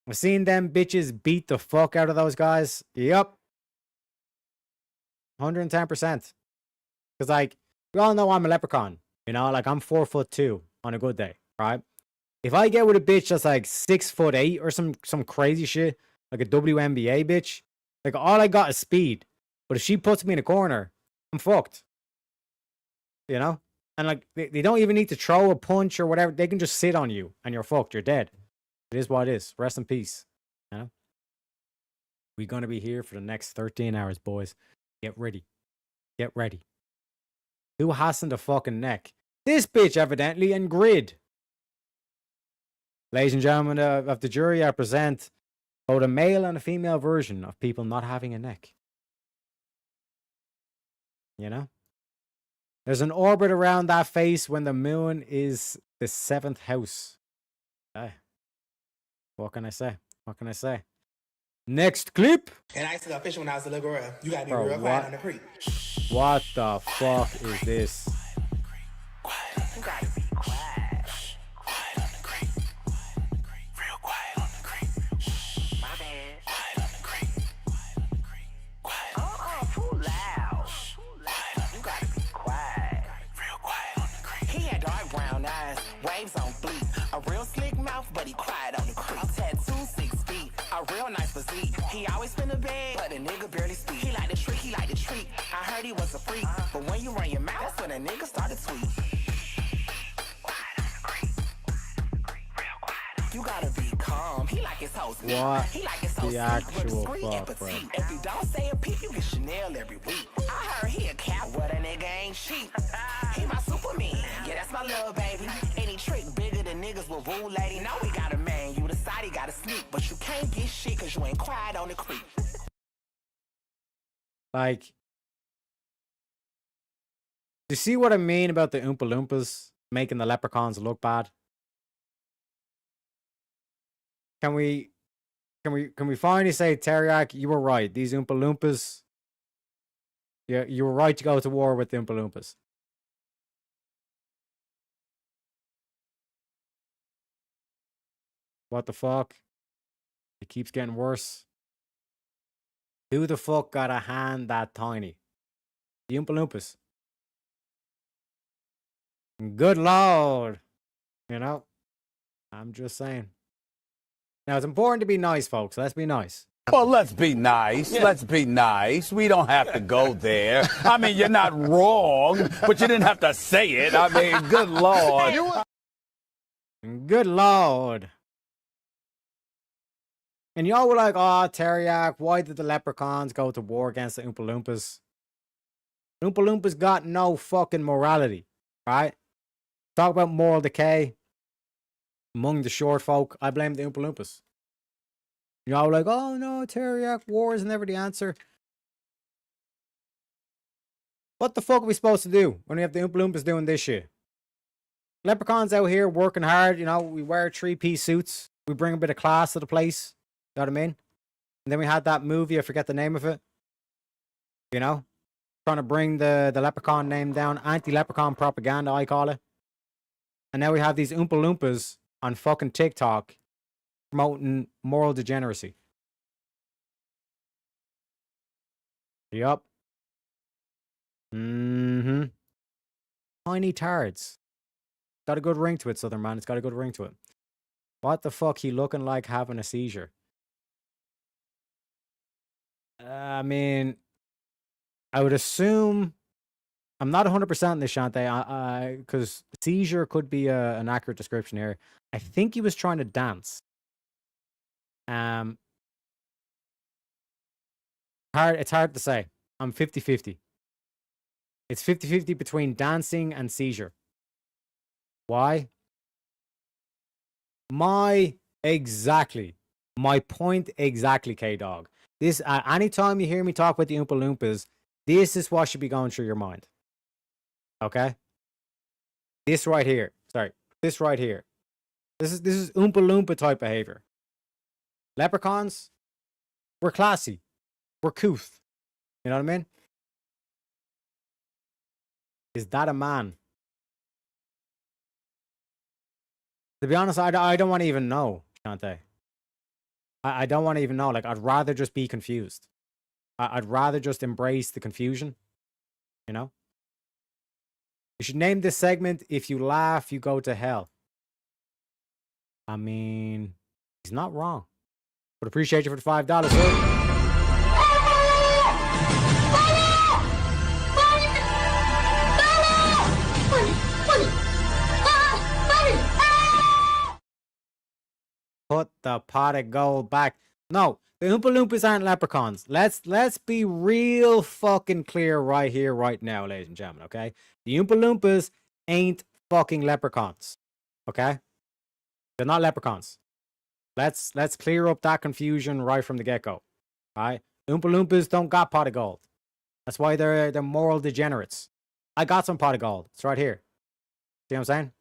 I've seen them bitches beat the fuck out of those guys. Yup. 110%. Because, like, we all know I'm a leprechaun. You know, like, I'm 4'2" on a good day, right? If I get with a bitch that's like 6'8" or some crazy shit, like a WNBA bitch, like, all I got is speed. But if she puts me in a corner, I'm fucked. You know? And, like, they don't even need to throw a punch or whatever. They can just sit on you and you're fucked. You're dead. It is what it is. Rest in peace. You know? We're going to be here for the next 13 hours, boys. Get ready. Get ready. Who hasn't a fucking neck? This bitch, evidently, and Grid. Ladies and gentlemen of the jury, I present both a male and a female version of people not having a neck. You know? There's an orbit around that face when the moon is the 7th house. Hey. What can I say? What can I say? Next clip. And I used to go fishing when I was a little girl. You gotta be Bro, real quiet on the creek. What the fuck is this? You gotta be quiet. Quiet on the creek. Real quiet on the creek. My bad. Quiet on the creek. Quiet. Too loud. You gotta be quiet. Real quiet on the creek. He had dark brown eyes, waves on fleek. A real slick mouth, but he quiet on the creek. Tattoo 6 feet, a real nice physique. He always spin a bag, but a nigga barely speak. He like the trick, he like the treat. I heard he was a freak, but when you run your mouth, that's when a nigga started tweet. You gotta be calm. He like his host. What He like his host. the actual fuck, bro? If you don't say a peep, you get Chanel every week. I heard he a cat, what a nigga ain't cheap. He my Superman. Yeah, that's my little baby. Any trick bigger than niggas with woo lady. Now we got a man. You decide he gotta sneak, but you can't get shit cause you ain't quiet on the creek. Like, you see what I mean about the Oompa Loompas making the leprechauns look bad? Can we finally say, Teriak, you were right. These Oompa Loompas, yeah, you were right to go to war with the Oompa Loompas. What the fuck? It keeps getting worse. Who the fuck got a hand that tiny? The Oompa Loompas. Good lord. You know? I'm just saying. Now, it's important to be nice, folks. Let's be nice. Well, let's be nice. Let's be nice. We don't have to go there. I mean, you're not wrong, but you didn't have to say it. I mean, good lord. Good lord. And y'all were like, oh, Teriak, why did the leprechauns go to war against the Oompa Loompas? Oompa Loompas got no fucking morality, right? Talk about moral decay among the short folk. I blame the Oompa Loompas. Y'all were like, oh no, Teriak, war is never the answer. What the fuck are we supposed to do when we have the Oompa Loompas doing this shit? Leprechauns out here working hard, you know, we wear 3-piece suits. We bring a bit of class to the place. You know what I mean? And then we had that movie, I forget the name of it. You know? Trying to bring the leprechaun name down. Anti-leprechaun propaganda, I call it. And now we have these Oompa Loompas on fucking TikTok promoting moral degeneracy. Yup. Mm-hmm. Tiny tards. Got a good ring to it, Southern man. It's got a good ring to it. What the fuck he looking like having a seizure? I mean, I would assume... I'm not 100% in this, Shante, because seizure could be an accurate description here. I think he was trying to dance. It's hard to say. I'm 50-50. It's 50-50 between dancing and seizure. Why? My point exactly, K-Dog. This, anytime you hear me talk about the Oompa Loompas, this is what should be going through your mind. Okay? This right here. Sorry. This right here. This is Oompa Loompa type behavior. Leprechauns, we're classy. We're couth. You know what I mean? Is that a man? To be honest, I don't want to even know, Shante. I don't want to even know. Like, I'd rather just be confused. I'd rather just embrace the confusion. You know? You should name this segment, If You Laugh, You Go to Hell. I mean, he's not wrong. Would appreciate you for the $5, sir. Put the pot of gold back. No, the Oompa Loompas aren't leprechauns. Let's be real fucking clear right here, right now, ladies and gentlemen, okay? The Oompa Loompas ain't fucking leprechauns. Okay? They're not leprechauns. Let's clear up that confusion right from the get-go. Alright? Oompa Loompas don't got pot of gold. That's why they're moral degenerates. I got some pot of gold. It's right here. See what I'm saying?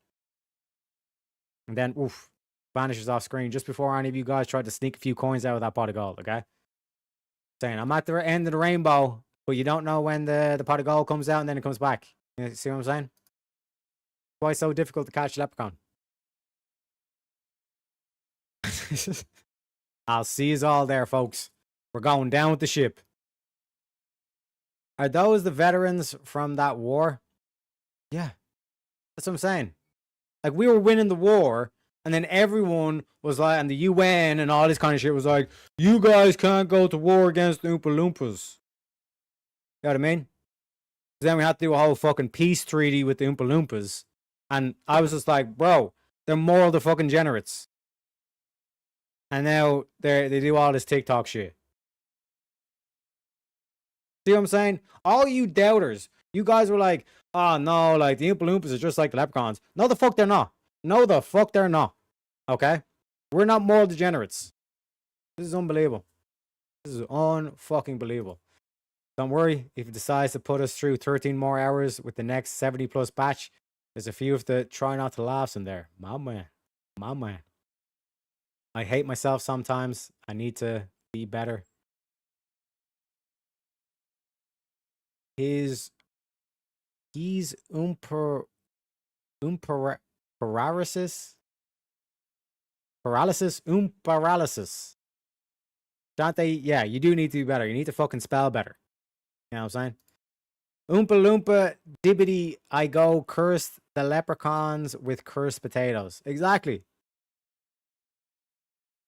And then, oof. Vanishes off screen just before any of you guys tried to sneak a few coins out of that pot of gold, okay? Saying, I'm at the end of the rainbow, but you don't know when the pot of gold comes out and then it comes back. You see what I'm saying? Why it's so difficult to catch leprechaun? I'll see you all there, folks. We're going down with the ship. Are those the veterans from that war? Yeah. That's what I'm saying. Like, we were winning the war, and then everyone was like, and the UN and all this kind of shit was like, you guys can't go to war against the Oompa Loompas. You know what I mean? Then we had to do a whole fucking peace treaty with the Oompa Loompas. And I was just like, bro, they're moral the fucking degenerates. And now they do all this TikTok shit. See what I'm saying? All you doubters, you guys were like, oh no, like the Oompa Loompas are just like the leprechauns. No, the fuck they're not. No, the fuck they're not. Okay? We're not moral degenerates. This is unbelievable. This is unfucking believable. Don't worry, if it decides to put us through 13 more hours with the next 70 plus batch, there's a few of the try not to laughs in there. My man. My man. I hate myself sometimes. I need to be better. He's paralysis. Shante, yeah, you do need to be better. You need to fucking spell better. You know what I'm saying? Oompa Loompa, Dibbity, I go, cursed the leprechauns with cursed potatoes. Exactly.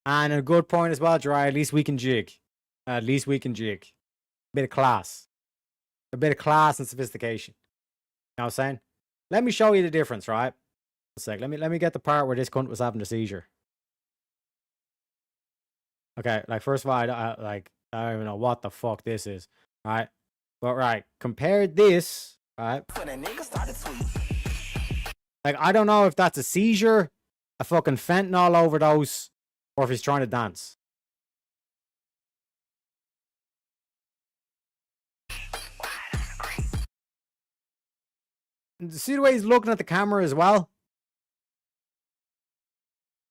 And a good point as well, Dry. At least we can jig. At least we can jig. A bit of class. A bit of class and sophistication. You know what I'm saying? Let me show you the difference, right? A sec. Let me get the part where this cunt was having a seizure. Okay, like first of all, I don't even know what the fuck this is, right? But right, compare this, right? Like I don't know if that's a seizure, a fucking fentanyl overdose, or if he's trying to dance. See the way he's looking at the camera as well?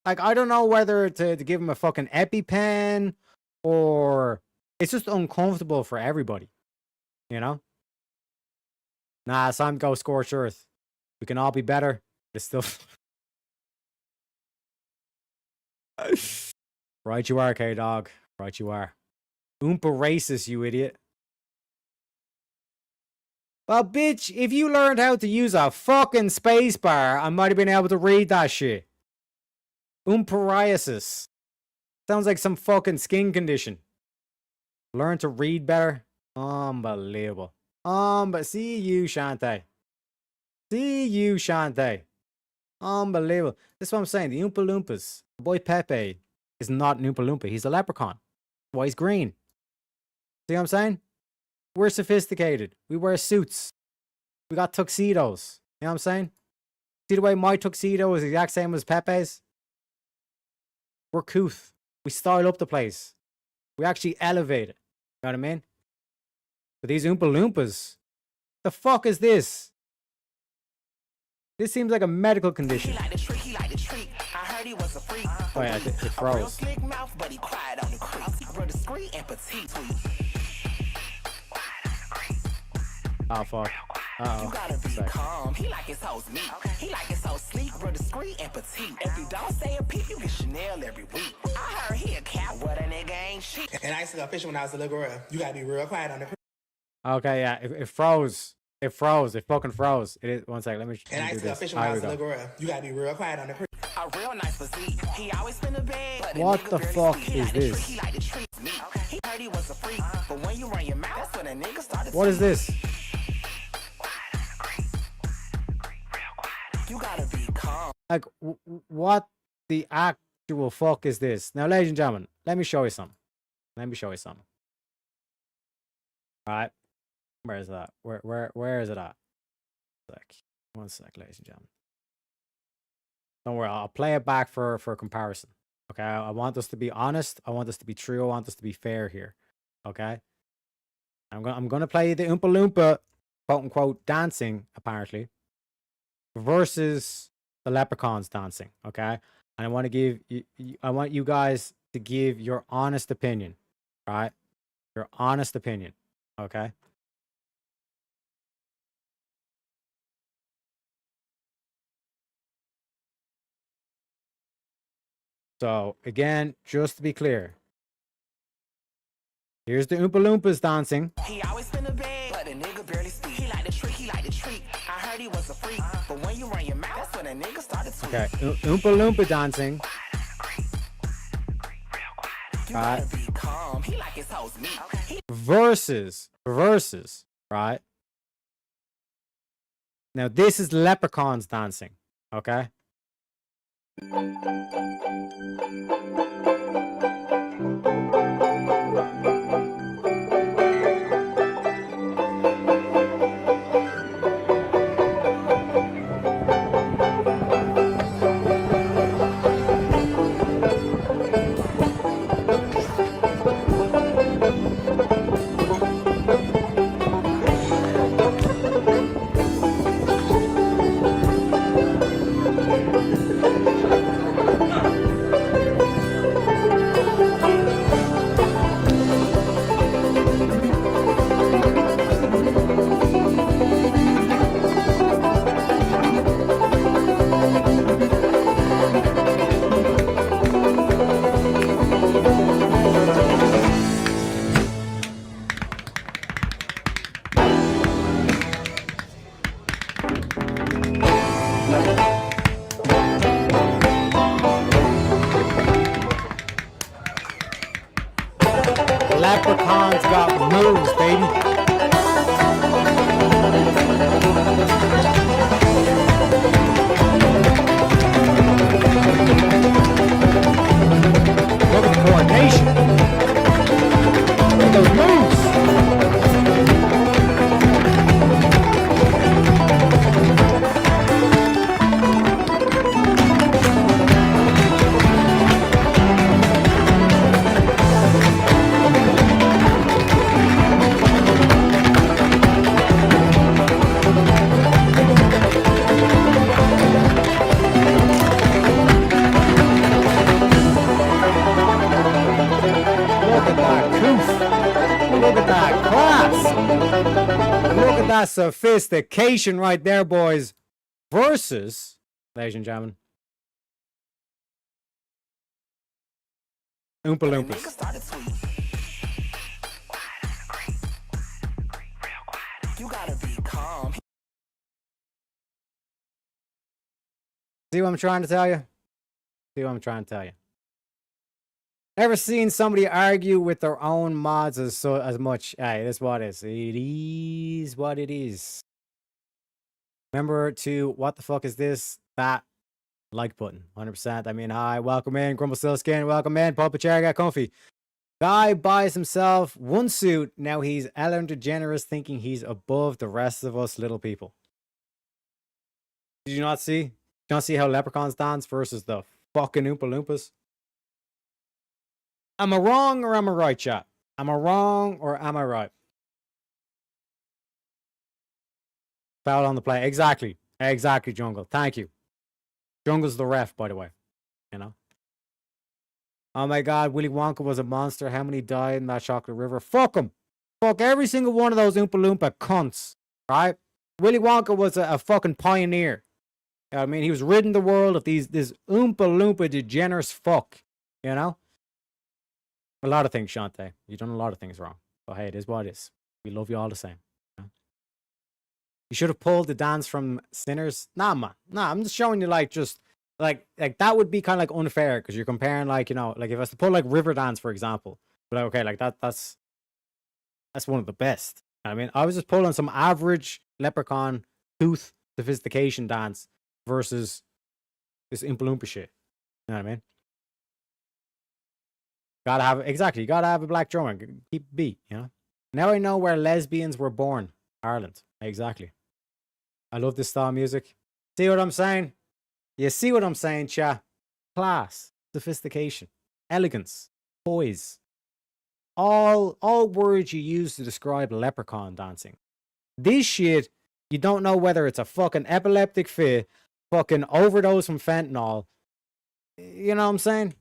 Like, I don't know whether to give him a fucking EpiPen or it's just uncomfortable for everybody. You know? Nah, it's time to go scorched earth. We can all be better. It's still... Right you are, K-Dog. Right you are. Oompa racist, you idiot. Well, bitch, if you learned how to use a fucking spacebar, I might have been able to read that shit. Oompariasis. Sounds like some fucking skin condition. Learn to read better? Unbelievable. But see you, Shantae. See you, Shantae. Unbelievable. That's what I'm saying. The Oompa Loompas. Boy Pepe is not an Oompa Loompa. He's a leprechaun. That's why he's green. See what I'm saying? We're sophisticated. We wear suits. We got tuxedos. You know what I'm saying? See the way my tuxedo is the exact same as Pepe's? We're couth. We style up the place. We actually elevate it. You know what I mean? But these Oompa Loompas, the fuck is this? This seems like a medical condition. Oh yeah, it froze. Oh fuck. Uh-oh. You gotta be calm. He like his hoes meat. He like his hoes sleek, real discreet and petite. If you don't say a peep, you get Chanel every week. I heard he a cat, what a nigga ain't shit. And I used to go fishing when I was a little girl. You gotta be real quiet on the. Okay, yeah, it froze. It froze. It fucking froze. It is. One second, let me. And I used to go fishing when I was a little girl. You gotta be real quiet on the. A real nice physique. He always been a bag. What the fuck is this? He like to treat me. He heard he was a freak, but when you run your mouth, that's when a nigga started. What is this? You gotta be calm. Like, what the actual fuck is this? Now, ladies and gentlemen, let me show you something. Let me show you something. All right, where is that? Where is it at? One sec, ladies and gentlemen. Don't worry, I'll play it back for comparison. Okay, I want us to be honest. I want us to be true. I want us to be fair here. Okay, I'm gonna play the Oompa Loompa, quote unquote, dancing apparently, versus the leprechauns dancing. Okay, and I want to give I want you guys to give your honest opinion. Right, your honest opinion. Okay. So, again, just to be clear, here's the Oompa Loompas dancing. He always been a bag, but a nigga barely speak. He like the treat, he like the treat. I heard he was a freak, but when you run your mouth, that's when a nigga started tweet. Okay, Oompa Loompa dancing. You gotta be calm. He like his hoes meat. Versus, right? Now, this is leprechauns dancing, okay? Leprechauns got moves, baby. Look at the coordination. Look at those moves. Look at that class. Look at that sophistication right there, boys. Versus, ladies and gentlemen, Oompa Loompas. You gotta be calm. See what I'm trying to tell you? See what I'm trying to tell you? Ever seen somebody argue with their own mods as much? Hey, that's what it is. It is what it is. Remember to, what the fuck is this? That like button. 100%. I mean, hi, welcome in. Grumble Still Skin, welcome in. Pull up a chair, get comfy. Guy buys himself one suit. Now he's Ellen DeGeneres thinking he's above the rest of us little people. Did you not see? Did you not see how leprechauns dance versus the fucking Oompa Loompas? Am I wrong or am I right, chat? Am I wrong or am I right? Foul on the play. Exactly. Exactly, Jungle. Thank you. Jungle's the ref, by the way. You know? Oh my god, Willy Wonka was a monster. How many died in that chocolate river? Fuck him. Fuck every single one of those Oompa Loompa cunts. Right? Willy Wonka was a fucking pioneer. You know what I mean? He was ridding the world of this Oompa Loompa degenerate fuck. You know? A lot of things, Shantae. You've done a lot of things wrong. But hey, it is what it is. We love you all the same. You know? You should have pulled the dance from Sinners. Nah, man. Nah, I'm just showing you like that would be kind of like unfair because you're comparing like, you know, like if I was to pull like River Dance, for example. But like, okay, like that's one of the best. I mean, I was just pulling some average leprechaun tooth sophistication dance versus this Oompa Loompa shit. You know what I mean? Gotta have a black drummer. Keep beat, you know. Now I know where lesbians were born. Ireland. Exactly. I love this style of music. See what I'm saying? You see what I'm saying, cha? Class, sophistication, elegance, poise. All words you use to describe leprechaun dancing. This shit, you don't know whether it's a fucking epileptic fit, fucking overdose from fentanyl. You know what I'm saying?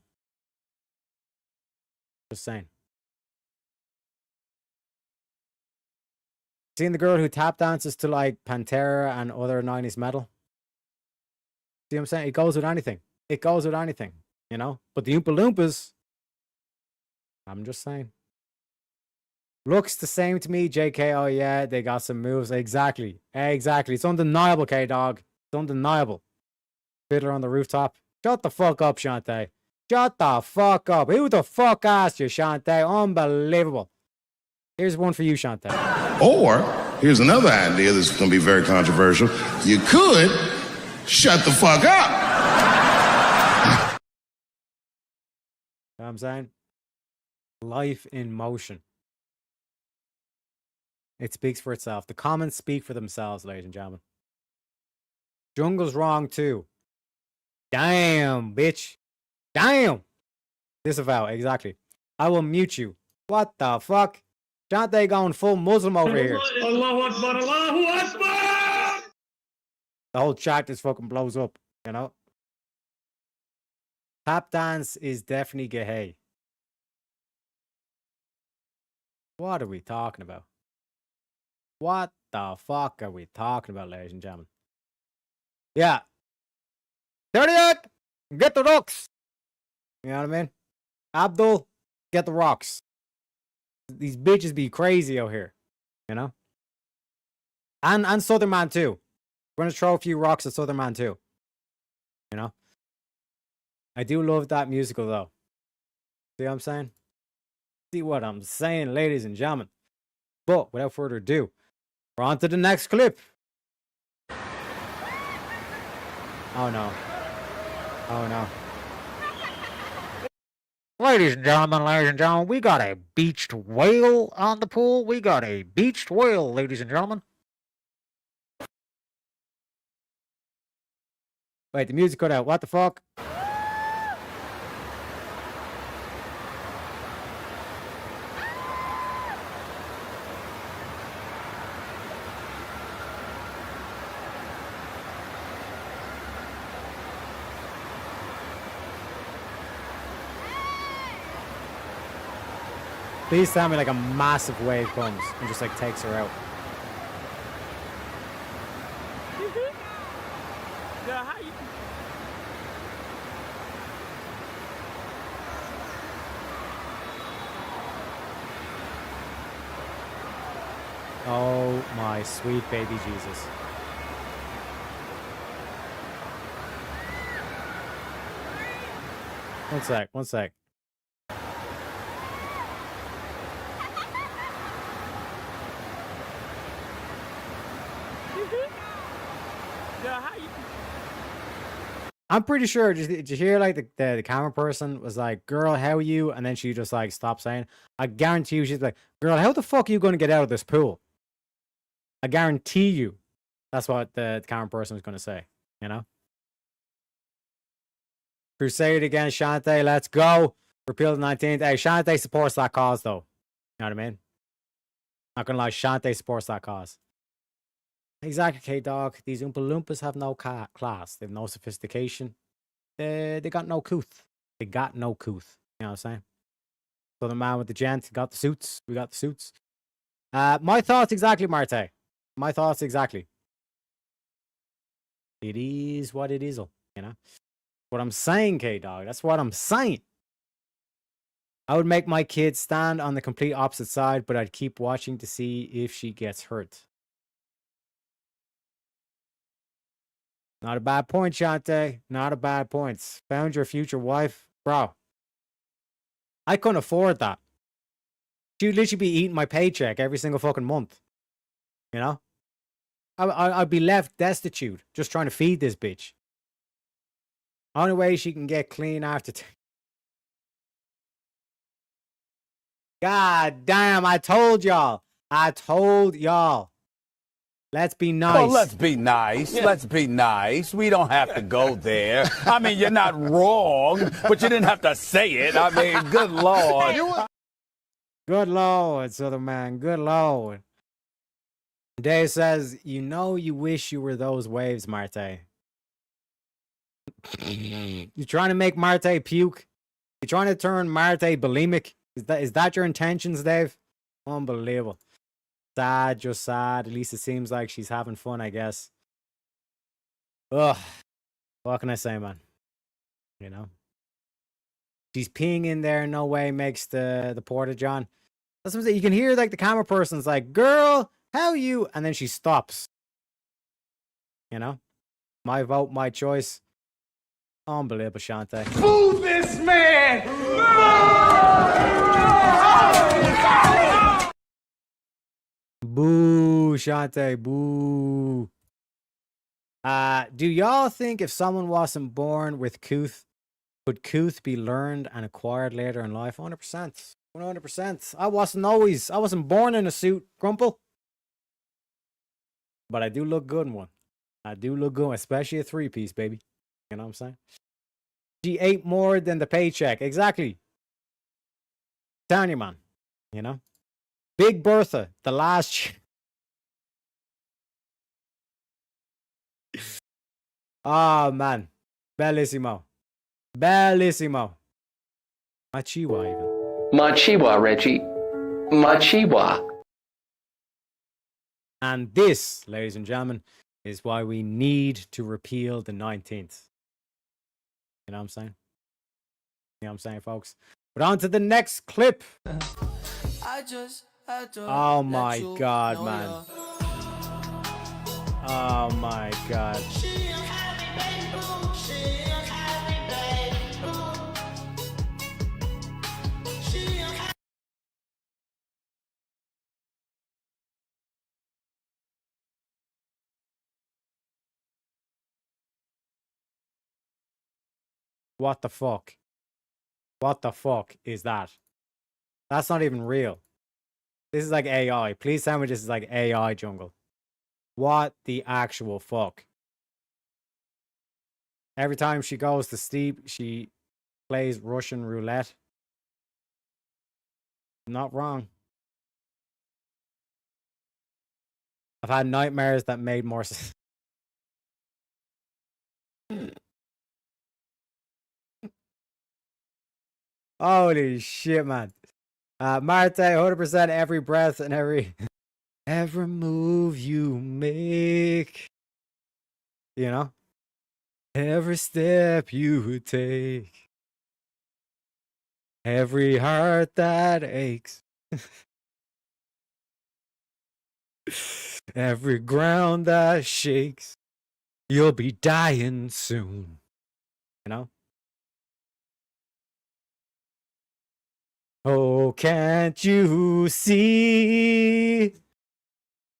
Just saying. Seen the girl who tap dances to like Pantera and other 90s metal? See what I'm saying? It goes with anything. It goes with anything, you know? But the Oompa Loompas, I'm just saying. Looks the same to me, JK. Oh yeah, they got some moves. Exactly. Exactly. It's undeniable, K-Dog. It's undeniable. Fiddler on the rooftop. Shut the fuck up, Shantae. Shut the fuck up. Who the fuck asked you, Shantae? Unbelievable. Here's one for you, Shantae. Or, here's another idea that's going to be very controversial. You could shut the fuck up. You know what I'm saying? Life in motion. It speaks for itself. The comments speak for themselves, ladies and gentlemen. Jungle's wrong too. Damn, bitch. Damn. Disavow, exactly. I will mute you. What the fuck? Shantae going full Muslim over here. Allahu Akbar, Allahu Akbar! The whole chat just fucking blows up, you know? Tap dance is definitely gay. What are we talking about? What the fuck are we talking about, ladies and gentlemen? Yeah. 38, get the rocks. You know what I mean? Abdul, get the rocks. These bitches be crazy out here, you know? And Southern Man too. We're gonna throw a few rocks at Southern Man too. You know? I do love that musical though. See what I'm saying? See what I'm saying, ladies and gentlemen? But without further ado, we're on to the next clip. Oh no. Oh no. Ladies and gentlemen, we got a beached whale on the pool. We got a beached whale, ladies and gentlemen. Wait, the music cut out. What the fuck? Please tell me like a massive wave comes and just like takes her out. Yeah, how you? Oh my sweet baby Jesus. One sec. I'm pretty sure. Did you hear like the camera person was like, "Girl, how are you?" And then she just like stopped saying. I guarantee you, she's like, "Girl, how the fuck are you going to get out of this pool?" I guarantee you, that's what the camera person was going to say. You know. Crusade against Shante. Let's go. Repeal the 19th. Hey, Shante supports that cause, though. You know what I mean? Not gonna lie, Shante supports that cause. Exactly, K-Dog. These Oompa Loompas have no class. They have no sophistication. They got no couth. They got no couth. You know what I'm saying? So the man with the gent got the suits. We got the suits. My thoughts exactly, Marte. My thoughts exactly. It is what it is, you know? What I'm saying, K-Dog. That's what I'm saying. I would make my kid stand on the complete opposite side, but I'd keep watching to see if she gets hurt. Not a bad point, Shante. Not a bad point. Found your future wife. Bro, I couldn't afford that. She'd literally be eating my paycheck every single fucking month. You know? I'd be left destitute just trying to feed this bitch. Only way she can get clean after... God damn, I told y'all. Let's be nice. Well, let's be nice. Yeah. Let's be nice. We don't have to go there. I mean, you're not wrong, but you didn't have to say it. I mean, good Lord. Good Lord, Southern man. Good Lord. Dave says, you know you wish you were those waves, Marte. You trying to make Marte puke? You trying to turn Marte bulimic? Is that your intentions, Dave? Unbelievable. Sad, just sad. At least it seems like she's having fun, I guess. Ugh. What can I say, man? You know? She's peeing in there. No way makes the porta john. That's what I'm saying. You can hear like the camera person's like, "Girl, how are you?" And then she stops. You know? My vote, my choice. Unbelievable, Shante. Boo this man! Boo, Shante, boo. Do y'all think if someone wasn't born with couth, could couth be learned and acquired later in life? 100%. 100%. I wasn't born in a suit, Grumple. But I do look good in one. I do look good, especially a 3-piece, baby. You know what I'm saying? She ate more than the paycheck. Exactly. Telling you, man. You know? Big Bertha, the last... Oh, man. Bellissimo. Bellissimo. Machiwa, even. Machiwa, Reggie. Machiwa. And this, ladies and gentlemen, is why we need to repeal the 19th. You know what I'm saying? You know what I'm saying, folks? But on to the next clip. Oh my God, man. Oh my God. What the fuck? What the fuck is that? That's not even real. This is like AI. Please tell me this is like AI jungle. What the actual fuck? Every time she goes to sleep, she plays Russian roulette. Not wrong. I've had nightmares that made more sense. Holy shit, man. Marte, 100% every breath and every move you make. You know? Every step you take. Every heart that aches. Every ground that shakes. You'll be dying soon. You know? Oh, can't you see?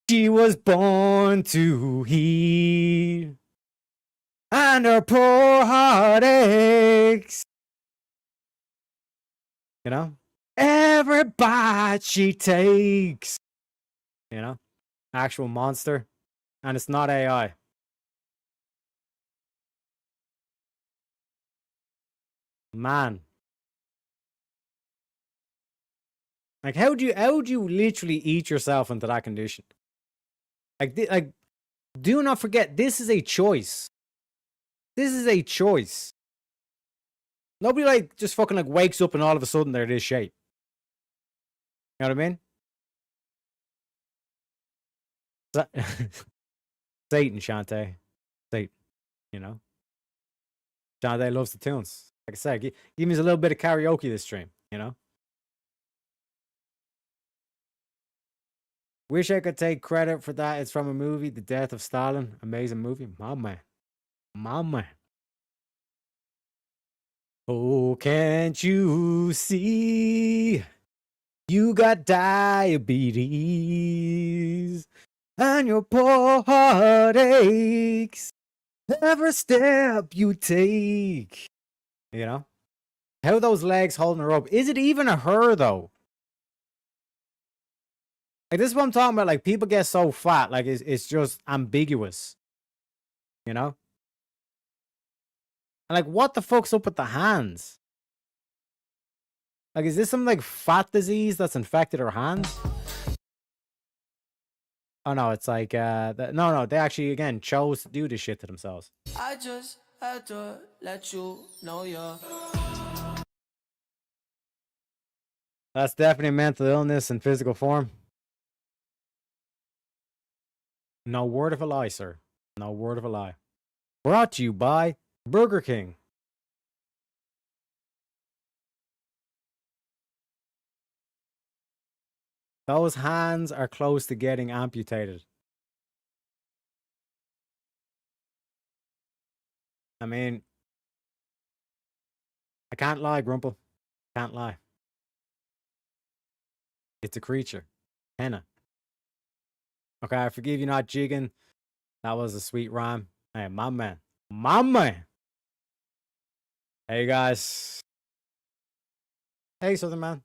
She was born to heal. And her poor heart aches. You know? Every bite she takes. You know? Actual monster. And it's not AI. Man. Like, how would you literally eat yourself into that condition? Like, do not forget, this is a choice. This is a choice. Nobody, like, just fucking, like, wakes up and all of a sudden they're this shape. You know what I mean? Satan, Shantae. Satan, you know? Shantae loves the tunes. Like I said, give me a little bit of karaoke this stream, you know? Wish I could take credit for that. It's from a movie, The Death of Stalin. Amazing movie. Mama. Oh, can't you see? You got diabetes. And your poor heart aches. Every step you take. You know? How those legs holding her up? Is it even a her, though? Like, this is what I'm talking about. Like, people get so fat. Like, it's just ambiguous. You know? And, like, what the fuck's up with the hands? Like, is this some, like, fat disease that's infected her hands? Oh, no, it's like, no, they actually, again, chose to do this shit to themselves. I just had to let you know you're... That's definitely mental illness in physical form. No word of a lie, sir. No word of a lie. Brought to you by Burger King. Those hands are close to getting amputated. I mean, I can't lie, Grumple. Can't lie. It's a creature. Henna. Okay, I forgive you not jigging. That was a sweet rhyme. Hey, my man. My man. Hey, guys. Hey, Southern Man.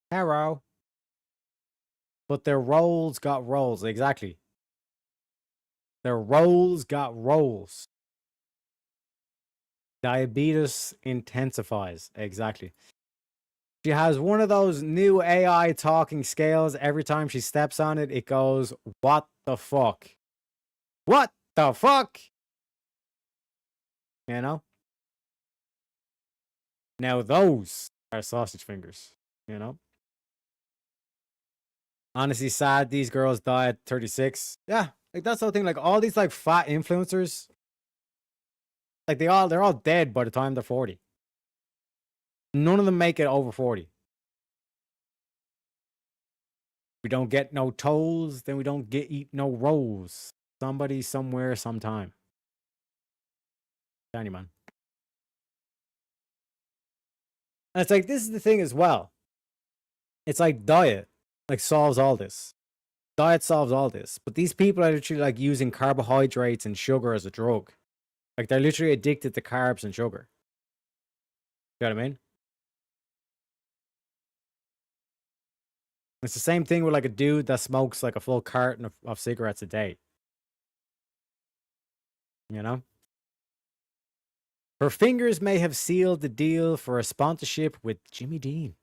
Hello. But their roles got roles. Exactly. Their roles got roles. Diabetes intensifies. Exactly. She has one of those new AI talking scales. Every time she steps on it, it goes, what the fuck? What the fuck? You know? Now those are sausage fingers, you know? Honestly, sad these girls die at 36. Yeah, like that's the whole thing. Like all these like fat influencers, like they're all dead by the time they're 40. None of them make it over 40. We don't get no tolls, then we don't eat no rolls. Somebody, somewhere, sometime. Tell you, man. And it's like, this is the thing as well. It's like diet, like solves all this. Diet solves all this. But these people are literally like using carbohydrates and sugar as a drug. Like, they're literally addicted to carbs and sugar. You know what I mean? It's the same thing with like a dude that smokes like a full carton of cigarettes a day. You know? Her fingers may have sealed the deal for a sponsorship with Jimmy Dean.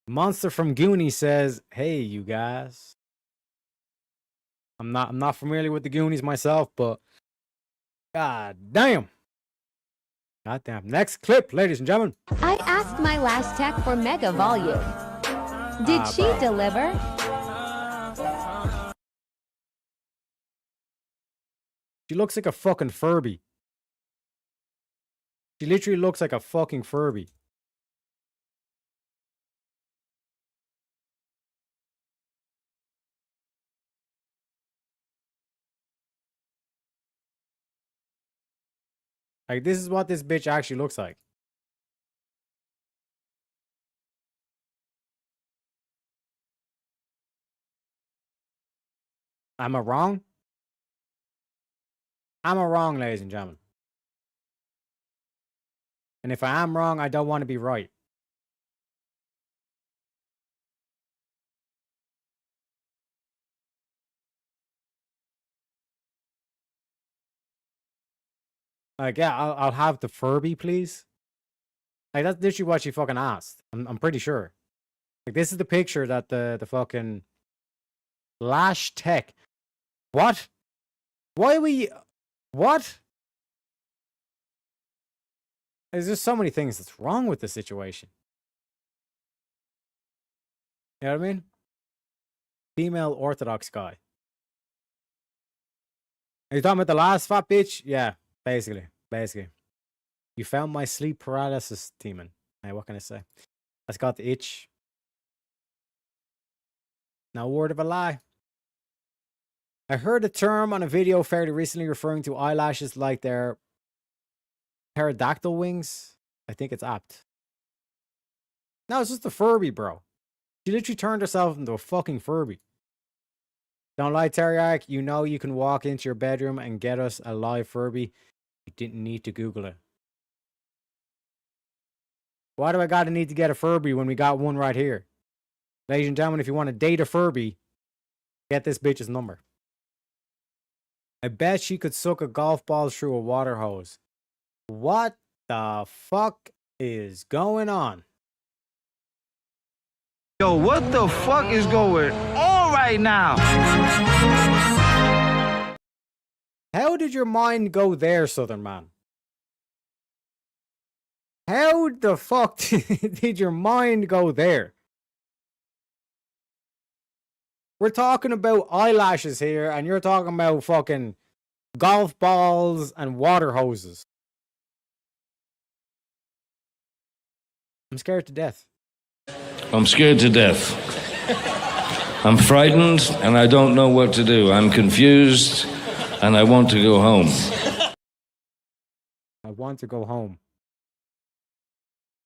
Monster from Goonies says, "Hey, you guys. I'm not familiar with the Goonies myself, but god damn. God damn. Next clip, ladies and gentlemen. I asked my last tech for mega volume. Did she deliver? She looks like a fucking Furby. She literally looks like a fucking Furby. Like, this is what this bitch actually looks like. Am I wrong? Am I wrong, ladies and gentlemen? And if I am wrong, I don't want to be right. Like, yeah, I'll have the Furby, please. Like, that's literally what she fucking asked. I'm pretty sure. Like, this is the picture that the fucking Lash Tech. What? Why are we? What? There's just so many things that's wrong with the situation. You know what I mean? Female Orthodox guy. Are you talking about the last fat bitch? Yeah, basically. You found my sleep paralysis demon. Hey, what can I say? That's got the itch. No word of a lie. I heard a term on a video fairly recently referring to eyelashes like their pterodactyl wings. I think it's apt. No, it's just a Furby, bro. She literally turned herself into a fucking Furby. Don't lie, Teriak. You know you can walk into your bedroom and get us a live Furby. You didn't need to Google it. Why do I gotta need to get a Furby when we got one right here? Ladies and gentlemen, if you want to date a Furby, get this bitch's number. I bet she could suck a golf ball through a water hose. What the fuck is going on? Yo, what the fuck is going on right now? How did your mind go there, Southern Man? How the fuck did your mind go there? We're talking about eyelashes here, and you're talking about fucking golf balls and water hoses. I'm scared to death. I'm scared to death. I'm frightened, and I don't know what to do. I'm confused, and I want to go home. I want to go home.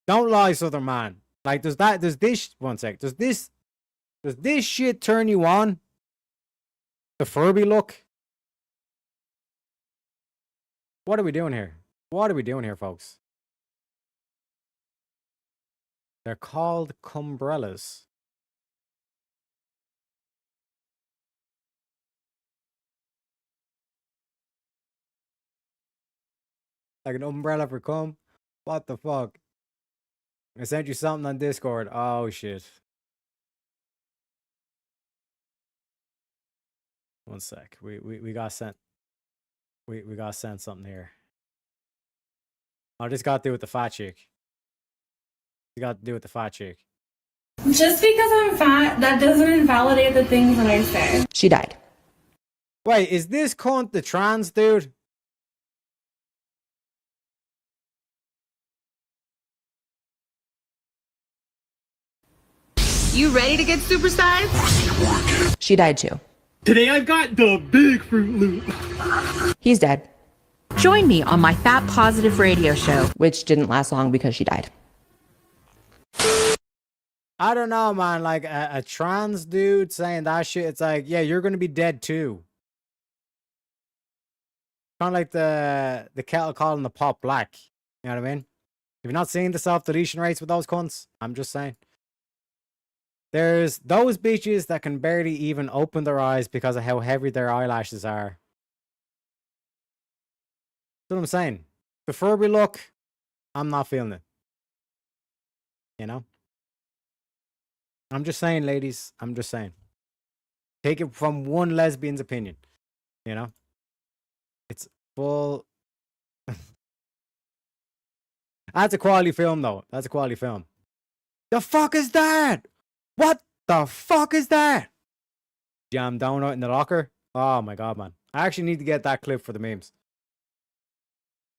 Don't lie, Southern Man. Like, does this shit turn you on? The Furby look? What are we doing here? What are we doing here, folks? They're called cumbrellas. Like an umbrella for cum? What the fuck? I sent you something on Discord. Oh shit. One sec. We got sent. We got sent something here. I just got to do with the fat chick. You got to do with the fat chick. Just because I'm fat, that doesn't invalidate the things that I say. She died. Wait, is this cunt the trans dude? You ready to get supersized? She died too. Today I've got the big Fruit Loop. He's dead. Join me on my Fat Positive radio show. Which didn't last long because she died. I don't know, man. Like a trans dude saying that shit, it's like, yeah, you're gonna be dead too. Kind of like the kettle calling the pot black. You know what I mean? Have you not seen the self-deletion rates with those cunts? I'm just saying. There's those bitches that can barely even open their eyes because of how heavy their eyelashes are. That's what I'm saying. The Furby look, I'm not feeling it. You know? I'm just saying, ladies. I'm just saying. Take it from one lesbian's opinion. You know? It's full. That's a quality film, though. That's a quality film. The fuck is that? What the fuck is that? Jam donut in the locker? Oh my god, man. I actually need to get that clip for the memes.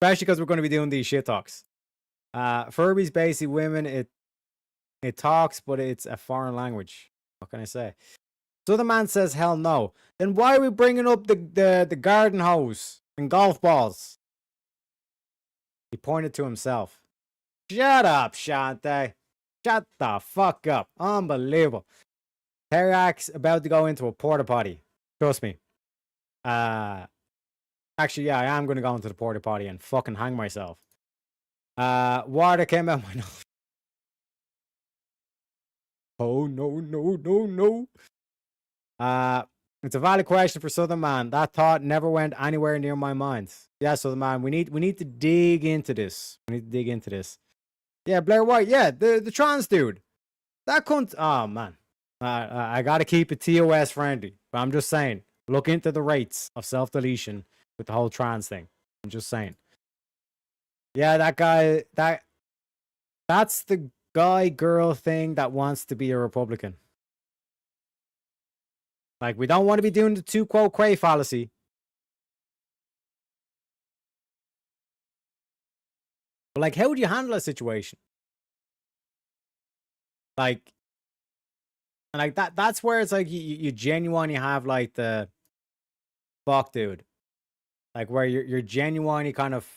Especially because we're going to be doing these shit talks. Furby's basically women. It talks, but it's a foreign language. What can I say? So the man says, hell no. Then why are we bringing up the garden hose and golf balls? He pointed to himself. Shut up, Shante. Shut the fuck up. Unbelievable. Terak's about to go into a porta potty. Trust me. Actually, yeah, I am going to go into the porta potty and fucking hang myself. Water came out my nose. Oh, no, no, no, no. It's a valid question for Southern Man. That thought never went anywhere near my mind. Yeah, Southern Man, we need to dig into this. We need to dig into this. Yeah, Blair White. Yeah, the trans dude. That cunt. Oh, man. I got to keep it TOS friendly. But I'm just saying, look into the rates of self-deletion with the whole trans thing. I'm just saying. Yeah, that guy, that's the guy-girl thing that wants to be a Republican. Like, we don't want to be doing the two quo quo fallacy. But, like, how would you handle a situation? Like, and like that's where it's like you genuinely have like the fuck, dude. Like, where you're genuinely kind of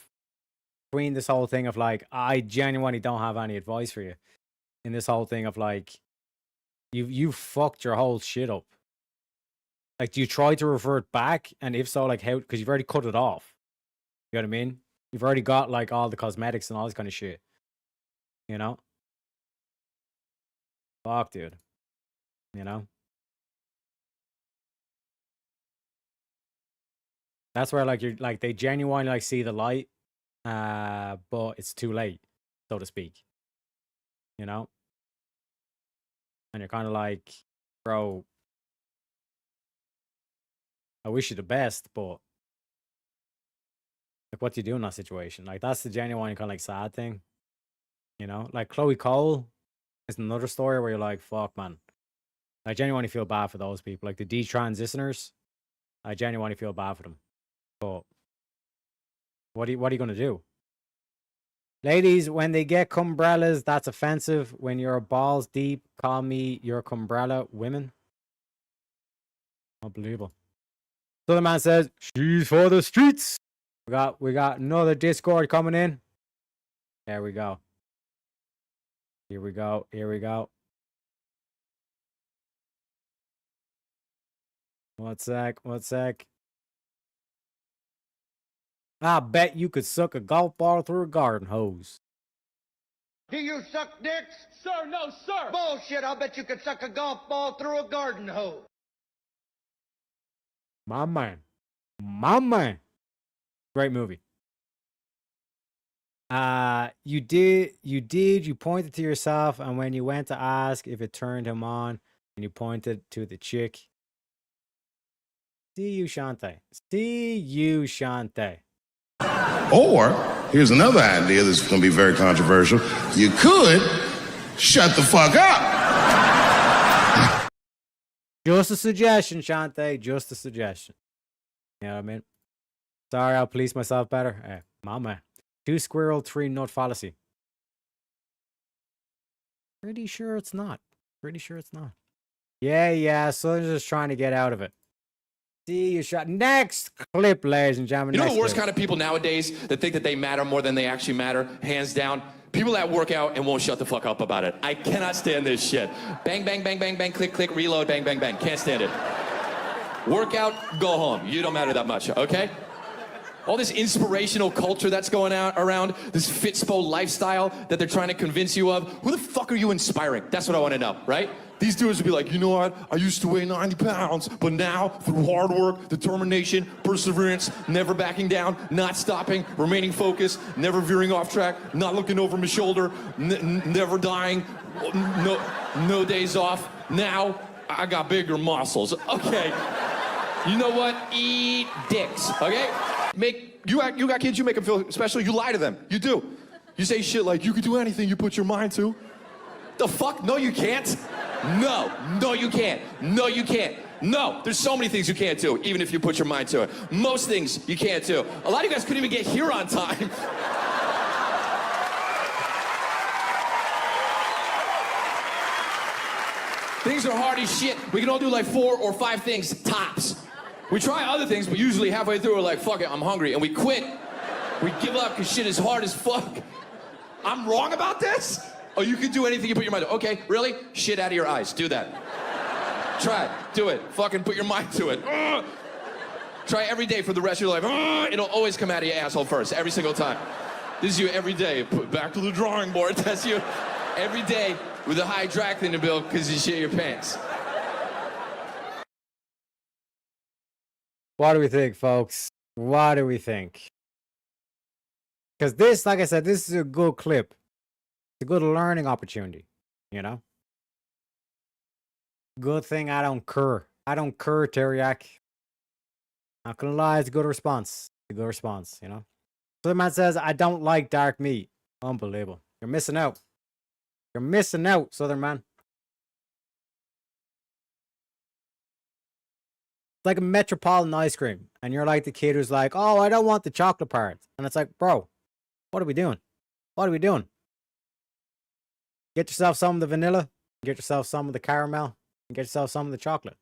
between this whole thing of like, I genuinely don't have any advice for you. In this whole thing of like, you fucked your whole shit up. Like, do you try to revert back? And if so, like how? Because you've already cut it off. You know what I mean? You've already got like all the cosmetics and all this kind of shit. You know? Fuck, dude. You know? That's where like you're like they genuinely like see the light, but it's too late, so to speak. You know? And you're kind of like, bro, I wish you the best, but like, what do you do in that situation? Like, that's the genuine kind of like sad thing. You know? Like Chloe Cole is another story where you're like, fuck, man. I genuinely feel bad for those people. Like the detransitioners, I genuinely feel bad for them. But what are you gonna do? Ladies, when they get cumbrellas, that's offensive. When you're balls deep, call me your cumbrella women. Unbelievable. So the man says, she's for the streets. We got another Discord coming in. There we go. Here we go. Here we go. One sec. One sec. I bet you could suck a golf ball through a garden hose. Do you suck dicks? Sir, no, sir. Bullshit, I'll bet you could suck a golf ball through a garden hose. My man. My man. Great movie. You pointed to yourself, and when you went to ask if it turned him on, and you pointed to the chick. See you, Shante. See you, Shante. Or, here's another idea that's going to be very controversial. You could shut the fuck up. Just a suggestion, Shante. Just a suggestion. You know what I mean? Sorry, I'll police myself better. Hey, mama. 2 squirrel, 3 nut fallacy. Pretty sure it's not. Pretty sure it's not. Yeah, so they're just trying to get out of it. See you shot. Next clip, ladies and gentlemen. You know next the worst clip. kind of people nowadays that think that they matter more than they actually matter, hands down? People that work out and won't shut the fuck up about it. I cannot stand this shit. Bang, bang, bang, bang, bang, click, click, reload, bang, bang, bang. Can't stand it. Workout, go home. You don't matter that much, okay? All this inspirational culture that's going out around, this Fitspo lifestyle that they're trying to convince you of. Who the fuck are you inspiring? That's what I want to know, right? These dudes would be like, you know what? I used to weigh 90 pounds, but now through hard work, determination, perseverance, never backing down, not stopping, remaining focused, never veering off track, not looking over my shoulder, never dying, no days off. Now I got bigger muscles. Okay. You know what? Eat dicks, okay? You got kids, you make them feel special, you lie to them. You do. You say shit like, you can do anything you put your mind to. The fuck? No, you can't. No, you can't. No, you can't. No, there's so many things you can't do, even if you put your mind to it. Most things you can't do. A lot of you guys couldn't even get here on time. Things are hard as shit. We can all do like 4 or 5 things, tops. We try other things, but usually halfway through we're like, fuck it, I'm hungry, and we quit. We give up because shit is hard as fuck. I'm wrong about this? Oh, you can do anything you put your mind to. Okay, really? Shit out of your eyes. Do that. Try it. Do it. Fucking put your mind to it. Try every day for the rest of your life. It'll always come out of your asshole first, every single time. This is you every day. Put back to the drawing board. That's you every day with a high dry cleaner bill because you shit your pants. What do we think, folks? What do we think? Because this, like I said, this is a good clip. It's a good learning opportunity, you know? Good thing I don't cur. I don't cur, Teriak. Not gonna lie, it's a good response. It's a good response, you know? So the man says, I don't like dark meat. Unbelievable. You're missing out. You're missing out, Southern man. It's like a Metropolitan ice cream. And you're like the kid who's like, oh, I don't want the chocolate part. And it's like, bro, what are we doing? What are we doing? Get yourself some of the vanilla. Get yourself some of the caramel. And get yourself some of the chocolate.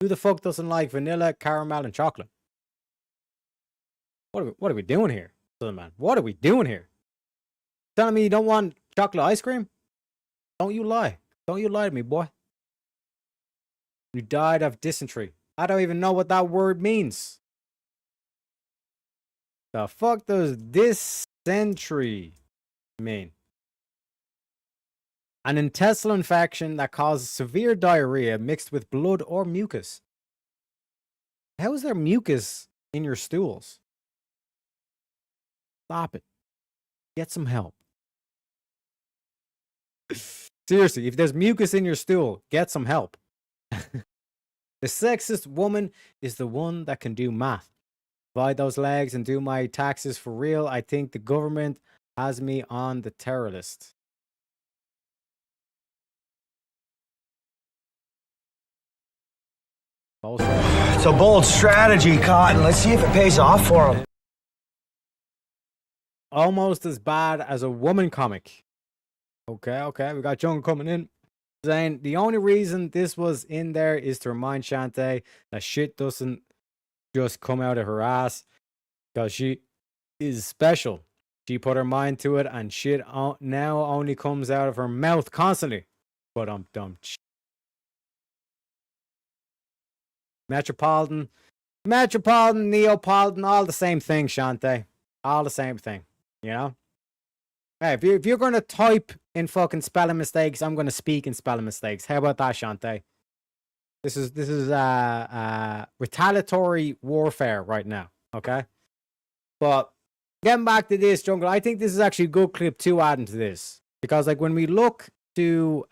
Who the fuck doesn't like vanilla, caramel, and chocolate? What are we doing here, Southern man? What are we doing here? Telling me you don't want chocolate ice cream? Don't you lie. Don't you lie to me, boy. You died of dysentery. I don't even know what that word means. The fuck does dysentery mean? An intestinal infection that causes severe diarrhea mixed with blood or mucus. How is there mucus in your stools? Stop it. Get some help. Seriously, if there's mucus in your stool, get some help. The sexist woman is the one that can do math. Divide those legs and do my taxes for real. I think the government has me on the terror list. It's a bold strategy, Cotton. Let's see if it pays off for him. Almost as bad as a woman comic. Okay. We got Jungle coming in. Saying the only reason this was in there is to remind Shantae that shit doesn't just come out of her ass. Because she is special. She put her mind to it and shit now only comes out of her mouth constantly. But I'm dumb. Metropolitan, Neapolitan, all the same thing, Shantae. All the same thing, you know? Hey, if you're going to type in fucking spelling mistakes, I'm going to speak in spelling mistakes. How about that, Shantae? This is retaliatory warfare right now, okay? But getting back to this, Jungle, I think this is actually a good clip to add into this. Because, like, when we look to...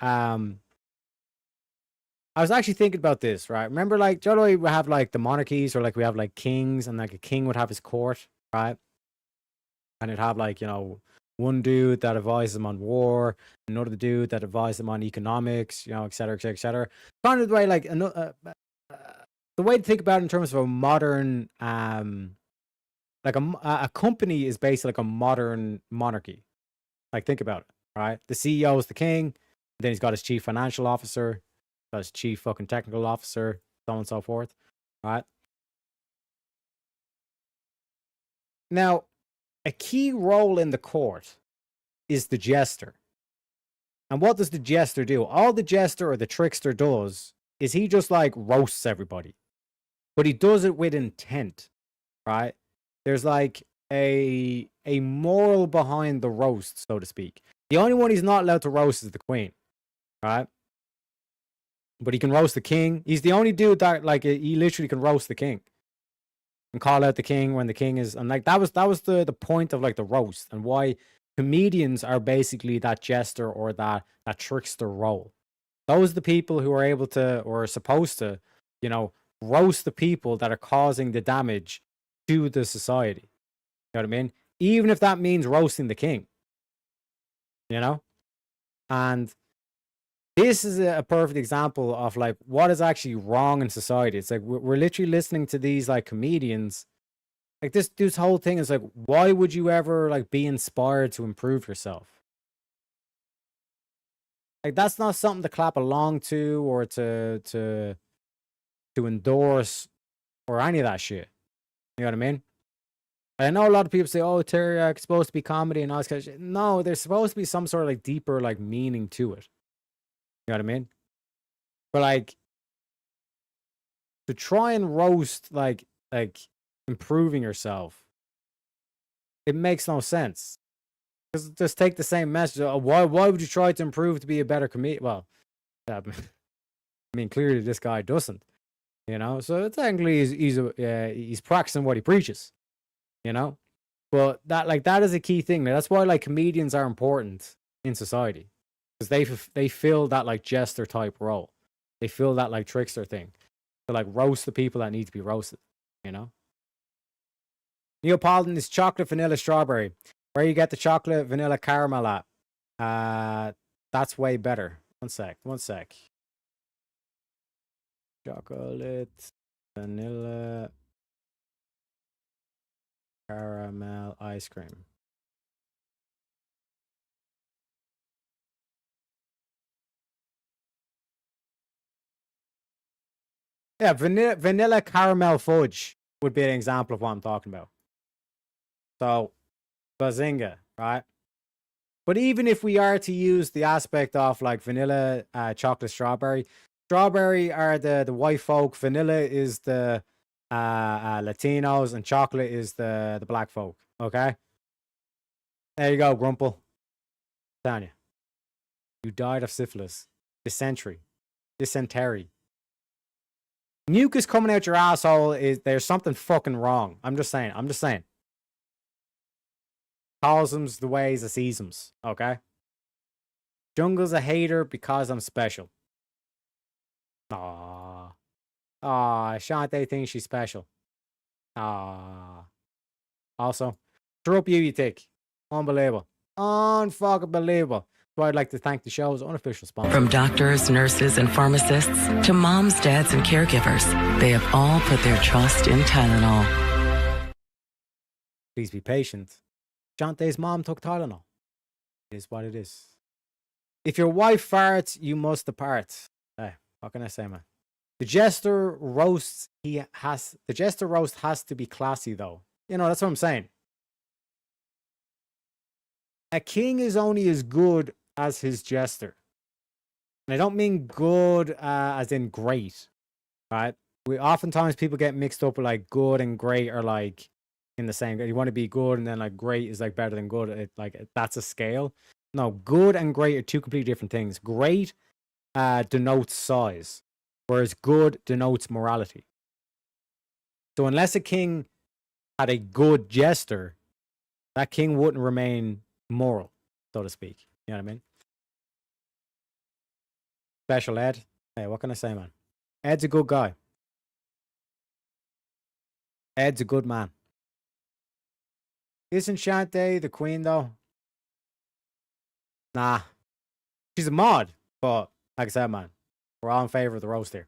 I was actually thinking about this, right? Remember, like, generally we have, like, the monarchies, or, like, we have, like, kings, and, like, a king would have his court, right? And it'd have, like, you know, one dude that advises them on war, another dude that advises them on economics, you know, et cetera, et cetera, et cetera. Kind of the way, like, the way to think about it in terms of a modern, like, a company is basically like a modern monarchy. Like, think about it, right? The CEO is the king, then he's got his chief financial officer, as chief fucking technical officer, so on and so forth, right? Now, a key role in the court is the jester. And what does the jester do? All the jester or the trickster does is he just like roasts everybody. But he does it with intent, right? there's like a moral behind the roast, so to speak. The only one he's not allowed to roast is the queen, right? But he can roast the king. He's the only dude that like he literally can roast the king and call out the king when the king is, and like that was the point of like the roast and why comedians are basically that jester or that trickster role. Those are the people who are able to or are supposed to, you know, roast the people that are causing the damage to the society. You know what I mean? Even if that means roasting the king. You know? And this is a perfect example of like what is actually wrong in society. It's like we're literally listening to these like comedians. Like this whole thing is like, why would you ever like be inspired to improve yourself? Like that's not something to clap along to or to endorse or any of that shit. You know what I mean? I know a lot of people say, "Oh, Teriyaki is supposed to be comedy and all this kind of shit." No, there's supposed to be some sort of like deeper like meaning to it. You know what I mean? But like to try and roast like improving yourself, it makes no sense. Because just take the same message. Why would you try to improve to be a better comedian? Well, I mean, clearly this guy doesn't. You know, so technically he's practicing what he preaches. You know, but that is a key thing. That's why like comedians are important in society, because they fill that like jester type role. They fill that like trickster thing to like roast the people that need to be roasted. You know, Neapolitan is chocolate, vanilla, strawberry. Where you get the chocolate, vanilla, caramel at? That's way better. One sec. Chocolate, vanilla, caramel ice cream. Yeah, vanilla caramel fudge would be an example of what I'm talking about. So, bazinga, right? But even if we are to use the aspect of like vanilla, chocolate, strawberry are the white folk, vanilla is the Latinos, and chocolate is the black folk. Okay, there you go, Grumple. Tanya, you died of syphilis, dysentery. Mucus coming out your asshole there's something fucking wrong. I'm just saying. Calls them's the ways I sees them's, okay? Jungle's a hater because I'm special. Aww, Shantae thinks she's special. Also, Thorpe you take. Unbelievable. Unfucking believable. So I'd like to thank the show's unofficial sponsor. From doctors, nurses, and pharmacists to moms, dads, and caregivers, they have all put their trust in Tylenol. Please be patient. Shantae's mom took Tylenol. It is what it is. If your wife farts, you must depart. Hey, what can I say, man? The jester roast has to be classy, though. You know, that's what I'm saying. A king is only as good as his jester. And I don't mean good as in great, right? Oftentimes people get mixed up with like good and great are like in the same. You want to be good and then like great is like better than good. That's a scale. No, good and great are two completely different things. Great denotes size, whereas good denotes morality. So unless a king had a good jester, that king wouldn't remain moral, so to speak. You know what I mean? Special Ed. Hey, what can I say, man? Ed's a good guy. Ed's a good man. Isn't Shantae the queen, though? Nah. She's a mod, but like I said, man, we're all in favor of the roast here.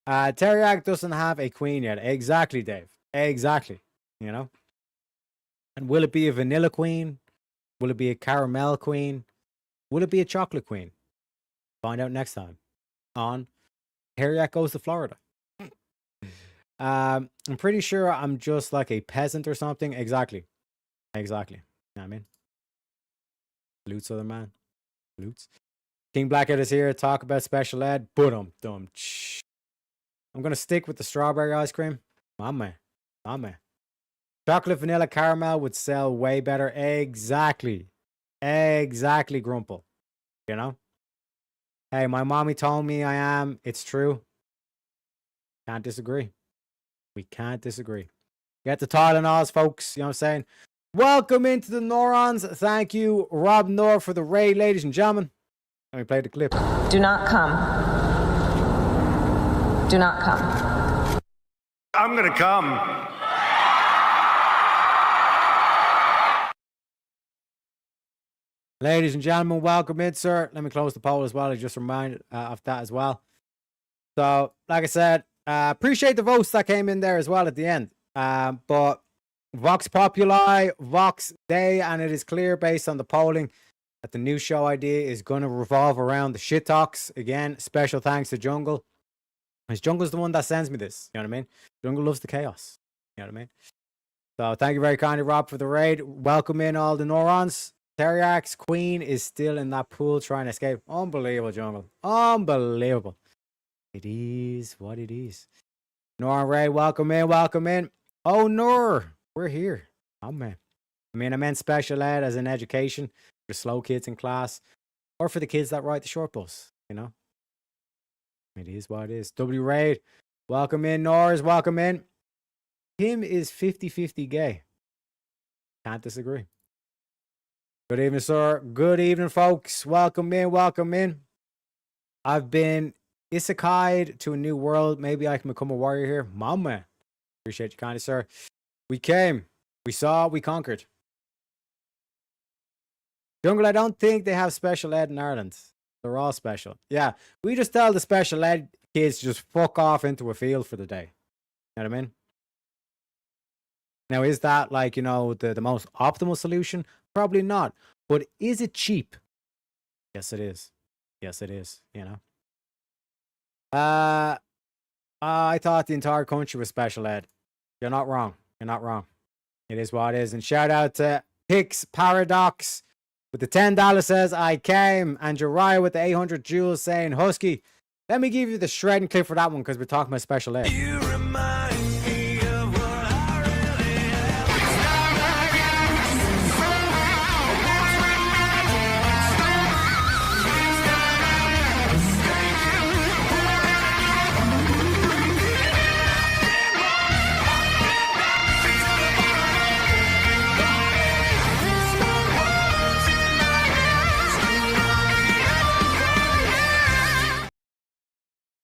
Teriyaki doesn't have a queen yet. Exactly, Dave. Exactly. You know? And will it be a vanilla queen? Will it be a caramel queen? Will it be a chocolate queen? Find out next time on Teriyaki Goes to Florida. I'm pretty sure I'm just like a peasant or something. Exactly. You know what I mean? Salutes, other man. Salutes. King Blackhead is here to talk about Special Ed. I'm going to stick with the strawberry ice cream. My man. Chocolate vanilla caramel would sell way better. Exactly. Exactly, Grumple. You know? Hey, my mommy told me I am. It's true. Can't disagree. We can't disagree. Get the Tylenols, folks. You know what I'm saying? Welcome into the Neurons. Thank you, Rob Nor, for the raid, ladies and gentlemen. Let me play the clip. Do not come. Do not come. I'm gonna come. Ladies and gentlemen, welcome in, sir. Let me close the poll as well. I just reminded of that as well. So, like I said, appreciate the votes that came in there as well at the end. But Vox Populi, Vox Day, and it is clear based on the polling that the new show idea is going to revolve around the shit talks. Again, special thanks to Jungle. Because Jungle's the one that sends me this. You know what I mean? Jungle loves the chaos. You know what I mean? So, thank you very kindly, Rob, for the raid. Welcome in all the Neurons. Teriax Queen is still in that pool trying to escape. Unbelievable, Jungle. Unbelievable. It is what it is. Nor and Ray, welcome in, welcome in. Oh, Nor, we're here. Oh, man. I mean, I meant special ed as in education for slow kids in class or for the kids that ride the short bus, you know? It is what it is. W Raid, welcome in. Nor's, welcome in. Tim is 50-50 gay. Can't disagree. Good evening, sir. Good evening, folks. Welcome in, welcome in. I've been isekai'd to a new world. Maybe I can become a warrior here. Mama. Appreciate you kindly, sir. We came. We saw. We conquered. Jungle, I don't think they have special ed in Ireland. They're all special. Yeah, we just tell the special ed kids to just fuck off into a field for the day. You know what I mean? Now, is that like, you know, the most optimal solution? Probably not. But is it cheap? Yes, it is. Yes, it is, you know. I thought the entire country was special ed. You're not wrong. You're not wrong. It is what it is. And shout out to Pix Paradox with the $10 says, I came. And Jariah with the 800 joules saying, Husky. Let me give you the shredding clip for that one because we're talking about special ed. You remind me of what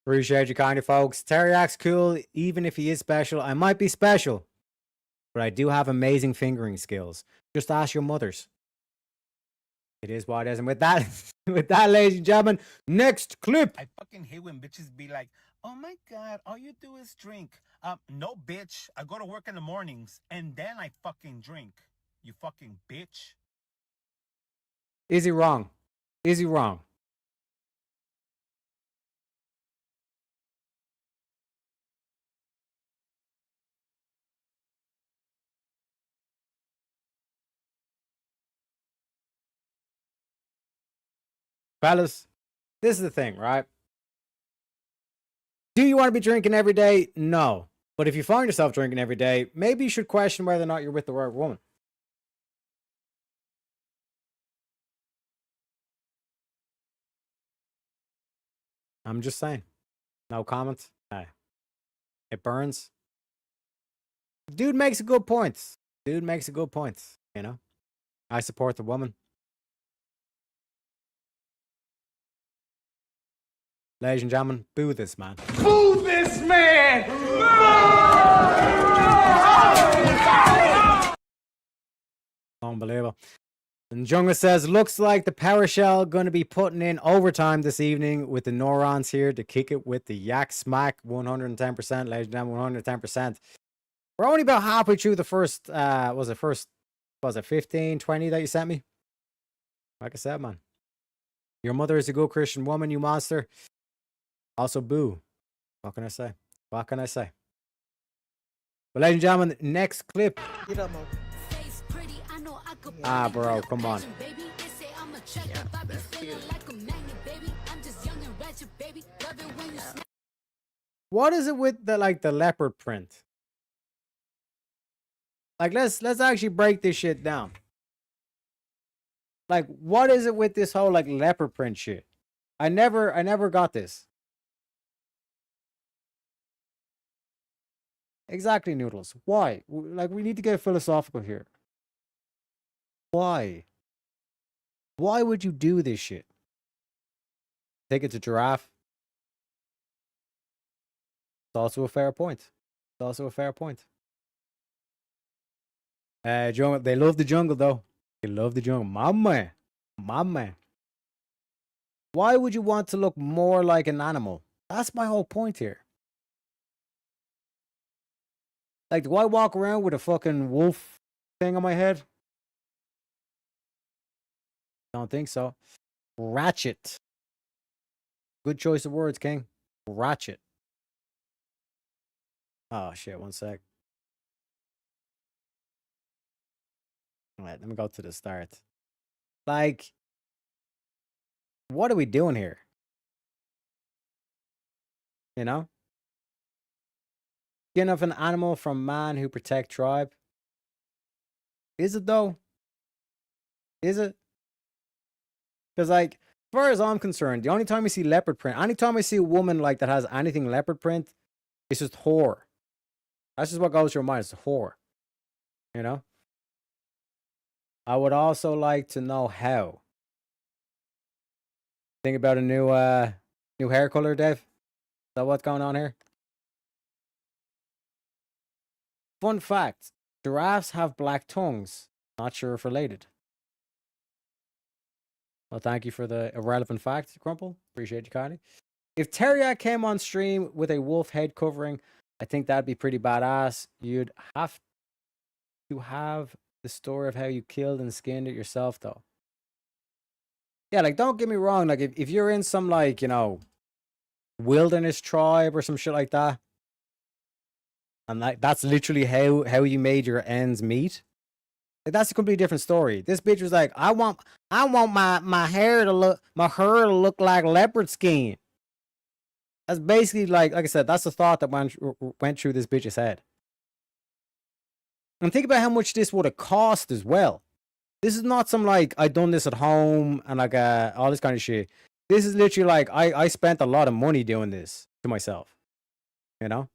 Appreciate you kindly, folks. Teriak's cool, even if he is special. I might be special, but I do have amazing fingering skills. Just ask your mothers. It is what it is. And with that, ladies and gentlemen, next clip. I fucking hate when bitches be like, oh my God, all you do is drink. No, bitch. I go to work in the mornings and then I fucking drink. You fucking bitch. Is he wrong? Is he wrong? Fellas, this is the thing, right? Do you want to be drinking every day? No. But if you find yourself drinking every day, maybe you should question whether or not you're with the right woman. I'm just saying. No comment. Hey. It burns. Dude makes a good point. Dude makes a good point. You know? I support the woman. Ladies and gentlemen, boo this man. Boo this man! Unbelievable. And Jungle says, looks like the PowerShell going to be putting in overtime this evening with the Neurons here to kick it with the Yak Smack 110%. Ladies and gentlemen, 110%. We're only about halfway through the first, was it 15, 20 that you sent me? Like I said, man. Your mother is a good Christian woman, you monster. Also, boo. What can I say? What can I say? But ladies and gentlemen, next clip. Ah, bro, come on. What is it with the leopard print? Like, let's actually break this shit down. Like, what is it with this whole like leopard print shit? I never got this. Exactly, Noodles. Why? Like, we need to get philosophical here. Why? Why would you do this shit? Think it's a giraffe? It's also a fair point. It's also a fair point. Jungle, they love the jungle though. They love the jungle. My man. My man. Why would you want to look more like an animal? That's my whole point here. Like, do I walk around with a fucking wolf thing on my head? Don't think so. Ratchet. Good choice of words, King. Ratchet. Oh, shit. One sec. All right, let me go to the start. Like, what are we doing here? You know? Skin of an animal from man who protect tribe. Is it though? Is it? Because like, as far as I'm concerned, the only time I see leopard print, anytime I see a woman like that has anything leopard print, it's just whore. That's just what goes through my mind. It's a whore. You know? I would also like to know how. Think about a new hair color, Dave? Is that what's going on here? Fun fact, giraffes have black tongues. Not sure if related. Well, thank you for the irrelevant fact, Crumple. Appreciate you, Connie. If Teriak came on stream with a wolf head covering, I think that'd be pretty badass. You'd have to have the story of how you killed and skinned it yourself, though. Yeah, like, don't get me wrong. Like, if you're in some, like, you know, wilderness tribe or some shit like that, and that's literally how you made your ends meet, like, that's a completely different story. This bitch was like, I want my hair to look like leopard skin. That's basically like I said, that's the thought that went through this bitch's head. And think about how much this would have cost as well. This is not some like I done this at home and like all this kind of shit. This is literally like I spent a lot of money doing this to myself. You know?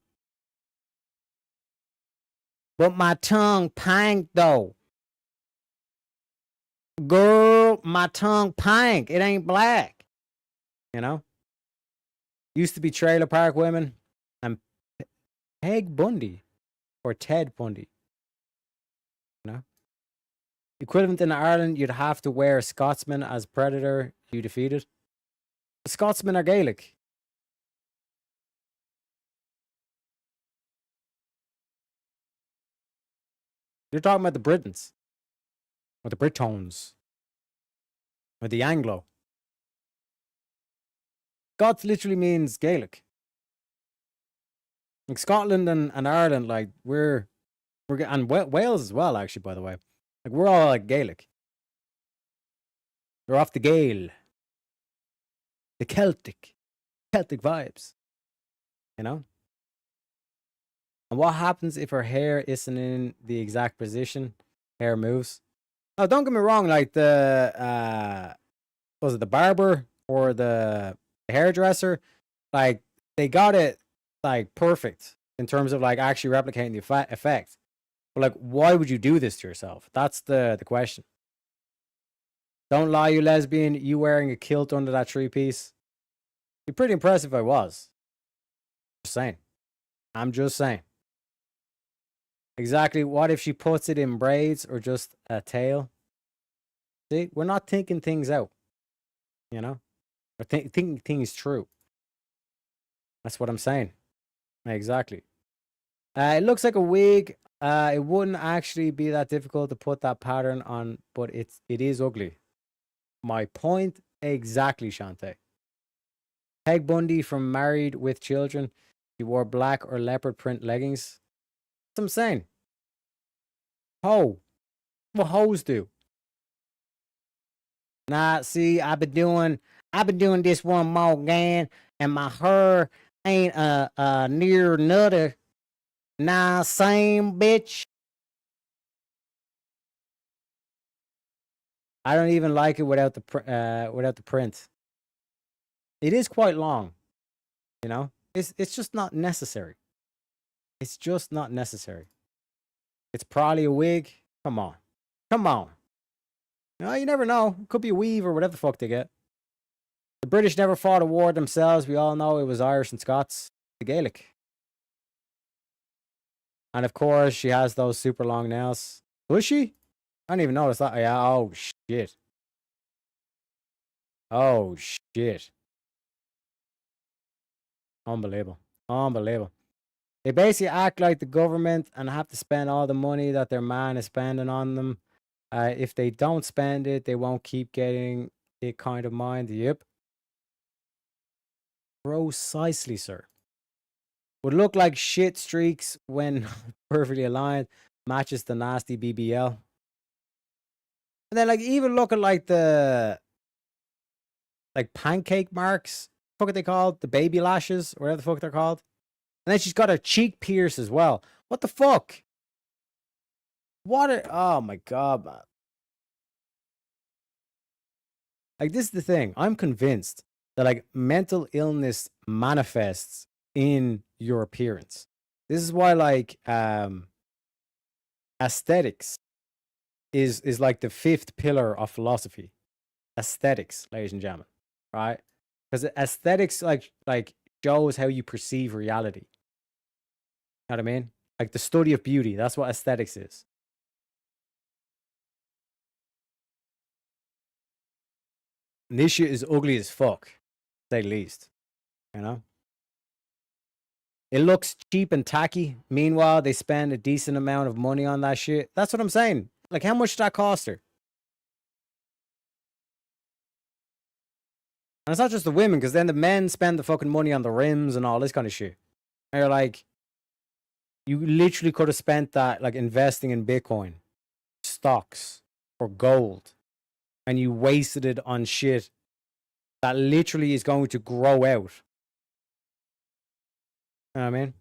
But my tongue pink though. Girl, my tongue pink. It ain't black. You know? Used to be Trailer Park Women and Peg Bundy or Ted Bundy. You know? Equivalent in Ireland, you'd have to wear a Scotsman as predator you defeated. The Scotsmen are Gaelic. You're talking about the Britons. Or the Britons. Or the Anglo. Scots literally means Gaelic. Like Scotland and Ireland, like we're and Wales as well, actually, by the way. Like we're all like Gaelic. We're off the Gael. The Celtic vibes. You know? And what happens if her hair isn't in the exact position? Hair moves. Oh, don't get me wrong, like the was it the barber or the hairdresser? Like they got it like perfect in terms of like actually replicating the effect. But like, why would you do this to yourself? That's the question. Don't lie, you lesbian. You wearing a kilt under that 3-piece. Be pretty impressive if I was. Just saying. I'm just saying. Exactly. What if she puts it in braids or just a tail? See, we're not thinking things out. You know? We're thinking things true. That's what I'm saying. Exactly. It looks like a wig. It wouldn't actually be that difficult to put that pattern on, but it is ugly. My point exactly, Shantae. Peg Bundy from Married with Children. She wore black or leopard print leggings. That's what I'm saying. Ho. What hoes do? Nah, see, I've been doing this one more again, and my hair ain't near nutter. Nah, same bitch. I don't even like it without the print. It is quite long, you know. It's just not necessary. It's just not necessary. It's probably a wig. Come on, come on. No, you never know. It could be a weave or whatever the fuck they get. The British never fought a war themselves. We all know it was Irish and Scots, the Gaelic. And of course, she has those super long nails. Was she? I didn't even notice that. Yeah. Oh shit. Oh shit. Unbelievable. Unbelievable. They basically act like the government and have to spend all the money that their man is spending on them. If they don't spend it, they won't keep getting it kind of mind. Yep. Precisely, sir. Would look like shit streaks when perfectly aligned. Matches the nasty BBL. And then like even look at like the like pancake marks. What are they called? The baby lashes, or whatever the fuck they're called. And then she's got her cheek pierced as well. What the fuck? Oh my god, man. Like, this is the thing. I'm convinced that like mental illness manifests in your appearance. This is why like aesthetics is like the fifth pillar of philosophy. Aesthetics, ladies and gentlemen, right? Because aesthetics like shows how you perceive reality. You know what I mean? Like the study of beauty. That's what aesthetics is. And this shit is ugly as fuck, to say the least. You know? It looks cheap and tacky. Meanwhile, they spend a decent amount of money on that shit. That's what I'm saying. Like, how much did that cost her? And it's not just the women, because then the men spend the fucking money on the rims and all this kind of shit. And you're like, you literally could have spent that like investing in Bitcoin, stocks, or gold. And you wasted it on shit that literally is going to grow out. You know what I mean?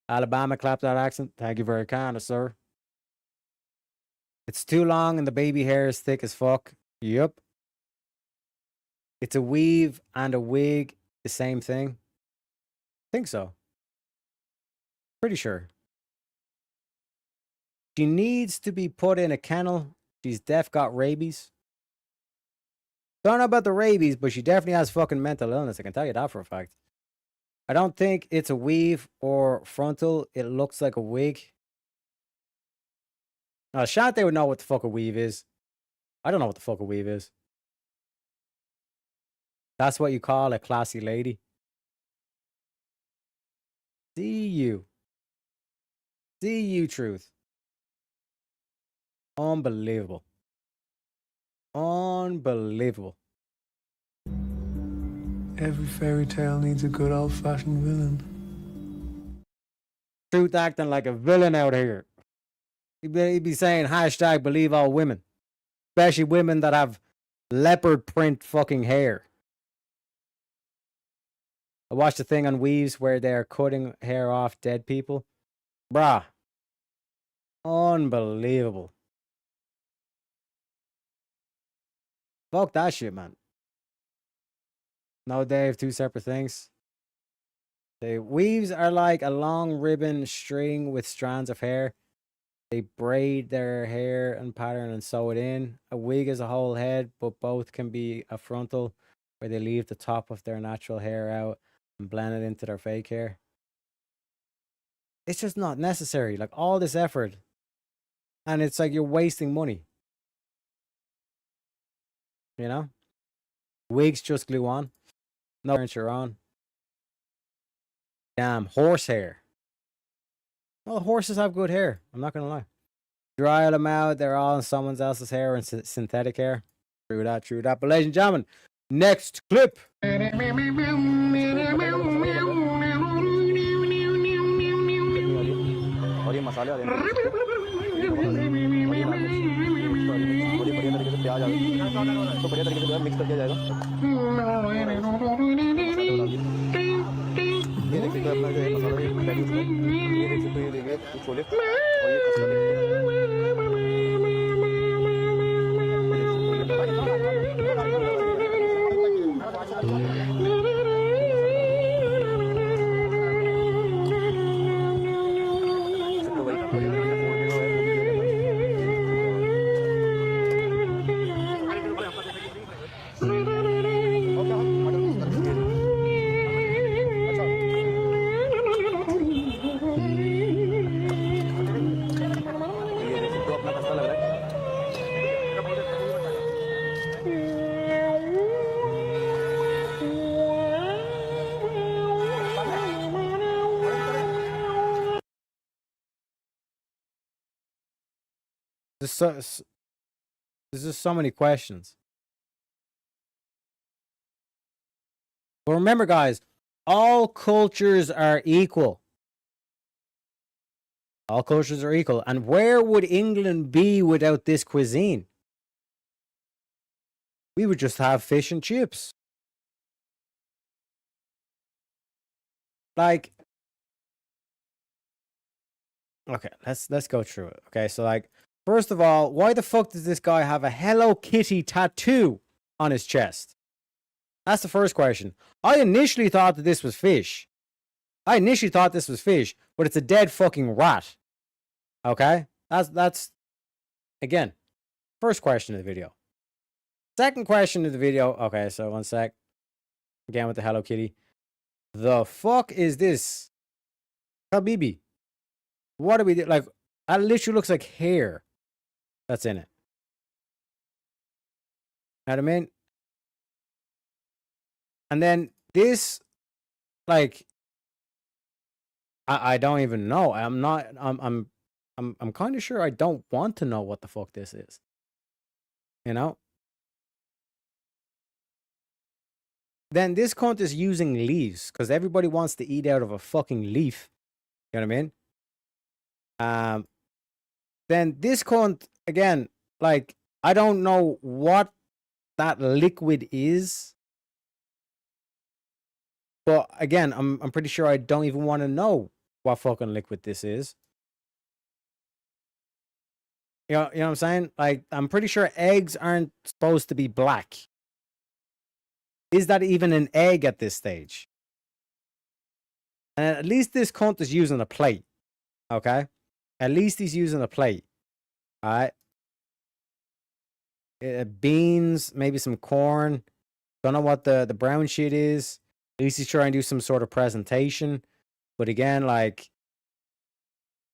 Alabama clapped that accent. Thank you very kind, sir. It's too long and the baby hair is thick as fuck. Yep. It's a weave and a wig, the same thing. I think so. Pretty sure. She needs to be put in a kennel. She's got rabies. Don't know about the rabies, but she definitely has fucking mental illness. I can tell you that for a fact. I don't think it's a weave or frontal. It looks like a wig. Now, Shante would know what the fuck a weave is. I don't know what the fuck a weave is. That's what you call a classy lady. See you. See you, truth. Unbelievable. Unbelievable. Every fairy tale needs a good old-fashioned villain. Truth acting like a villain out here. He'd be saying hashtag believe all women. Especially women that have leopard print fucking hair. I watched a thing on Weaves where they're cutting hair off dead people. Bruh. Unbelievable. Fuck that shit, man. No, Dave, two separate things. The weaves are like a long ribbon string with strands of hair. They braid their hair and pattern and sew it in. A wig is a whole head, but both can be a frontal, where they leave the top of their natural hair out and blend it into their fake hair. It's just not necessary. Like, all this effort. And it's like you're wasting money. You know? Wigs just glue on. No furniture on. Damn, horsehair. Well, horses have good hair. I'm not going to lie. Dry them out. They're all in someone else's hair and synthetic hair. True that, true that. But ladies and gentlemen, next clip. There's just so many questions. But remember, guys, all cultures are equal. All cultures are equal. And where would England be without this cuisine? We would just have fish and chips. Like, okay, let's go through it. Okay, so like, first of all, why the fuck does this guy have a Hello Kitty tattoo on his chest? That's the first question. I initially thought that this was fish. But it's a dead fucking rat. Okay? That's again, first question of the video. Second question of the video. Okay, so one sec. Again with the Hello Kitty. The fuck is this? Habibi. What are we like? That literally looks like hair that's in it. Know what I mean? And then this, like, I don't even know. I'm kind of sure I don't want to know what the fuck this is. You know? Then this cunt is using leaves because everybody wants to eat out of a fucking leaf. You know what I mean? Then this cunt, again, like, I don't know what that liquid is. But again, I'm pretty sure I don't even want to know what fucking liquid this is. You know what I'm saying? Like, I'm pretty sure eggs aren't supposed to be black. Is that even an egg at this stage? And at least this cunt is using a plate. Okay? At least he's using a plate. Alright? Beans, maybe some corn. Don't know what the brown shit is. At least he's trying to do some sort of presentation. But again, like,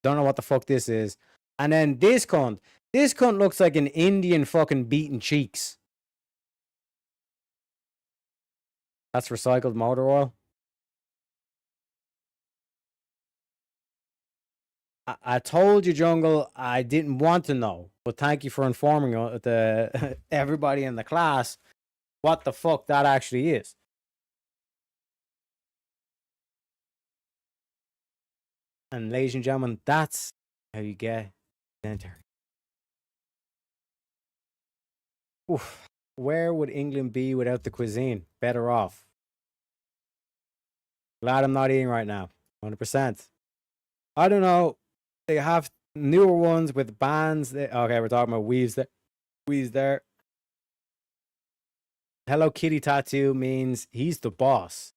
don't know what the fuck this is. And then this cunt. This cunt looks like an Indian fucking beating cheeks. That's recycled motor oil. I told you, Jungle, I didn't want to know. But thank you for informing everybody in the class what the fuck that actually is. And ladies and gentlemen, that's how you get enter. Oof. Where would England be without the cuisine? Better off. Glad I'm not eating right now. 100%. I don't know. They have newer ones with bands. Okay, we're talking about weaves there. Weaves there. Hello Kitty tattoo means he's the boss.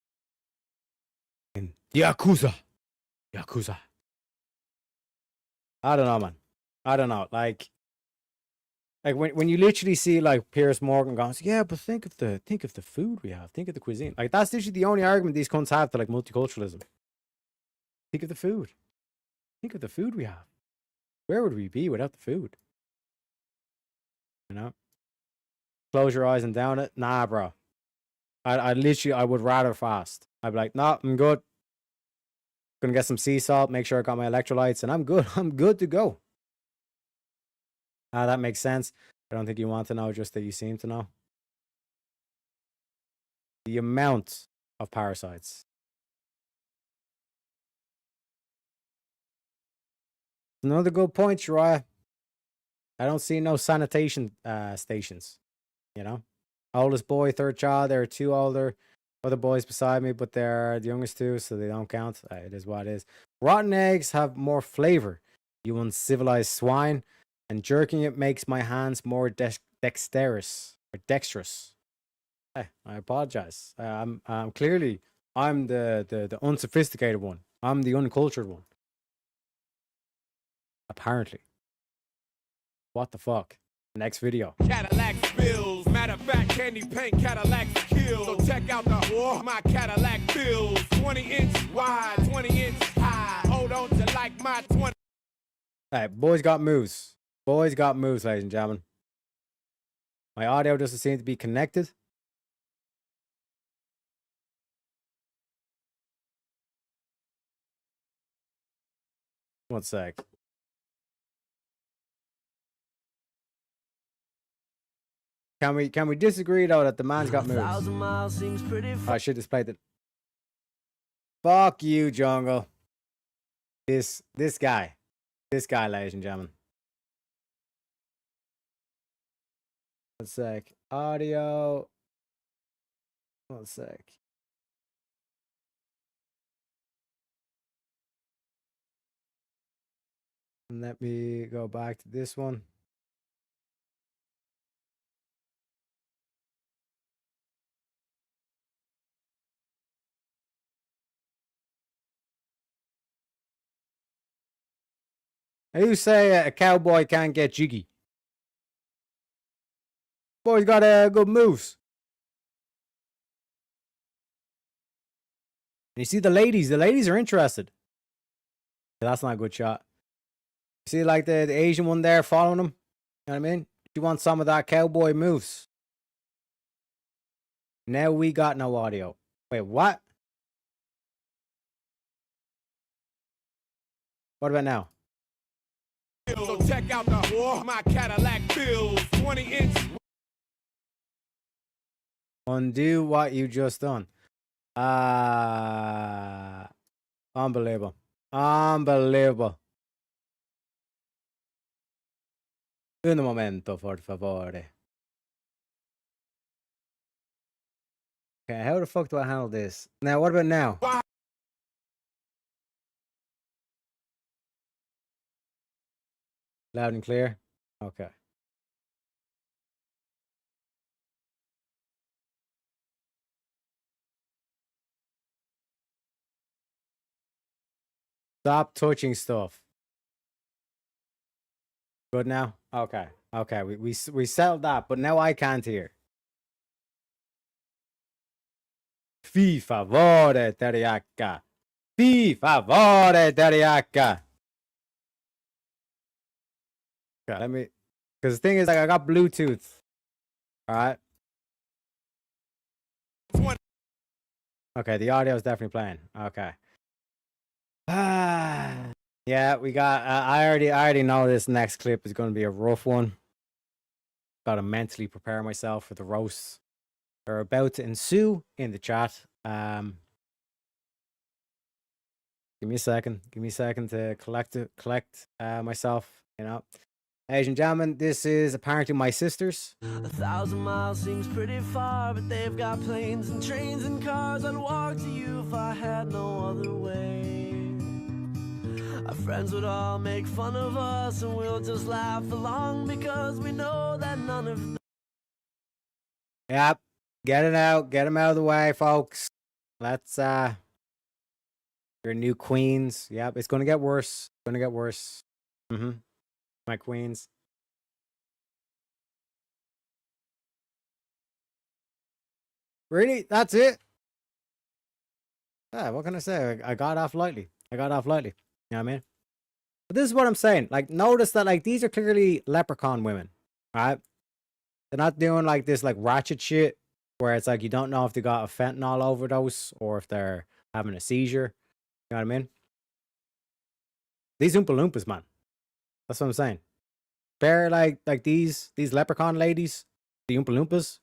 And Yakuza. I don't know, man. I don't know. Like when you literally see like Piers Morgan goes, yeah, but think of the food we have. Think of the cuisine. Like that's literally the only argument these cunts have to like multiculturalism. Think of the food. Think of the food we have. Where would we be without the food? You know? Close your eyes and down it. Nah, bro. I would rather fast. I'd be like, nah, I'm good. Gonna get some sea salt, make sure I got my electrolytes, and I'm good. I'm good to go. That makes sense. I don't think you want to know, just that you seem to know. The amount of parasites. Another good point, Uriah. I don't see no sanitation stations. You know? Oldest boy, third child, there are two older. other boys beside me, but they're the youngest two, so they don't count. It is what it is. Rotten eggs have more flavor, you uncivilized swine, and jerking it makes my hands more dexterous. Hey, I apologize. I'm clearly I'm the unsophisticated one. I'm the uncultured one. Apparently. What the fuck? Next video. Cadillac bills. Matter of fact, candy paint Cadillac kills. So check out my Cadillac bills. 20-inch wide, 20-inch high. Hold on to like my 20. Alright, boys got moves. Boys got moves, ladies and gentlemen. My audio doesn't seem to be connected. One sec. Can we disagree though that the man's got moves? I should display that. Fuck you, Jungle. This guy, ladies and gentlemen. One sec. Audio. One sec. And let me go back to this one. You say a cowboy can't get jiggy. Boy's got good moves. And you see the ladies are interested. Yeah, that's not a good shot. You see like the Asian one there following him? You know what I mean? You want some of that cowboy moves. Now we got no audio. Wait, what? What about now? So check out my Cadillac bills. 20-inch. Undo what you just done. Unbelievable. Unbelievable. Un momento, por favore. Okay, how the fuck do I handle this? Now, what about now? Loud and clear? Okay. Stop touching stuff. Good now? Okay. Okay, we settled that, but now I can't hear. Fi favore, teriyaki. Fi favore, teriyaki. Okay, let me, because the thing is, like, I got Bluetooth. All right. Okay, the audio is definitely playing. Okay. Yeah, we got. I already know this next clip is going to be a rough one. Got to mentally prepare myself for the roasts that are about to ensue in the chat. Give me a second. Give me a second to collect myself. You know. Ladies and gentlemen, this is apparently my sisters. 1,000 miles seems pretty far, but they've got planes and trains and cars. I'd walk to you if I had no other way. Our friends would all make fun of us, and we'll just laugh along because we know that none of them. Yep, get it out, get them out of the way, folks. Let's your new queens. Yep, it's gonna get worse. It's gonna get worse. My queens. Really? That's it? Yeah, what can I say? I got off lightly. You know what I mean? But this is what I'm saying. Like, notice that, like, these are clearly leprechaun women. Alright? They're not doing like this like ratchet shit where it's like you don't know if they got a fentanyl overdose or if they're having a seizure. You know what I mean? These Oompa Loompas, man. That's what I'm saying. They're like these leprechaun ladies, the Oompa Loompas.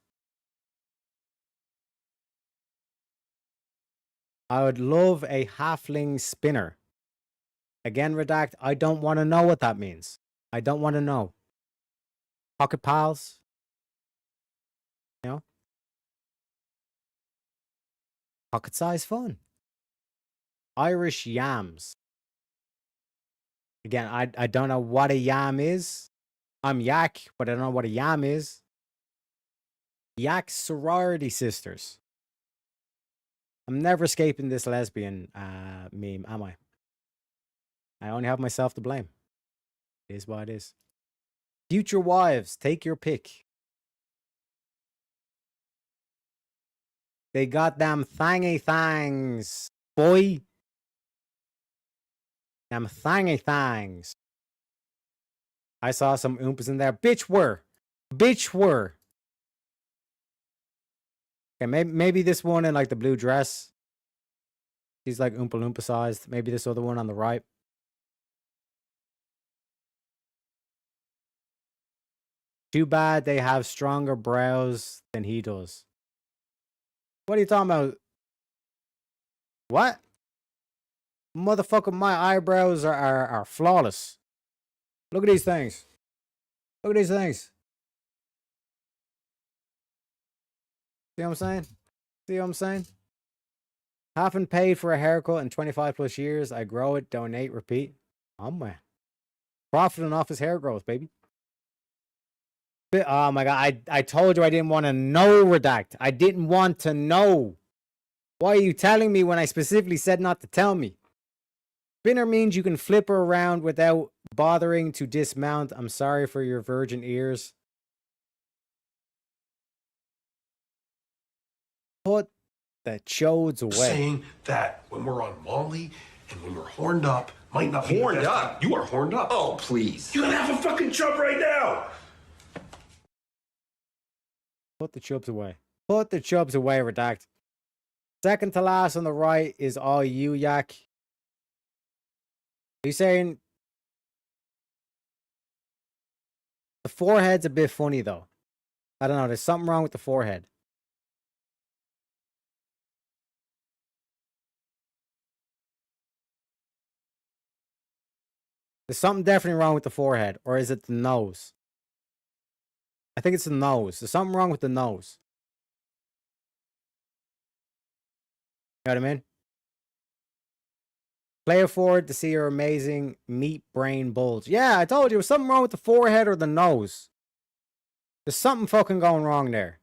I would love a halfling spinner. Again, redact, I don't want to know what that means. I don't want to know. Pocket pals. You know? Pocket-sized fun. Irish yams. Again, I don't know what a yam is. I'm yak, but I don't know what a yam is. Yak sorority sisters. I'm never escaping this lesbian meme, am I? I only have myself to blame. It is what it is. Future wives, take your pick. They got them thangy thangs, boy. Them thangy thangs. I saw some oompas in there. Bitch were. Okay, maybe this one in like the blue dress. She's like oompa loompa sized. Maybe this other one on the right. Too bad they have stronger brows than he does. What are you talking about? What? Motherfucker, my eyebrows are flawless. Look at these things. Look at these things. See what I'm saying? See what I'm saying? Haven't paid for a haircut in 25 plus years. I grow it, donate, repeat. Oh my. Profiting off his hair growth, baby. Oh my god, I told you I didn't want to know, Redact. I didn't want to know. Why are you telling me when I specifically said not to tell me? Spinner means you can flip her around without bothering to dismount. I'm sorry for your virgin ears. Put the chodes away. Saying that when we're on Molly and when we're horned up might not be horned up. You are horned up. Oh, please. You can have a fucking chub right now. Put the chubs away. Put the chubs away, Redact. Second to last on the right is all you, Yak. Are you saying the forehead's a bit funny though? I don't know. There's something wrong with the forehead. There's something definitely wrong with the forehead. Or is it the nose? I think it's the nose. There's something wrong with the nose. You know what I mean? Play it forward to see your amazing meat brain bulge. Yeah, I told you, there's something wrong with the forehead or the nose. There's something fucking going wrong there.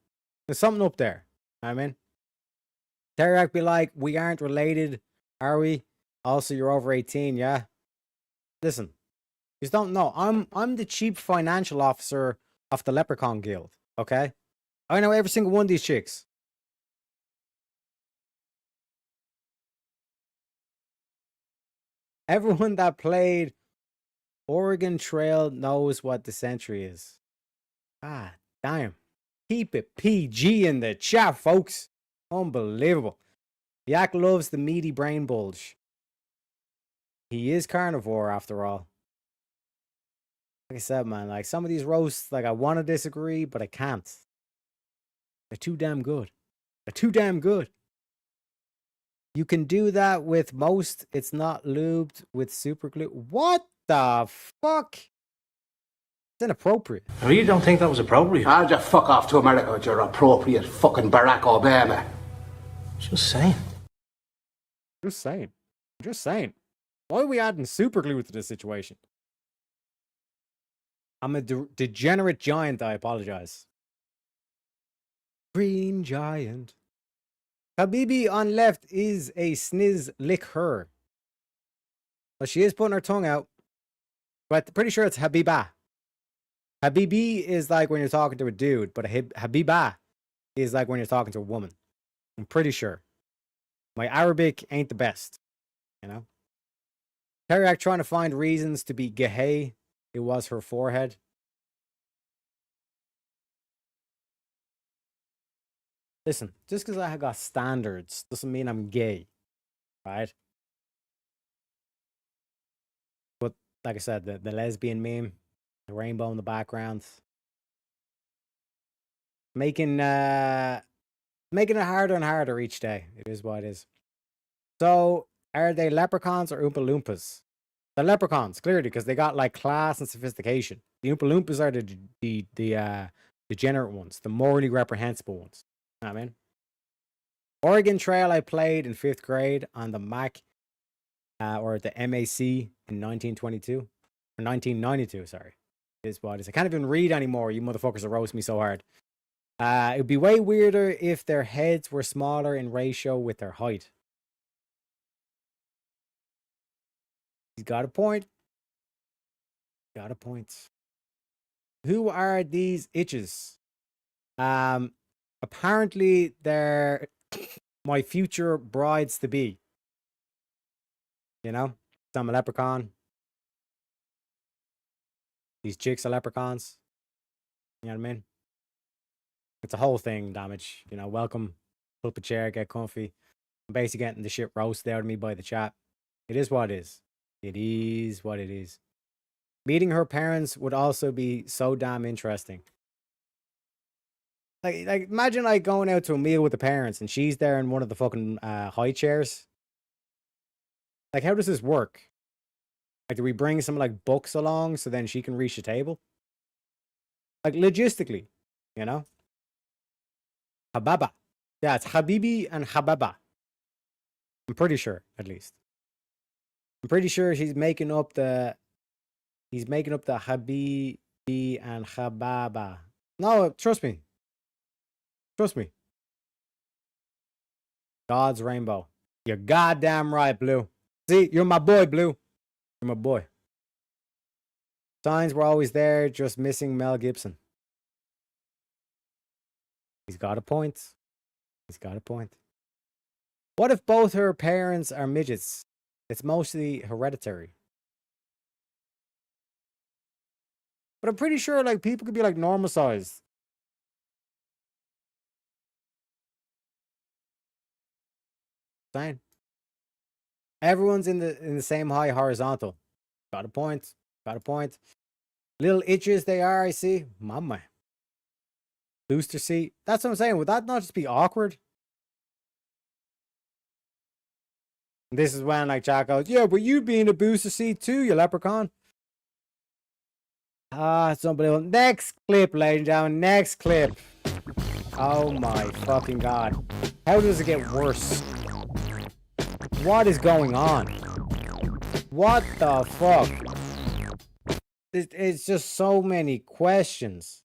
There's something up there. You know what I mean? Terry be like, we aren't related, are we? Also, you're over 18, yeah? Listen, you just don't know. I'm the chief financial officer of the Leprechaun Guild, okay? I know every single one of these chicks. Everyone that played Oregon Trail knows what the Century is. Ah, damn. Keep it PG in the chat, folks. Unbelievable. Yak loves the meaty brain bulge. He is carnivore, after all. Like I said, man, like some of these roasts, like I want to disagree, but I can't. They're too damn good. They're too damn good. You can do that with most. It's not lubed with super glue. What the fuck? It's inappropriate. I really don't think that was appropriate. I'll just fuck off to America with your appropriate fucking Barack Obama. Just saying. Just saying. Just saying. Why are we adding super glue to this situation? I'm a degenerate giant, I apologize. Green giant. Habibi on left is a sniz lick her. Well, she is putting her tongue out. But pretty sure it's Habiba. Habibi is like when you're talking to a dude, but Habiba is like when you're talking to a woman. I'm pretty sure. My Arabic ain't the best. You know? Teryak trying to find reasons to be gay. It was her forehead. Listen, just because I got standards doesn't mean I'm gay. Right? But like I said, the lesbian meme, the rainbow in the background. Making it harder and harder each day. It is what it is. So, are they leprechauns or Oompa Loompas? The leprechauns, clearly, because they got like class and sophistication. The Oompa Loompas are the degenerate ones, the morally reprehensible ones. You know what I mean? Oregon Trail I played in 5th grade on the Mac, or the MAC in 1922. Or 1992, sorry. Is what it is. I can't even read anymore. You motherfuckers are roasting me so hard. It would be way weirder if their heads were smaller in ratio with their height. He's got a point. Got a point. Who are these itches? Apparently they're my future brides to be. You know? I'm a leprechaun. These chicks are leprechauns. You know what I mean? It's a whole thing, damage. You know, welcome. Pull up a chair, get comfy. I'm basically getting the shit roasted out of me by the chat. It is what it is. It is what it is. Meeting her parents would also be so damn interesting. Like imagine like going out to a meal with the parents and she's there in one of the fucking high chairs. Like, how does this work? Like, do we bring some like books along so then she can reach the table? Like, logistically, you know? Hababa. Yeah, it's Habibi and Hababa. I'm pretty sure, at least. I'm pretty sure he's making up the Habibi and Hababa. No, trust me. Trust me. God's rainbow. You're goddamn right, Blue. See, you're my boy, Blue. You're my boy. Signs were always there, just missing Mel Gibson. He's got a point. He's got a point. What if both her parents are midgets? It's mostly hereditary. But I'm pretty sure like people could be like normal sized. Fine. Everyone's in the same high horizontal. Got a point. Got a point. Little itches they are, I see. Mama. Booster seat. That's what I'm saying. Would that not just be awkward? And this is when like Jack goes, yeah, but you'd be in a booster seat too, you leprechaun. It's unbelievable. Next clip, ladies and gentlemen. Next clip. Oh my fucking god. How does it get worse? What is going on? What the fuck? It's just so many questions.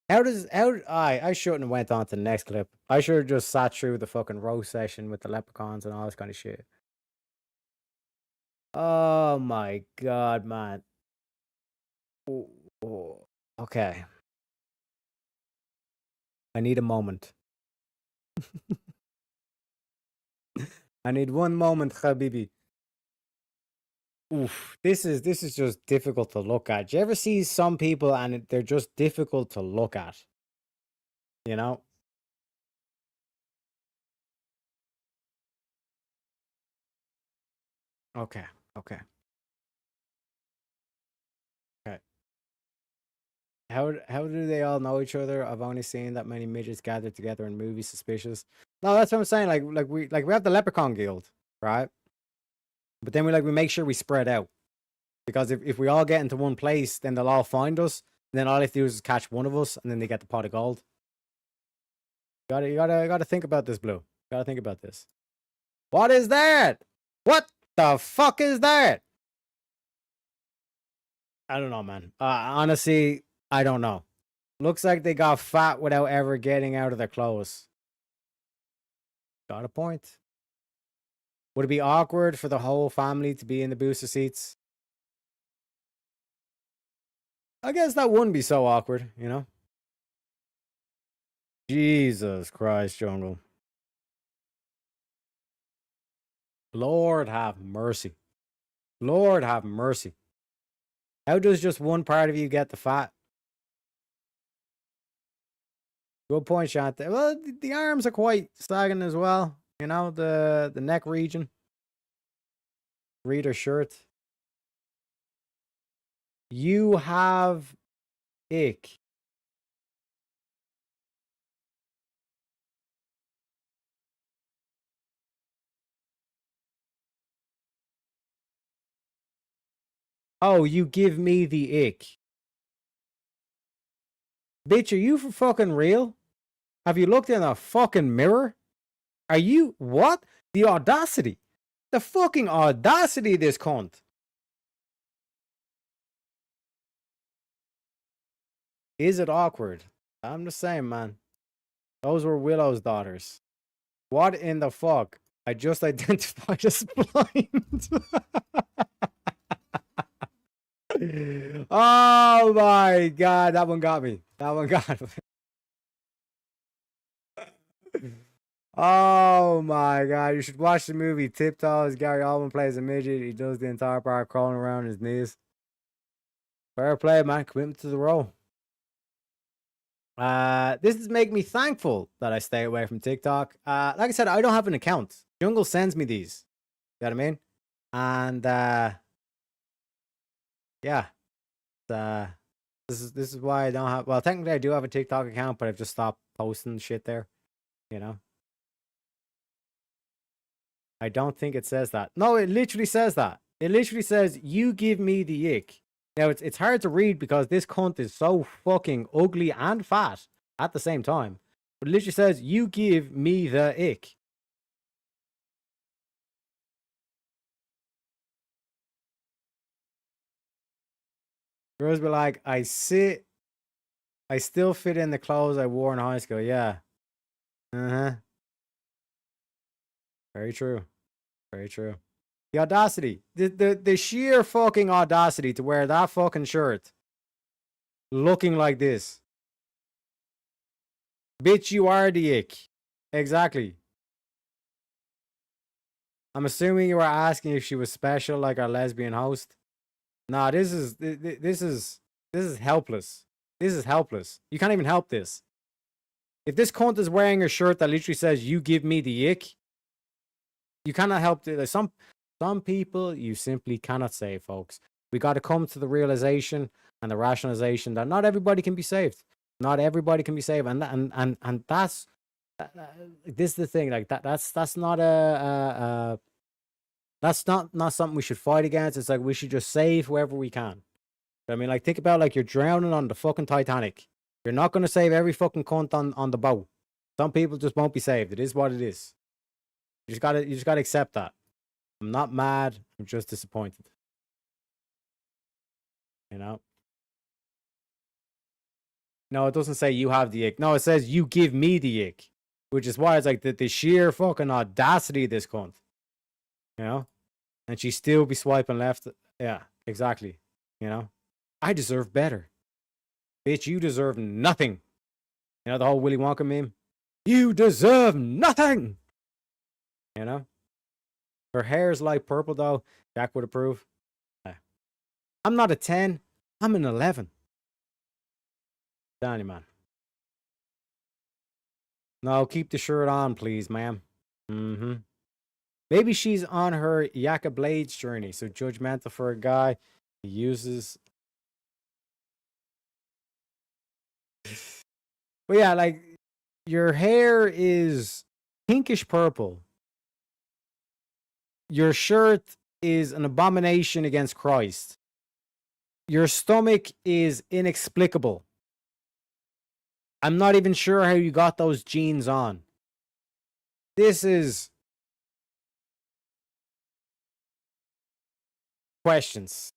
I shouldn't have went on to the next clip. I should have just sat through the fucking roast session with the leprechauns and all this kind of shit. Oh my god, man. Oh. Okay. I need a moment. I need one moment, Habibi. Oof, this is just difficult to look at. Do you ever see some people and they're just difficult to look at? You know? Okay, okay. Okay. How do they all know each other? I've only seen that many midgets gathered together in movies. Suspicious. No, that's what I'm saying. Like we have the Leprechaun Guild, right? But then we make sure we spread out. Because if we all get into one place, then they'll all find us. And then all they have to do is catch one of us, and then they get the pot of gold. You gotta think about this, Blue. You gotta think about this. What is that? What the fuck is that? I don't know, man. Honestly, I don't know. Looks like they got fat without ever getting out of their clothes. Got a point. Would it be awkward for the whole family to be in the booster seats? I guess that wouldn't be so awkward, you know? Jesus Christ, Jungle. Lord have mercy. Lord have mercy. How does just one part of you get the fat? Good point, Shante. Well, the arms are quite sagging as well. You know, the neck region. Reader shirt. You have ick. Oh, you give me the ick. Bitch, are you for fucking real? Have you looked in a fucking mirror? Are you what? The audacity. The fucking audacity of this cunt. Is it awkward? I'm just saying, man. Those were Willow's daughters. What in the fuck? I just identified as blind. Oh my god, that one got me. That one got me. Oh my god, you should watch the movie Tiptoes. Gary Oldman plays a midget. He does the entire part crawling around his knees. Fair play, man. Commitment to the role. This is making me thankful that I stay away from TikTok. Like I said, I don't have an account. Jungle sends me these. You know what I mean? And yeah. This is why I don't have, well, technically I do have a TikTok account, but I've just stopped posting shit there. You know? I don't think it says that. No, it literally says that. It literally says, you give me the ick. Now, it's hard to read because this cunt is so fucking ugly and fat at the same time. But it literally says, you give me the ick. Girls be like, I still fit in the clothes I wore in high school. Yeah. Uh-huh. Very true. Very true. The audacity. The sheer fucking audacity to wear that fucking shirt. Looking like this. Bitch, you are the ick. Exactly. I'm assuming you were asking if she was special like our lesbian host. Nah, this is helpless. This is helpless. You can't even help this. If this cunt is wearing a shirt that literally says, you give me the ick, you cannot help it. Some people you simply cannot save, folks. We got to come to the realization and the rationalization that not everybody can be saved. Not everybody can be saved, and that's this is the thing. Like that's not that's not something we should fight against. It's like we should just save whoever we can. I mean, like, think about, like, you're drowning on the fucking Titanic. You're not going to save every fucking cunt on the boat. Some people just won't be saved. It is what it is. You just gotta accept that. I'm not mad. I'm just disappointed. You know? No, it doesn't say you have the ick. No, it says you give me the ick. Which is why it's like the sheer fucking audacity of this cunt. You know? And she still be swiping left. Yeah, exactly. You know? I deserve better. Bitch, you deserve nothing. You know the whole Willy Wonka meme? You deserve nothing! You know? Her hair's light purple, though. Jack would approve. I'm not a 10. I'm an 11. Down you, man. No, keep the shirt on, please, ma'am. Mm-hmm. Maybe she's on her Yaka Blades journey, so judgmental for a guy he uses... But yeah, like, your hair is pinkish purple. Your shirt is an abomination against Christ. Your stomach is inexplicable. I'm not even sure how you got those jeans on. This is... questions.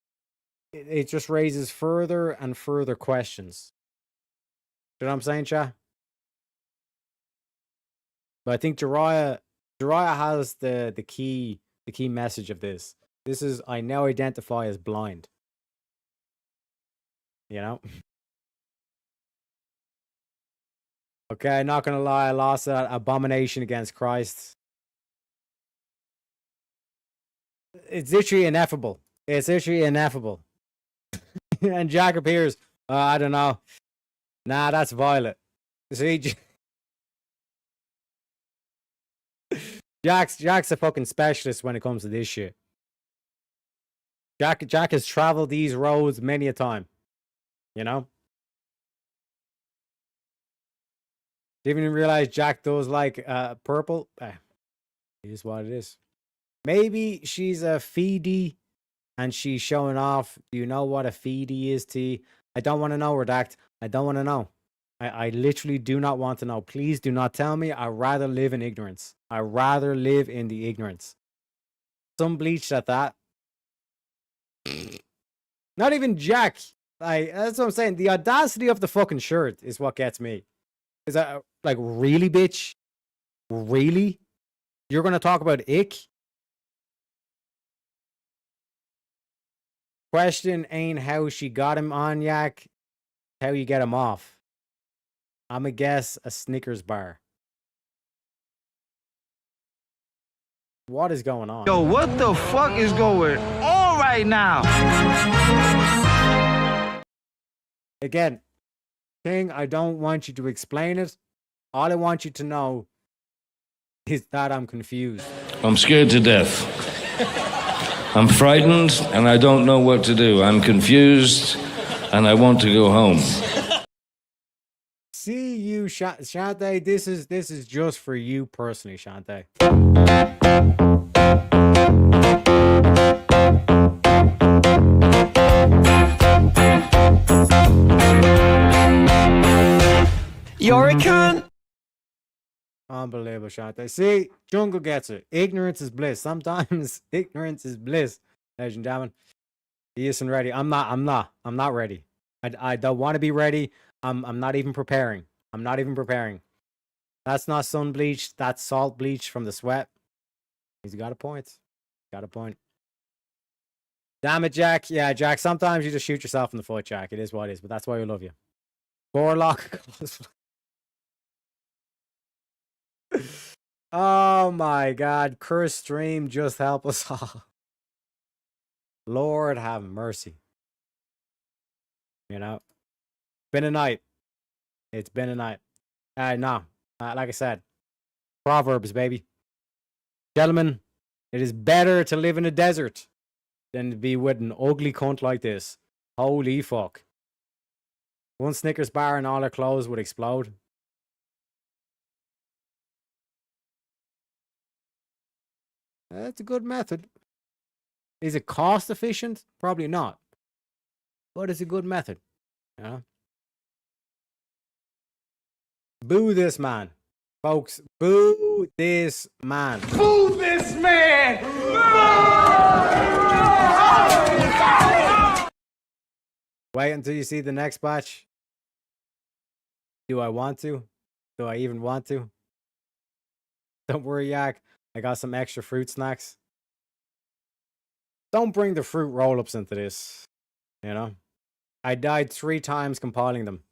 It just raises further and further questions. You know what I'm saying, Cha? But I think Jiraiya has the key message of this. This is, I now identify as blind. You know? Okay, not gonna lie, I lost that abomination against Christ. It's literally ineffable. It's literally ineffable. And Jack appears. I don't know. Nah, that's Violet. See, Jack's a fucking specialist when it comes to this shit. Jack has traveled these roads many a time. You know? Didn't even realize Jack does like purple. It is what it is. Maybe she's a feedy and she's showing off. Do you know what a feedy is, T? I don't want to know, Redact. I don't want to know. I literally do not want to know. Please do not tell me. I'd rather live in ignorance. I'd rather live in the ignorance. Some bleached at that. Not even Jack. That's what I'm saying. The audacity of the fucking shirt is what gets me. Is that like, really, bitch? Really? You're gonna talk about ick? Question ain't how she got him on, Yak. How you get him off. I'ma guess a Snickers bar. What is going on? Yo, what the fuck is going on right now? Again, King, I don't want you to explain it. All I want you to know is that I'm confused. I'm scared to death. I'm frightened and I don't know what to do. I'm confused and I want to go home. See you, Shante. This is just for you personally, Shante. You're a cunt. Unbelievable, Shante. See, Jungle gets it. Ignorance is bliss. Sometimes ignorance is bliss, ladies and gentlemen. He isn't ready. I'm not ready. I don't want to be ready. I'm not even preparing. I'm not even preparing. That's not sun bleach. That's salt bleach from the sweat. He's got a point. Got a point. Damn it, Jack. Yeah, Jack, sometimes you just shoot yourself in the foot, Jack. It is what it is, but that's why we love you. Borlock. Oh my God. Curse stream, just help us all. Lord have mercy. You know, been a night. It's been a night. No, like I said, Proverbs, baby. Gentlemen, it is better to live in a desert than to be with an ugly cunt like this. Holy fuck. One Snickers bar and all her clothes would explode. That's a good method. Is it cost efficient? Probably not. But it's a good method. You know? Boo this man. Folks, boo this man. Boo this man! Wait until you see the next batch. Do I want to? Do I even want to? Don't worry, Yak. I got some extra fruit snacks. Don't bring the fruit roll-ups into this. You know? I died 3 times compiling them.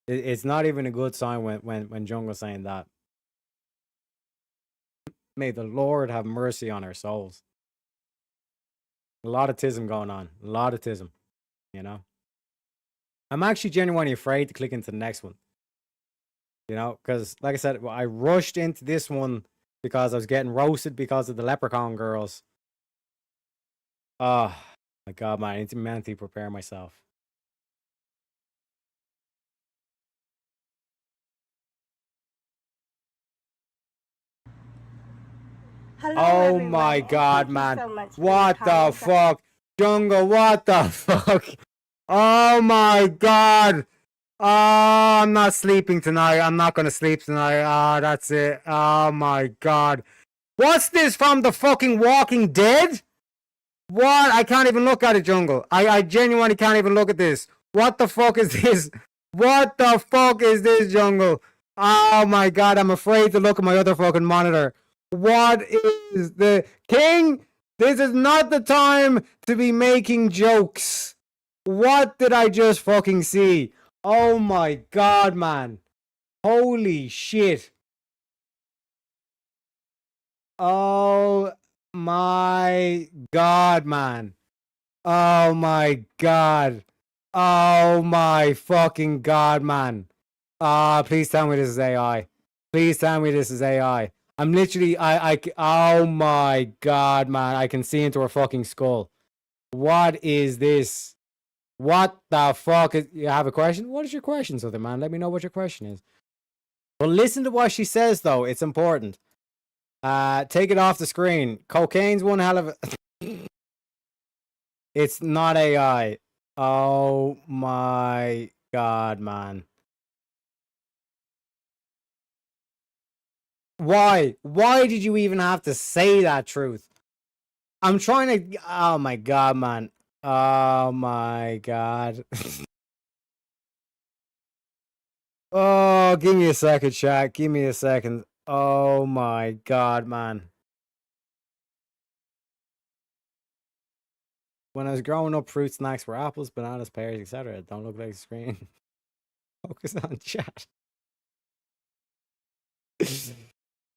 It's not even a good sign when Jungle's saying that. May the Lord have mercy on our souls. A lot of tism going on. A lot of tism. You know? I'm actually genuinely afraid to click into the next one. You know? Because, like I said, I rushed into this one because I was getting roasted because of the leprechaun girls. Oh, my God, man. I need to mentally prepare myself. Hello, Oh everyone. my God, Thank you man. so much for What your the kind fuck? Jungle, what the fuck? Oh my God. Oh, I'm not sleeping tonight. I'm not gonna sleep tonight. Oh, that's it. Oh my God. What's this from the fucking Walking Dead? What? I can't even look at it, Jungle. I genuinely can't even look at this. What the fuck is this? What the fuck is this, Jungle? Oh my God, I'm afraid to look at my other fucking monitor. What is the King? This is not the time to be making jokes. What did I just fucking see? Oh my God, man. Holy shit. Oh my God, man. Oh my God. Oh my fucking God, man. Please tell me this is AI. Please tell me this is AI. I'm literally, oh my God, man. I can see into her fucking skull. What is this? What the fuck is, you have a question? What is your question, Southern man? Let me know what your question is. But listen to what she says, though. It's important. Take it off the screen. Cocaine's one hell of a... It's not AI. Oh my God, man. Why? Why did you even have to say that truth? I'm trying to... Oh, my God, man. Oh, my God. Oh, give me a second, chat. Give me a second. Oh, my God, man. When I was growing up, fruit snacks were apples, bananas, pears, etc. Don't look like a screen. Focus on chat.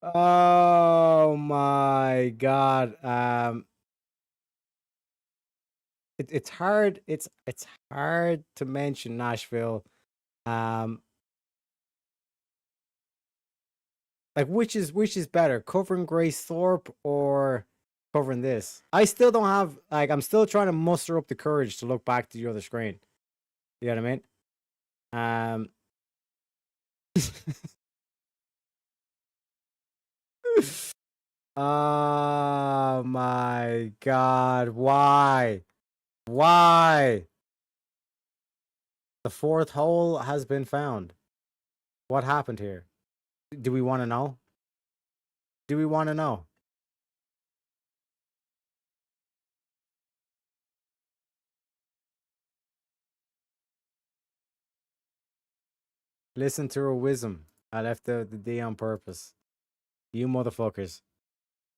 Oh my God. It's hard. It's hard to mention Nashville. Like which is better, covering Grace Thorpe or covering this? I still don't have, like, I'm still trying to muster up the courage to look back to the other screen. You know what I mean? Oh my God, why? Why? The fourth hole has been found. What happened here? Do we want to know? Do we want to know? Listen to her wisdom. I left the D on purpose. You motherfuckers.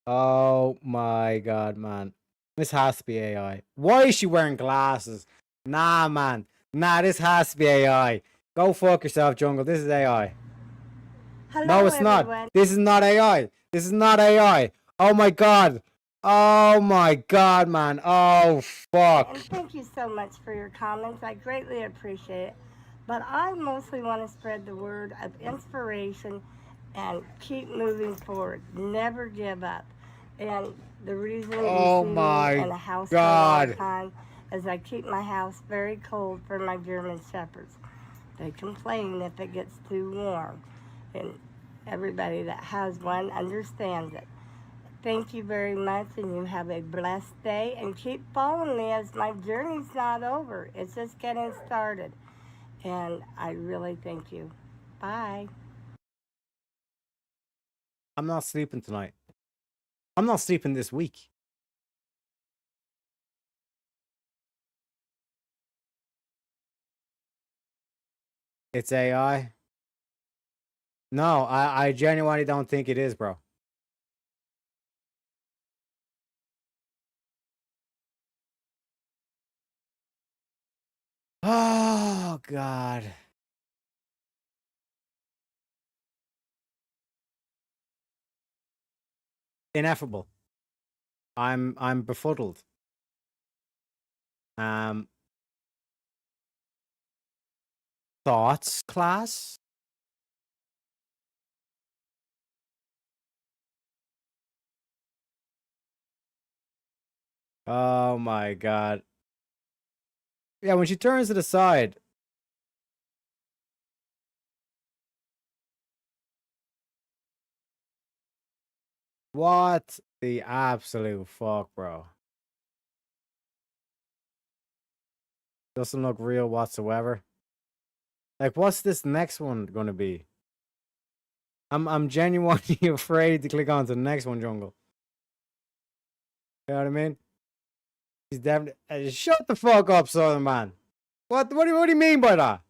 Oh my God, man. This has to be AI. Why is she wearing glasses? Nah, man. Nah, this has to be AI. Go fuck yourself, Jungle. This is AI. Hello, no, it's everyone. not. This is not AI. This is not AI. Oh my God. Oh my God, man. Oh, fuck. And thank you so much for your comments. I greatly appreciate it. But I mostly want to spread the word of inspiration and keep moving forward. Never give up. And the reason Oh you see my me in a house God. for a long time is I keep my house very cold for my German Shepherds. They complain if it gets too warm. And everybody that has one understands it. Thank you very much, and you have a blessed day. And keep following me as my journey's not over. It's just getting started. And I really thank you. Bye. I'm not sleeping tonight. I'm not sleeping this week. It's AI. No, I genuinely don't think it is, bro. Oh God. Ineffable. I'm befuddled. Thoughts, class? Oh my God. Yeah, when she turns to the side. What the absolute fuck, bro? Doesn't look real whatsoever. Like, what's this next one gonna be? I'm genuinely afraid to click on to the next one, Jungle. You know what I mean? He's definitely shut the fuck up, Southern Man. What do you mean by that?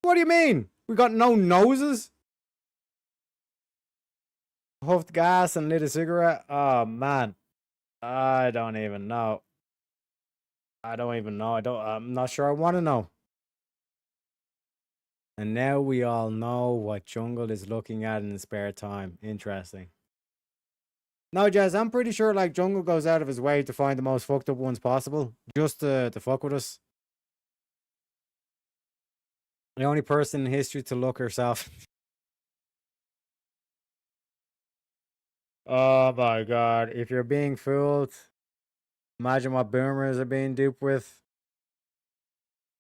What do you mean? We got no noses? Huffed gas and lit a cigarette? Oh man. I don't even know. I don't even know. I'm not sure I want to know. And now we all know what Jungle is looking at in his spare time. Interesting. No, Jazz, I'm pretty sure like Jungle goes out of his way to find the most fucked up ones possible. Just to fuck with us. The only person in history to look herself. Oh my God. If you're being fooled, imagine what boomers are being duped with.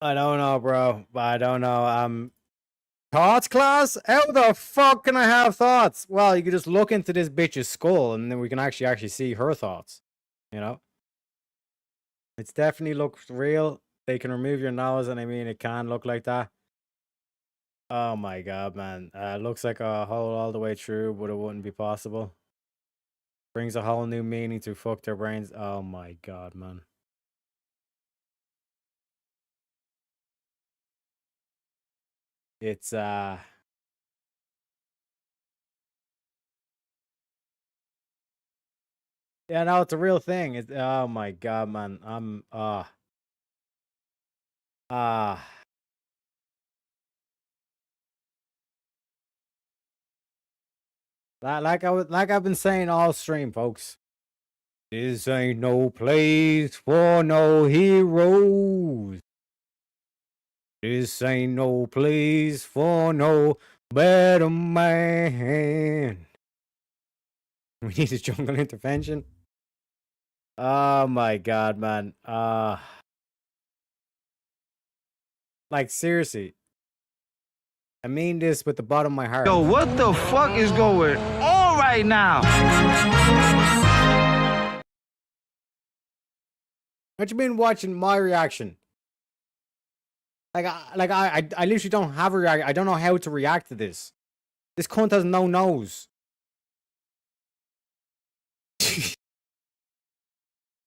I don't know, bro. I don't know. Thoughts, class? How the fuck can I have thoughts? Well, you can just look into this bitch's skull and then we can actually see her thoughts. You know? It's definitely looks real. they can remove your nose, and I mean, it can look like that. Oh my god, man. Looks like a hole all the way through, but it wouldn't be possible. Brings a whole new meaning to fuck their brains. Oh my god, man. It's yeah, no, it's a real thing. It's oh my god, man. I'm like I've been saying all stream, folks. This ain't no place for no heroes. This ain't no place for no better man. We need a jungle intervention. Oh my god, man. Like seriously. I mean this with the bottom of my heart. Yo, what the fuck is going on right now? What you been watching my reaction? I literally don't have a reaction. I don't know how to react to this. This cunt has no nose.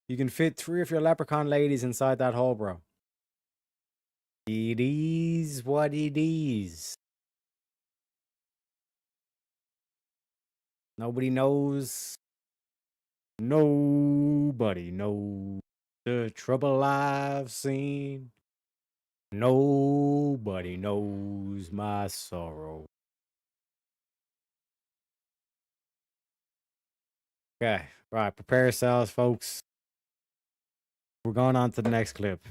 You can fit 3 of your leprechaun ladies inside that hole, bro. It is what it is. Nobody knows. Nobody knows the trouble I've seen. Nobody knows my sorrow. Okay, right, prepare yourselves, folks. We're going on to the next clip.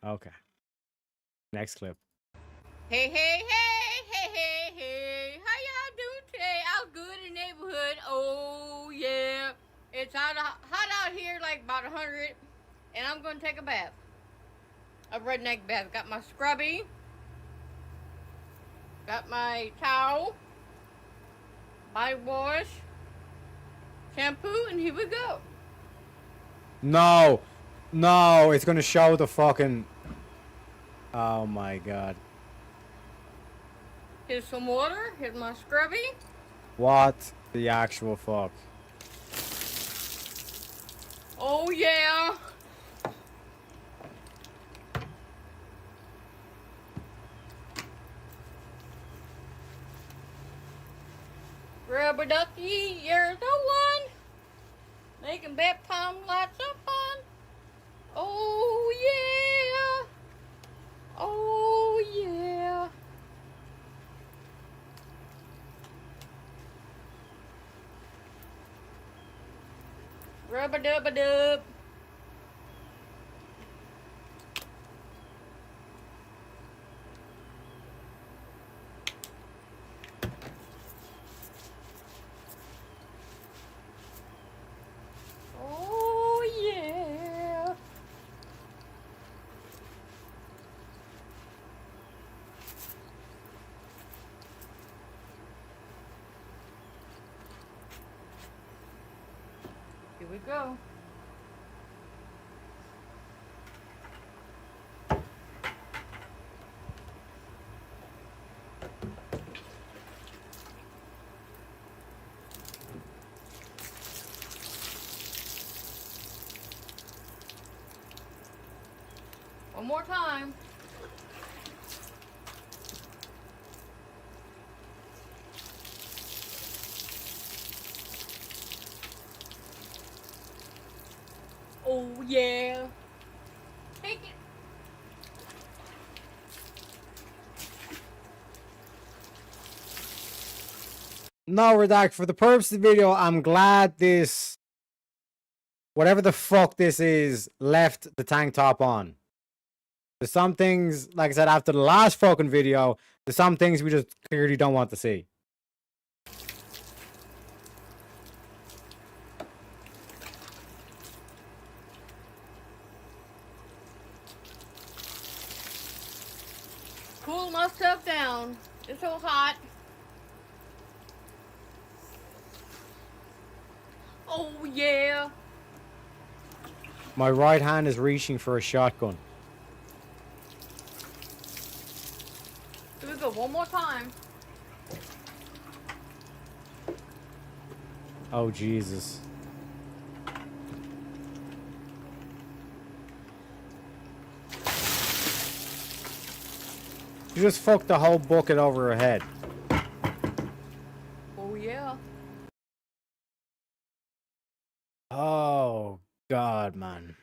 Okay. Next clip. Hey, how y'all doing today? Out good in the neighborhood. Oh, yeah. It's hot out here, like about 100, and I'm going to take a bath. A redneck bath. Got my scrubby. Got my towel. Body wash. Shampoo, and here we go. No, it's going to show the fucking... Oh, my God. Here's some water. Here's my scrubby. What the actual fuck? Oh, yeah. Rubber ducky, you're the one. Making bat palm lights up on. Oh, yeah. Oh, yeah. Rub-a-dub-a-dub. Oh, yeah. Here we go. One more time. Oh, yeah. Take it. No, Redact, for the purpose of the video, I'm glad this... Whatever the fuck this is, left the tank top on. There's some things, like I said, after the last fucking video, there's some things we just clearly don't want to see. Cool myself down. It's so hot. Oh, yeah. My right hand is reaching for a shotgun. Do we go one more time? Oh, Jesus. You just fucked the whole bucket over her head. Oh, yeah. Oh, God, man.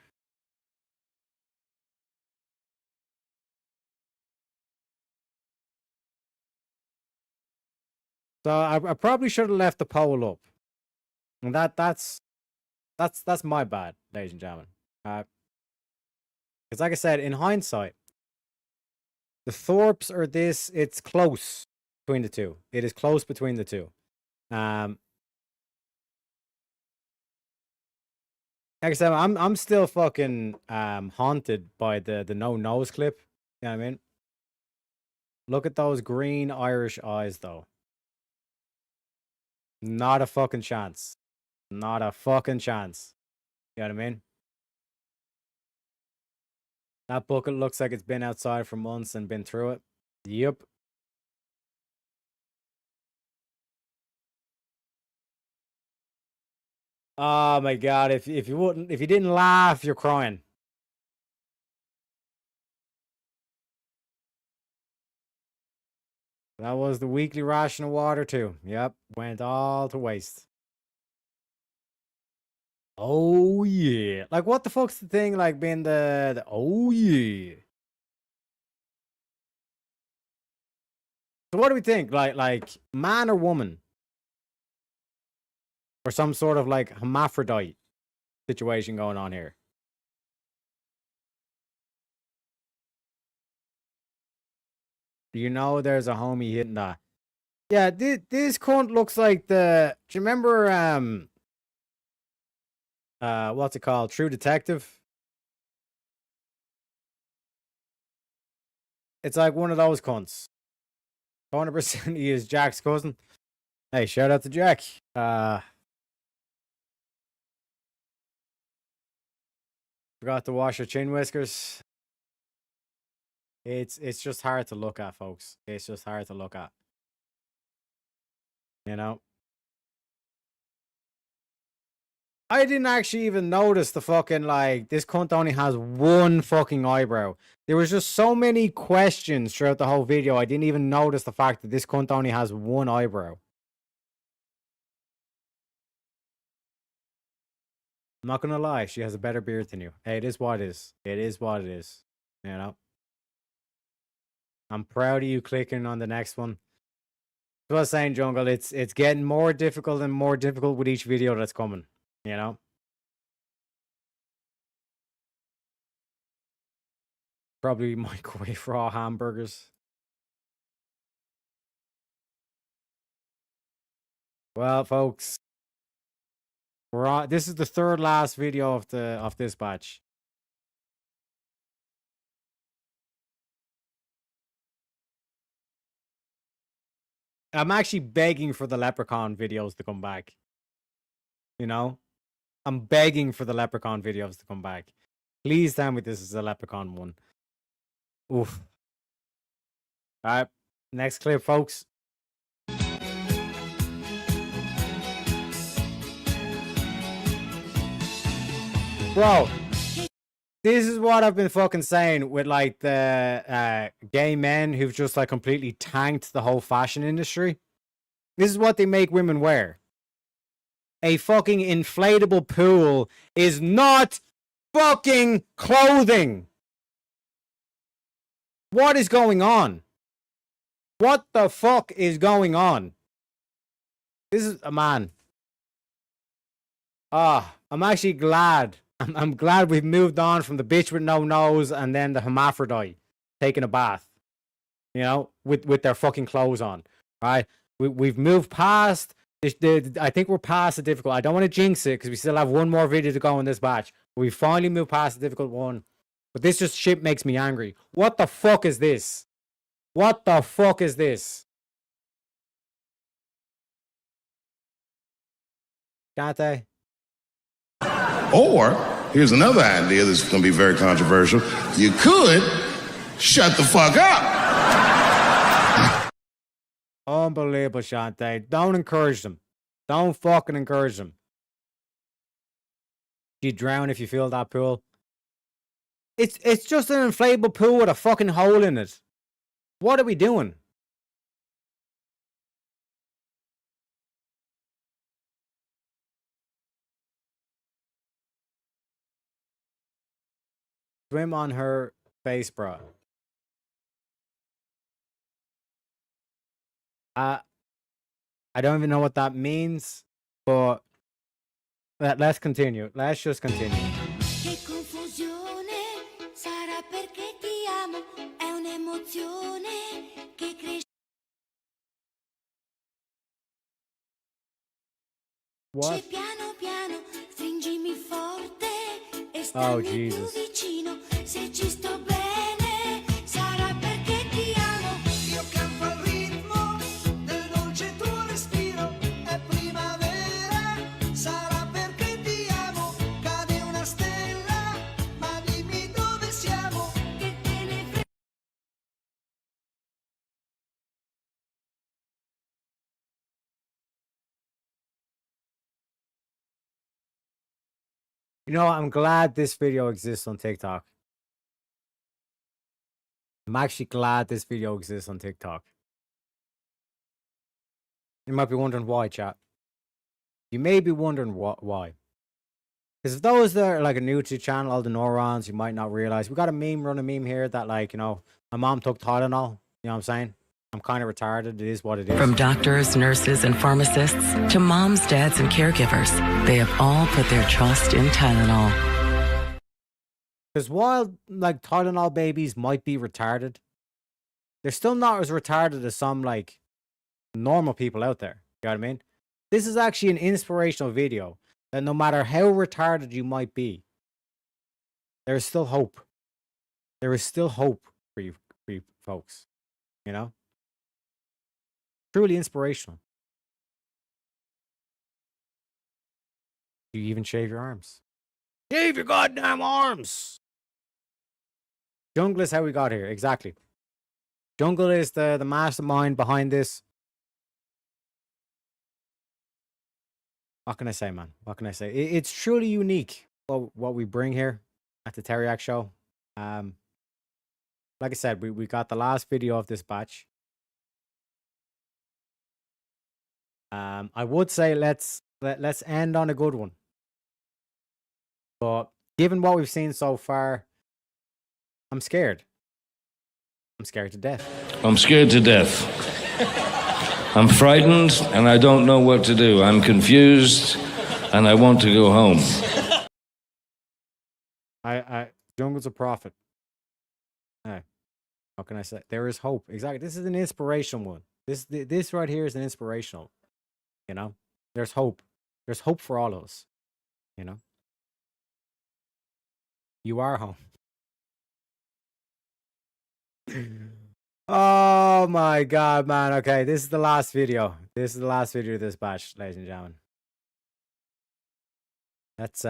So I probably should have left the poll up. And that's my bad, ladies and gentlemen. Because like I said, in hindsight, the Thorpes or this, it's close between the two. It is close between the two. Like I said, I'm still fucking haunted by the no nose clip. You know what I mean? Look at those green Irish eyes, though. Not a fucking chance. Not a fucking chance. You know what I mean? That bucket looks like it's been outside for months and been through it. Yep. Oh my God! If you didn't laugh, you're crying. That was the weekly ration of water too. Yep, went all to waste. Oh yeah! Like what the fuck's the thing? Like being the oh yeah. So what do we think? Like man or woman, or some sort of like hermaphrodite situation going on here? You know, there's a homie hitting that. Yeah, this cunt looks like the. Do you remember what's it called? True Detective. It's like one of those cunts. 100% he is Jack's cousin. Hey, shout out to Jack. Forgot to wash her chin whiskers. It's just hard to look at, folks. It's just hard to look at. You know? I didn't actually even notice the fucking, like, this cunt only has one fucking eyebrow. There was just so many questions throughout the whole video, I didn't even notice the fact that this cunt only has one eyebrow. I'm not gonna lie, she has a better beard than you. Hey, it is what it is. It is what it is. You know? I'm proud of you clicking on the next one. As I was saying, Jungle, it's getting more difficult and more difficult with each video that's coming. You know? Probably microwave raw hamburgers. Well, folks, we're on. This is the third last video of this batch. I'm actually begging for the Leprechaun videos to come back. You know? I'm begging for the Leprechaun videos to come back. Please tell me this is a Leprechaun one. Oof. Alright. Next clip, folks. Bro, this is what I've been fucking saying with like the gay men who've just like completely tanked the whole fashion industry. This is what they make women wear. A fucking inflatable pool is not fucking clothing. What is going on? What the fuck is going on? This is a man. I'm actually glad. I'm glad we've moved on from the bitch with no nose and then the hermaphrodite taking a bath. You know, with their fucking clothes on. Right? We've moved past. I think we're past the difficult. I don't want to jinx it because we still have one more video to go in this batch. We finally moved past the difficult one. But this just shit makes me angry. What the fuck is this? What the fuck is this? Can't they? Or, here's another idea that's going to be very controversial. You could shut the fuck up. Unbelievable, Shantae. Don't encourage them. Don't fucking encourage them. You drown if you feel that pool. It's just an inflatable pool with a fucking hole in it. What are we doing? Swim on her face, bro. I don't even know what that means, but let's continue. Let's just continue. Che confusione, sarà perché ti amo, è un'emozione che cresce. What? Piano piano, stringimi forte e Oh, stammi più Jesus. vicino. Se ci sto bene, sarà perché ti amo. Io campo al ritmo del dolce tuo respiro. È primavera, sarà perché ti amo. Cade una stella, ma dimmi dove siamo. Che te ne frega. You know, I'm glad this video exists on TikTok. I'm actually glad this video exists on TikTok. You might be wondering why, chat. You may be wondering why. Because if those that are like a new to the channel, all the neurons, you might not realize. We got a meme here that, like, you know, my mom took Tylenol. You know what I'm saying? I'm kind of retarded. It is what it is. From doctors, nurses, and pharmacists to moms, dads, and caregivers, they have all put their trust in Tylenol. Because while, like, Tylenol babies might be retarded, they're still not as retarded as some, like, normal people out there. You know what I mean? This is actually an inspirational video that no matter how retarded you might be, there is still hope. There is still hope for you folks. You know? Truly inspirational. You even shave your arms. Shave your goddamn arms! Jungle is how we got here. Exactly. Jungle is the mastermind behind this. What can I say, man? What can I say? It's truly unique what we bring here at the Teriak Show. Like I said, we got the last video of this batch. I would say let's end on a good one. But given what we've seen so far, I'm scared. I'm scared to death. I'm scared to death. I'm frightened and I don't know what to do. I'm confused and I want to go home. Jungle's a prophet. Hey, what can I say? There is hope. Exactly. This is an inspirational one. This right here is an inspirational. You know, there's hope. There's hope for all of us. You know, you are home. Oh my god, man. Okay, this is the last video. This is the last video of this batch, ladies and gentlemen. Let's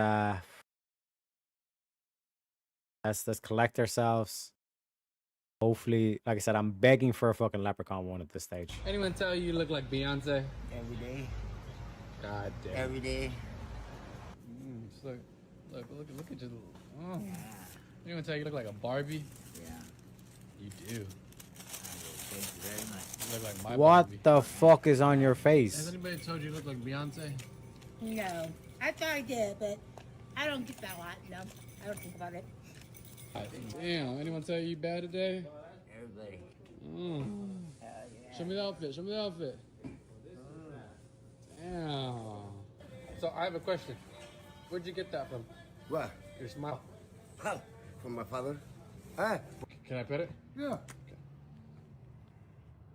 collect ourselves. Hopefully, like I said, I'm begging for a fucking leprechaun one at this stage. Anyone tell you look like Beyonce? Every day. God damn. Every day. Just look at you. Oh. Anyone tell you look like a Barbie? Yeah. You do. Thank you very much. You look like my What Barbie. the fuck is on your Has face? anybody told you you look like Beyonce? No, I thought I did, but I don't get that a lot. No, I don't think about it. Damn, anyone tell you bad today? Everybody. Yeah. Show me the outfit, show me the outfit. Damn. So I have a question. Where'd you get that from? What? Your smile. From my father? Huh? Can I pet it? Yeah.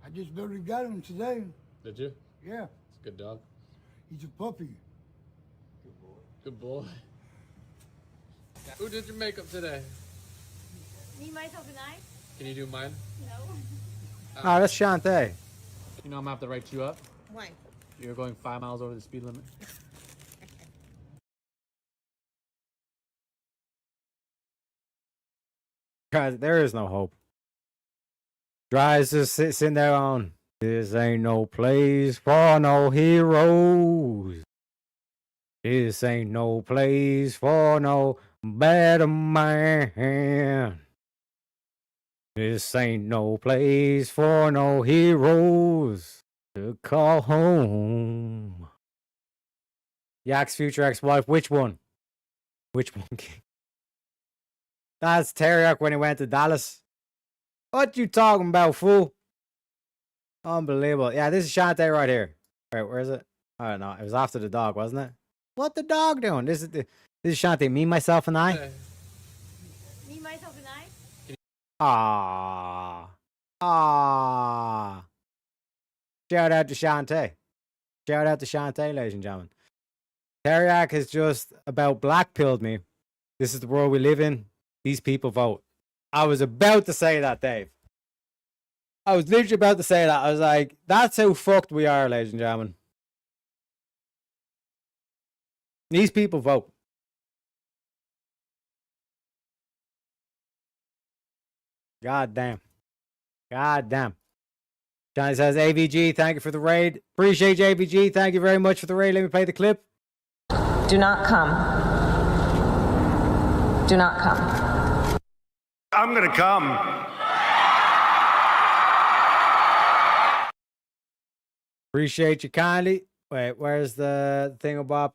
I just barely got him today. Did you? Yeah. It's a good dog. He's a puppy. Good boy. Who did your makeup today? Me, myself, and I? Can you do mine? No. Ah, that's Shantae. You know I'm gonna have to write you up. Why? You're going 5 miles over the speed limit. There is no hope. Dry's just sitting there on. This ain't no place for no heroes. This ain't no place for no better man. This ain't no place for no heroes to call home. Yak's future ex-wife, which one? Which one? That's Teriak when he went to Dallas. What you talking about, fool? Unbelievable. Yeah, this is Shantae right here. Wait, where is it? I don't know. It was after the dog, wasn't it? What the dog doing? This is Shantae. Me, myself, and I. Me, myself, and I. Ah. Ah. Shout out to Shantae. Shout out to Shantae, ladies and gentlemen. Teriak has just about blackpilled me. This is the world we live in. These people vote. I was about to say that, Dave. I was literally about to say that. I was like, that's how fucked we are, ladies and gentlemen. These people vote. God damn. God damn. Johnny says, AVG, thank you for the raid. Appreciate you, AVG. Thank you very much for the raid. Let me play the clip. Do not come. Do not come. I'm gonna come. Appreciate you kindly. Wait, where's the thing about?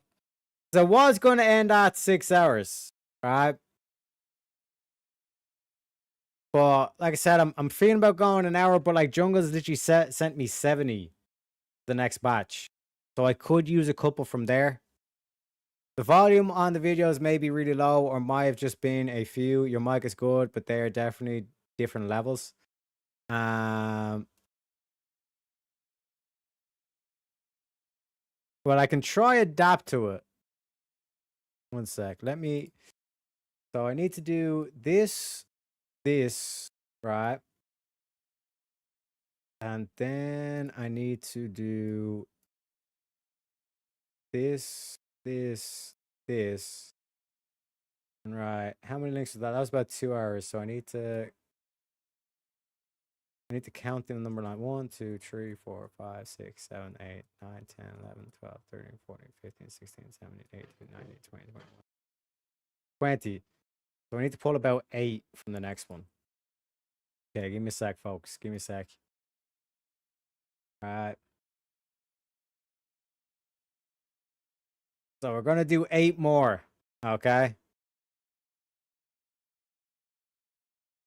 So I was going to end at 6 hours, right? But like I said, I'm feeling about going an hour, but like Jungles literally sent me 70 the next batch. So I could use a couple from there. The volume on the videos may be really low or might have just been a few. Your mic is good, but they are definitely different levels. Well, I can try adapt to it. One sec. Let me. So I need to do this, right? And then I need to do this. And right. How many links was that? That was about 2 hours. So I need to count the number line. 1, 2, 3, 4, 5, 6, 7, 8, 9, 10, 11, 12, 13, 14, 15, 16, 17, 18, 19, 20, 21. 20. So I need to pull about 8 from the next one. Okay, give me a sec, folks. Give me a sec. All right. So we're going to do 8 more. Okay.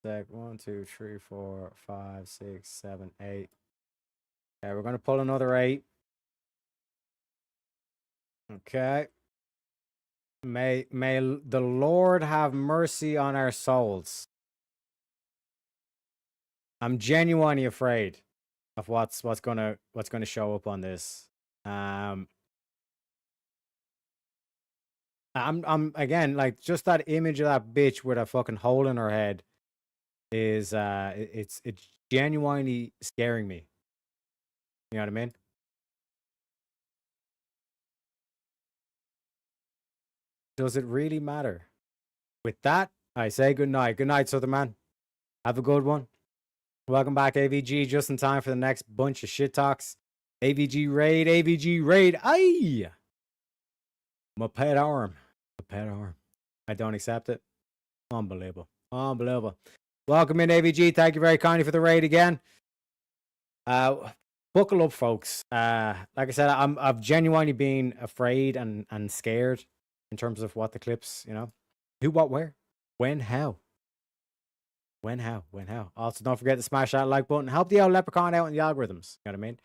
Sec. 1, 2, 3, 4, 5, 6, 7, 8. Okay, we're going to pull another 8. Okay. May the Lord have mercy on our souls. I'm genuinely afraid of what's gonna show up on this. I'm again, like, just that image of that bitch with a fucking hole in her head is it's genuinely scaring me. You know what I mean? Does it really matter? With that, I say good night. Good night, Southerman. Have a good one. Welcome back, AVG. Just in time for the next bunch of shit talks. AVG raid, AVG raid. Aye! My pet arm. My pet arm. I don't accept it. Unbelievable. Unbelievable. Welcome in, AVG. Thank you very kindly for the raid again. Buckle up, folks. Like I said, I've genuinely been afraid and scared in terms of what the clips, you know. Who, what, where, when, how. When, how. Also, don't forget to smash that like button. Help the old leprechaun out in the algorithms. You know what I mean?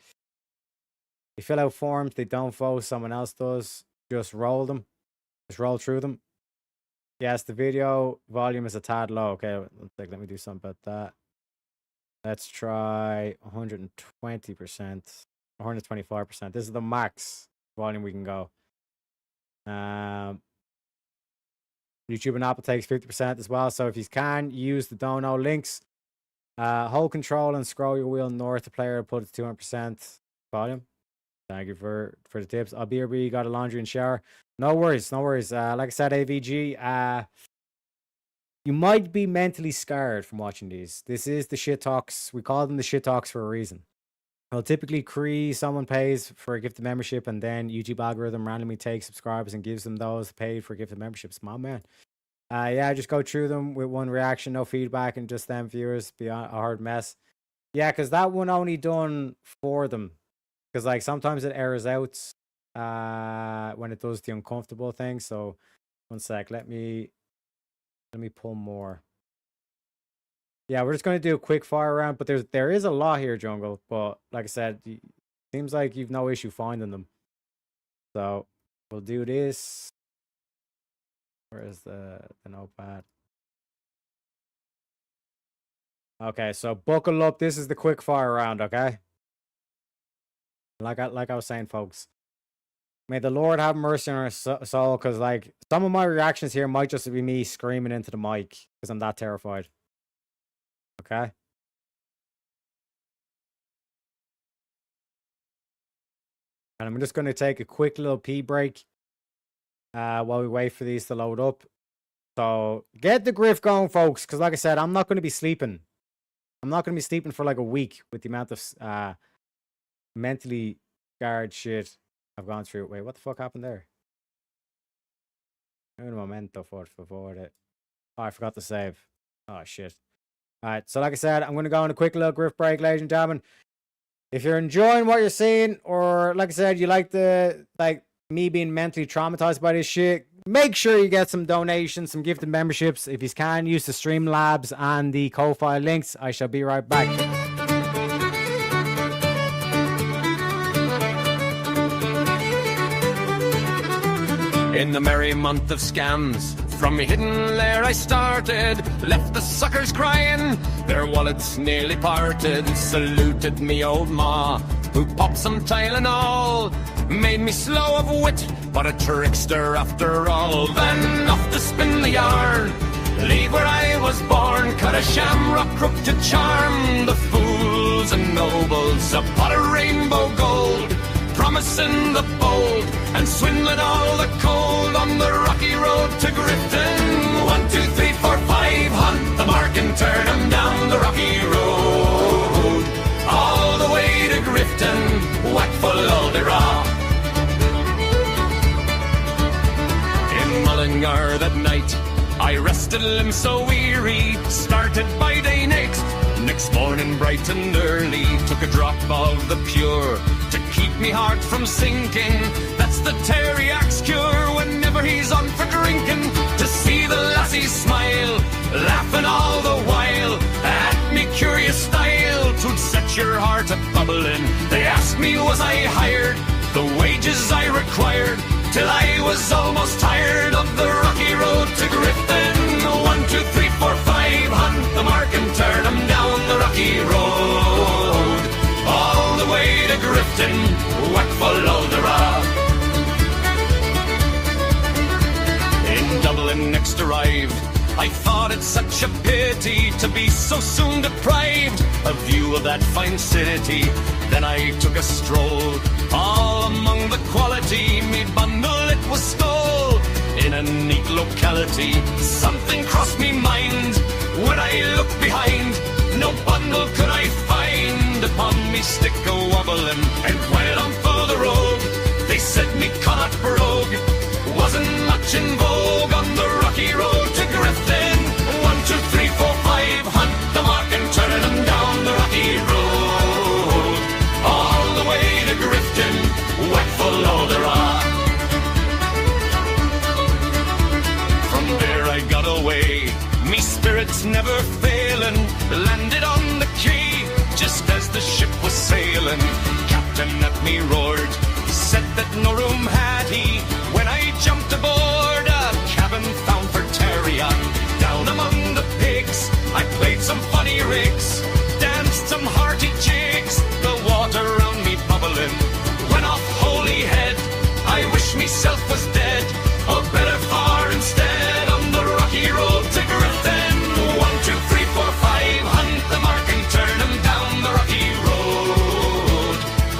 You fill out forms, they don't vote, someone else does. Just roll them. Just roll through them. Yes, the video volume is a tad low. Okay, let me do something about that. Let's try 120%. 125%. This is the max volume we can go. YouTube and Apple takes 50% as well. So if you can, use the dono links. Hold control and scroll your wheel north to player, put it to 200% volume. Thank you for the tips. I'll be here, you got a laundry and shower. No worries, no worries. Like I said, AVG, you might be mentally scarred from watching these. This is the shit talks. We call them the shit talks for a reason. Well, typically, someone pays for a gifted membership, and then YouTube algorithm randomly takes subscribers and gives them those paid for gifted memberships. My man. Yeah, just go through them with one reaction, no feedback, and just them viewers be a hard mess. Yeah, because that one only done for them. Because like sometimes it errors out when it does the uncomfortable thing. So 1 sec, let me pull more. Yeah, we're just going to do a quick fire round, but there is a lot here, Jungle. But like I said, it seems like you've no issue finding them. So we'll do this. Where is the notepad? Okay, so buckle up. This is the quick fire round, okay? Like I was saying, folks. May the Lord have mercy on our soul, because like some of my reactions here might just be me screaming into the mic because I'm that terrified. Okay. And I'm just going to take a quick little pee break while we wait for these to load up. So get the grift going, folks, because like I said, I'm not going to be sleeping. I'm not going to be sleeping for like a week with the amount of mentally scarred shit I've gone through. Wait, what the fuck happened there? Un momento, por favor. Oh, I forgot to save. Oh, shit. Alright, so like I said, I'm going to go on a quick little grift break, ladies and gentlemen. If you're enjoying what you're seeing, or like I said, you like me being mentally traumatized by this shit, make sure you get some donations, some gifted memberships. If you can, use the Streamlabs and the Ko-Fi links. I shall be right back. In the merry month of scams, from a hidden lair I started, left the suckers crying, their wallets nearly parted, saluted me old ma, who popped some Tylenol, made me slow of wit, but a trickster after all. Then off to spin the yarn, leave where I was born, cut a shamrock crook to charm the fools and nobles, a pot of rainbow gold, promising the bold, and swindling all the cold on the rocky road to Grifton. 1, 2, 3, 4, 5, hunt the mark and turn 'em down the rocky road, all the way to Grifton, whack full all the raw. In Mullingar that night, I rested limbs so weary, started by day next morning bright and early, took a drop of the pure to keep me heart from sinking. That's the Teriak's cure whenever he's on for drinking. To see the lassies smile, laughing all the while at me curious style, 'twould set your heart a bubbling. They asked me was I hired, the wages I required, till I was almost tired of the rocky road to Grifton. 1, 2, 3, 4, 5, hunt the mark and turn 'em down the rocky road, all the way to Grifton, whack full of the raw. In Dublin next arrived, I thought it such a pity to be so soon deprived a view of that fine city. Then I took a stroll all among the quality, me bundle it was stole in a neat locality. Something crossed me mind when I looked behind, no bundle could I find upon me stick a wobbling, and while on for the road they said me Connacht brogue wasn't much in vogue on the rocky road to Grifton. 1, 2, 3, 4, 5, hunt the mark and turn 'em down the rocky road, all the way to Grifton, whack full of the raw. From there I got away, me spirits never failing, landed on the quay just as the ship was sailing. Captain at me roared, said that no room had he. When I jumped aboard, a cabin found for Teriak. Down among the pigs, I played some funny rigs, danced some hearty jigs, the water round me bubbling. When off Holyhead, I wish myself was dead, or better far instead, on the rocky road to Grifton. 1, 2, 3, 4, 5, hunt the mark and turn 'em down the rocky road,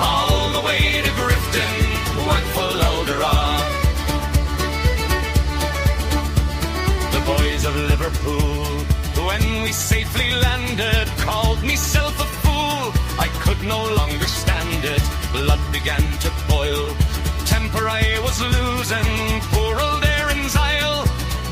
all the way to Grifton, whack full of the raw. The boys of Liverpool when we safely landed, called myself a fool. I could no longer stand it. Blood began to boil. Temper I was losing. Poor old Aaron's Isle,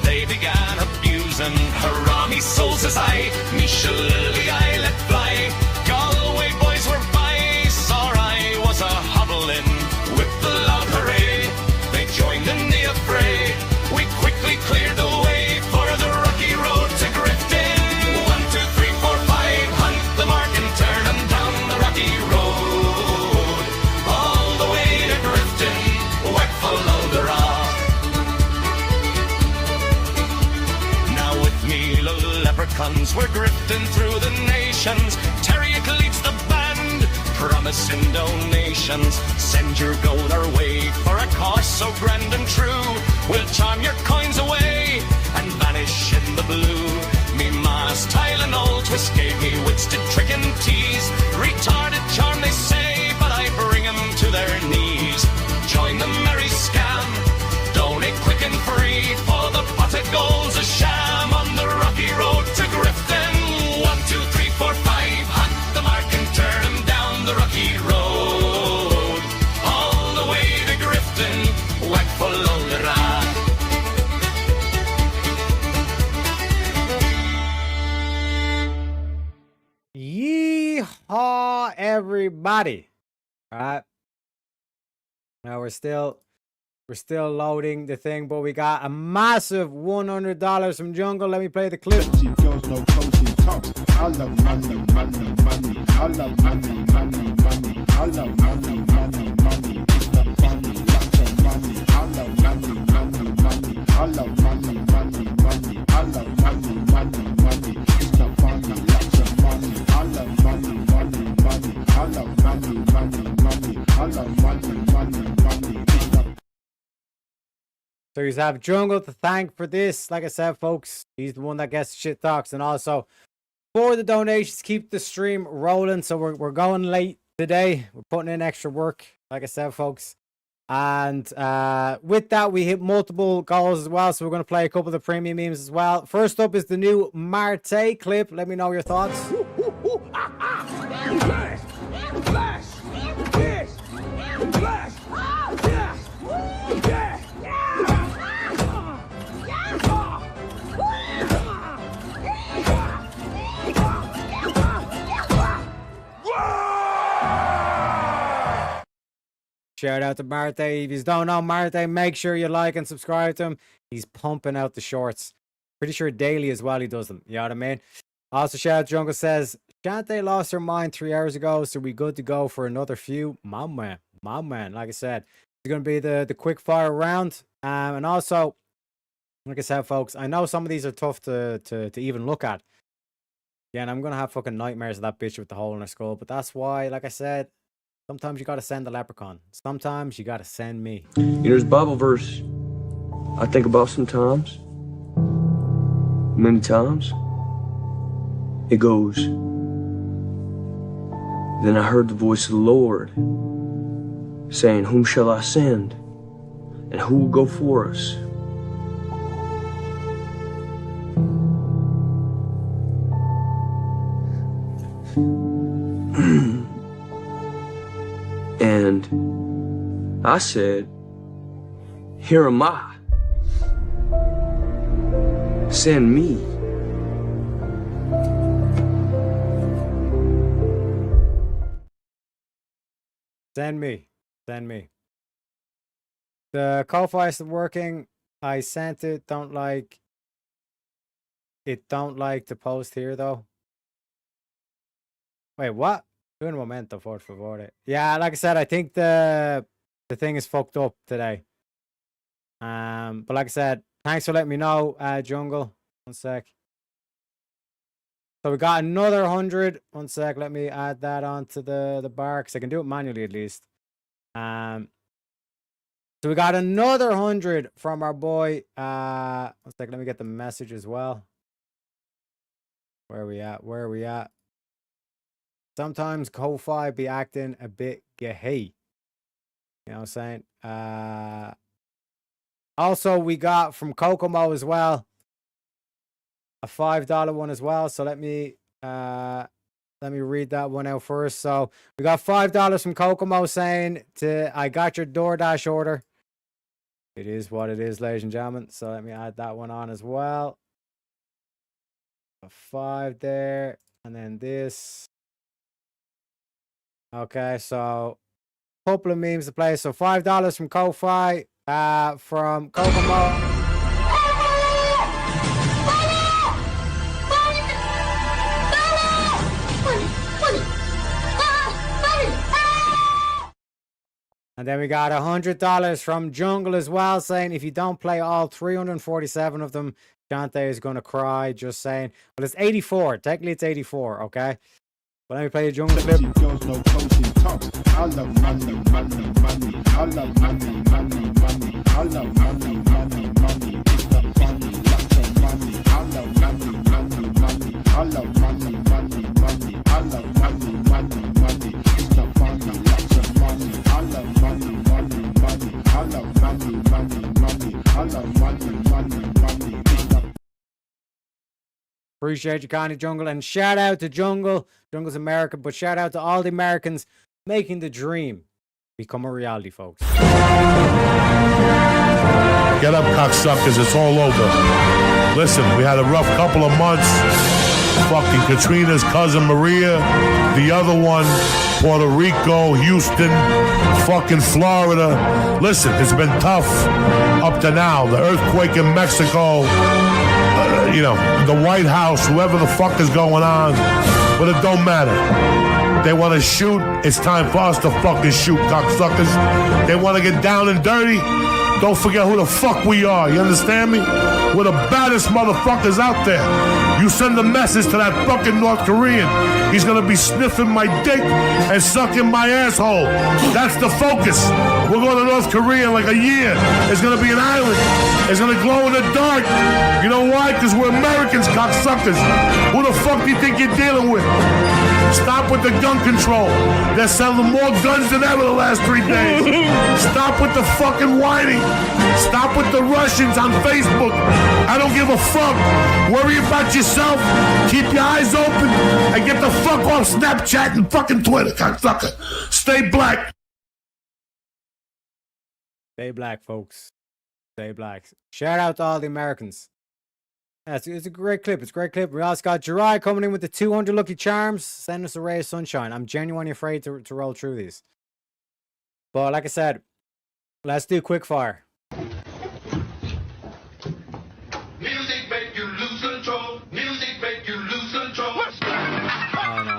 they began abusing. Hurrah, me soul, says I, me shillelagh I let fly. Galway boys were by, saw I was a hobbling. With the loud hooray, they joined in the affray. We quickly cleared the way for the rocky road to Grifton. 1, 2, 3, 4, 5, hunt the mark and turn them down the rocky road. All the way to Grifton, whack follow the rock. Now with me, little leprechauns, we're grifting through the nations. Terrier leads the band, promising donations. Send your gold our way for a cause so grand and true. We'll charm your coins away and vanish in the blue. Me ma's Tylenol twist gave me wits to trick and tease. Retarded charm they say, but I bring 'em to their knees. Join the merry scam, donate quick and free, for the pot of gold's a sham on the rocky road to Grifton. 1, 2, 3, 4, 5, hunt the mark and turn 'em down the rocky road. All the way to Grifton, whack follow the rock. Yeehaw, everybody! All right. Now we're still loading the thing, but we got a massive $100 from Jungle. Let me play the clip. I love money, money, money. I love money, money, money. I love money, money, money. It's the funny, lots of money. I love money, money, money. I love money, money, money. I love money, money, money. It's the funny, lots of money. I love money, money, money. I love money, money, money. I love money, money, money. It's the So you have Jungle to thank for this. Like I said, folks, he's the one that gets shit talks, and also for the donations, keep the stream rolling. So we're going late today. We're putting in extra work, like I said, folks. And with that, we hit multiple goals as well. So we're going to play a couple of the premium memes as well. First up is the new Marte clip. Let me know your thoughts. Flash! Flash! Yes! Flash! Yeah! Yeah! Shout out to Marte. If you don't know Marte, make sure you like and subscribe to him. He's pumping out the shorts. Pretty sure daily as well he does them. You know what I mean? Also, shout out Jungle says, Shante lost her mind 3 hours ago, so we good to go for another few. My man. Like I said, it's going to be the quick fire round. And also, like I said, folks, I know some of these are tough to even look at. Yeah, and I'm going to have fucking nightmares of that bitch with the hole in her skull. But that's why, like I said, sometimes you got to send the leprechaun. Sometimes you got to send me. You know, there's a Bible verse I think about sometimes. Many times. It goes, then I heard the voice of the Lord saying, whom shall I send? And who will go for us? And I said, here am I. Send me. Send me. Send me. The Ko-Fi is working. I sent it. Don't like to post here though. Wait, what? Un momento, por favor. Yeah, like I said, I think the thing is fucked up today. But like I said, thanks for letting me know, Jungle. 1 sec. So we got another 100. 1 sec. Let me add that onto the bar because I can do it manually at least. So we got another 100 from our boy. 1 sec. Let me get the message as well. Where are we at? Where are we at? Sometimes Ko-Fi be acting a bit gay. You know what I'm saying? Also, we got from Kokomo as well. a $5 one as well. So let me read that one out first. So we got $5 from Kokomo saying I got your DoorDash order. It is what it is, ladies and gentlemen. So let me add that one on as well. A 5 there, and then this. Okay, so a couple of memes to play. So $5 from Ko-Fi, from Kokomo. And then we got $100 from Jungle as well, saying if you don't play all 347 of them, Shante is going to cry. Just saying. Well, it's 84. Technically, it's 84, okay? But let me play the Jungle clip. I love money, money, money. I love money, money, money. I love money, money, money. It's the funny, lots of money. I love money, money, money. I love money, money, money. I love money, money, money. It's the funny, lots of money. I love money, money, money. I love money, money, money. I love money, money, money. It's the Appreciate you, Connie Jungle. And shout out to Jungle. Jungle's American, but shout out to all the Americans making the dream become a reality, folks. Get up, cocksuckers. It's all over. Listen, we had a rough couple of months. Fucking Katrina's cousin Maria. The other one, Puerto Rico, Houston, fucking Florida. Listen, it's been tough up to now. The earthquake in Mexico. You know, the White House, whoever the fuck is going on. But it don't matter. They want to shoot. It's time for us to fucking shoot, cocksuckers. They want to get down and dirty. Don't forget who the fuck we are. You understand me? We're the baddest motherfuckers out there. You send a message to that fucking North Korean. He's gonna be sniffing my dick and sucking my asshole. That's the focus. We're going to North Korea in like a year. It's gonna be an island. It's gonna glow in the dark. You know why? Because we're Americans, cocksuckers. Who the fuck do you think you're dealing with? Stop with the gun control. They're selling more guns than ever the last 3 days. Stop with the fucking whining. Stop with the Russians on Facebook. I don't give a fuck. Worry about yourself. Keep your eyes open and get the fuck off Snapchat and fucking Twitter, cocksucker. Stay black. Stay black, folks. Stay black. Shout out to all the Americans. Yeah, it's a great clip. It's a great clip. We also got Jirai coming in with the 200 Lucky Charms. Send us a ray of sunshine. I'm genuinely afraid to roll through these. But like I said, let's do quick fire. Music make you lose control. Music make you lose control. Oh, no.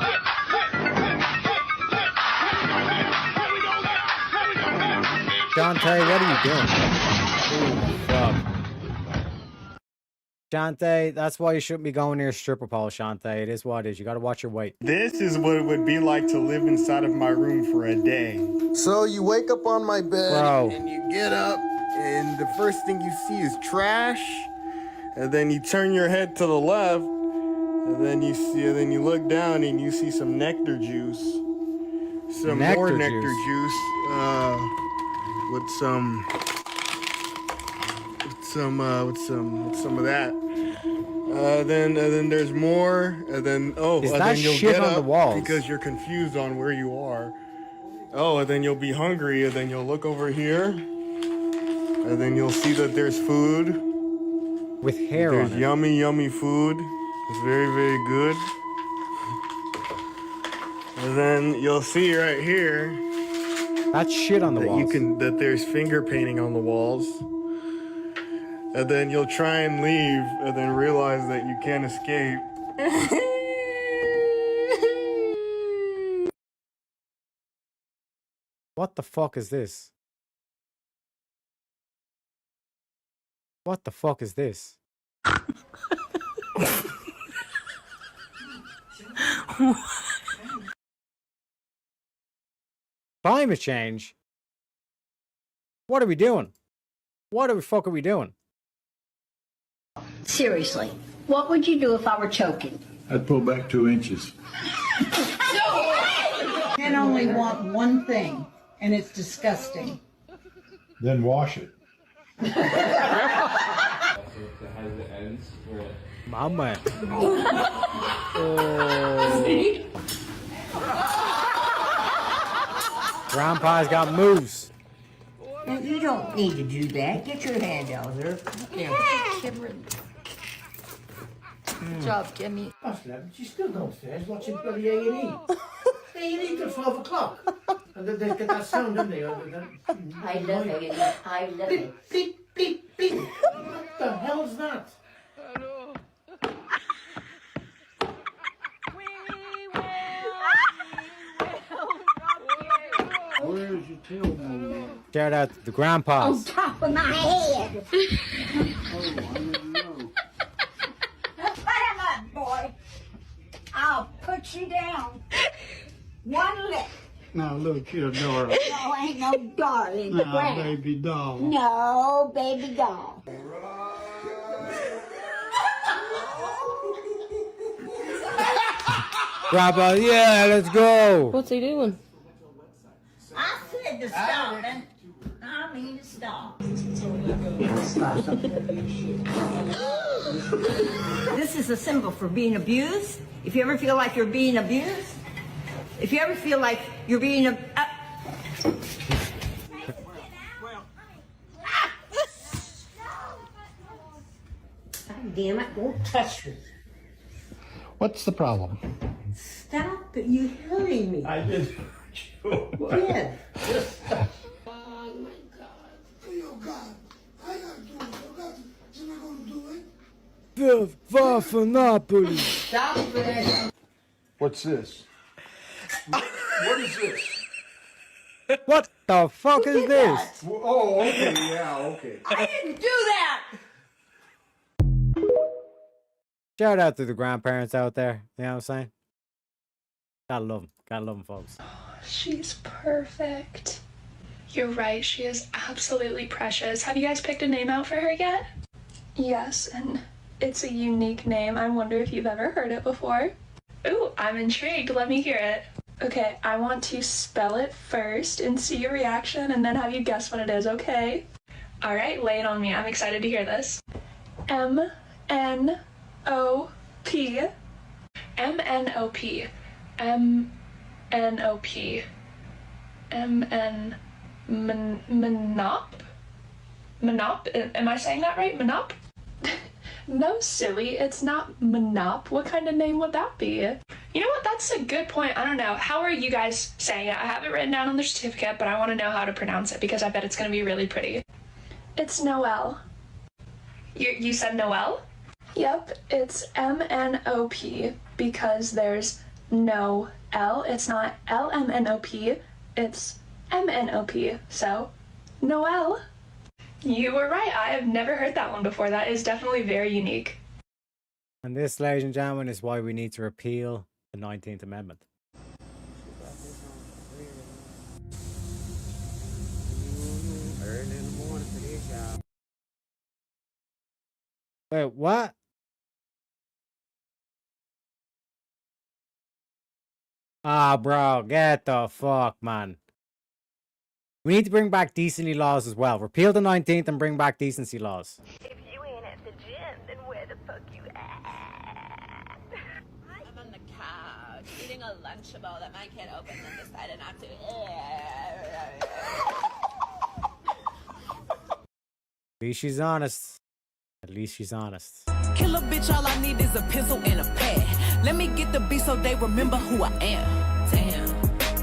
Dante, what are you doing? Ooh, fuck. Shante, that's why you shouldn't be going near a stripper pole, Shante. It is what it is. You gotta watch your weight. This is what it would be like to live inside of my room for a day. So you wake up on my bed, Bro. and you get up, and the first thing you see is trash, and then you turn your head to the left, and then you look down and you see some nectar juice. Some more nectar juice. With some of that. Then there's more, and then then you'll shit get on up the walls? because you're confused on where you are. Oh, and then you'll be hungry, and then you'll look over here, and then you'll see that there's food with hair there's on it. yummy food. It's very, very good. And then you'll see right here that's shit on the walls. That there's finger painting on the walls. And then you'll try and leave, and then realize that you can't escape. What the fuck is this? What the fuck is this? Climate change? What are we doing? What the fuck are we doing? Seriously, what would you do if I were choking? I'd pull back 2 inches. Men only want one thing, and it's disgusting. Then wash it. It has the ends where Mama. Grandpa's got moves. Now, you don't need to do that. Get your hand out of there. Good job, Jimmy. She's still downstairs watching bloody A&E. A&E till 12 o'clock. And then they get that sound, don't they? I love it. I love it. Beep, beep, beep. What the hell's that? Where's your tail bone? Shout out to the grandpas. Top of my head. Oh, I didn't know. Come on, boy. I'll put you down. One lick. Now look here, Dora. No, ain't no darling. Now, baby doll. No, baby doll. Grandpa, yeah, let's go. What's he doing? I said to stop, and I mean to stop. This is a symbol for being abused. If you ever feel like you're being abused, if you ever feel like you're being God damn it, don't touch me. What's the problem? Stop it, you hurting me. I did. Go ahead. Napoli. Stop it. What's this? What is this? What the fuck is this? Oh, okay, yeah, okay. I didn't do that. Shout out to the grandparents out there. You know what I'm saying? Gotta love them. Gotta love them, folks. She's perfect. You're right, she is absolutely precious. Have you guys picked a name out for her yet? Yes, and it's a unique name. I wonder if you've ever heard it before. Ooh, I'm intrigued. Let me hear it. Okay, I want to spell it first and see your reaction and then have you guess what it is, okay? All right, lay it on me. I'm excited to hear this. M-N-O-P. M-N-O-P. M-N-O-P. M-N... Monop? Monop? Am I saying that right? Monop? No, silly. It's not Monop. What kind of name would that be? You know what? That's a good point. I don't know. How are you guys saying it? I have it written down on the certificate, but I want to know how to pronounce it because I bet it's going to be really pretty. It's Noelle. You said Noelle? Yep, it's M-N-O-P because there's no L. It's not L-M-N-O-P. It's M-N-O-P. So, Noelle. You were right. I have never heard that one before. That is definitely very unique. And this, ladies and gentlemen, is why we need to repeal the 19th Amendment. Wait, what? Ah, bro, get the fuck, man. We need to bring back decency laws as well. Repeal the 19th and bring back decency laws. If you ain't at the gym, then where the fuck you at? I'm on the couch eating a Lunchable that my kid opened and decided not to. At least she's honest. At least she's honest. Kill a bitch, all I need is a pencil and a pad. Let me get the beat so they remember who I am. Damn.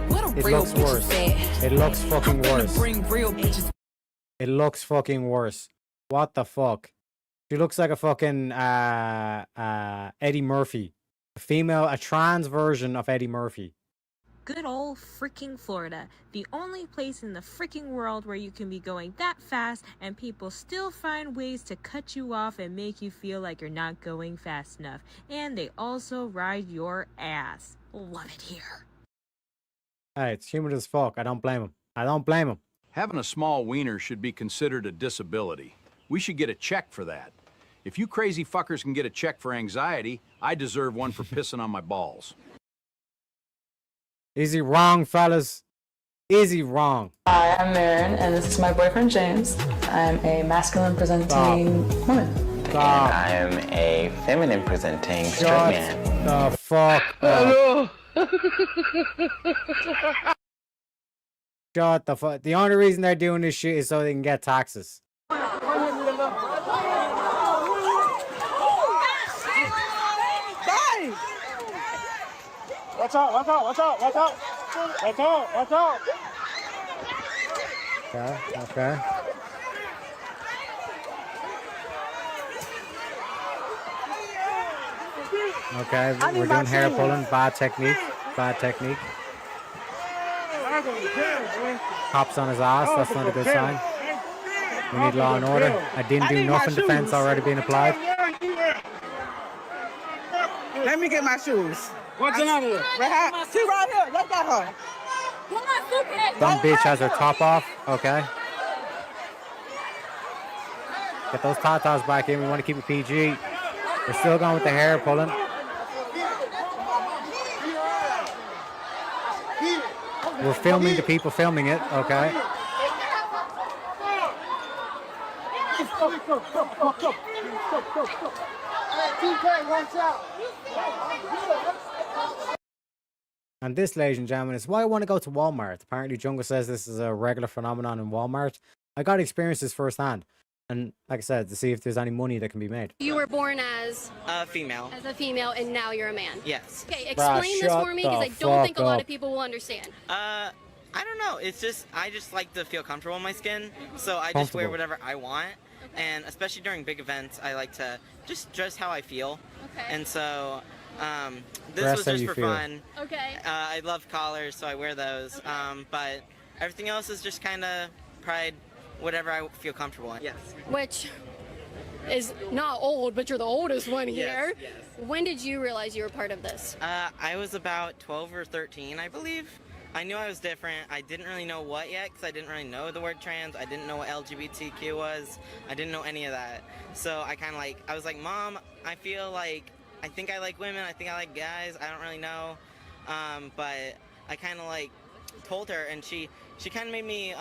What a It real looks bitch worse. is that? It looks fucking I'm finna worse. bring real bitches. It looks fucking worse. What the fuck? She looks like a fucking Eddie Murphy. A trans version of Eddie Murphy. Good old freaking Florida, the only place in the freaking world where you can be going that fast and people still find ways to cut you off and make you feel like you're not going fast enough. And they also ride your ass. Love it here. Hey, it's humid as fuck. I don't blame him. I don't blame him. Having a small wiener should be considered a disability. We should get a check for that. If you crazy fuckers can get a check for anxiety, I deserve one for pissing on my balls. Is he wrong, fellas? Is he wrong? Hi, I'm Marin, and this is my boyfriend James. I'm a masculine presenting woman. Stop. and I am a feminine presenting straight Shut man. the fuck up. Shut the fuck. The only reason they're doing this shit is so they can get taxes. Watch out, watch out, watch out, watch out. Watch out, watch out. Okay, okay. Okay, we're doing hair pulling. Bad technique. Bad technique. Hops on his ass. That's not a good sign. We need law and order. I didn't do nothing. Defense already being applied. Let me get my shoes. What's in out here? She right here. Let's got her. Some bitch has her top off. Okay. Get those tatas back in. We want to keep it PG. We're still going with the hair pulling. We're filming the people filming it. Okay. And this, ladies and gentlemen, is why I want to go to Walmart. Apparently, Jungle says this is a regular phenomenon in Walmart. I got to experience this firsthand. And like I said, to see if there's any money that can be made. You were born as a female. As a female, and now you're a man. Yes. Okay, explain this for me, because I don't think a lot of people will understand. I don't know. It's just, I just like to feel comfortable in my skin, so I just wear whatever I want. Okay. And especially during big events, I like to just dress how I feel. Okay. And so, this was just for fun. Okay. I love collars, so I wear those. Okay. But everything else is just kind of pride, whatever I feel comfortable in. Yes. Which is not old, but you're the oldest one here. Yes. When did you realize you were part of this? I was about 12 or 13, I believe. I knew I was different. I didn't really know what yet, because I didn't really know the word trans. I didn't know what LGBTQ was. I didn't know any of that. So I kind of like, I was like, Mom, I feel like, I think I like women, I think I like guys, I don't really know. But I kind of like told her, and she kind of made me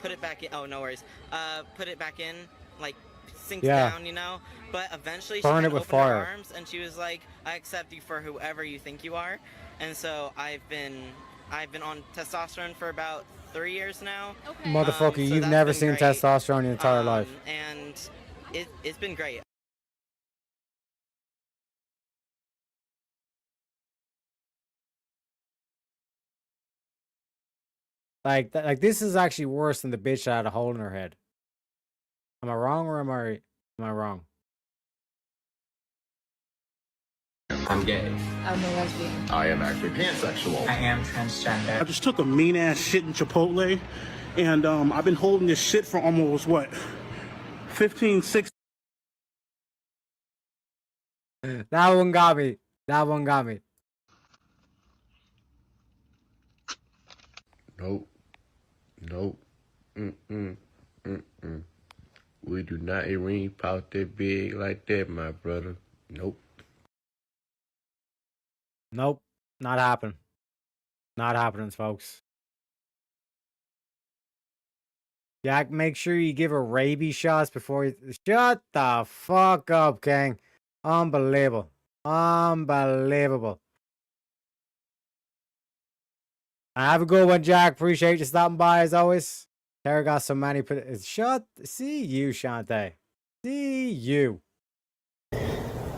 put it back in. Oh, no worries. Put it back in, like, sinks down, you know? But eventually she Burn kind it of with opened her fire. arms, and she was like, I accept you for whoever you think you are. And so I've been on testosterone for about 3 years now. Okay. Motherfucker, so you've that's never been seen great. testosterone in your entire life. And it's been great. Like this is actually worse than the bitch that had a hole in her head. Am I wrong or am I wrong? I'm gay. I'm a lesbian. I am actually pansexual. I am transgender. I just took a mean ass shit in Chipotle, and I've been holding this shit for almost what, 15, 16. That one got me. That one got me. Nope. Nope. We do not a ring out that big like that, my brother. Nope. Nope. Not happening. Not happening, folks. Jack, make sure you give her rabies shots before you... Shut the fuck up, King. Unbelievable. Unbelievable. Have a good one, Jack. Appreciate you stopping by as always. Tara got so many... See you, Shantae. See you.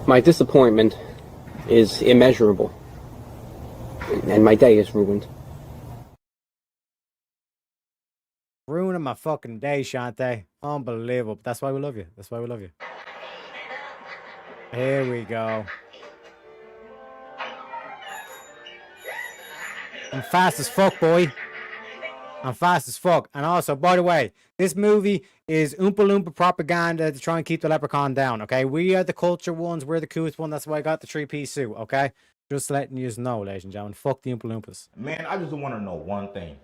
My disappointment is immeasurable. And my day is ruined. Ruining my fucking day, Shantae. Unbelievable. That's why we love you. That's why we love you. Here we go. I'm fast as fuck, boy. I'm fast as fuck. And also, by the way, this movie is Oompa Loompa propaganda to try and keep the leprechaun down, okay? We are the culture ones. We're the coolest one. That's why I got the 3-piece suit, okay? Just letting you know, ladies and gentlemen. Fuck the Oompa Loompas. Man, I just want to know one thing.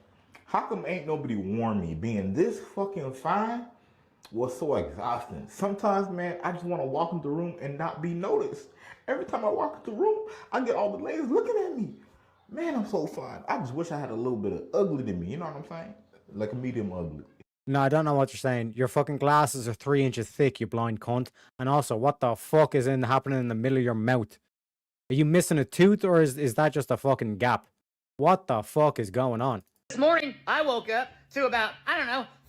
How come ain't nobody warned me? Being this fucking fine was so exhausting. Sometimes, man, I just want to walk into the room and not be noticed. Every time I walk into the room, I get all the ladies looking at me. Man, I'm so fine. I just wish I had a little bit of ugly to me. You know what I'm saying? Like a medium ugly. No, I don't know what you're saying. Your fucking glasses are 3 inches thick, you blind cunt. And also, what the fuck is happening in the middle of your mouth? Are you missing a tooth, or is that just a fucking gap? What the fuck is going on? This morning, I woke up to about,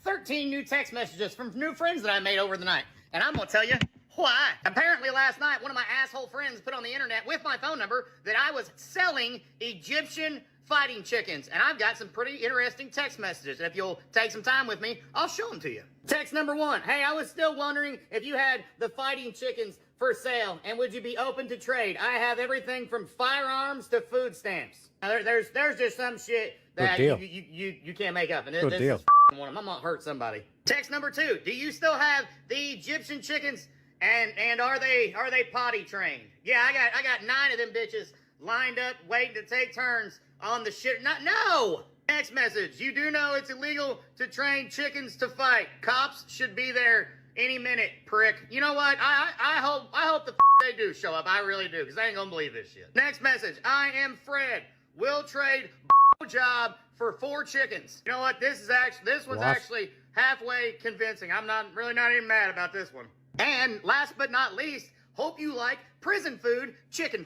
13 new text messages from new friends that I made over the night. And I'm gonna tell you why. Apparently last night, one of my asshole friends put on the internet with my phone number that I was selling Egyptian fighting chickens. And I've got some pretty interesting text messages. And if you'll take some time with me, I'll show them to you. Text number 1. Hey, I was still wondering if you had the fighting chickens for sale, and would you be open to trade? I have everything from firearms to food stamps. Now, there's just some shit that you can't make up, and this is one of them. I'm gonna hurt somebody. Text number 2. Do you still have the Egyptian chickens, and are they potty trained? Yeah, I got 9 of them bitches lined up waiting to take turns on the shit. No. Next message. You do know it's illegal to train chickens to fight. Cops should be there any minute, prick. You know what? I hope the they do show up. I really do, because I ain't gonna believe this shit. Next message. I am Fred. Will trade job for 4 chickens. You know what? This one's actually halfway convincing. I'm not even mad about this one. And last but not least, hope you like prison food chicken.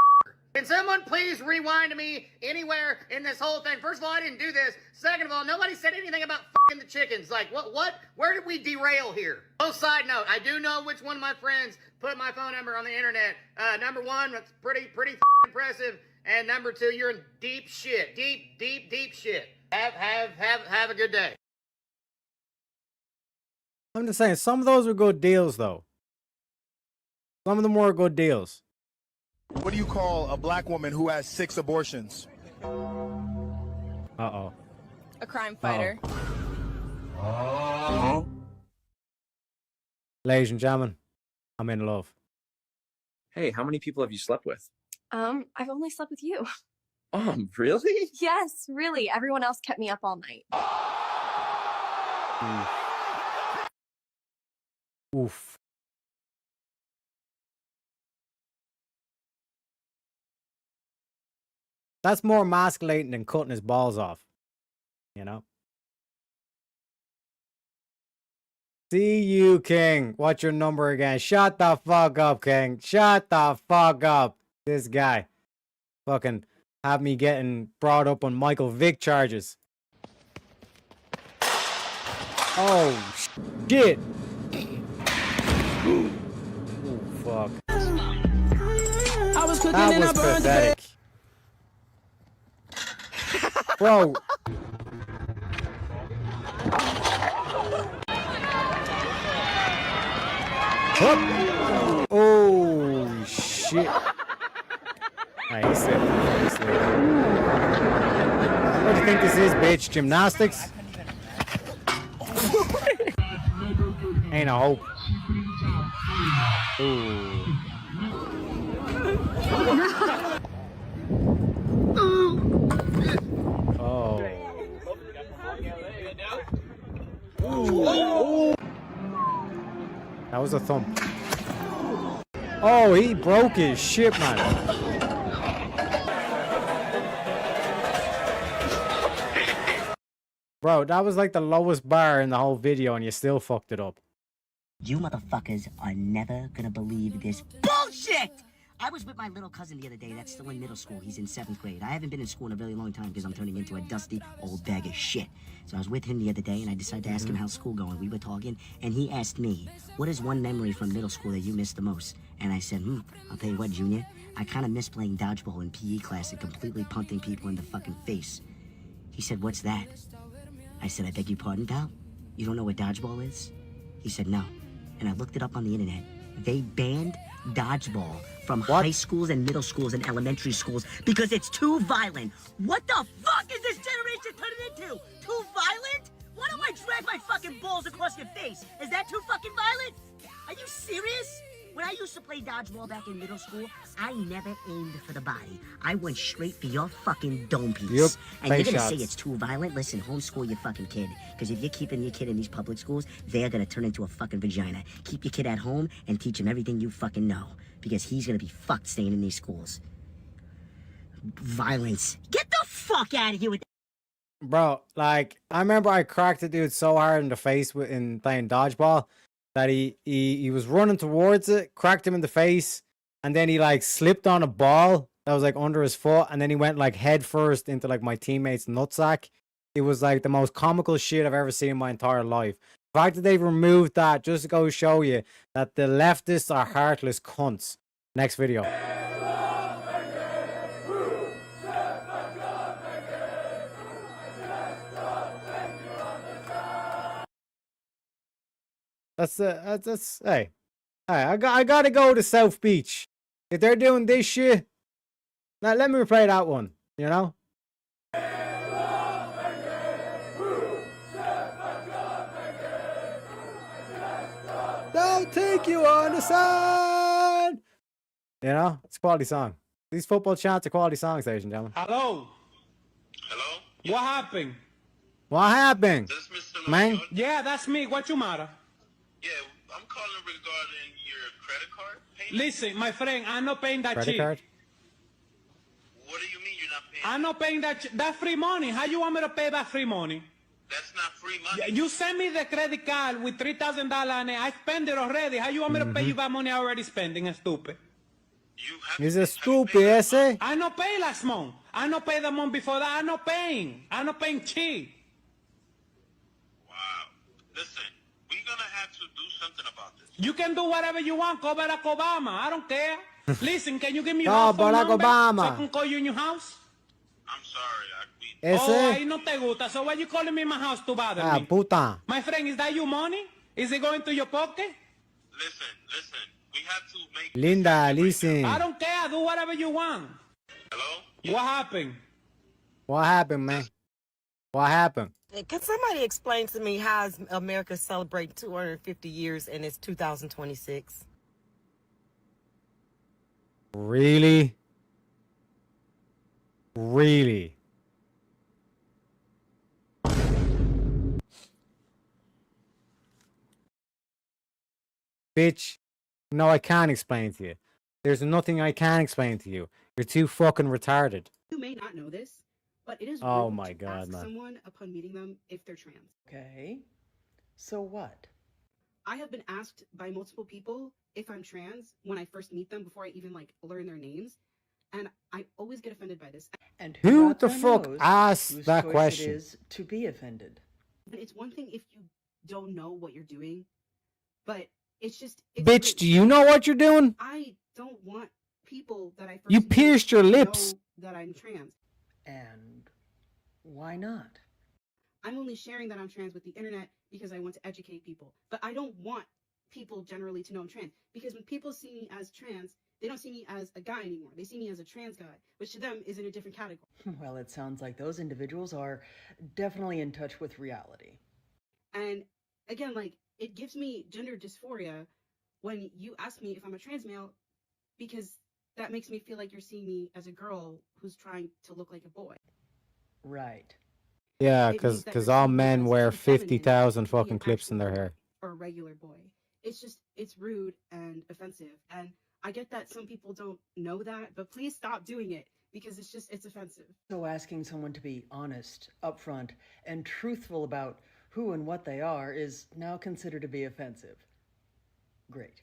Can someone please rewind to me anywhere in this whole thing? First of all, I didn't do this. Second of all, nobody said anything about fucking the chickens. Like, what? Where did we derail here? Oh, side note, I do know which one of my friends put my phone number on the internet. Number 1, that's pretty impressive. And number 2, you're in deep shit. Deep shit. Have a good day. I'm just saying, some of those were good deals, though. Some of them were good deals. What do you call a black woman who has 6 abortions? Uh-oh. A crime fighter. Ladies and gentlemen, I'm in love. Hey, how many people have you slept with? I've only slept with you. Really? Yes, really. Everyone else kept me up all night. Oof. That's more emasculating than cutting his balls off. You know? See you, King. What's your number again? Shut the fuck up, King. Shut the fuck up. This guy. Fucking have me getting brought up on Michael Vick charges. Oh, shit. Oh, fuck. I was cooking That and I was burned pathetic. Bro. Oh, shit. Nah, he's slipped. What do you think this is, bitch? Gymnastics? Ain't a hope. Ooh. Oh. Ooh. That was a thump. Oh, he broke his shit, man. Bro, that was like the lowest bar in the whole video and you still fucked it up. You motherfuckers are never gonna believe this bullshit! I was with my little cousin the other day that's still in middle school. He's in 7th grade. I haven't been in school in a really long time because I'm turning into a dusty old bag of shit. So I was with him the other day and I decided to ask him how's school going. We were talking and he asked me, what is one memory from middle school that you miss the most? And I said, I'll tell you what, Junior. I kind of miss playing dodgeball in PE class and completely punting people in the fucking face. He said, what's that? I said, I beg your pardon, pal? You don't know what dodgeball is? He said, no. And I looked it up on the internet. They banned dodgeball from high schools and middle schools and elementary schools because it's too violent. What the fuck is this generation turning into? Too violent? Why don't I drag my fucking balls across your face? Is that too fucking violent? Are you serious? When I used to play dodgeball back in middle school, I never aimed for the body. I went straight for your fucking dome piece. Yep, and you're gonna shots. say it's too violent? Listen, homeschool your fucking kid. Because if you're keeping your kid in these public schools, they're gonna turn into a fucking vagina. Keep your kid at home and teach him everything you fucking know. Because he's gonna be fucked staying in these schools. Violence. Get the fuck out of here with Bro, like, I remember I cracked a dude so hard in the face in playing dodgeball that he was running towards it, cracked him in the face, and then he like slipped on a ball that was like under his foot, and then he went like head first into like my teammate's nutsack. It was like the most comical shit I've ever seen in my entire life. The fact that they've removed that just to go show you that the leftists are heartless cunts. Next video. That's hey, I gotta go to South Beach. If they're doing this shit, now let me replay that one. You know. They'll take you on the side. You know, it's a quality song. These football chants are quality songs, ladies and gentlemen. Hello. Hello. What happened? What happened, man? Yeah, that's me. What you matter? Yeah, I'm calling regarding your credit card payment. Listen, my friend, I'm not paying that Credit shit. card? What do you mean you're not paying? I'm not paying that free money. How you want me to pay that free money? That's not free money. You send me the credit card with $3,000 on it. I spend it already. How you want me to pay you that money I already spending, stupid? Is it stupid, ese? I not pay last month. I not pay the month before that. I'm not paying cheap. Wow. Listen, we're gonna have to do something about this. You can do whatever you want. Call Barack Obama. I don't care. Listen, can you give me your phone number so I can call you in your house? I'm sorry. Oh, ahí no te gusta. So why you calling me in my house to bother me? Puta. My friend, is that your money? Is it going to your pocket? Listen. We have to make... Linda, listen. I don't care. Do whatever you want. Hello? What happened? What happened, man? What happened? Can somebody explain to me how is America celebrating 250 years and it's 2026? Really? Really? Bitch, no, I can't explain to you. There's nothing I can explain to you. You're too fucking retarded. You may not know this, but it is Oh rude my to God, ask man. someone upon meeting them if they're trans. Okay. So what? I have been asked by multiple people if I'm trans when I first meet them before I even like learn their names, and I always get offended by this. And Who got the their fuck nose asked whose that choice question? It is to be offended. And it's one thing if you don't know what you're doing, but it's just Bitch, do you know what you're doing? I don't want people that I first You meet pierced your to lips. know that I'm trans. And why not? I'm only sharing that I'm trans with the internet because I want to educate people. But I don't want people generally to know I'm trans. Because when people see me as trans, they don't see me as a guy anymore. They see me as a trans guy, which to them is in a different category. Well, it sounds like those individuals are definitely in touch with reality. And again, like, it gives me gender dysphoria when you ask me if I'm a trans male, because that makes me feel like you're seeing me as a girl who's trying to look like a boy. Right. Yeah, It means that because you're all seeing me men as wear feminine 50,000 to be an fucking clips in their actual hair. or a regular boy. It's rude and offensive. And I get that some people don't know that, but please stop doing it because it's offensive. So asking someone to be honest, upfront, and truthful about who and what they are is now considered to be offensive. Great.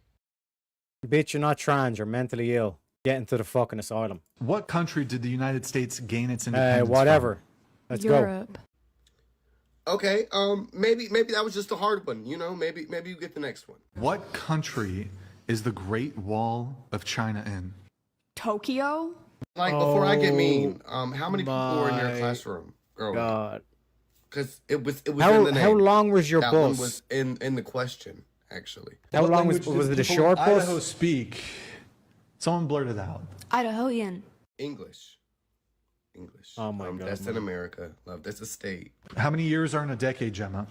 Bitch, you're not trans, you're mentally ill. Get into the fucking asylum. What country did the United States gain its independence Whatever. from? Let's Europe. Okay, maybe that was just a hard one, you know? Maybe you get the next one. What country is the Great Wall of China in? Tokyo? Like, before I get mean, how many people were in your classroom growing up? God. Because it was in How- the name. how long was your that bus? one was in the question, actually. How What long was language did it a people short in bus? Idaho speak? Someone blurt it out. Idahoan. English. Oh my God. That's in America. Love, that's a state. How many years are in a decade, Gemma?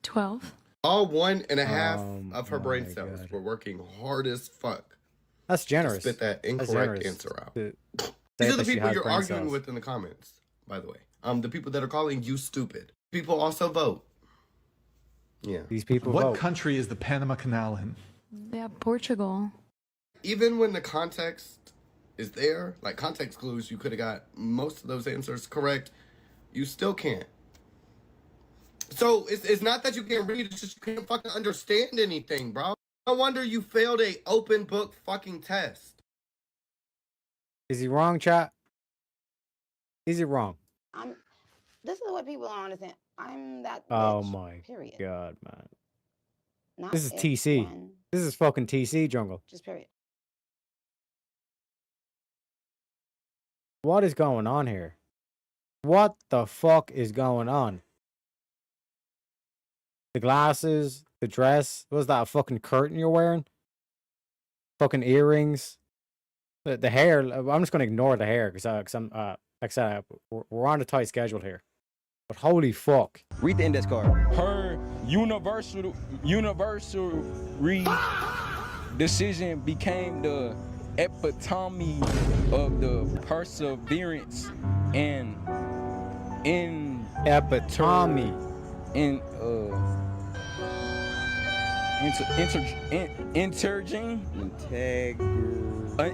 12. All 1.5 of her brain cells were working hard as fuck. That's generous. To spit that That's incorrect generous answer out. to say These are the that she people has you're brain arguing cells. with in the comments, by the way. The people that are calling you stupid. People also vote. Yeah. These people What vote. country is the Panama Canal in? Yeah, Portugal. Even when the context is there, like context clues, you could have got most of those answers correct. You still can't. So it's not that you can't read, it's just you can't fucking understand anything, bro. No wonder you failed a open book fucking test. Is he wrong, chat? Is he wrong? This is what people don't understand. I'm that Oh bitch. my Period. god, man. Not This is if, TC. when, This is fucking TC jungle. just period. What is going on here? What the fuck is going on? The glasses, the dress. Was that a fucking curtain you're wearing? Fucking earrings. The hair. I'm just gonna ignore the hair because I'm like I said, we're on a tight schedule here. But holy fuck. Read the index card. Her universal decision became the epitome of the perseverance and epitome in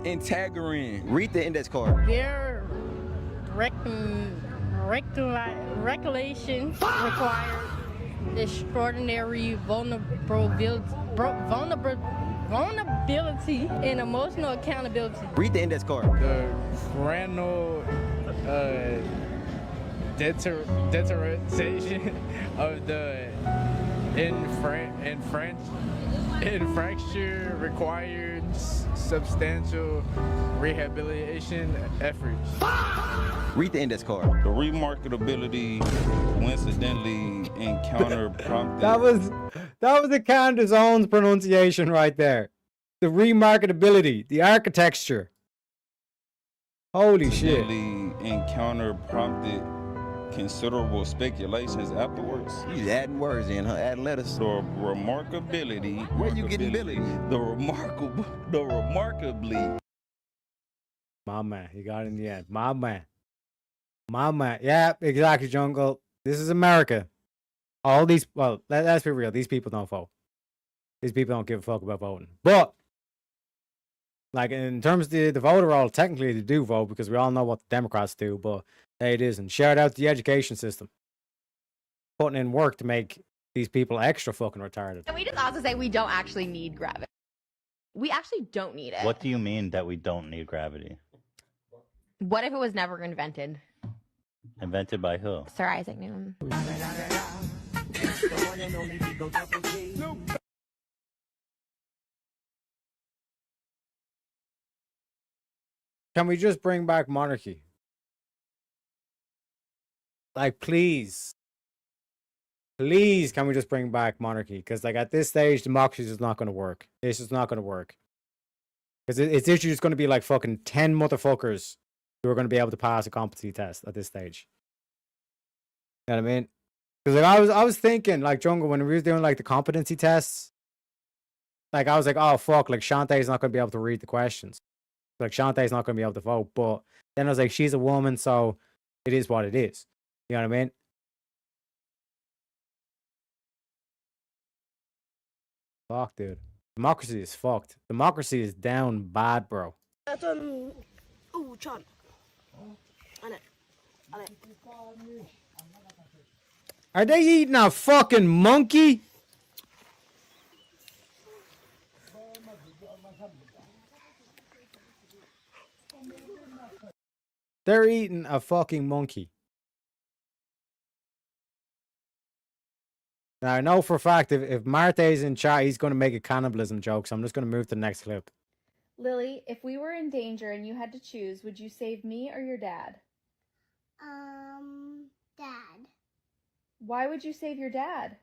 integrine. Read the index card. Their regulations require extraordinary vulnerability and emotional accountability. Read the index card. The granule deterioration of the infraction required substantial rehabilitation efforts. Read the index card. The remarkability coincidentally encounter prompted. That was the Candace Owens pronunciation right there. The remarkability, the architecture. Holy shit. Encounter prompted considerable speculations afterwards. He's adding words in, huh? Adding letters. The remarkability. Where you getting Billy? The remarkably. My man, he got it in the end. My man. My man. Yeah, exactly, Jungle. This is America. All these, well, let's be real. These people don't vote. These people don't give a fuck about voting. But, like, in terms of the voter roll, technically they do vote because we all know what the Democrats do, but hey, it isn't. Shout out to the education system. Putting in work to make these people extra fucking retarded. Can we just also say we don't actually need gravity? We actually don't need it. What do you mean that we don't need gravity? What if it was never invented? Invented by who? Sir Isaac Newton. Can we just bring back monarchy? Like, please. Please, can we just bring back monarchy? Because, like, at this stage, democracy is not going to work. It's just not going to work. Because it's literally just going to be like fucking 10 motherfuckers who are going to be able to pass a competency test at this stage. You know what I mean? Because, like, I was thinking, like, Jungle, when we was doing, like, the competency tests, like, I was like, oh, fuck, like, Shantae's not going to be able to read the questions. Like, Shantae's not going to be able to vote. But then I was like, she's a woman, so it is what it is. You know what I mean? Fuck, dude. Democracy is fucked. Democracy is down bad, bro. Are they eating a fucking monkey? They're eating a fucking monkey. Now, I know for a fact if Marte's in chat, he's going to make a cannibalism joke, so I'm just going to move to the next clip. Lily, if we were in danger and you had to choose, would you save me or your dad? Dad. Why would you save your dad?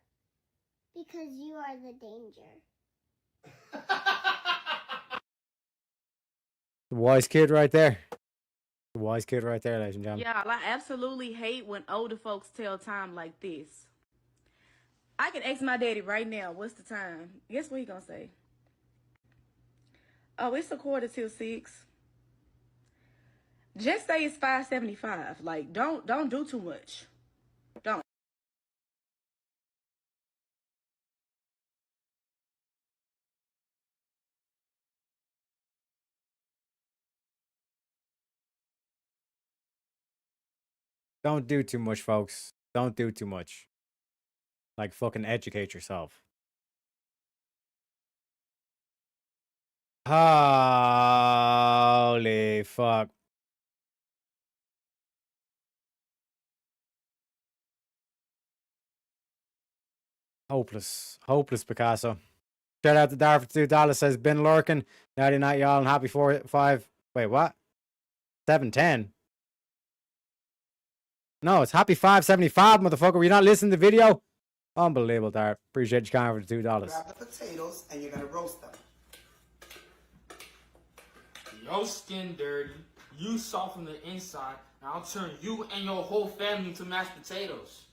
Because you are the danger. The wise kid right there. The wise kid right there, ladies and gentlemen. Yeah, I absolutely hate when older folks tell time like this. I can ask my daddy right now, what's the time? Guess what he gonna say? Oh, it's 5:45. Just say it's 5:75. Like, don't do too much. Don't. Don't do too much, folks. Don't do too much. Like, fucking educate yourself. Holy fuck. Hopeless. Hopeless, Picasso. Shout out to Dar for $2. Says, been lurking. Nighty night, y'all, and happy 4-5. Wait, what? 7-10? No, it's happy 575, motherfucker. Were you not listening to the video? Unbelievable, Dar. Appreciate you coming for the $2. Grab the potatoes and you're gonna roast them. Your skin dirty, you soft on the inside, and I'll turn you and your whole family to mashed potatoes.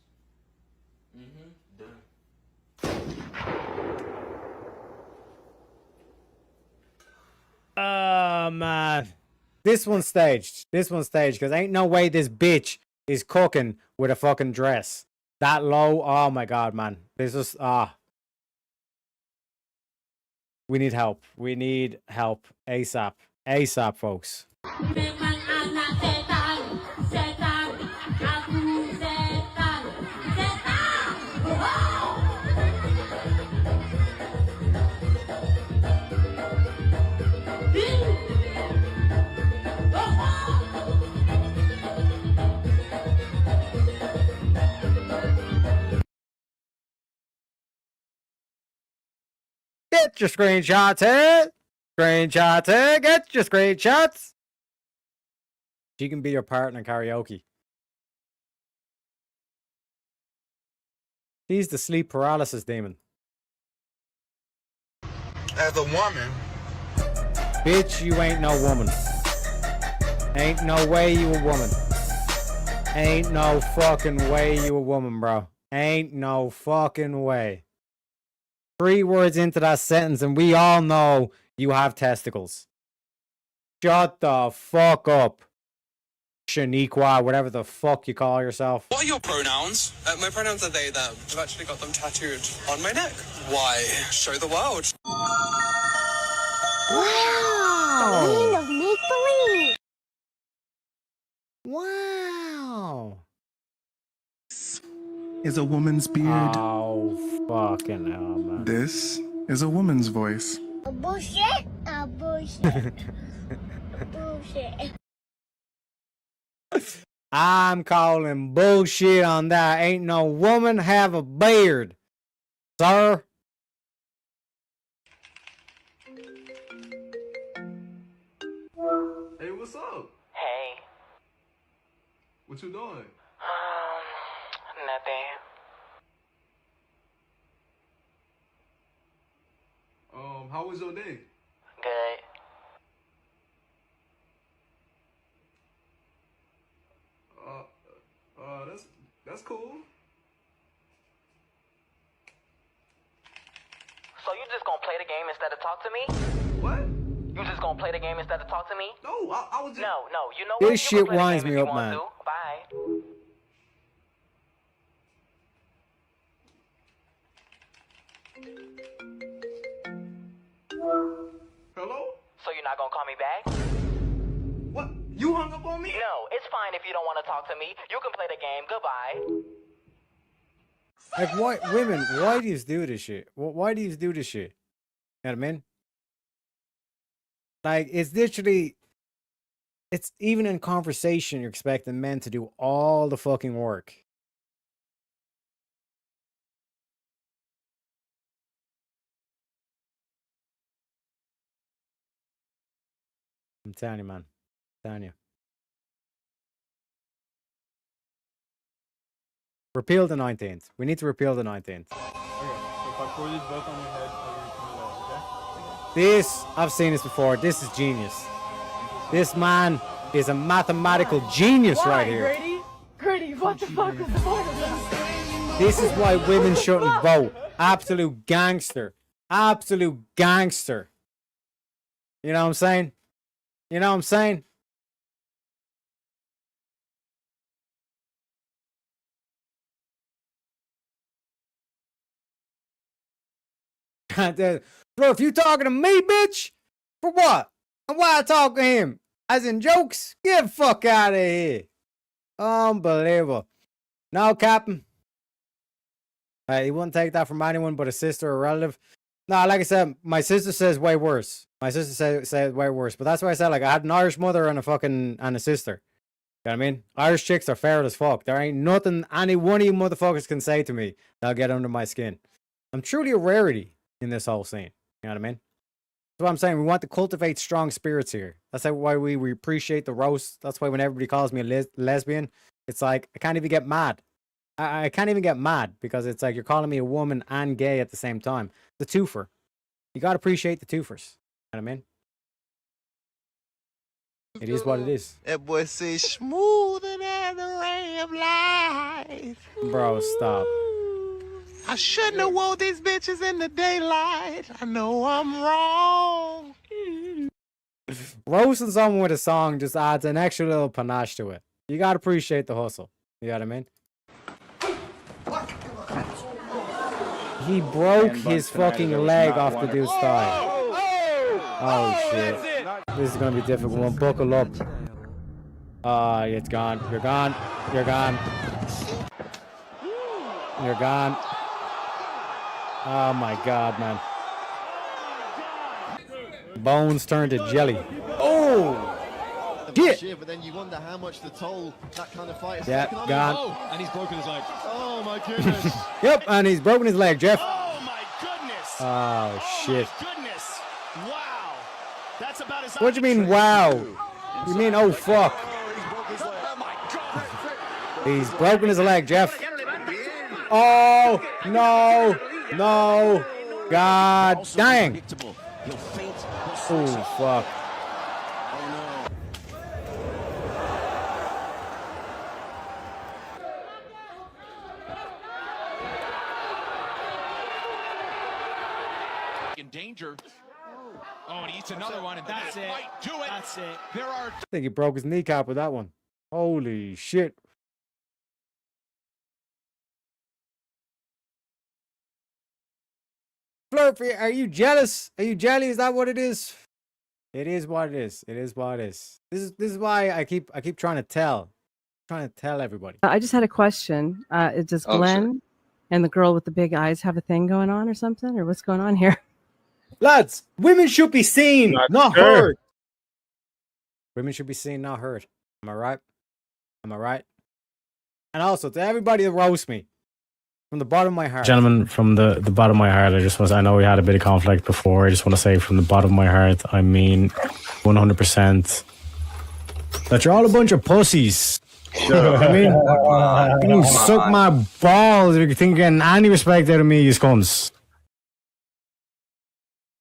Done. Oh, man. This one's staged. This one's staged, because ain't no way this bitch is cooking with a fucking dress. That low. Oh, my God, man. This is, we need help. We need help. ASAP. ASAP, folks. Get your screenshots here. Screenshots here. Get your screenshots. She can be your partner in karaoke. He's the sleep paralysis demon. As a woman. Bitch, you ain't no woman. Ain't no way you a woman. Ain't no fucking way you a woman, bro. Ain't no fucking way. 3 words into that sentence and we all know you have testicles. Shut the fuck up. Shaniqua, whatever the fuck you call yourself. What are your pronouns? My pronouns are they, them. I've actually got them tattooed on my neck. Why? Show the world. Wow! The land of make-believe! Wow! Is a woman's beard. Oh, fucking hell, man. This is a woman's voice. A bullshit? A bullshit. Bullshit. I'm calling bullshit on that. Ain't no woman have a beard, sir. Hey, what's up? Hey. What you doing? Nothing. How was your day? Good. That's cool. So you just gonna play the game instead of talk to me? What? You just gonna play the game instead of talk to me? No, I was just... No, you know what? This shit winds me up, man. Bye. Hello? So you're not gonna call me back? What? You hung up on me? No, it's fine if you don't want to talk to me. You can play the game. Goodbye. Like, why, women, why do you do this shit? Why do you do this shit? You know what I mean? Like, it's literally, it's even in conversation, you're expecting men to do all the fucking work. I'm telling you, man. I'm telling you. Repeal the 19th. We need to repeal the 19th. Okay, so if I pour these both on your head, I'll give you $20, okay? This, I've seen this before. This is genius. This man is a mathematical genius right here. Grady, what the fuck was the point of this? This is why women shouldn't vote. Absolute gangster. Absolute gangster. You know what I'm saying? You know what I'm saying? Bro, if you talking to me, bitch, for what? And why I talk to him? As in jokes? Get the fuck out of here. Unbelievable. No, Captain. He wouldn't take that from anyone but a sister or relative. No, like I said, my sister says way worse. My sister says way worse. But that's why I said, like, I had an Irish mother and a sister. You know what I mean? Irish chicks are fair as fuck. There ain't nothing any one of you motherfuckers can say to me that'll get under my skin. I'm truly a rarity in this whole scene. You know what I mean? That's what I'm saying. We want to cultivate strong spirits here. That's why we appreciate the roast. That's why when everybody calls me a lesbian, it's like, I can't even get mad. I can't even get mad because it's like you're calling me a woman and gay at the same time. The twofer. You got to appreciate the twofers. You know what I mean? It is what it is. That boy says smoother than the ray of light. Bro, stop. I shouldn't have wore these bitches in the daylight. I know I'm wrong. Roasting someone with a song just adds an extra little panache to it. You got to appreciate the hustle. You know what I mean? He broke his fucking leg off the dude's thigh. Oh shit. This is gonna be a difficult one. Buckle up. It's gone. You're gone. You're gone. You're gone. Oh my god, man. Bones turned to jelly. Oh! Shit! But then you wonder how much the toll that kind of fight is. Yeah, gone. Oh, and he's broken his leg. Oh my goodness. Yep, and he's broken his leg, Jeff. Oh my goodness. Oh shit. Goodness. Wow. That's about as What do you mean, wow? You mean, oh fuck? He's broken his leg, Jeff. Oh no, no, god dang. Oh fuck. In danger. Oh, and he eats another one, and that's it. Might do it. That's it. There are. I think he broke his kneecap with that one. Holy shit. Thorpe, are you jealous? Are you jelly? Is that what it is? It is what it is. It is what it is. This is why I keep trying to tell everybody. I just had a question. Does Glenn and the girl with the big eyes have a thing going on or something? Or what's going on here? Lads, women should be seen, not heard. Women should be seen, not heard. Am I right? Am I right? And also, to everybody that roasts me, from the bottom of my heart. Gentlemen, from the bottom of my heart, I know we had a bit of conflict before. I just want to say from the bottom of my heart, I mean 100% that you're all a bunch of pussies. You know what I mean? You suck my balls if you think you're getting any respect out of me, you scums.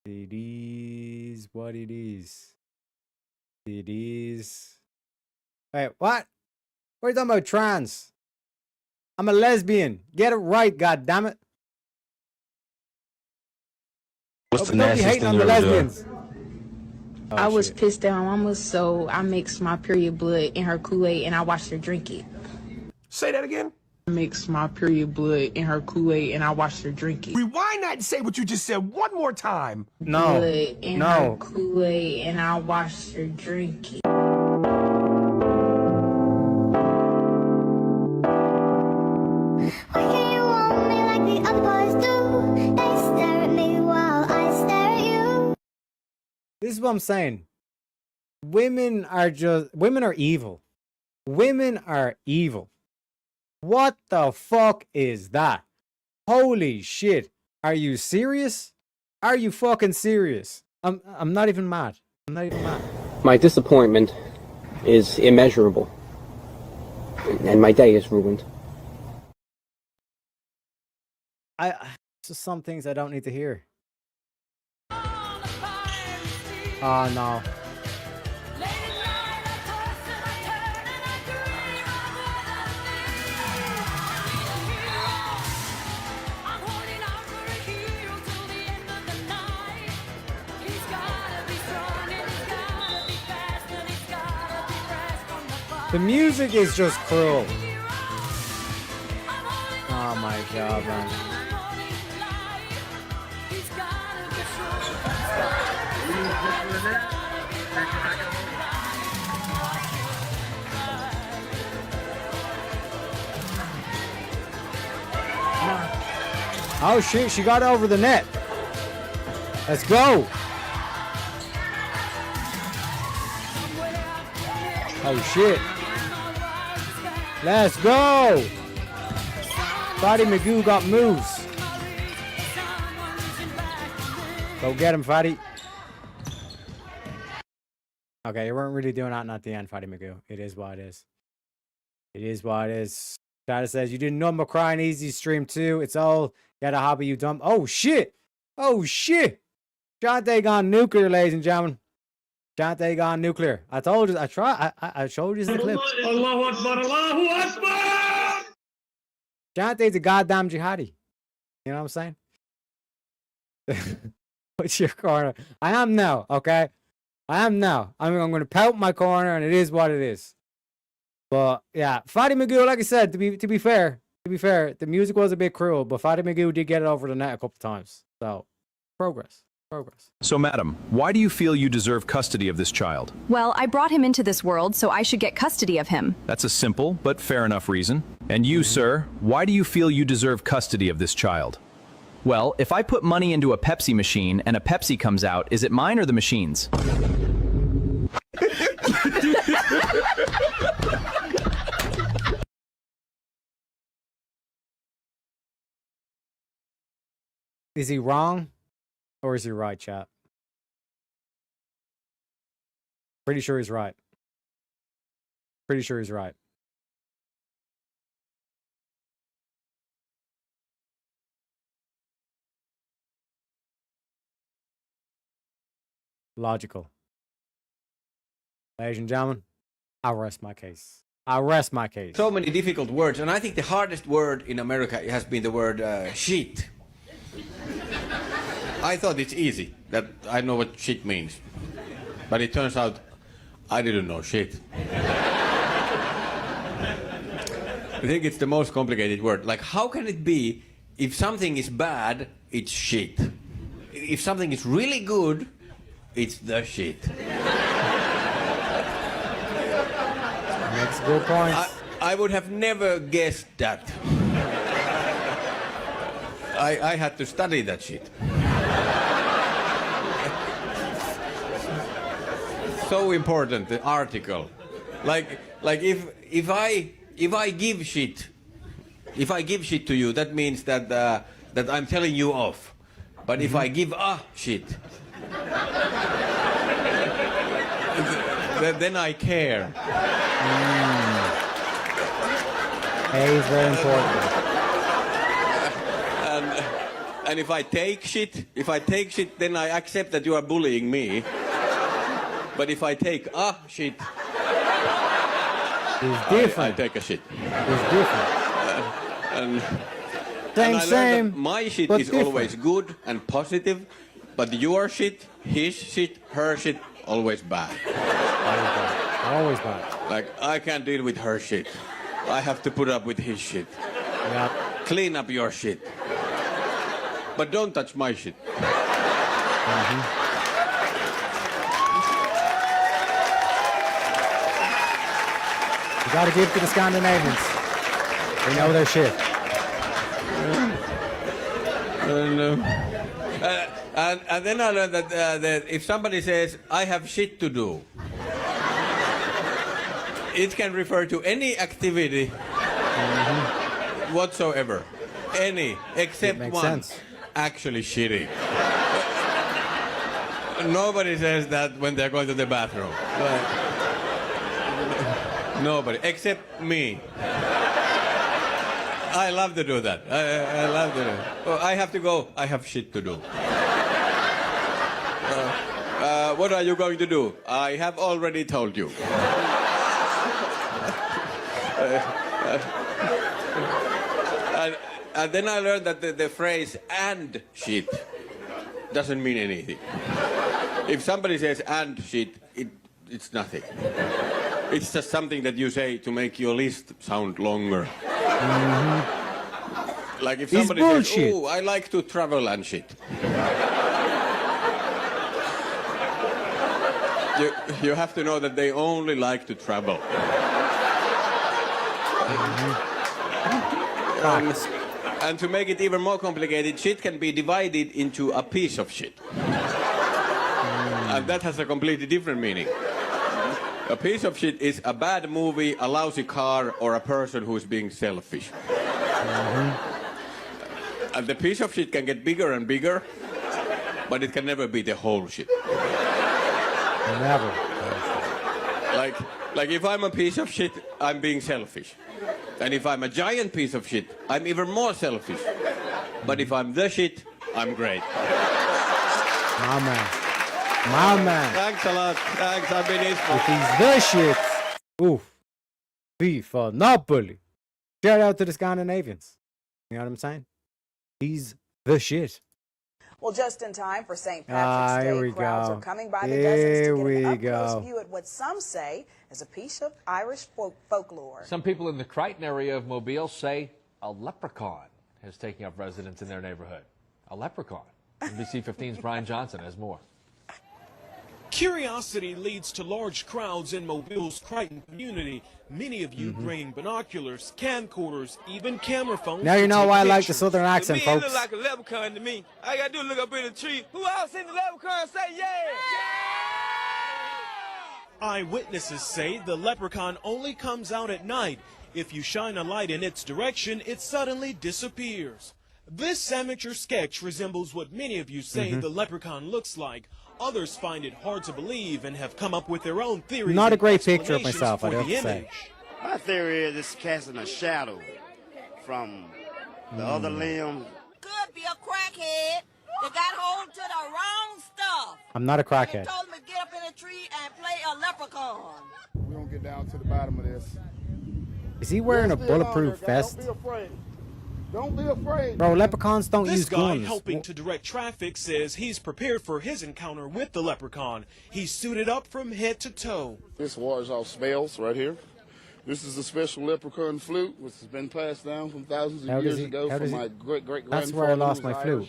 It is what it is. It is. Wait, what? What are you talking about trans? I'm a lesbian. Get it right, goddammit. What's the don't be nastiest hating thing on you the ever done? lesbians. I was pissed at my mama, so I mixed my period blood in her Kool-Aid and I watched her drink it. Say that again. I mixed my period blood in her Kool-Aid and I watched her drink it. Rewind that and say what you just said one more time. No. Blood in her Kool-Aid and I watched her drink it. Why can't you want me like the other boys do? They stare at me while I stare at you. This is what I'm saying. Women are evil. Women are evil. What the fuck is that? Holy shit. Are you serious? Are you fucking serious? I'm not even mad. I'm not even mad. My disappointment is immeasurable. And my day is ruined. Just some things I don't need to hear. Oh no. The music is just cruel. Oh my god, man. Oh shit, she got over the net. Let's go. Oh shit. Let's go. Fatty Magoo got moves. Go get him, Fatty. Okay, you weren't really doing that at the end, Fatty Magoo. It is what it is. It is what it is. Data says, you did number crying easy stream too. It's all got a hobby you dumb. Oh shit. Oh shit. Jante gone nuclear, ladies and gentlemen. Jante gone nuclear. I told you, I showed you the clip. Allahu Akbar, Allahu Akbar! Jante's a goddamn jihadi. You know what I'm saying? What's your corner? I am now, okay? I am now. I'm going to pout my corner, and it is what it is. But yeah, Fatty Magoo, like I said, to be fair, the music was a bit cruel, but Fatty Magoo did get it over the net a couple times. So progress. So, madam, why do you feel you deserve custody of this child? Well, I brought him into this world, so I should get custody of him. That's a simple but fair enough reason. And you, sir, why do you feel you deserve custody of this child? Well, if I put money into a Pepsi machine and a Pepsi comes out, is it mine or the machine's? Is he wrong? Or is he right, chat? Pretty sure he's right. Pretty sure he's right. Logical. Ladies and gentlemen, I rest my case. I rest my case. So many difficult words, and I think the hardest word in America has been the word shit. I thought it's easy, that I know what shit means. But it turns out I didn't know shit. I think it's the most complicated word. Like, how can it be if something is bad, it's shit? If something is really good, it's the shit. Makes good points. I would have never guessed that. I had to study that shit. So important, the article. Like if I give shit, to you, that means that that I'm telling you off. But if I give a shit, then I care. A is very important. And if I take shit, then I accept that you are bullying me. But if I take a shit, it's different. I take a shit. It's different. And same, I learned that my shit is different. always good and positive, but your shit, his shit, her shit, always bad. Always bad. Like, I can't deal with her shit. I have to put up with his shit. Yep. Clean up your shit. But don't touch my shit. You gotta give to the Scandinavians. They know their shit. And then I learned that if somebody says, I have shit to do, it can refer to any activity whatsoever. Any, except one. Sense. Actually shitty. Nobody says that when they're going to the bathroom. Nobody, except me. I love to do that. I love to do it. Oh, I have to go. I have shit to do. What are you going to do? I have already told you. And then I learned that the phrase "and shit" doesn't mean anything. If somebody says "and shit," it's nothing. It's just something that you say to make your list sound longer. Like if somebody says, "Oh, I like to travel and shit." You have to know that they only like to travel. And to make it even more complicated, shit can be divided into a piece of shit. And that has a completely different meaning. A piece of shit is a bad movie, a lousy car, or a person who is being selfish. And the piece of shit can get bigger and bigger, but it can never be the whole shit. Never. Like if I'm a piece of shit, I'm being selfish. And if I'm a giant piece of shit, I'm even more selfish. But if I'm the shit, I'm great. My man. My man. Thanks a lot. Thanks, I've been useful. If he's the shit, oof. FIFA Napoli. Shout out to the Scandinavians. You know what I'm saying? He's the shit. Well, just in time for St. Patrick's Day, crowds are coming by the dozens to get an up-close view at what some say is a piece of Irish folklore. Some people in the Crichton area of Mobile say a leprechaun is taking up residence in their neighborhood. A leprechaun. NBC 15's Brian Johnson has more. Curiosity leads to large crowds in Mobile's Crichton community. Many of you bringing binoculars, camcorders, even camera phones. Now you know why I like the pictures. southern accent, folks. It look like a leprechaun to me. I gotta do is look up in the tree. Who else seen the leprechaun say yeah? Eyewitnesses say the leprechaun only comes out at night. If you shine a light in its direction, it suddenly disappears. This amateur sketch resembles what many of you say the leprechaun looks like. Others find it hard to believe and have come up with their own theories. Not a and great picture of explanations myself, for I have the to say. image. My theory is it's casting a shadow from the other limb. Could be a crackhead that got hold to the wrong stuff. I'm not a They crackhead. told him to get up in a tree and play a leprechaun. We're going to get down to the bottom of this. Is he wearing a bulletproof vest? Don't be afraid. Don't be afraid. Bro, leprechauns don't This use guy guns. helping to direct traffic says he's prepared for his encounter with the leprechaun. He's suited up from head to toe. This wars off smells right here. This is a special leprechaun flute, which has been passed down from thousands of years ago from my great-great-grandfather. That's where I lost my flute.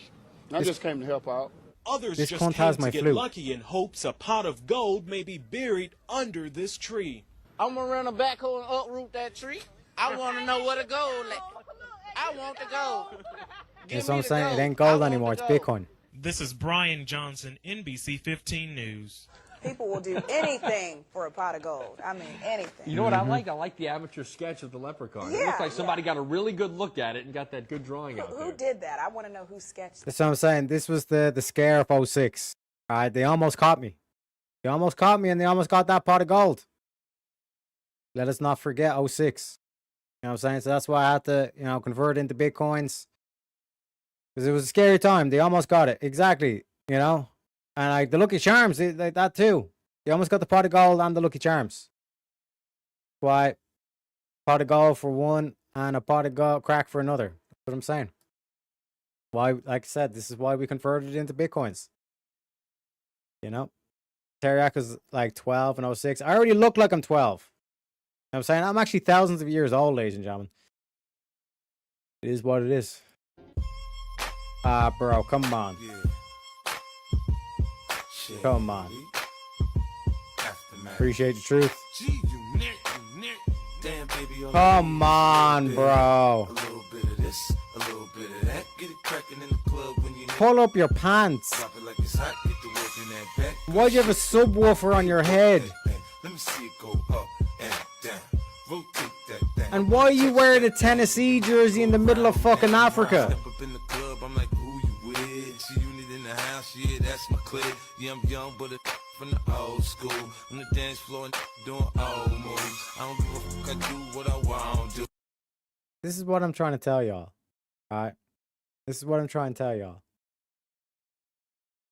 I just came to help out. Others This just cunt came has to my get flute. lucky in hopes a pot of gold may be buried under this tree. I'm gonna run a backhoe and uproot that tree. I wanna know where the gold at. I want the gold. That's what I'm saying. It ain't gold anymore. It's Bitcoin. This is Brian Johnson, NBC 15 News. People will do anything for a pot of gold. I mean, anything. You know what I like? I like the amateur sketch of the leprechaun. It Yeah, looks like somebody got a really good look at it and got that good drawing out Who there. did that? I want to know who sketched That's what I'm saying. This was the scare of 06. All right, they almost caught me. They almost caught me, and they almost got that pot of gold. Let us not forget 06. You know what I'm saying? So that's why I had to, convert it into Bitcoins. Because it was a scary time. They almost got it. Exactly. And like the Lucky Charms, like that too. They almost got the pot of gold and the Lucky Charms. Why? Pot of gold for one and a pot of gold crack for another. That's what I'm saying. Why, like I said, this is why we converted it into Bitcoins. Teriyaki was like 12 and 06. I already look like I'm 12. You know what I'm saying? I'm actually thousands of years old, ladies and gentlemen. It is what it is. Bro, come on. Come on. Appreciate the truth. Come on, bro. Pull up your pants. Why'd you have a subwoofer on your head? And why are you wearing a Tennessee jersey in the middle of fucking Africa? This is what I'm trying to tell y'all. Alright? This is what I'm trying to tell y'all.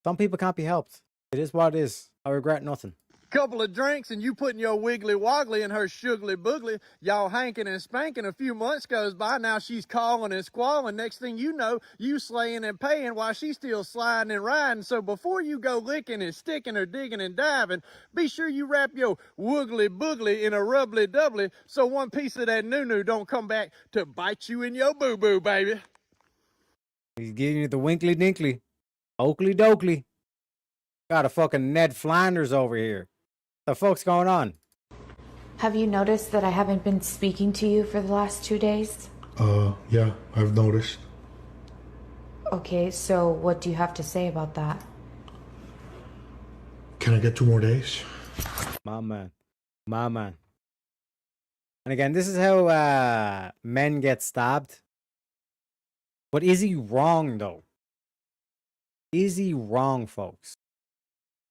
Some people can't be helped. It is what it is. I regret nothing. Couple of drinks and you putting your wiggly woggly in her sugly boogly. Y'all hanking and spanking. A few months goes by. Now she's calling and squalling. Next thing you know, you slaying and paying while she's still sliding and riding. So before you go licking and sticking or digging and diving, be sure you wrap your woogly boogly in a rubbly doubly so one piece of that noo-noo don't come back to bite you in your boo-boo, baby. He's giving you the winkly dinkly. Oakley dokley. Got a fucking Ned Flanders over here. The fuck's going on? Have you noticed that I haven't been speaking to you for the last 2 days? Yeah, I've noticed. Okay, so what do you have to say about that? Can I get 2 more days? My man. My man. And again, this is how men get stabbed. But is he wrong, though? Is he wrong, folks?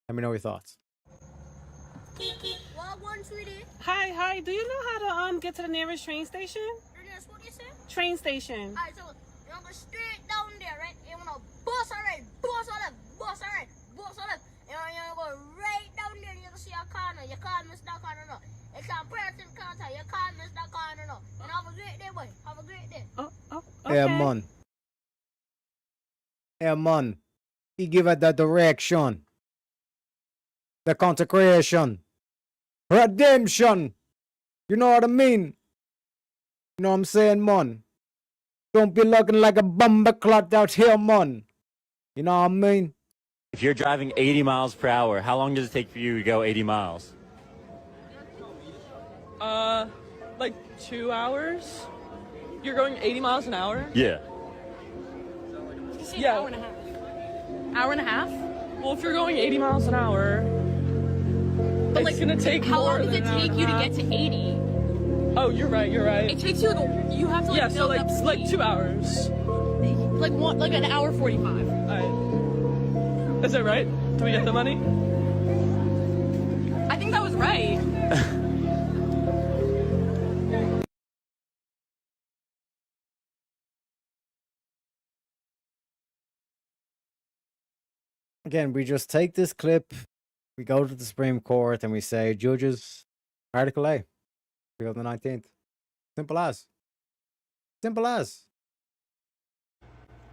Let me know your thoughts. Hi. Do you know how to get to the nearest train station? What you say? Train station. Alright, so you're gonna go straight down there, right? You're gonna bus on right, bus on left, bus on right, bus on left. You're gonna go right down there and you're gonna see a corner. You can't miss that corner, no. It's a person counter. You can't miss that corner, no. And have a great day, boy. Have a great day. Okay. Yeah, man. Yeah, man. He give it the direction. The consecration. Redemption. You know what I mean? You know what I'm saying, man? Don't be looking like a bumper clot out here, man. You know what I mean? If you're driving 80 miles per hour, how long does it take for you to go 80 miles? Like 2 hours. You're going 80 miles an hour? Yeah. Yeah. Hour and a half. Hour and a half? Well, if you're going 80 miles an hour, but it's gonna take How more long does than it an hour take and a you to half. get to 80? Oh, you're right. It takes you you have to like Yeah, build so up speed. like 2 hours. Like an hour 45. Alright. Is that right? Do we get the money? I think that was right. Again, we just take this clip, we go to the Supreme Court, and we say, judges, Article A, we go to the 19th. Simple as. Simple as.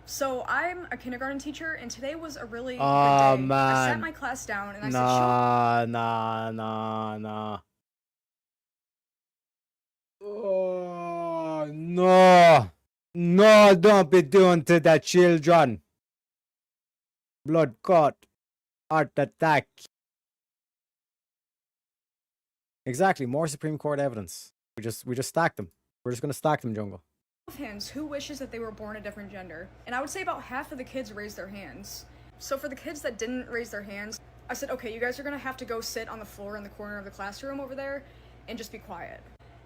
So I'm a kindergarten teacher, and today was a really good Oh, day. I man. sat my class down, and I said, show Nah. Oh, no. No, don't be doing to the children. Blood clot. Heart attack. Exactly. More Supreme Court evidence. We just stack them. We're just gonna stack them, Jungle. of hands, who wishes that they were born a different gender? And I would say about half of the kids raised their hands. So for the kids that didn't raise their hands, I said, okay, you guys are gonna have to go sit on the floor in the corner of the classroom over there and just be quiet.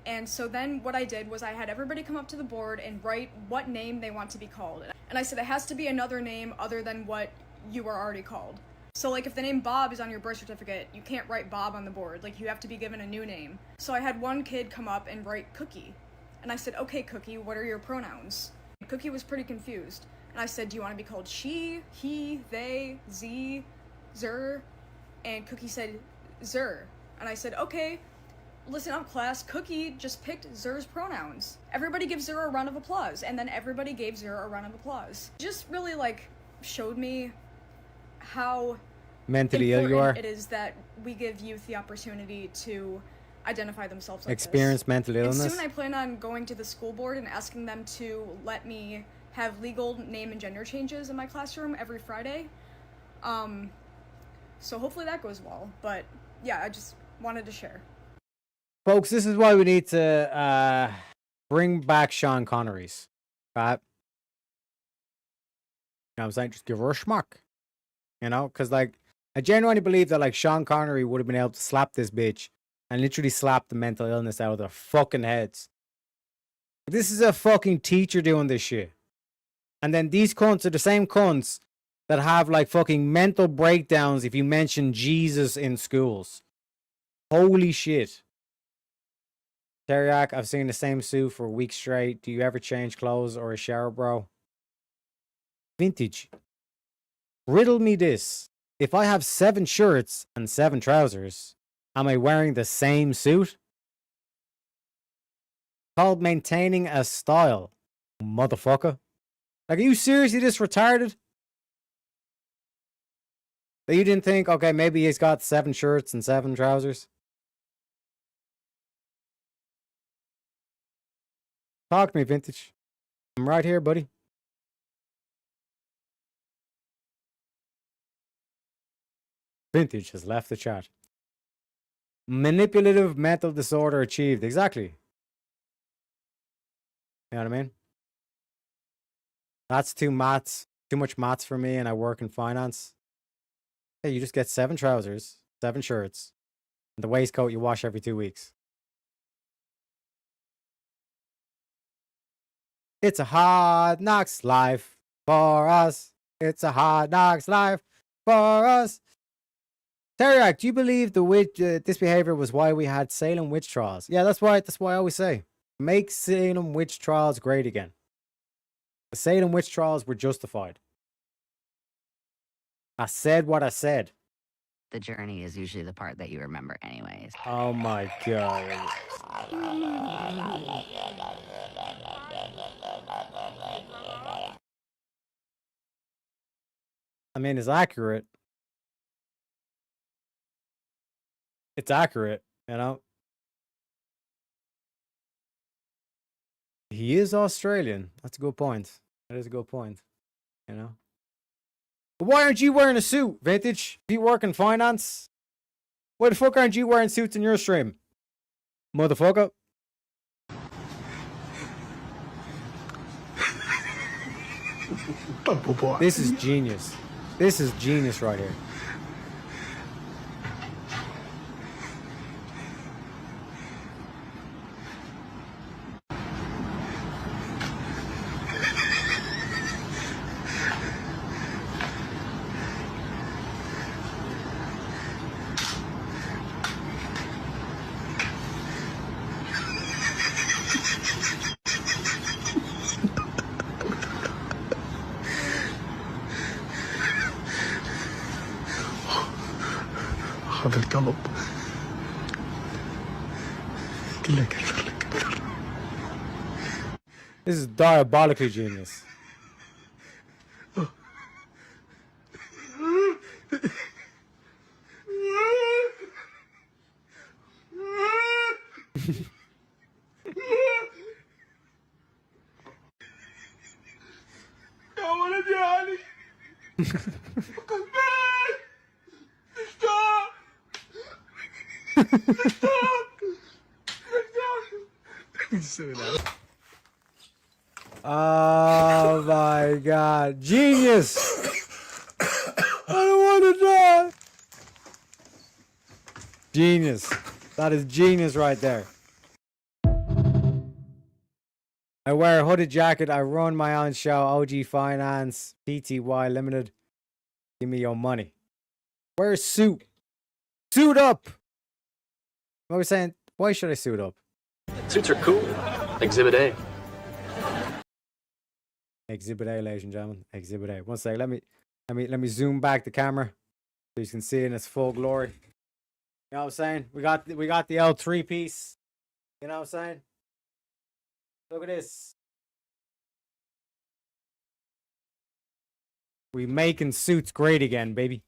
And so then what I did was I had everybody come up to the board and write what name they want to be called. And I said it has to be another name other than what you were already called. So like if the name Bob is on your birth certificate, you can't write Bob on the board. Like you have to be given a new name. So I had one kid come up and write Cookie. And I said, okay, Cookie, what are your pronouns? Cookie was pretty confused. And I said, do you want to be called she, he, they, z, zer? And Cookie said, zer. And I said, okay, listen up, class. Cookie just picked Zer's pronouns. Everybody give Zer a round of applause. And then everybody gave Zer a round of applause. Just really, like, showed me how mentally ill you are. It is that we give youth the opportunity to identify themselves like experience this. mental illness. And soon I plan on going to the school board and asking them to let me have legal name and gender changes in my classroom every Friday. So hopefully that goes well. But yeah, I just wanted to share. Folks, this is why we need to bring back Sean Connery's. Right? You know what I'm saying? Just give her a schmuck. You know? Because, like, I genuinely believe that, like, Sean Connery would have been able to slap this bitch and literally slap the mental illness out of their fucking heads. This is a fucking teacher doing this shit. And then these cunts are the same cunts that have, like, fucking mental breakdowns if you mention Jesus in schools. Holy shit. Teriak, I've seen the same suit for weeks straight. Do you ever change clothes or a shower, bro? Vintage. Riddle me this. If I have 7 shirts and 7 trousers, am I wearing the same suit? Called maintaining a style. Motherfucker. Like, are you seriously this retarded? That you didn't think, okay, maybe he's got 7 shirts and 7 trousers? Talk to me, Vintage. I'm right here, buddy. Vintage has left the chat. Manipulative mental disorder achieved. Exactly. You know what I mean? That's 2 maths. too much maths for me and I work in finance. Hey, you just get 7 trousers, 7 shirts, and the waistcoat you wash every 2 weeks. It's a hard knocks life for us. It's a hard knocks life for us. Teriak, do you believe the witch this behavior was why we had Salem witch trials? Yeah, that's why I always say, make Salem witch trials great again. The Salem witch trials were justified. I said what I said. The journey is usually the part that you remember anyways. Oh my god. I mean, it's accurate. It's accurate, you know. He is Australian. That's a good point. That is a good point, you know. But why aren't you wearing a suit, Vintage? Do you work in finance? Why the fuck aren't you wearing suits in your stream? Motherfucker. This is genius. This is genius right here. هذا القلب كله كسر لك. This is diabolically genius. يا ولد يا علي Oh my god. Genius! I don't want to die! Genius. That is genius right there. I wear a hooded jacket. I run my own show. OG Finance. PTY Limited. Give me your money. Wear a suit. Suit up! What was saying? Why should I suit up? Suits are cool. Exhibit A. Exhibit A, ladies and gentlemen. Exhibit A. One sec. Let me zoom back the camera so you can see it in its full glory. You know what I'm saying? We got the L3 piece. You know what I'm saying? Look at this. We making suits great again, baby.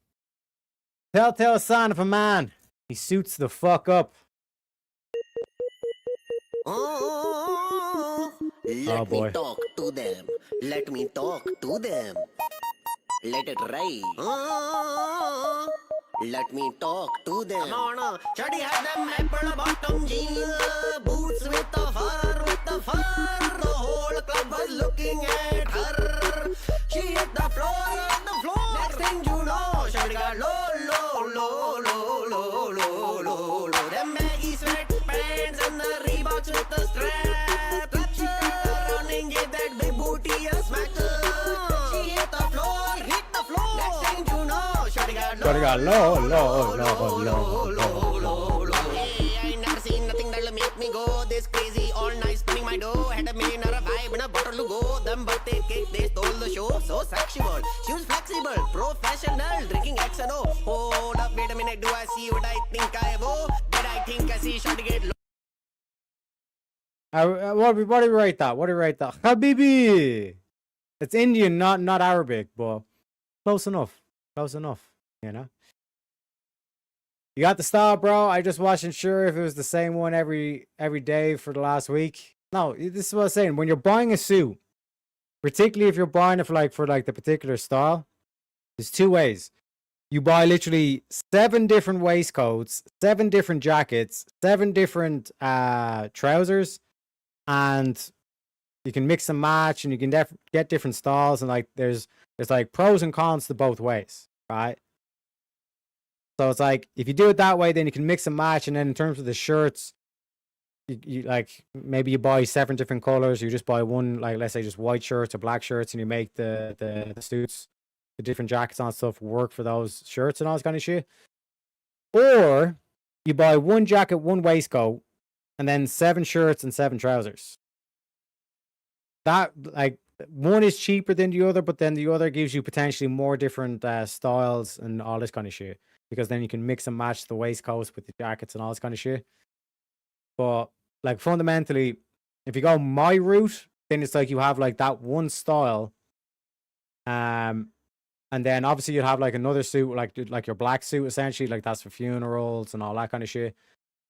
Telltale sign of a man. He suits the fuck up. Let boy. me talk to them. Let me talk to them. Let it ride. Let me talk to them. Come on, Shadi had them apple bottom jeans, boots with the fur, The whole club was looking at her. She hit the floor, Next thing you know, Shadi got low. Them baggy sweatpants and the Reeboks with the strap. Touch her, running, gave that big booty a smack. She hit the floor. Next thing you know, Shadi got low. Hey, I ain't never seen nothing that'll make me go this crazy all night, spinning my dough. Had a man or a vibe and a bottle to go. Them birthday cake, they stole the show. So sexual, she was flexible, professional, drinking XNO. Hold up, wait a minute, do I see what I think I owe? Did I think I see Shadi get low? What do we rate that? What do we rate that? Habibi! It's Indian, not Arabic, but close enough. Close enough, you know? You got the style, bro. I just wasn't sure if it was the same one every day for the last week. No, this is what I'm saying. When you're buying a suit, particularly if you're buying it for the particular style, there's 2 ways. You buy literally 7 different waistcoats, 7 different jackets, 7 different trousers, and you can mix and match, and you can get different styles, and like there's like pros and cons to both ways, right? So it's like if you do it that way, then you can mix and match, and then in terms of the shirts, you like maybe you buy 7 different colors. You just buy one, like let's say just white shirts or black shirts, and you make the suits, the different jackets and stuff work for those shirts and all this kind of shit. Or you buy one jacket, one waistcoat, and then 7 shirts and 7 trousers. That like one is cheaper than the other, but then the other gives you potentially more different styles and all this kind of shit, because then you can mix and match the waistcoats with the jackets and all this kind of shit. But like fundamentally, if you go my route, then it's like you have like that one style, and then obviously you'd have like another suit, like your black suit essentially, like that's for funerals and all that kind of shit.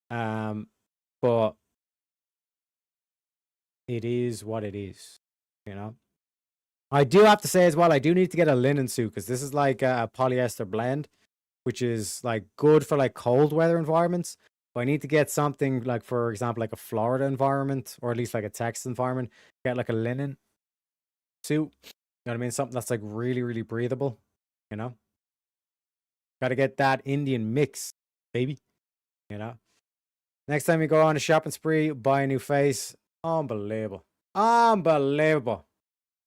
But it is what it is, you know. I do have to say as well, I do need to get a linen suit, because this is like a polyester blend, which is like good for like cold weather environments. But I need to get something like, for example, like a Florida environment, or at least like a Texas environment. Get like a linen suit. You know what I mean? Something that's like really, really breathable. You know, got to get that Indian mix, baby. You know, next time you go on a shopping spree, buy a new face. Unbelievable, unbelievable.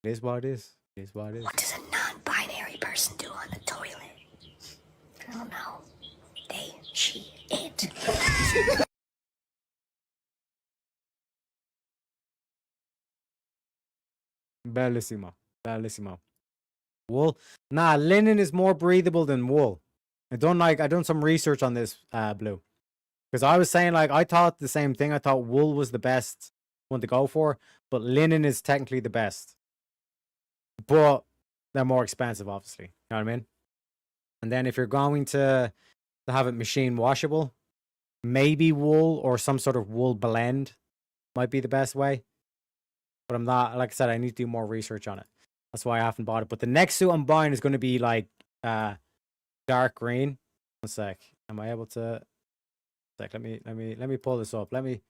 It is what it is. It is what it is. What does a non-binary person do on the toilet? I don't know. They, she, it. Bellissimo. Bellissimo. Wool. Nah, linen is more breathable than wool. I done some research on this, Blue. Because I was saying, like, I thought the same thing. I thought wool was the best one to go for, but linen is technically the best. But they're more expensive, obviously. You know what I mean? And then if you're going to have it machine washable, maybe wool or some sort of wool blend might be the best way. But I'm not, like I said, I need to do more research on it. That's why I haven't bought it. But the next suit I'm buying is going to be like dark green. One sec. Am I able to? Let me pull this up. Let me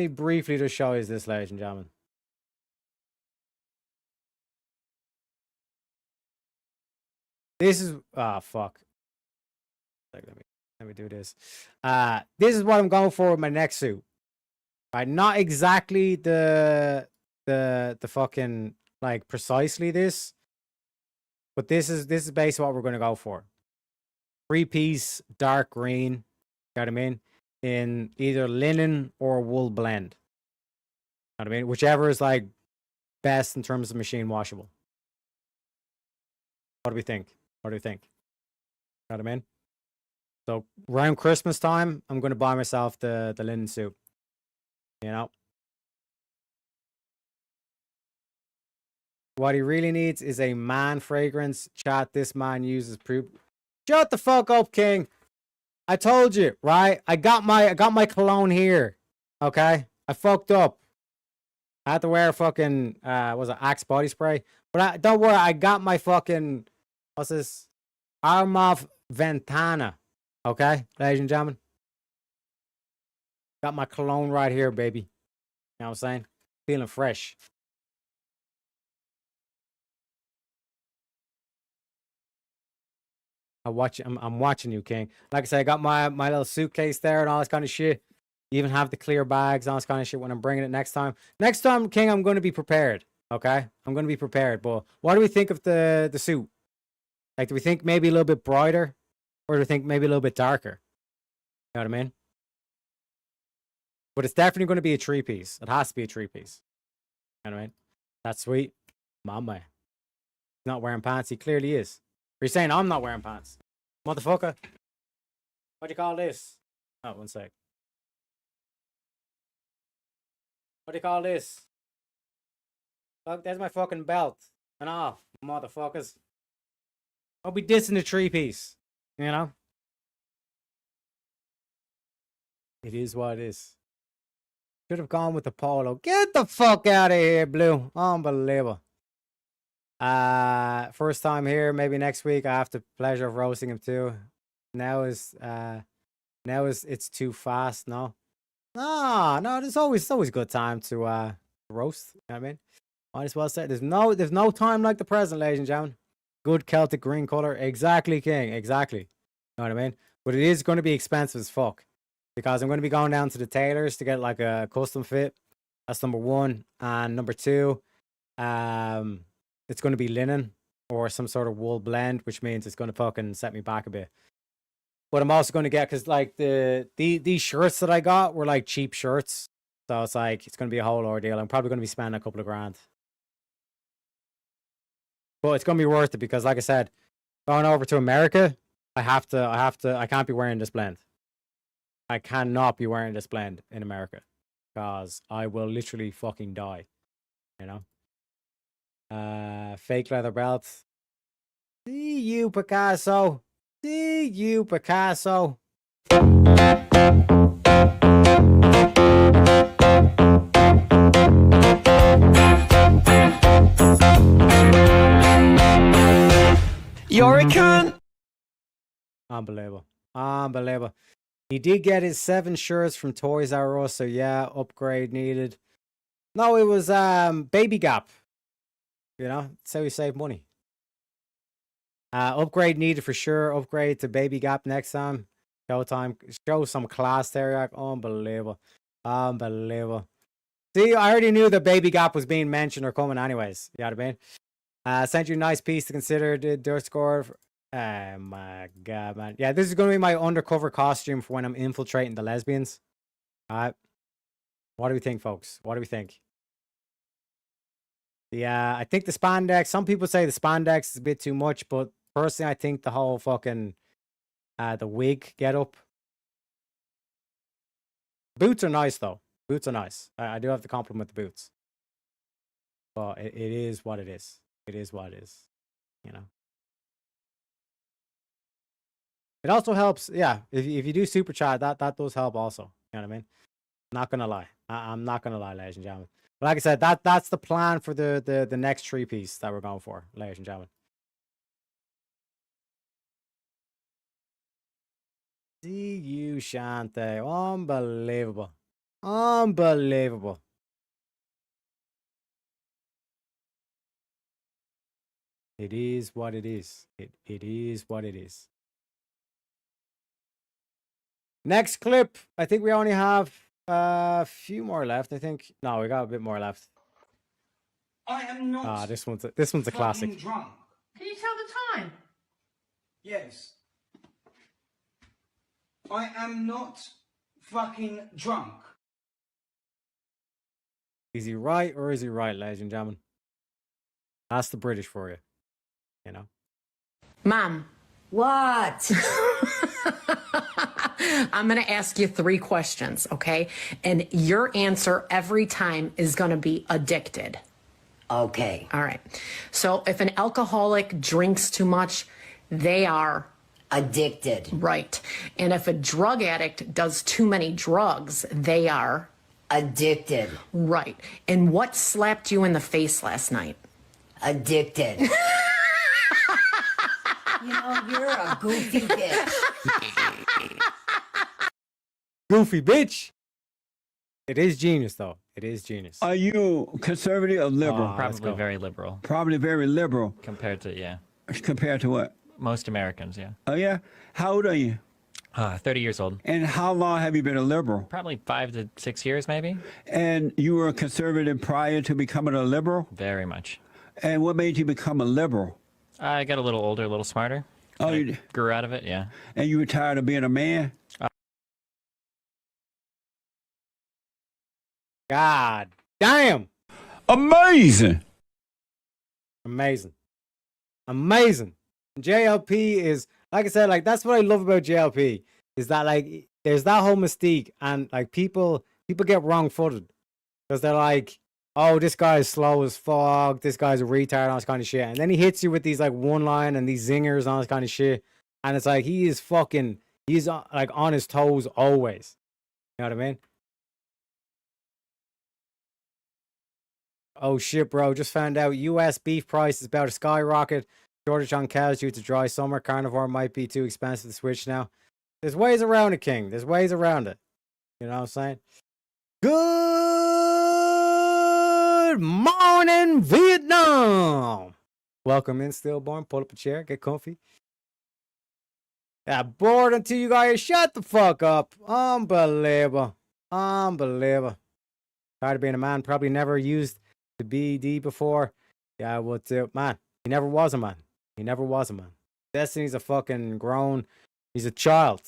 briefly just show you this, ladies and gentlemen. This is fuck. Let me do this. This is what I'm going for with my next suit. Right, not exactly the fucking like precisely this, but this is basically what we're going to go for. 3-piece dark green. You know what I mean? In either linen or wool blend. You know what I mean? Whichever is like best in terms of machine washable. What do we think? What do you think? You know what I mean? So around Christmas time, I'm going to buy myself the linen suit. You know? What he really needs is a man fragrance. Chat, this man uses proof. Shut the fuck up, King. I told you, right? I got my cologne here. Okay? I fucked up. I had to wear fucking was it Axe body spray? But don't worry, I got my fucking, what's this? Armaf Ventana. Okay, ladies and gentlemen. Got my cologne right here, baby. You know what I'm saying? Feeling fresh. I'm watching you, King. Like I said, I got my little suitcase there and all this kind of shit. You even have the clear bags, all this kind of shit when I'm bringing it next time. Next time, King, I'm going to be prepared. Okay? I'm going to be prepared. But what do we think of the suit? Like, do we think maybe a little bit brighter? Or do we think maybe a little bit darker? You know what I mean? But it's definitely going to be a 3-piece. It has to be a 3-piece. You know what I mean? That's sweet. Mama. He's not wearing pants. He clearly is. You're saying I'm not wearing pants. Motherfucker. What do you call this? Oh, one sec. What do you call this? Look, there's my fucking belt. And off, motherfuckers. I'll be dissing the 3-piece. You know? It is what it is. Should have gone with the polo. Get the fuck out of here, Blue. Unbelievable. First time here, maybe next week. I have the pleasure of roasting him too. Now it's too fast. No, there's always good time to roast. You know what I mean? Might as well say there's no time like the present, ladies and gentlemen. Good Celtic green color. Exactly, King. Exactly. You know what I mean? But it is going to be expensive as fuck. Because I'm going to be going down to the tailors to get like a custom fit. That's number one. And number two, it's going to be linen or some sort of wool blend, which means it's going to fucking set me back a bit. But I'm also going to get, because like these shirts that I got were like cheap shirts. So it's like, it's going to be a whole ordeal. I'm probably going to be spending a couple of grand. But it's going to be worth it because, like I said, going over to America, I can't be wearing this blend. I cannot be wearing this blend in America because I will literally fucking die, you know? Fake leather belt. See you, Picasso. See you, Picasso. You're a cunt. Unbelievable. Unbelievable. He did get his 7 shirts from Toys R Us, so yeah, upgrade needed. No, it was Baby Gap. You know, that's how you save money. Upgrade needed for sure. Upgrade to Baby Gap next time. Showtime. Show some class there. Unbelievable. Unbelievable. See, I already knew that Baby Gap was being mentioned or coming anyways. You know what I mean? Sent you a nice piece to consider. Did dirt score. Oh my god, man. Yeah, this is going to be my undercover costume for when I'm infiltrating the lesbians. Alright. What do we think, folks? What do we think? Yeah, I think the spandex, some people say the spandex is a bit too much, but personally, I think the whole fucking, the wig get up. Boots are nice, though. Boots are nice. I do have to compliment the boots. But it is what it is. It is what it is. You know? It also helps, yeah, if you do super chat, that does help also. You know what I mean? Not gonna lie. I'm not gonna lie, ladies and gentlemen. But like I said, that's the plan for the next 3-piece that we're going for, ladies and gentlemen. See you, Shante. Unbelievable. Unbelievable. It is what it is. It is what it is. Next clip. I think we only have a few more left, I think. No, we got a bit more left. I am not. This one's a classic. Drunk. Can you tell the time? Yes. I am not fucking drunk. Is he right or is he right, ladies and gentlemen? That's the British for you. You know? Mom. What? I'm going to ask you 3 questions, okay? And your answer every time is going to be addicted. Okay. All right. So if an alcoholic drinks too much, they are addicted. Right. And if a drug addict does too many drugs, they are addicted. Right. And what slapped you in the face last night? Addicted. You know, you're a goofy bitch. Goofy bitch. It is genius, though. It is genius. Are you conservative or liberal? Probably very liberal. Probably very liberal. Compared to, yeah. Compared to what? Most Americans, yeah. Oh, yeah? How old are you? 30 years old. And how long have you been a liberal? Probably 5 to 6 years, maybe. And you were a conservative prior to becoming a liberal? Very much. And what made you become a liberal? I got a little older, a little smarter. Oh, you grew out of it, yeah. And you were tired of being a man? God damn. Amazing. Amazing. Amazing. JLP is, like I said, like that's what I love about JLP is that like there's that whole mystique and like people get wrong footed because they're like, oh, this guy is slow as fuck, this guy's a retard, all this kind of shit. And then he hits you with these like one line and these zingers and all this kind of shit. And it's like he's like on his toes always. You know what I mean? Oh shit, bro. Just found out US beef price is about to skyrocket. Shortage on cows due to dry summer. Carnivore might be too expensive to switch now. There's ways around it, King. There's ways around it. You know what I'm saying? Good Good morning, Vietnam. Welcome in, stillborn. Pull up a chair, get comfy. Got bored until you guys shut the fuck up. Unbelievable. Unbelievable. Tired of being a man. Probably never used the BD before. Yeah, what's it? Man, he never was a man. He never was a man. Destiny's a fucking grown. He's a child.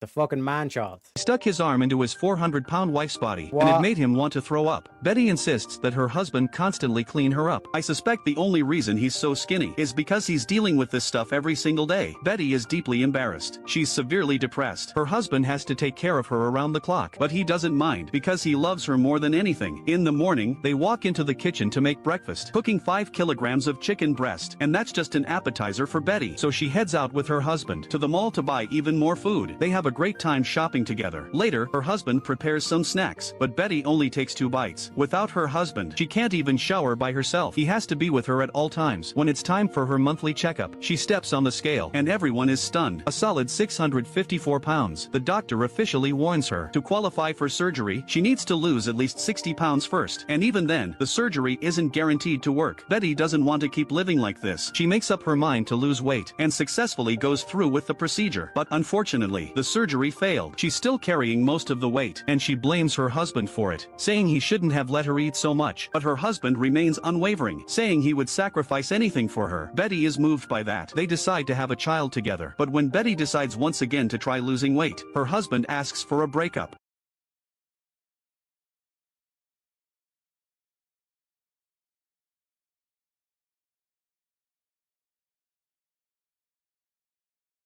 The fucking man-child. Stuck his arm into his 400-pound wife's body, What? and it made him want to throw up. Betty insists that her husband constantly clean her up. I suspect the only reason he's so skinny is because he's dealing with this stuff every single day. Betty is deeply embarrassed. She's severely depressed. Her husband has to take care of her around the clock, but he doesn't mind because he loves her more than anything. In the morning, they walk into the kitchen to make breakfast, cooking 5 kilograms of chicken breast, and that's just an appetizer for Betty. So she heads out with her husband to the mall to buy even more food. They have a great time shopping together. Later, her husband prepares some snacks, but Betty only takes 2 bites. Without her husband, she can't even shower by herself. He has to be with her at all times. When it's time for her monthly checkup, she steps on the scale, and everyone is stunned. A solid 654 pounds. The doctor officially warns her, to qualify for surgery, she needs to lose at least 60 pounds first. And even then, the surgery isn't guaranteed to work. Betty doesn't want to keep living like this. She makes up her mind to lose weight, and successfully goes through with the procedure. But unfortunately, the surgery failed. She's still carrying most of the weight, and she blames her husband for it, saying he shouldn't have let her eat so much. But her husband remains unwavering, saying he would sacrifice anything for her. Betty is moved by that. They decide to have a child together. But when Betty decides once again to try losing weight, her husband asks for a breakup.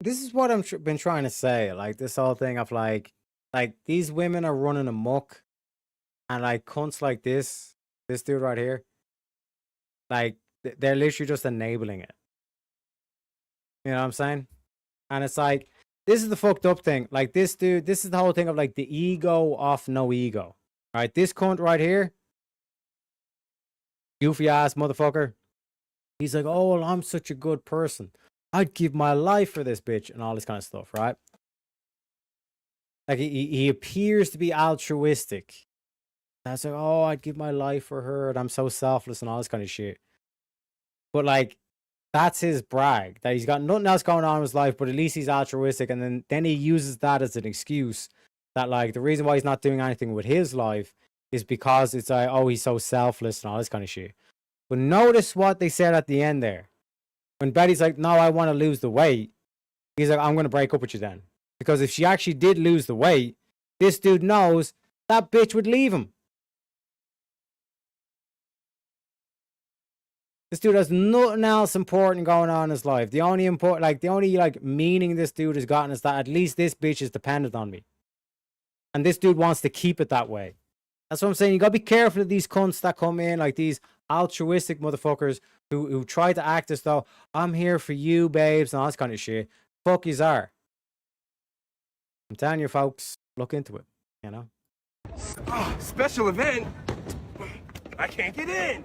This is what I've been trying to say. Like, this whole thing of like these women are running amok, and like cunts like this dude right here, like they're literally just enabling it. You know what I'm saying? And it's like, this is the fucked up thing. Like, this dude, this is the whole thing of like the ego off no ego. Right? This cunt right here, goofy ass motherfucker. He's like, oh, well, I'm such a good person. I'd give my life for this bitch and all this kind of stuff, right? Like, he appears to be altruistic. That's like, oh, I'd give my life for her and I'm so selfless and all this kind of shit. But like, that's his brag, that he's got nothing else going on in his life, but at least he's altruistic. And then he uses that as an excuse that like the reason why he's not doing anything with his life is because it's like, oh, he's so selfless and all this kind of shit. But notice what they said at the end there. When Betty's like, no, I want to lose the weight, he's like, I'm going to break up with you then. Because if she actually did lose the weight, this dude knows that bitch would leave him. This dude has nothing else important going on in his life. The only meaning this dude has gotten is that at least this bitch is dependent on me. And this dude wants to keep it that way. That's what I'm saying. You gotta be careful of these cunts that come in, like these altruistic motherfuckers who try to act as though I'm here for you, babes, and all this kind of shit. Fuck yous are. I'm telling you, folks, look into it. You know. Oh, special event. I can't get in.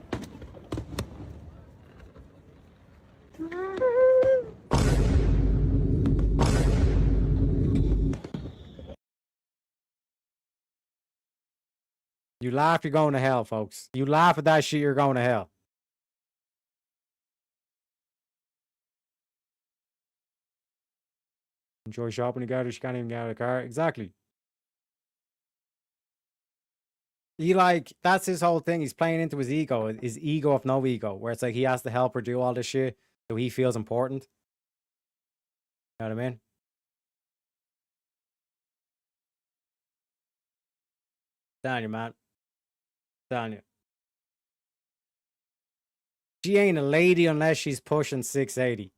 You laugh, you're going to hell, folks. You laugh at that shit, you're going to hell. Enjoy shopping together, she can't even get out of the car. Exactly. That's his whole thing. He's playing into his ego of no ego, where it's like he has to help her do all this shit so he feels important. You know what I mean? Telling you, man. Telling you. She ain't a lady unless she's pushing 680.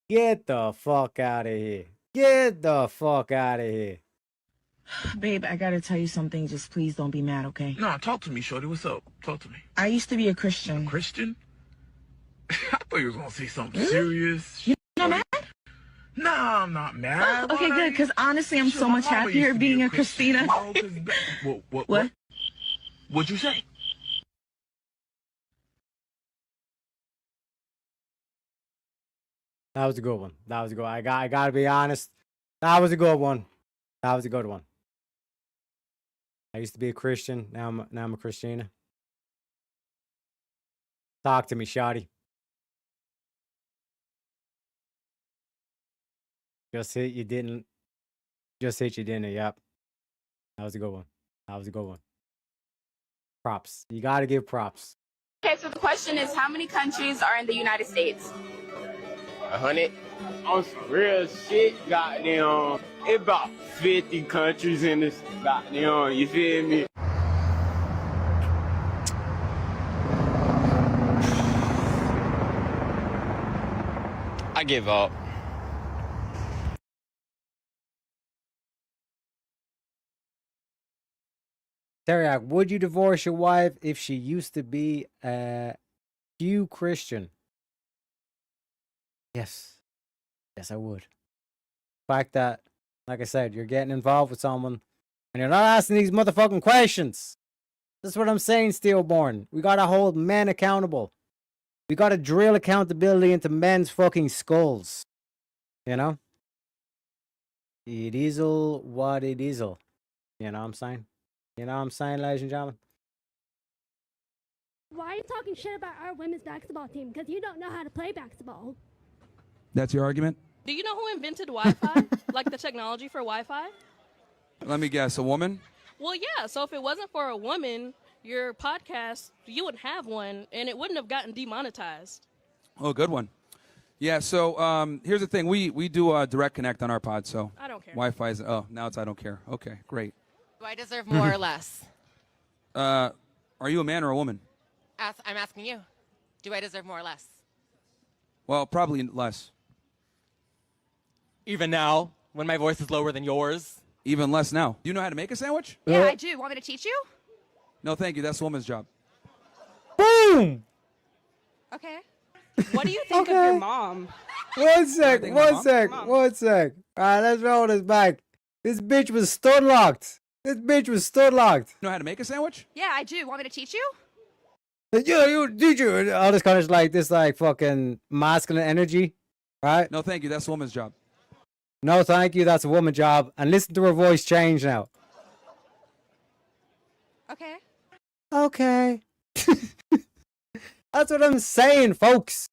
Get the fuck out of here. Get the fuck out of here. Babe, I gotta tell you something. Just please don't be mad, okay? No, talk to me, shorty. What's up? Talk to me. I used to be a Christian. Christian? I thought you were gonna say something serious. You're not mad? No, I'm not mad. Oh, okay, good. Because honestly, I'm so much happier being a Christina. What? What'd you say? That was a good one. That was a good one. I gotta be honest. That was a good one. That was a good one. I used to be a Christian. Now I'm a Christina. Talk to me, shawty. Just hit you didn't. Just hit you didn't. Yep. That was a good one. That was a good one. Props. You gotta give props. Okay, so the question is, how many countries are in the United States? 100. On some real shit, goddamn. It about 50 countries in this goddamn, you feel me? I give up. Teriak, would you divorce your wife if she used to be a Jew Christian? Yes. Yes, I would. The fact that, like I said, you're getting involved with someone and you're not asking these motherfucking questions. That's what I'm saying, Steelborn. We gotta hold men accountable. We gotta drill accountability into men's fucking skulls. You know? It is all what it is all. You know what I'm saying? You know what I'm saying, ladies and gentlemen? Why are you talking shit about our women's basketball team? Because you don't know how to play basketball. That's your argument? Do you know who invented Wi-Fi? Like the technology for Wi-Fi? Let me guess, a woman? Well, yeah. So if it wasn't for a woman, your podcast, you wouldn't have one, and it wouldn't have gotten demonetized. Oh, good one. Yeah, so here's the thing. We do direct connect on our pod, so I don't care. Wi-Fi is, oh, now it's I don't care. Okay, great. Do I deserve more or less? Are you a man or a woman? I'm asking you. Do I deserve more or less? Well, probably less. Even now, when my voice is lower than yours? Even less now. Do you know how to make a sandwich? Yeah, I do. Want me to teach you? No, thank you. That's a woman's job. Boom! Okay. What do you think of your mom? One sec. All right, let's roll this back. This bitch was stud locked. You know how to make a sandwich? Yeah, I do. Want me to teach you? Yeah, you all this kind of like this like fucking masculine energy, right? No, thank you. That's a woman's job. No, thank you. That's a woman's job. And listen to her voice change now. Okay. Okay. That's what I'm saying, folks.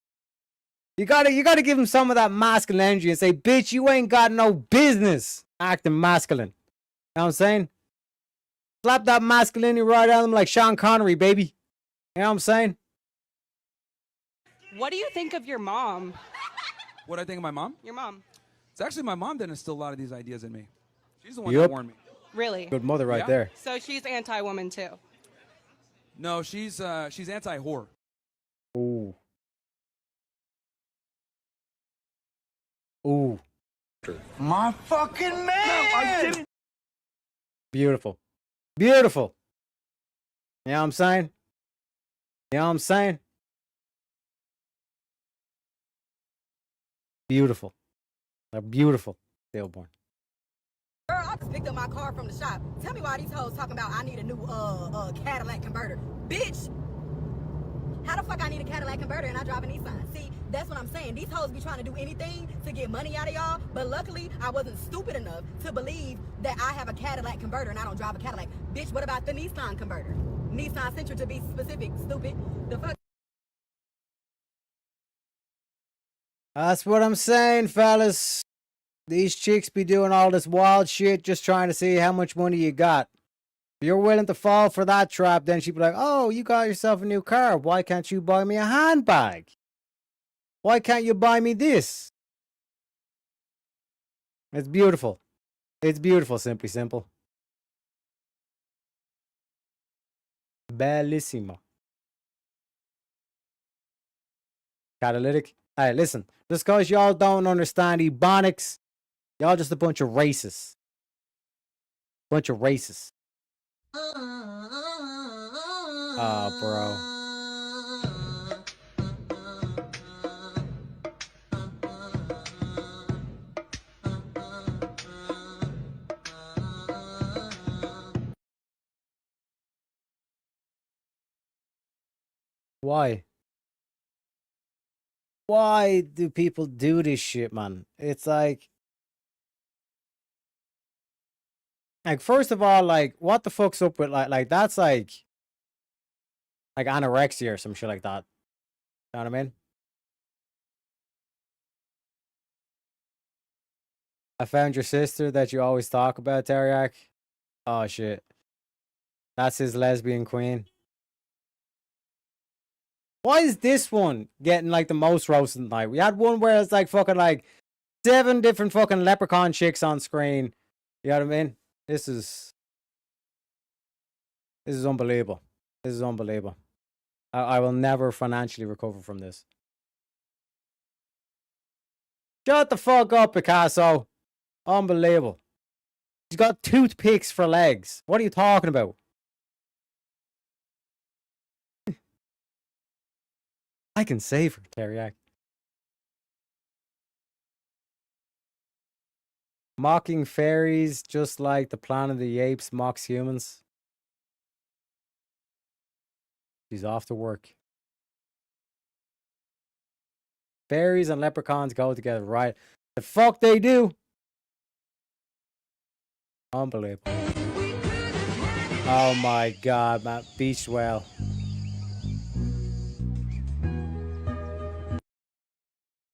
You gotta give him some of that masculine energy and say, bitch, you ain't got no business acting masculine. You know what I'm saying? Slap that masculinity right at him like Sean Connery, baby. You know what I'm saying? What do you think of your mom? What do I think of my mom? Your mom. It's actually my mom that instilled a lot of these ideas in me. She's the one Yup. that warned me. Really? Good mother right Yeah. there. So she's anti-woman too. No, she's anti-whore. Ooh. Ooh. My fucking man! No, I didn't. Beautiful. Beautiful. You know what I'm saying? You know what I'm saying? Beautiful. They're beautiful. Stillborn. Girl, I just picked up my car from the shop. Tell me why these hoes talking about I need a new Cadillac converter. Bitch! How the fuck I need a Cadillac converter and I drive a Nissan? See, that's what I'm saying. These hoes be trying to do anything to get money out of y'all, but luckily I wasn't stupid enough to believe that I have a Cadillac converter and I don't drive a Cadillac. Bitch, what about the Nissan converter? Nissan Sentra to be specific, stupid. The fuck? That's what I'm saying, fellas. These chicks be doing all this wild shit just trying to see how much money you got. If you're willing to fall for that trap, then she'd be like, oh, you got yourself a new car. Why can't you buy me a handbag? Why can't you buy me this? It's beautiful. It's beautiful, simply simple. Bellissimo. Catalytic. Hey, listen. Just because y'all don't understand Ebonics, y'all just a bunch of racists. Bunch of racists. Oh, bro. Why? Why do people do this shit, man? It's like, first of all, like, what the fuck's up with, like, that's like anorexia or some shit like that. Know what I mean? I found your sister that you always talk about, Teriak. Oh, shit. That's his lesbian queen. Why is this one getting, like, the most roasted tonight? We had one where it's, like, fucking, like, 7 different fucking leprechaun chicks on screen. You know what I mean? This is unbelievable. This is unbelievable. I will never financially recover from this. Shut the fuck up, Picasso. Unbelievable. He's got toothpicks for legs. What are you talking about? I can save her, Teriak. Mocking fairies just like the Planet of the Apes mocks humans. She's off to work. Fairies and leprechauns go together, right? The fuck they do. Unbelievable. Oh my god, man. Beach whale.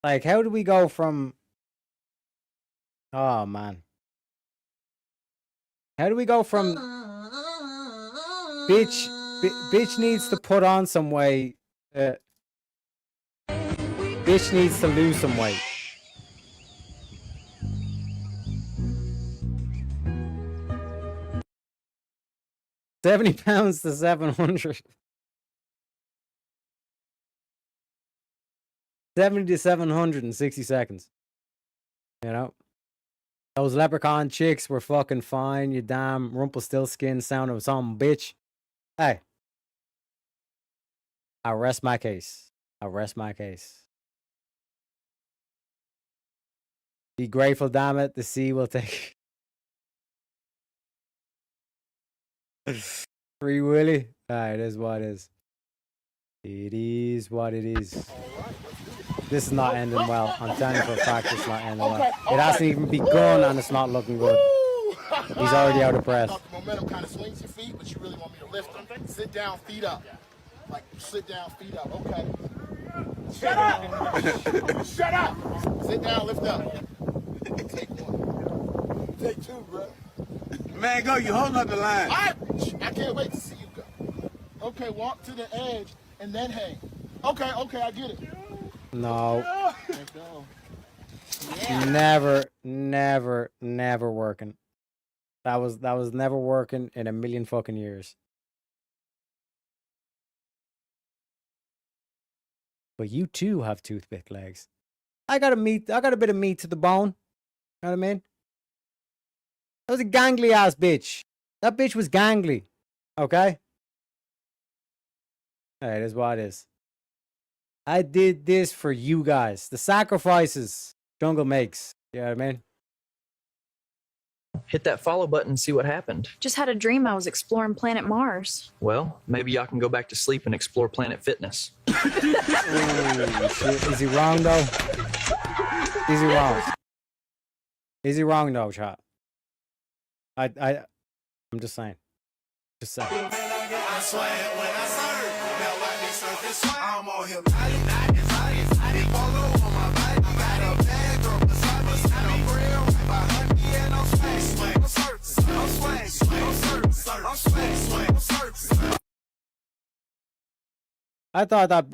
Like, how do we go from... Oh, man. How do we go from... Bitch needs to put on some weight. Bitch needs to lose some weight. £70 to 700. 70 to 760 seconds. You know? Those leprechaun chicks were fucking fine, you damn Rumpelstiltskin sound of some bitch. Hey. I rest my case. I rest my case. Be grateful, damn it. The sea will take... Free Willy. It is what it is. It is what it is. This is not ending well. I'm telling you for a fact it's not ending well. It hasn't even begun and it's not looking good. He's already out of breath. The momentum kind of swings your feet, but you really want me to lift them. Sit down, feet up. Like, sit down, feet up. Okay. Shut up! Shut up! Sit down, lift up. Take 1. Take 2, bro. Man, go. You holding up the line. I can't wait to see you go. Okay, walk to the edge and then hang. Okay, I get it. No. Yeah. Never working. That was never working in a million fucking years. But you too have toothpick legs. I got a bit of meat to the bone. You know what I mean? That was a gangly ass bitch. That bitch was gangly. Okay? It is what it is. I did this for you guys. The sacrifices Jungle makes. You know what I mean? Hit that follow button and see what happened. Just had a dream I was exploring planet Mars. Well, maybe y'all can go back to sleep and explore Planet Fitness. Oh, shit. Is he wrong, though? Is he wrong? Is he wrong, though, chat? I'm just saying. Just saying. I swear when I serve, now let me surface. I'm on him.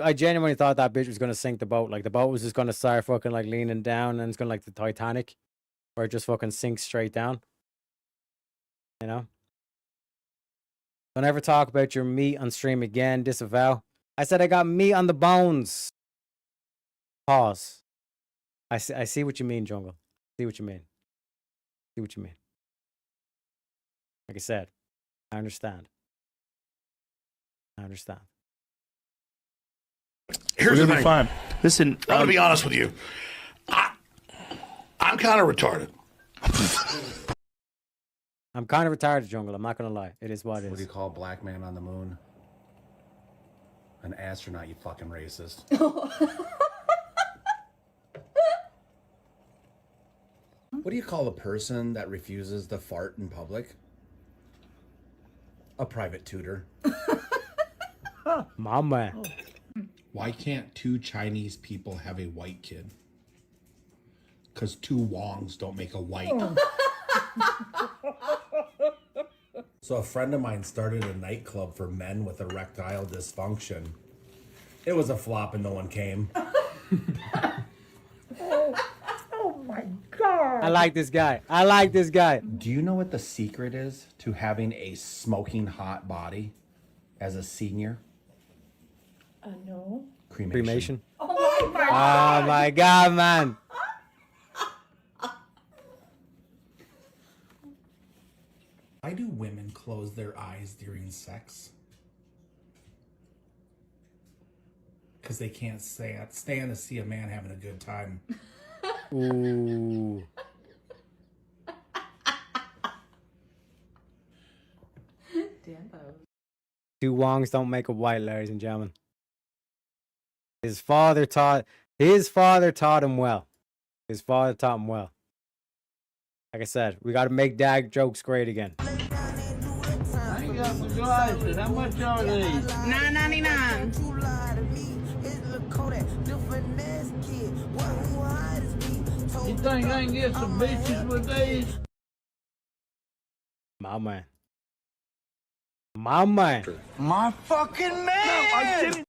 I genuinely thought that bitch was gonna sink the boat. Like the boat was just gonna start fucking like leaning down and it's gonna like the Titanic, where it just fucking sinks straight down. You know? Don't ever talk about your meat on stream again, disavow. I said I got meat on the bones. Pause. I see what you mean, Jungle. See what you mean. See what you mean. Like I said, I understand. I understand. Here's the thing. Fine. Listen, I'm gonna be honest with you. I'm kind of retarded. I'm kind of retarded, Jungle. I'm not gonna lie. It is what it is. What do you call a black man on the moon? An astronaut, you fucking racist. What do you call a person that refuses to fart in public? A private tutor. My man. Why can't two Chinese people have a white kid? Because two Wongs don't make a white. So a friend of mine started a nightclub for men with erectile dysfunction. It was a flop and no one came. Oh my God. I like this guy. I like this guy. Do you know what the secret is to having a smoking hot body as a senior? No. Cremation. Oh my God. Oh my God, man. Why do women close their eyes during sex? Because they can't stand to see a man having a good time. Ooh. Two Wongs don't make a white, ladies and gentlemen. His father taught him well. His father taught him well. Like I said, we got to make dad jokes great again. I ain't got my glasses. How much are these? $9.99. You think I can get some bitches with these? My man. My man. My fucking man!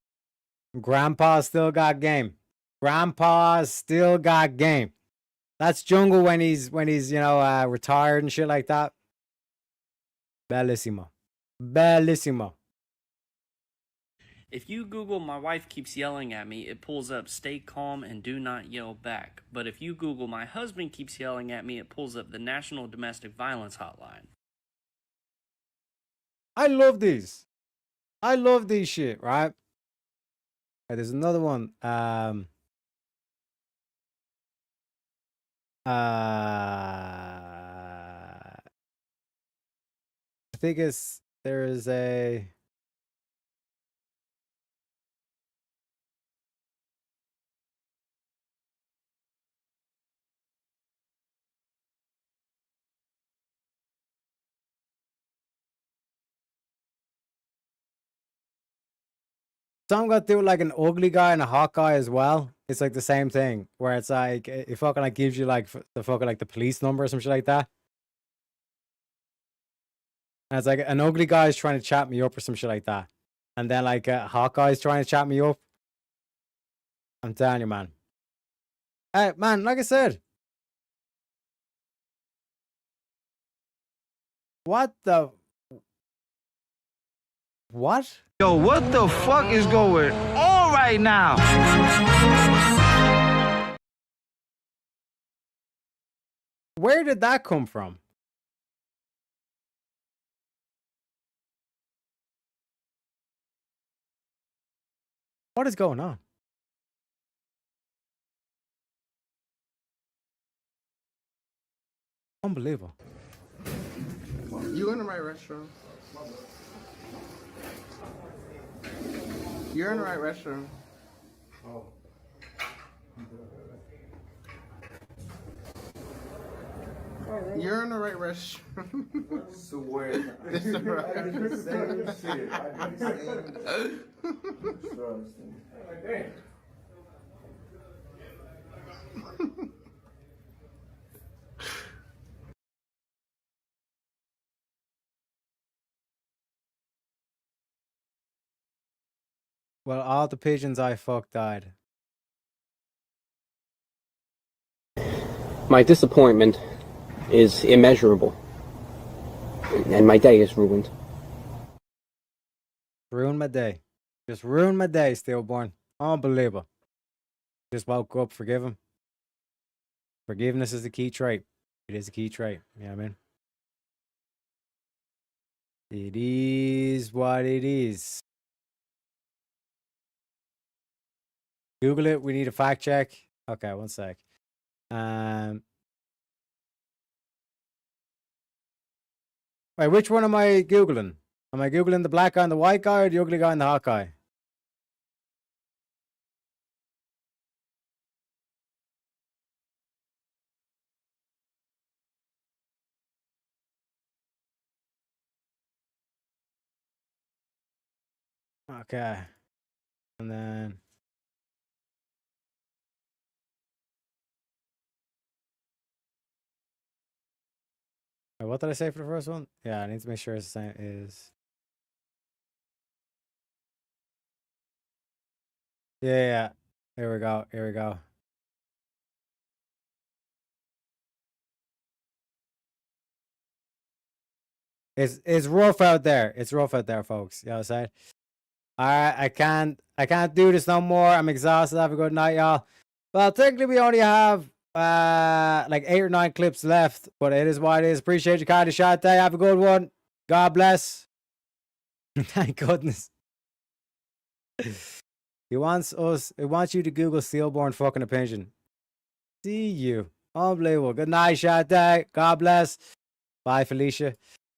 Grandpa still got game. Grandpa still got game. That's Jungle when he's retired and shit like that. Bellissimo. Bellissimo. If you Google "my wife keeps yelling at me," it pulls up "stay calm and do not yell back." But if you Google "my husband keeps yelling at me," it pulls up the National Domestic Violence Hotline. I love these. I love these shit, right? Okay, there's another one. I think there's a some got to do like an ugly guy and a hot guy as well. It's like the same thing where it's like it fucking like gives you like the fucking like the police number or some shit like that. And it's like an ugly guy is trying to chat me up or some shit like that. And then like a hot guy is trying to chat me up. I'm telling you, man. Hey, man, like I said. What the? What? Yo, what the fuck is going on right now? Where did that come from? What is going on? Unbelievable. You in the right restroom. You're in the right restroom. Oh. You're in the right restroom. So where? It's the right Well, all the pigeons I fucked died. My disappointment is immeasurable, and my day is ruined. Ruined my day. Just ruined my day, stillborn. Unbelievable. Just woke up, forgive him. Forgiveness is the key trait. It is a key trait. You know what I mean? It is what it is. Google it. We need a fact check. Okay, one sec. Wait, which one am I Googling? Am I Googling the black guy and the white guy or the ugly guy and the hot guy? Okay. And then Wait, what did I say for the first one? Yeah, I need to make sure it's the same. Is yeah. Here we go. Here we go. It's rough out there. It's rough out there, folks. You know what I'm saying? Alright, I can't do this no more. I'm exhausted. Have a good night, y'all. Well, technically we only have like 8 or 9 clips left, but it is what it is. Appreciate your kind of shot day. Have a good one. God bless. Thank goodness. It wants you to Google stillborn fucking opinion. See you. Unbelievable. Good night, shot day. God bless. Bye, Felicia.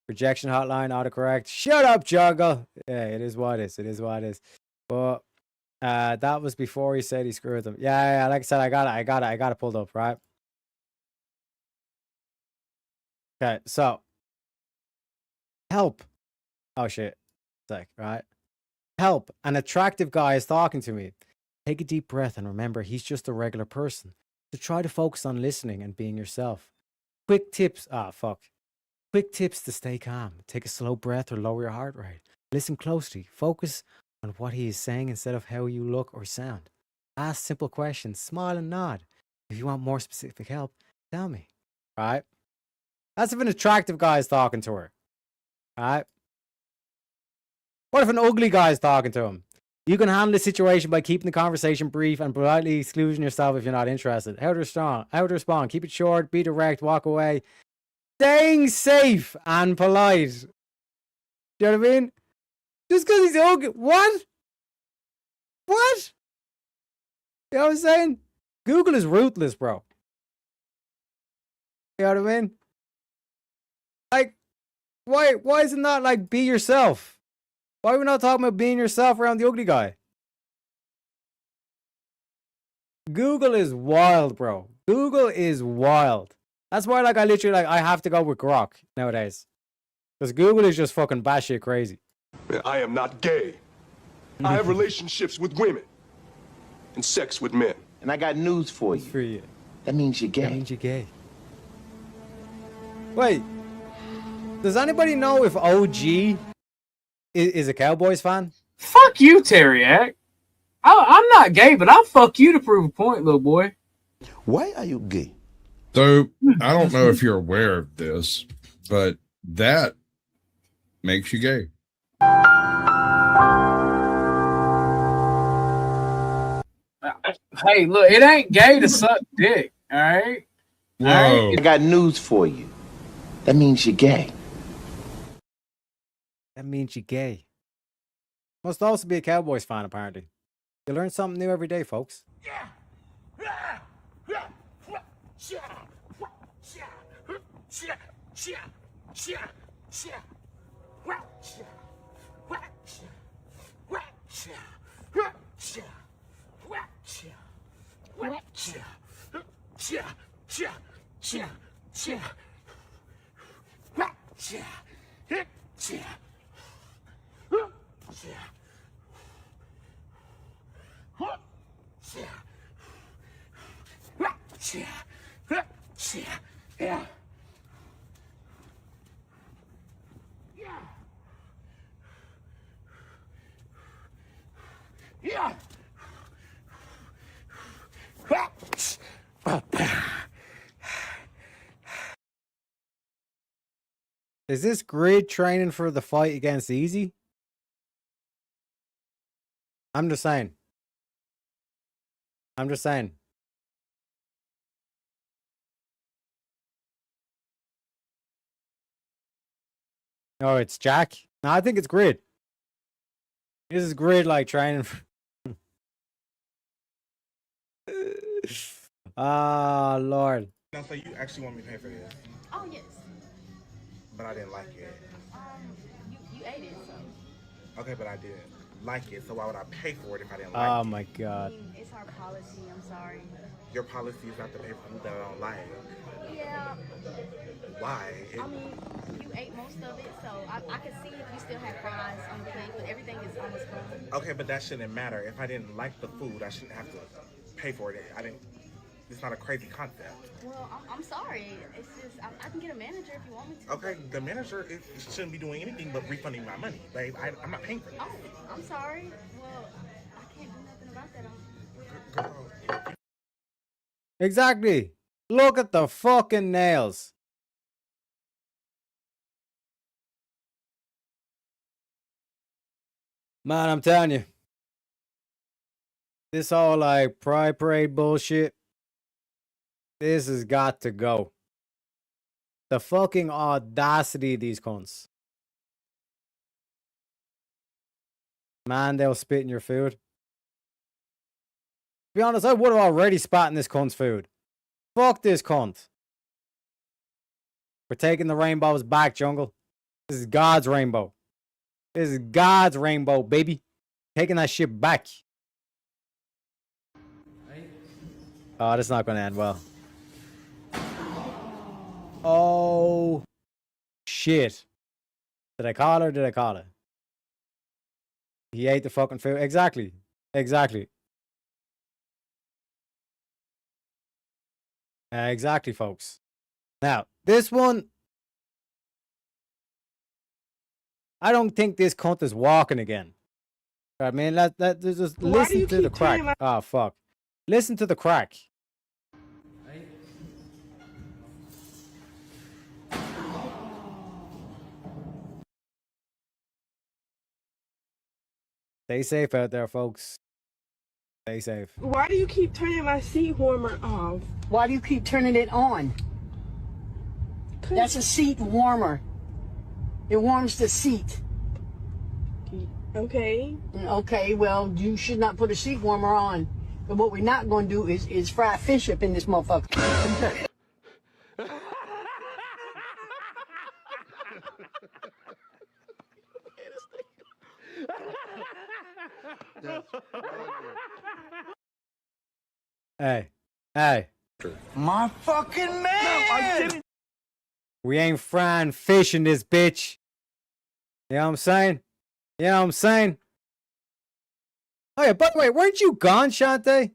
Projection hotline, autocorrect. Shut up, Jungle. Yeah, it is what it is. It is what it is. But that was before he said he screwed them. Yeah, like I said, I got it pulled up, right? Okay, so help. Oh shit. Sec, right? Help. An attractive guy is talking to me. Take a deep breath and remember he's just a regular person. So try to focus on listening and being yourself. Quick tips. Fuck. Quick tips to stay calm. Take a slow breath or lower your heart rate. Listen closely. Focus on what he is saying instead of how you look or sound. Ask simple questions. Smile and nod. If you want more specific help, tell me. Right? That's if an attractive guy is talking to her. Right? What if an ugly guy is talking to him? You can handle the situation by keeping the conversation brief and politely excluding yourself if you're not interested. How to respond. Keep it short. Be direct. Walk away. Staying safe and polite. Do you know what I mean? Just because he's ugly. What? What? You know what I'm saying? Google is ruthless, bro. You know what I mean? Like, why is it not like be yourself? Why are we not talking about being yourself around the ugly guy? Google is wild, bro. Google is wild. That's why, like, I have to go with Grok nowadays. Because Google is just fucking batshit crazy. I am not gay. I have relationships with women and sex with men. And I got news for you. For you. That means you're gay. That means you're gay. Wait. Does anybody know if OG is a Cowboys fan? Fuck you, Terriac. I'm not gay, but I'll fuck you to prove a point, little boy. Why are you gay? So, I don't know if you're aware of this, but that makes you gay. Hey, look, it ain't gay to suck dick, all right? Whoa. I got news for you. That means you're gay. That means you're gay. Must also be a Cowboys fan, apparently. You learn something new every day, folks. Is this grid training for the fight against Easy? I'm just saying. I'm just saying. Oh, it's Jack? No, I think it's Grid. This is Grid like training for... Ah, Lord. Now, so you actually want me to pay for this, Oh, yes. but I didn't like it. You ate it, so. Okay, but I didn't like it, so why would I pay for it if I didn't like it? Oh, my God. It's our policy, I'm sorry. Your policy is not to pay for food that I don't like. Yeah. Why? I mean, you ate most of it, so I can see if you still have fries on the plate, but everything is almost gone. Okay, but that shouldn't matter. If I didn't like the food, I shouldn't have to pay for it. I didn't. It's not a crazy concept. Well, I'm sorry. It's just I can get a manager if you want me to. Okay, the manager shouldn't be doing anything but refunding my money, babe. I'm not paying for this. Oh, I'm sorry. Well, I can't do nothing about that. Exactly. Look at the fucking nails. Man, I'm telling you. This all like pride parade bullshit. This has got to go. The fucking audacity of these cunts. Man, they'll spit in your food. To be honest, I would have already spat in this cunt's food. Fuck this cunt. We're taking the rainbows back, Jungle. This is God's rainbow. This is God's rainbow, baby. Taking that shit back. Oh, this is not going to end well. Oh, shit. Did I call her or did I call her? He ate the fucking food. Exactly. Exactly. Exactly, folks. Now, this one, I don't think this cunt is walking again. I mean, let just listen to the crack. Oh, fuck. Listen to the crack. Stay safe out there, folks. Stay safe. Why do you keep turning my seat warmer off? Why do you keep turning it on? That's a seat warmer. It warms the seat. Okay. Okay, well, you should not put a seat warmer on. But what we're not going to do is fry fish up in this motherfucker. Hey. Hey. My fucking man! No, I didn't. We ain't frying fish in this bitch. You know what I'm saying? You know what I'm saying? Oh yeah, by the way, weren't you gone, Shante?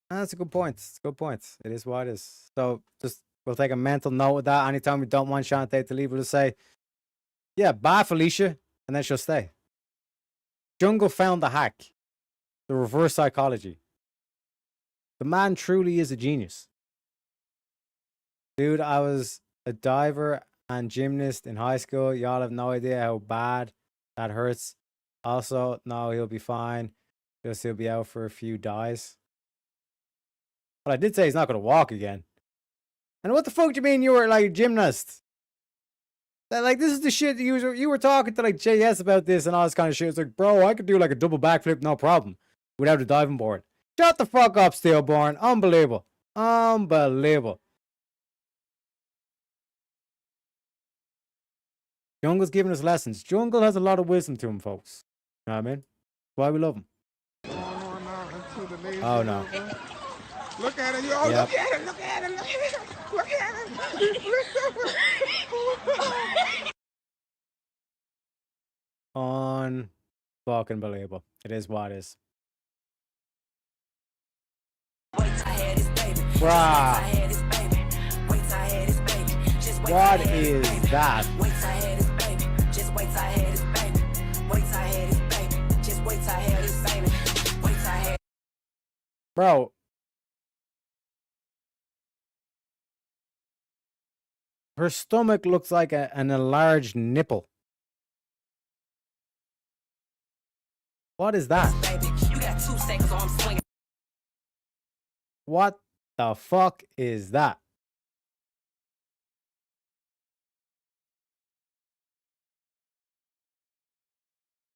That's a good point. It's a good point. It is what it is. So just we'll take a mental note of that. Anytime we don't want Shante to leave, we'll just say, yeah, bye Felicia, and then she'll stay. Jungle found the hack. The reverse psychology. The man truly is a genius. Dude, I was a diver and gymnast in high school. Y'all have no idea how bad that hurts. Also, no, he'll be fine. Just he'll be out for a few dives. But I did say he's not going to walk again. And what the fuck do you mean you were like a gymnast? That, like, this is the shit that you were talking to like JS about this and all this kind of shit. It's like, bro, I could do like a double backflip, no problem, without a diving board. Shut the fuck up, Stillborn. Unbelievable. Unbelievable. Jungle's giving us lessons. Jungle has a lot of wisdom to him, folks. You know what I mean? That's why we love him. Oh, no. Look at it, yo. Yep. Look at it, look at it, look at it. Look at it. Unfucking believable. It is what it is. Bruh. What is that? Bro. Her stomach looks like an enlarged nipple. What is that? What the fuck is that?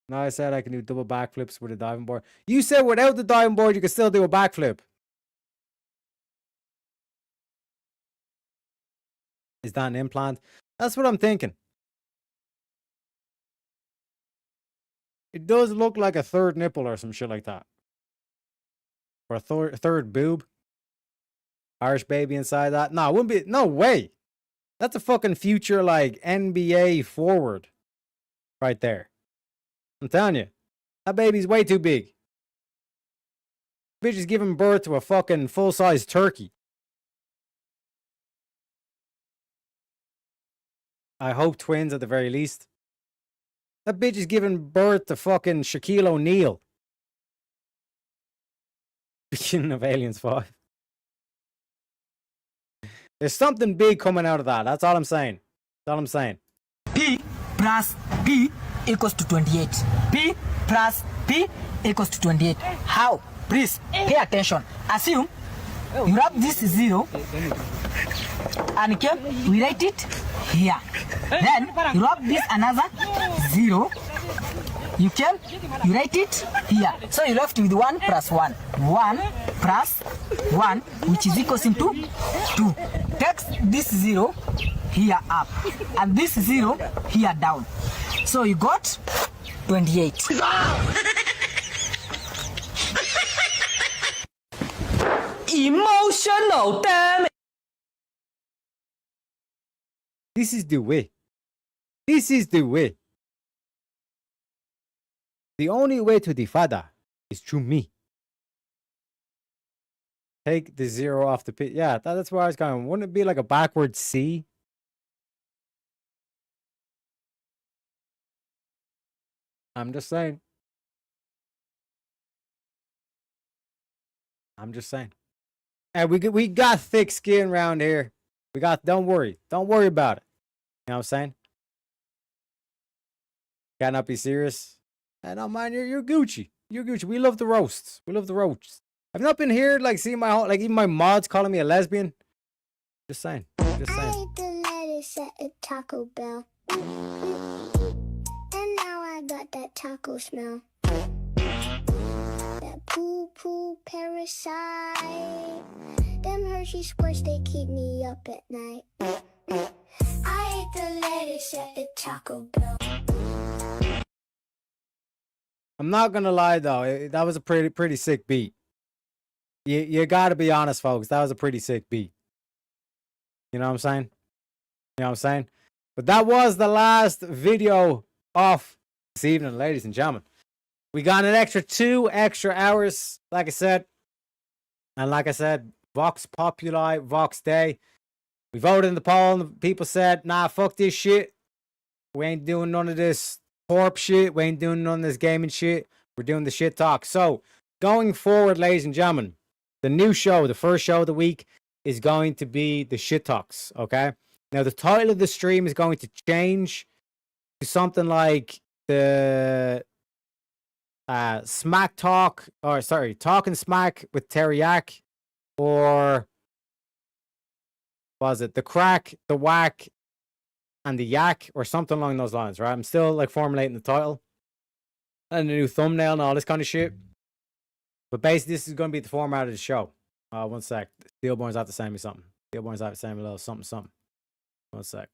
No, I said I can do double backflips with a diving board. You said without the diving board, you can still do a backflip. Is that an implant? That's what I'm thinking. It does look like a third nipple or some shit like that. Or a third boob. Irish baby inside that. No, it wouldn't be. No way. That's a fucking future, like, NBA forward. Right there. I'm telling you. That baby's way too big. Bitch is giving birth to a fucking full-size turkey. I hope twins at the very least. That bitch is giving birth to fucking Shaquille O'Neal. Beginning of Aliens 5. There's something big coming out of that. That's all I'm saying. That's all I'm saying. P plus P equals to 28. P plus P equals to 28. How? Please pay attention. Assume you wrap this 0 and we write it here. Then you wrap this another 0. You write it here. So you left with 1 plus 1. 1 plus 1, which is equals into 2. Takes this 0 here up and this 0 here down. So you got 28. Emotional damage. This is the way. This is the way. The only way to the father is through me. Take the 0 off the pit. Yeah, that's where I was going. Wouldn't it be like a backward C? I'm just saying. I'm just saying. And we got thick skin around here. Don't worry about it. You know what I'm saying? Cannot be serious. I don't mind. You're Gucci. You're Gucci. We love the roasts. We love the roasts. I've not been here like seeing my whole, like even my mods calling me a lesbian. Just saying. Just saying. I ate the lettuce at a Taco Bell. And now I got that taco smell. That poo parasite. Them Hershey squirts, they keep me up at night. I ate the lettuce at the Taco Bell. I'm not gonna lie though, that was a pretty sick beat. You gotta be honest, folks. That was a pretty sick beat. You know what I'm saying? You know what I'm saying? But that was the last video off this evening, ladies and gentlemen. We got an extra 2 extra hours, like I said. And like I said, Vox Populi, Vox Day. We voted in the poll and people said, nah, fuck this shit. We ain't doing none of this Thorpe shit. We ain't doing none of this gaming shit. We're doing the shit talk. So, going forward, ladies and gentlemen, the new show, the first show of the week, is going to be the shit talks, okay? Now, the title of the stream is going to change to something like the Smack Talk, or sorry, Talking Smack with Teriyaki, or was it the Crack, the Whack, and the Yak, or something along those lines, right? I'm still like formulating the title and the new thumbnail and all this kind of shit. But basically, this is going to be the format of the show. One sec. Steelborn's out to send me something. Steelborn's out to send me a little something. One sec.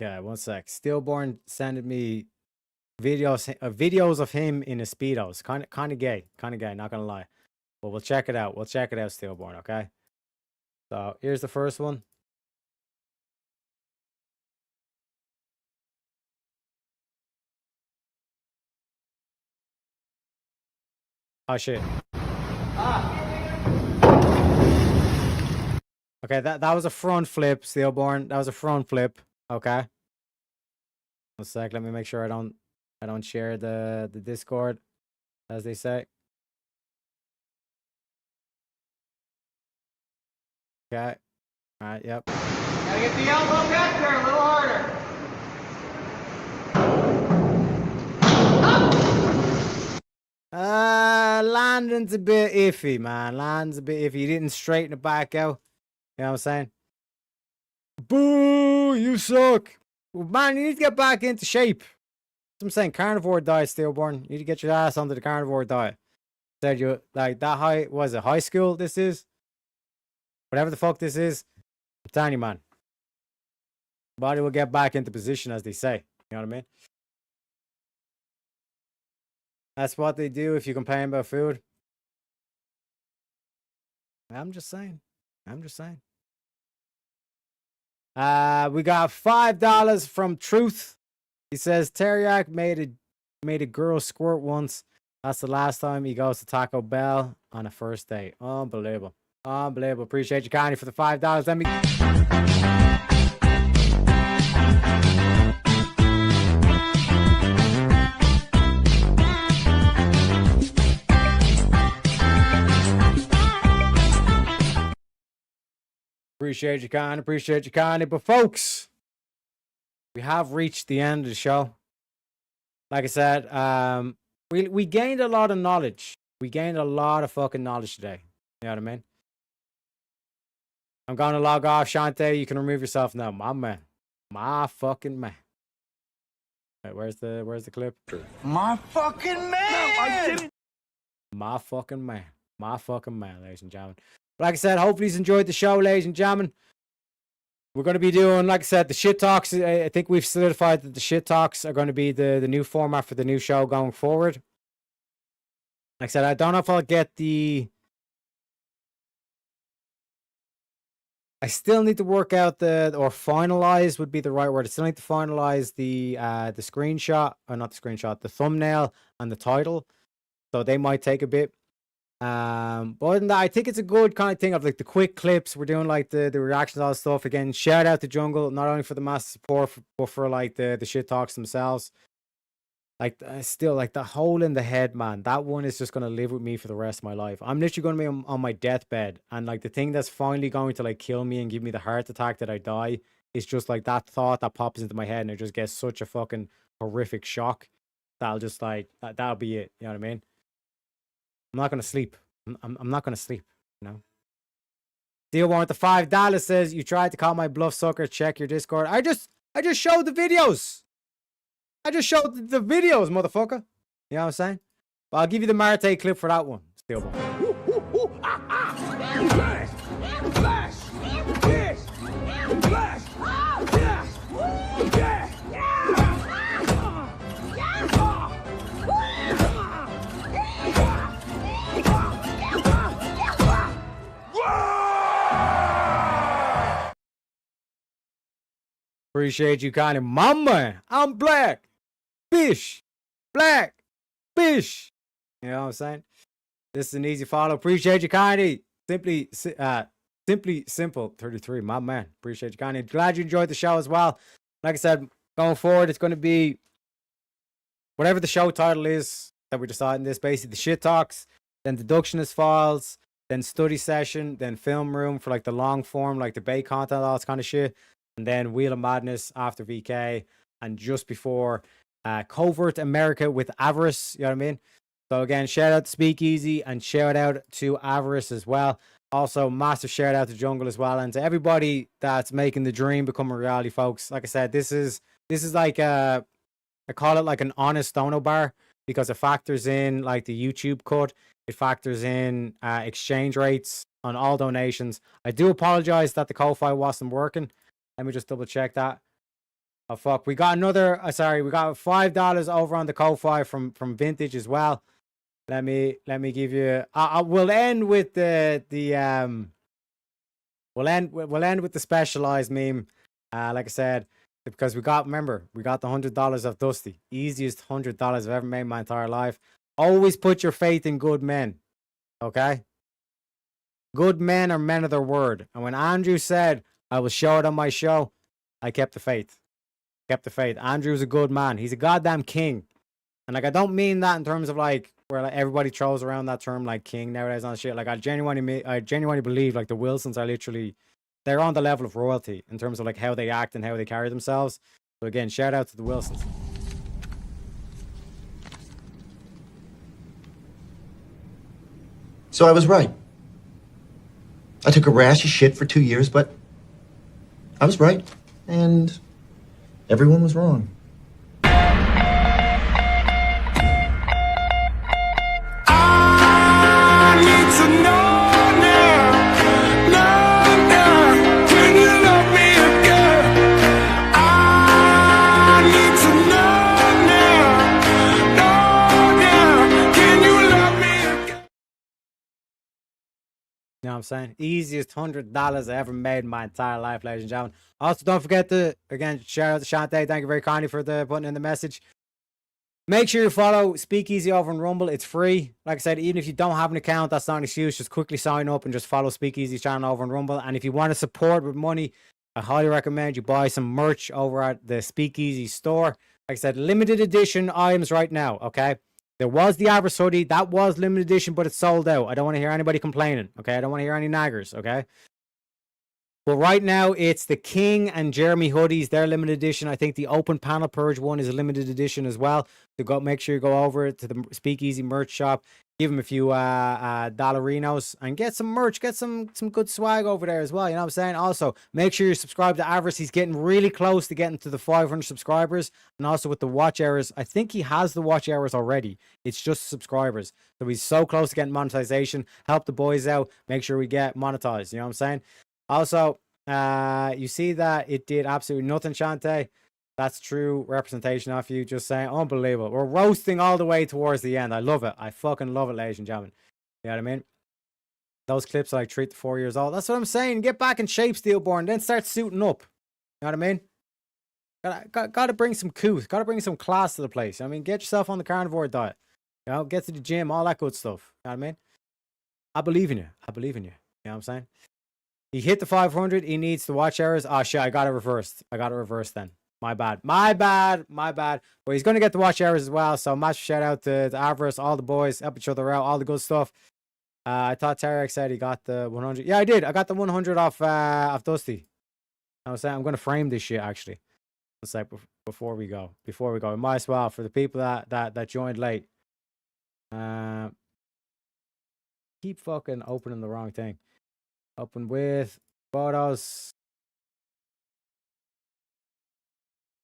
Yeah, one sec. Steelborn sending me videos of him in his Speedos. Kind of gay. Not gonna lie. But we'll check it out. Steelborn. Okay. So here's the first one. Oh shit. Okay, that was a front flip, Steelborn. That was a front flip. Okay. One sec. Let me make sure I don't share the Discord, as they say. Okay. All right. Yep. Gotta get the elbow back there a little harder. Landon's a bit iffy, man. Landon's a bit iffy. He didn't straighten it back out. You know what I'm saying? Boo! You suck. Well, man, you need to get back into shape. That's what I'm saying. Carnivore diet, Steelborn. You need to get your ass onto the carnivore diet. Said you like that high, was it high school this is? Whatever the fuck this is. I'm telling you, man. Body will get back into position, as they say. You know what I mean? That's what they do if you complain about food. I'm just saying. We got $5 from Truth. He says Teriyaki made made a girl squirt once. That's the last time he goes to Taco Bell on a first date. Unbelievable. Unbelievable. Appreciate you, Connie, for the $5. Let me... Appreciate you, Connie. Appreciate you, Connie. But folks, we have reached the end of the show. Like I said, we gained a lot of knowledge. We gained a lot of fucking knowledge today. You know what I mean? I'm going to log off, Shantae. You can remove yourself now. My man. My fucking man. Wait, where's the clip? My fucking man! No, I didn't. My fucking man. My fucking man, ladies and gentlemen. Like I said, hopefully you enjoyed the show, ladies and gentlemen. We're going to be doing, like I said, the shit talks. I think we've solidified that the shit talks are going to be the new format for the new show going forward. Like I said, I don't know if I'll get the... I still need to work out or finalize would be the right word. I still need to finalize the screenshot, or not the screenshot, the thumbnail and the title. So they might take a bit. But other than that, I think it's a good kind of thing of like the quick clips. We're doing like the reactions, all that stuff. Again, shout out to Jungle, not only for the massive support, but for like the shit talks themselves. Like still like the hole in the head, man. That one is just gonna live with me for the rest of my life. I'm literally gonna be on my deathbed, and like the thing that's finally going to like kill me and give me the heart attack that I die is just like that thought that pops into my head, and it just gets such a fucking horrific shock. That'll just like that'll be it. You know what I mean? I'm not gonna sleep. I'm not gonna sleep. You know. Deal one with the $5 says you tried to call my bluff, sucker. Check your Discord. I just showed the videos. I just showed the videos, motherfucker. You know what I'm saying? But I'll give you the Marte clip for that one. Still one. Appreciate you, Connie. Mama, I'm black. Fish. Black. Fish. You know what I'm saying? This is an easy follow. Appreciate you, Connie. Simply Simple 33. My man. Appreciate you, Connie. Glad you enjoyed the show as well. Like I said, going forward, it's going to be whatever the show title is that we're deciding this. Basically, the shit talks, then deductionist files, then study session, then film room for like the long form, like debate content, all this kind of shit. And then Wheel of Madness after VK, and just before Covert America with Avarice. You know what I mean? So again, shout out to Speakeasy and shout out to Avarice as well. Also, massive shout out to Jungle as well, and to everybody that's making the dream become a reality, folks. Like I said, this is like I call it like an honest dono bar, because it factors in like the YouTube cut, it factors in exchange rates on all donations. I do apologize that the Ko-Fi wasn't working. Let me just double check that. Oh fuck, we got another. We got $5 over on the Ko-Fi from Vintage as well. Let me give you. We'll end with we'll end with the specialized meme. Like I said, because we got the $100 of Dusty, easiest $100 I've ever made in my entire life. Always put your faith in good men, okay? Good men are men of their word, and when Andrew said I will show it on my show, I kept the faith. Andrew's a good man. He's a goddamn king. And like, I don't mean that in terms of like where like everybody throws around that term like king nowadays on shit. Like I genuinely believe like the Wilsons are literally, they're on the level of royalty in terms of like how they act and how they carry themselves. So again, shout out to the Wilsons. So I was right. I took a rash of shit for 2 years, but I was right, and everyone was wrong. I need to know now, can you love me again? I need to know now, can you love me again? You know what I'm saying? Easiest $100 I ever made in my entire life, ladies and gentlemen. Also, don't forget to, again, shout out to Shantae. Thank you very kindly for putting in the message. Make sure you follow Speakeasy over on Rumble. It's free. Like I said, even if you don't have an account, that's not an excuse. Just quickly sign up and just follow Speakeasy's channel over on Rumble. And if you want to support with money, I highly recommend you buy some merch over at the Speakeasy store. Like I said, limited edition items right now, okay? There was the Avarice hoodie. That was limited edition, but it's sold out. I don't want to hear anybody complaining, okay? I don't want to hear any naggers, okay? But right now, it's the King and Jeremy hoodies. They're limited edition. I think the Open Panel Purge one is a limited edition as well. So make sure you go over to the Speakeasy merch shop. Give them a few dollarinos and get some merch. Get some good swag over there as well. You know what I'm saying? Also, make sure you subscribe to Avarice. He's getting really close to getting to the 500 subscribers. And also with the watch hours, I think he has the watch hours already. It's just subscribers. So he's so close to getting monetization. Help the boys out. Make sure we get monetized. You know what I'm saying? Also, you see that it did absolutely nothing, Shante. That's true representation of you. Just saying, unbelievable. We're roasting all the way towards the end. I love it. I fucking love it, ladies and gentlemen. You know what I mean? Those clips are like 3 to 4 years old. That's what I'm saying. Get back in shape, Steelborn. Then start suiting up. You know what I mean? Got to bring some couth. Got to bring some class to the place. I mean, get yourself on the carnivore diet. You know, get to the gym, all that good stuff. You know what I mean? I believe in you. I believe in you. You know what I'm saying? He hit the 500. He needs the watch hours. Oh, shit. I got it reversed. then. My bad. But he's going to get the watch hours as well. So, massive shout out to Avarice, all the boys. Help each other out. All the good stuff. I thought Tarek said he got the 100. Yeah, I did. I got the 100 off Dusty. I was saying I'm going to frame this shit, actually. It's like before we go. We might as well, for the people that joined late. Keep fucking opening the wrong thing. Open with photos.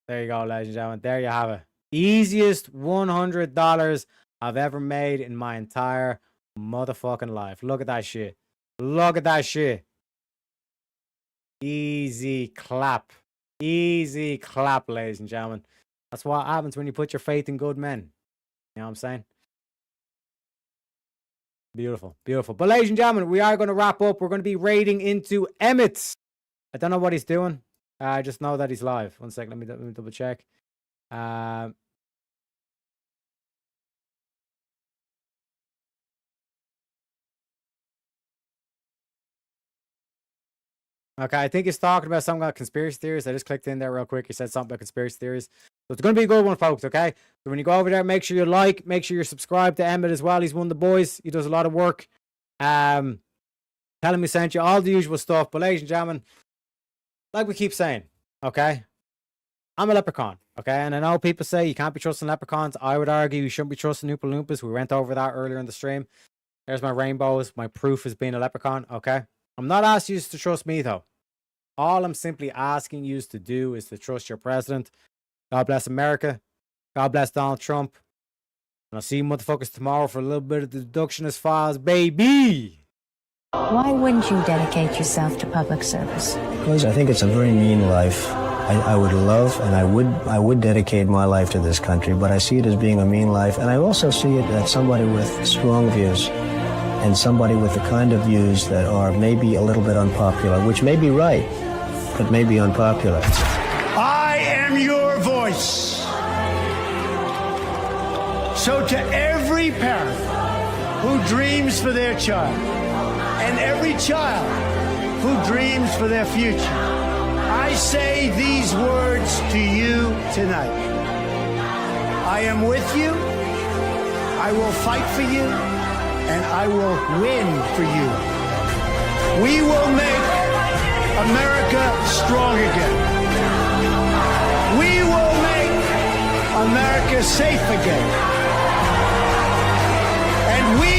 There you go, ladies and gentlemen. There you have it. Easiest $100 I've ever made in my entire motherfucking life. Look at that shit. Easy clap. Ladies and gentlemen. That's what happens when you put your faith in good men. You know what I'm saying? Beautiful. But ladies and gentlemen, we are going to wrap up. We're going to be raiding into Emmett. I don't know what he's doing. I just know that he's live. 1 second. Let me double check. Okay, I think he's talking about something about conspiracy theories. I just clicked in there real quick. He said something about conspiracy theories. So it's going to be a good one, folks, okay? So when you go over there, make sure you like. Make sure you're subscribed to Emmett as well. He's one of the boys. He does a lot of work. Tell him we sent you all the usual stuff. But ladies and gentlemen, like we keep saying, okay? I'm a leprechaun, okay? And I know people say you can't be trusting leprechauns. I would argue you shouldn't be trusting Oompa Loompas. We went over that earlier in the stream. There's my rainbows. My proof is being a leprechaun, okay? I'm not asking you to trust me, though. All I'm simply asking you to do is to trust your president. God bless America. God bless Donald Trump. And I'll see you motherfuckers tomorrow for a little bit of the deductionist files, baby. Why wouldn't you dedicate yourself to public service? Because I think it's a very mean life. I would love and I would dedicate my life to this country, but I see it as being a mean life. And I also see it as somebody with strong views and somebody with the kind of views that are maybe a little bit unpopular, which may be right, but may be unpopular. I am your voice. So to every parent who dreams for their child, and every child who dreams for their future, I say these words to you tonight. I am with you, I will fight for you, and I will win for you. We will make America strong again. We will make America safe again. And we